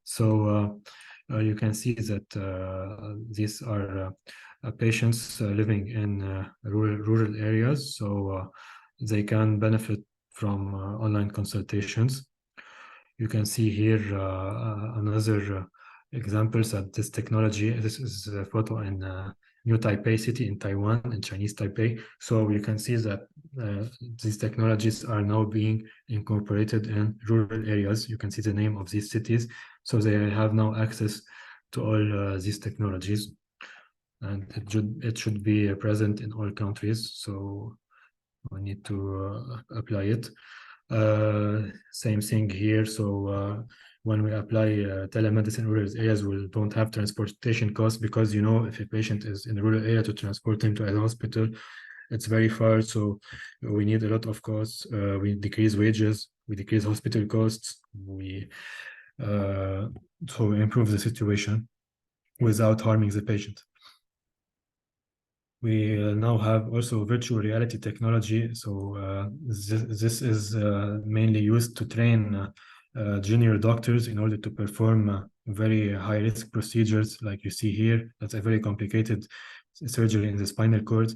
So you can see that these are patients living in rural areas, so they can benefit from online consultations. You can see here another examples of this technology. This is a photo in New Taipei city in Taiwan, in Chinese Taipei. So you can see that these technologies are now being incorporated in rural areas. You can see the name of these cities. So they have now access to all these technologies, and it should be present in all countries. So we need to apply it. Same thing here. So when we apply telemedicine in rural areas, we don't have transportation costs, because if a patient is in a rural area, to transport him to a hospital, it's very far. So we need a lot of costs. We decrease wages, we decrease hospital costs. So we improve the situation without harming the patient. We now have also virtual reality technology. So this is mainly used to train junior doctors in order to perform very high-risk procedures, like you see here. That's a very complicated surgery in the spinal cord.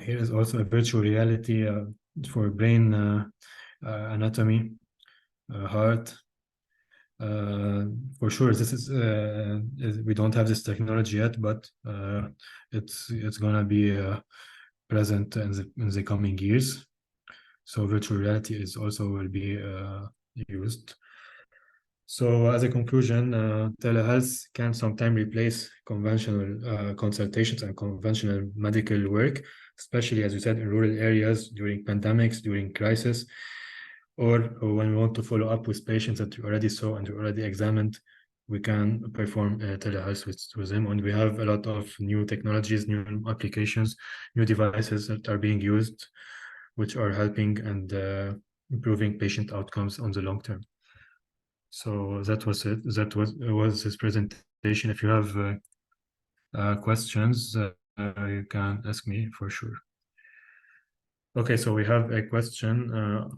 Here is also a virtual reality for brain anatomy, heart. For sure, this is we don't have this technology yet, but it's gonna be present in the coming years. So virtual reality is also will be used. So as a conclusion, telehealth can sometimes replace conventional consultations and conventional medical work, especially, as you said, in rural areas during pandemics, during crisis, or when we want to follow up with patients that we already saw and we already examined. We can perform telehealth with them, and we have a lot of new technologies, new applications, new devices that are being used, which are helping and improving patient outcomes on the long term. So that was it. That was this presentation. If you have questions, you can ask me for sure. Okay, so we have a question,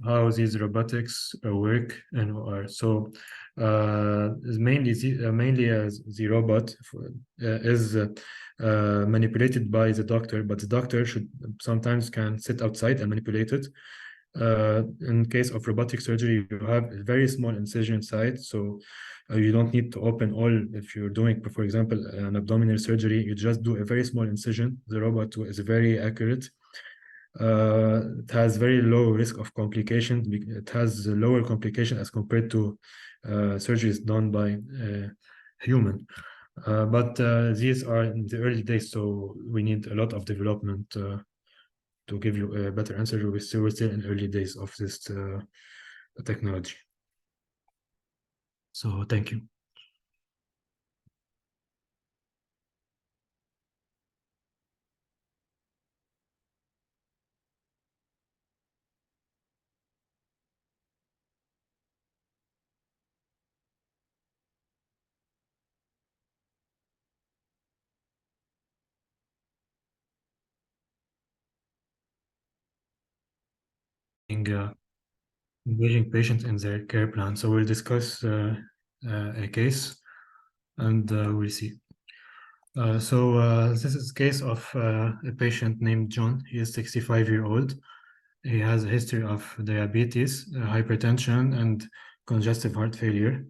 how these robotics work and are. So mainly the robot is manipulated by the doctor, but the doctor should sometimes can sit outside and manipulate it. In case of robotic surgery, you have a very small incision site, so you don't need to open all. If you're doing, for example, an abdominal surgery, you just do a very small incision. The robot is very accurate. It has very low risk of complications. It has a lower complication as compared to surgeries done by human. But these are in the early days, so we need a lot of development to give you a better answer. We're still in early days of this technology. So thank you. Engaging patients in their care plan. So we'll discuss a case and we'll see. This is a case of a patient named John. He is 65-year-old. He has a history of diabetes, hypertension, and congestive heart failure.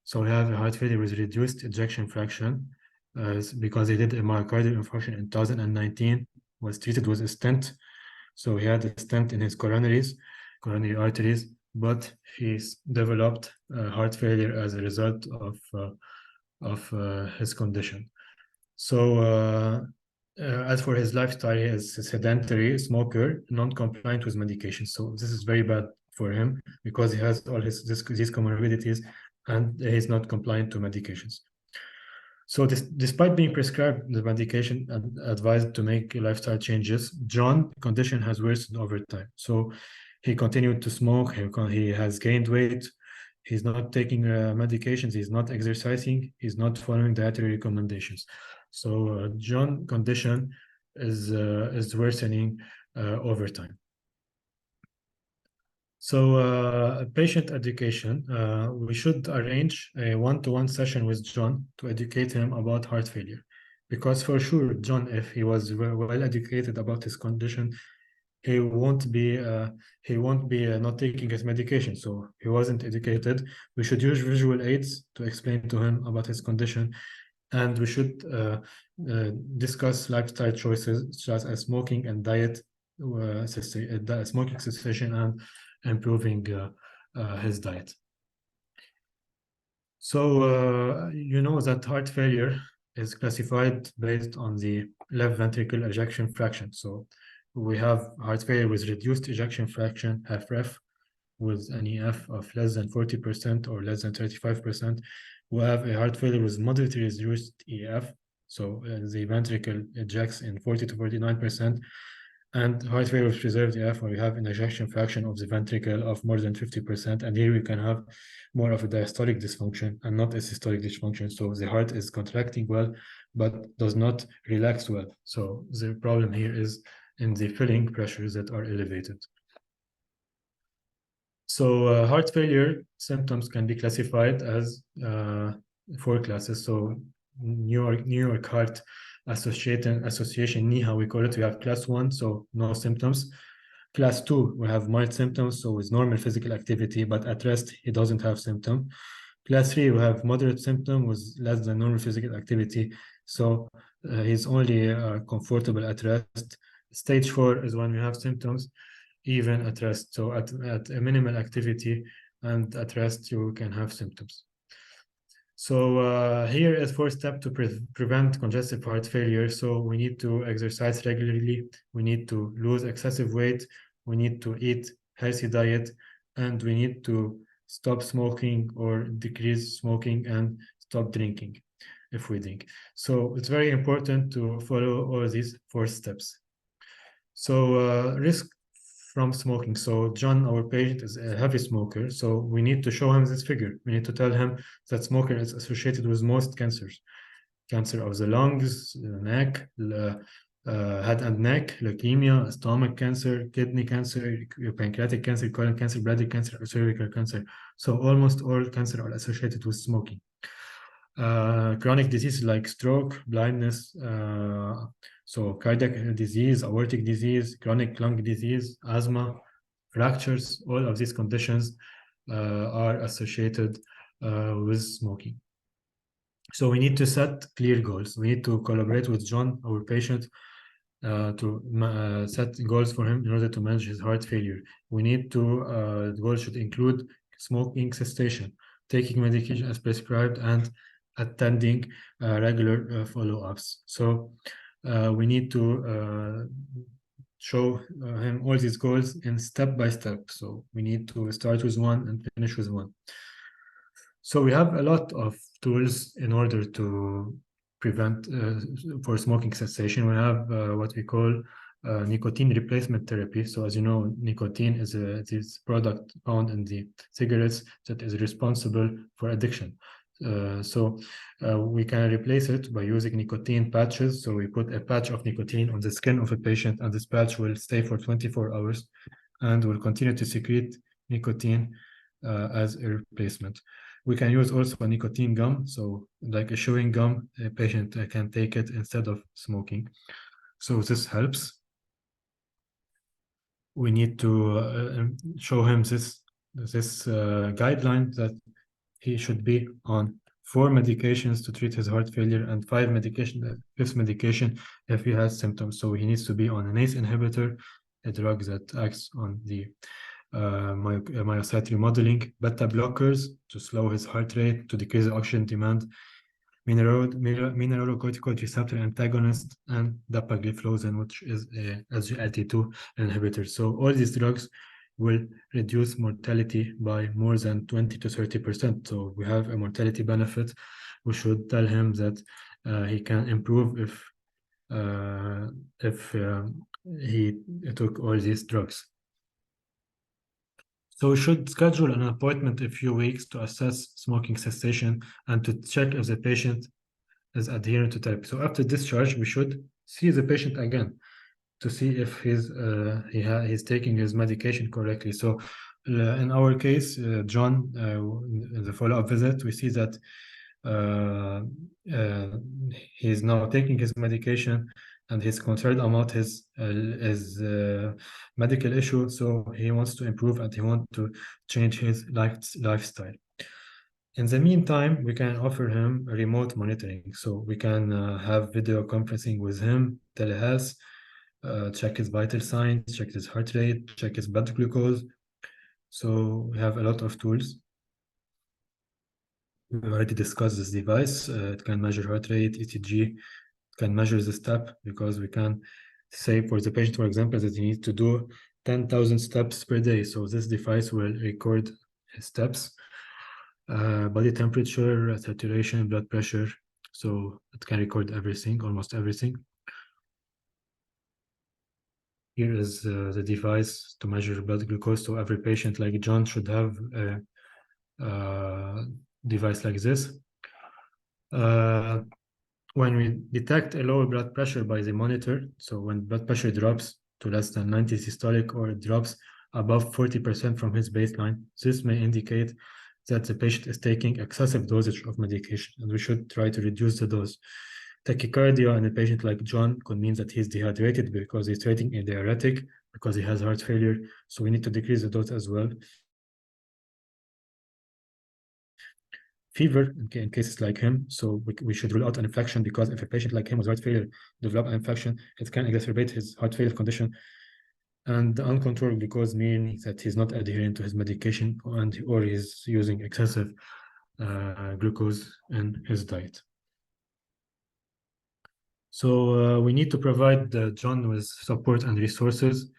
So he has a heart failure with reduced ejection fraction because he did a myocardial infarction in 2019, was treated with a stent. So he had a stent in his coronary arteries, but he's developed heart failure as a result of his condition. So as for his lifestyle, he is a sedentary smoker, non-compliant with medication. So this is very bad for him because he has all these comorbidities and he's not compliant to medications. So despite being prescribed the medication and advised to make lifestyle changes, John's condition has worsened over time. So he continued to smoke, he has gained weight, he's not taking medications, he's not exercising, he's not following dietary recommendations. So John's condition is worsening over time. So patient education, we should arrange a one-to-one session with John to educate him about heart failure. Because for sure, John, if he was well educated about his condition, he won't be not taking his medication. So he wasn't educated. We should use visual aids to explain to him about his condition, and we should discuss lifestyle choices such as smoking and diet, smoking cessation, and improving his diet. So you know that heart failure is classified based on the left ventricle ejection fraction. So we have heart failure with reduced ejection fraction, HFrEF, with an EF of less than 40% or less than 35%. We have a heart failure with moderately reduced EF, so the ventricle ejects in 40 to 49%, and heart failure with preserved EF, where we have an ejection fraction of the ventricle of more than 50%, and here we can have more of a diastolic dysfunction and not a systolic dysfunction. So the heart is contracting well, but does not relax well. So the problem here is in the filling pressures that are elevated. So heart failure symptoms can be classified as 4 classes. So New York Heart Association, NYHA, we call it. We have class 1, so no symptoms. Class 2, we have mild symptoms, so with normal physical activity, but at rest, he doesn't have symptom. Class 3, we have moderate symptom with less than normal physical activity, so he's only comfortable at rest. Stage 4 is when we have symptoms, even at rest. So at a minimal activity and at rest, you can have symptoms. So here is 4 steps to prevent congestive heart failure. So we need to exercise regularly. We need to lose excessive weight. We need to eat healthy diet, and we need to stop smoking or decrease smoking and stop drinking if we drink. So it's very important to follow all these 4 steps. So risk from smoking. So John, our patient, is a heavy smoker. So we need to show him this figure. We need to tell him that smoker is associated with most cancers. Cancer of the lungs, the neck, head and neck, leukemia, stomach cancer, kidney cancer, pancreatic cancer, colon cancer, bladder cancer, or cervical cancer. So almost all cancer are associated with smoking. Chronic diseases like stroke, blindness, so cardiac disease, aortic disease, chronic lung disease, asthma, fractures, all of these conditions are associated with smoking. So we need to set clear goals. We need to collaborate with John, our patient, to set goals for him in order to manage his heart failure. We need to, the goals should include smoking cessation, taking medication as prescribed, and attending regular follow-ups. So we need to show him all these goals in step by step. So we need to start with one and finish with one. So we have a lot of tools in order to prevent for smoking cessation. We have what we call nicotine replacement therapy. So as you know, nicotine is this product found in the cigarettes that is responsible for addiction. So we can replace it by using nicotine patches. So we put a patch of nicotine on the skin of a patient, and this patch will stay for 24 hours and will continue to secrete nicotine as a replacement. We can use also a nicotine gum, so like a chewing gum, a patient can take it instead of smoking. So this helps. We need to show him this guideline that he should be on 4 medications to treat his heart failure and 5 medication, 5th medication if he has symptoms. So he needs to be on an ACE inhibitor, a drug that acts on the myocyte remodeling, beta blockers to slow his heart rate, to decrease the oxygen demand, mineralocorticoid receptor antagonist, and dapagliflozin, which is a SGLT2 inhibitor. So all these drugs will reduce mortality by more than 20 to 30%. So we have a mortality benefit. We should tell him that he can improve if he took all these drugs. So we should schedule an appointment a few weeks to assess smoking cessation and to check if the patient is adherent to therapy. So after discharge, we should see the patient again to see if he's taking his medication correctly. So in our case, John, in the follow-up visit, we see that he's now taking his medication and he's concerned about his medical issue. So he wants to improve and he wants to change his lifestyle. In the meantime, we can offer him remote monitoring. So we can have video conferencing with him, telehealth, check his vital signs, check his heart rate, check his blood glucose. So we have a lot of tools. We already discussed this device. It can measure heart rate, ECG, can measure the step, because we can say for the patient, for example, that he needs to do 10,000 steps per day. So this device will record his steps, body temperature, saturation, blood pressure. So it can record everything, almost everything. Here is the device to measure blood glucose. So every patient like John should have a device like this. When we detect a lower blood pressure by the monitor, so when blood pressure drops to less than 90 systolic or drops above 40% from his baseline, this may indicate that the patient is taking excessive dosage of medication, and we should try to reduce the dose. Tachycardia in a patient like John could mean that he's dehydrated because he's taking a diuretic, because he has heart failure. So we need to decrease the dose as well. Fever in cases like him, so we should rule out an infection, because if a patient like him with heart failure develop an infection, it can exacerbate his heart failure condition. And the uncontrolled glucose means that he's not adhering to his medication or he's using excessive glucose in his diet. So we need to provide John with support and resources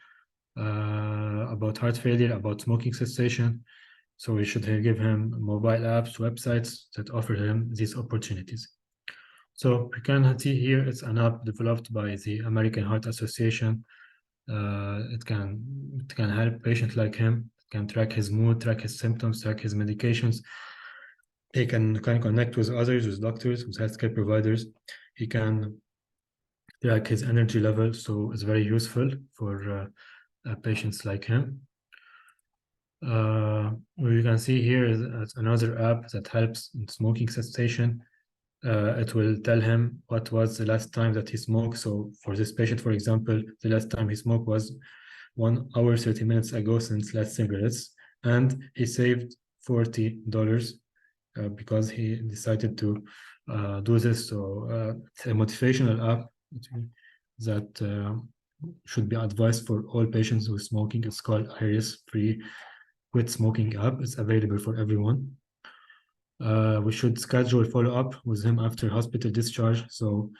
about heart failure, about smoking cessation. So we should give him mobile apps, websites that offer him these opportunities. So we can see here, it's an app developed by the American Heart Association. It can help a patient like him. It can track his mood, track his symptoms, track his medications. He can connect with others, with doctors, with healthcare providers. He can track his energy level, so it's very useful for patients like him. What you can see here is another app that helps in smoking cessation. It will tell him what was the last time that he smoked. So for this patient, for example, the last time he smoked was 1 hour 30 minutes ago since last cigarettes, and he saved $40 because he decided to do this. So it's a motivational app that should be advised for all patients who are smoking. It's called Iris Free Quit Smoking app. It's available for everyone. We should schedule follow-up with him after hospital discharge. So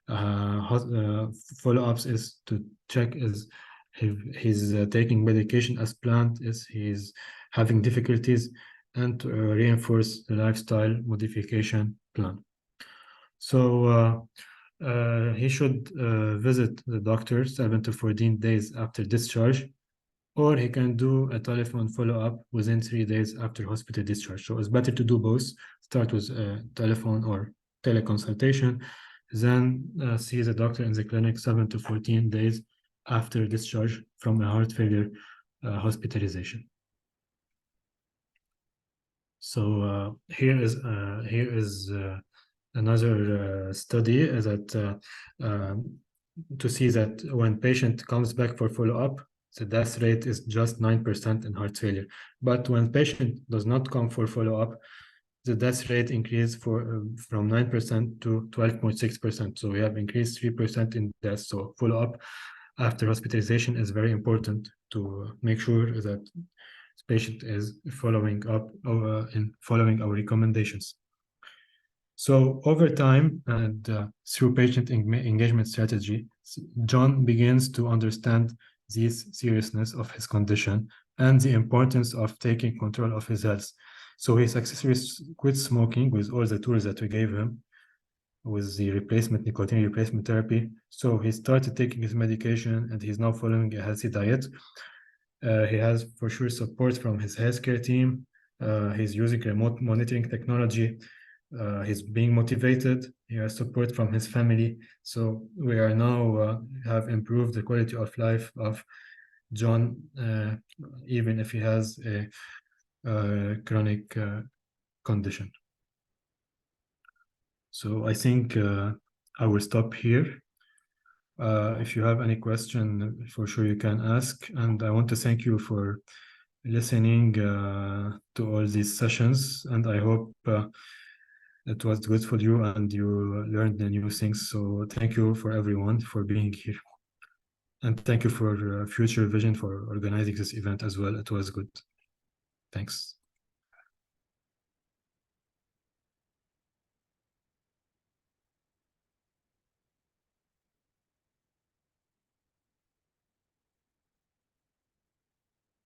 follow-ups is to check is he's taking medication as planned, is he's having difficulties, and to reinforce the lifestyle modification plan. So he should visit the doctor 7 to 14 days after discharge, or he can do a telephone follow-up within 3 days after hospital discharge. So it's better to do both. Start with a telephone or teleconsultation, then see the doctor in the clinic 7 to 14 days after discharge from a heart failure hospitalization. So here is another study that to see that when patient comes back for follow-up, the death rate is just 9% in heart failure. But when patient does not come for follow-up, the death rate increased from 9% to 12.6%. So we have increased 3% in death. So follow-up after hospitalization is very important to make sure that the patient is following up in following our recommendations. So over time and through patient engagement strategy, John begins to understand the seriousness of his condition and the importance of taking control of his health. So he successfully quit smoking with all the tools that we gave him, with the nicotine replacement therapy. So he started taking his medication and he's now following a healthy diet. He has for sure support from his healthcare team. He's using remote monitoring technology. He's being motivated. He has support from his family. So we are now have improved the quality of life of John, even if he has a chronic condition. So I think I will stop here. If you have any question, for sure you can ask. And I want to thank you for listening to all these sessions. And I hope it was good for you and you learned the new things. So thank you for everyone for being here. And thank you for Future Vision for organizing this event as well. It was good. Thanks.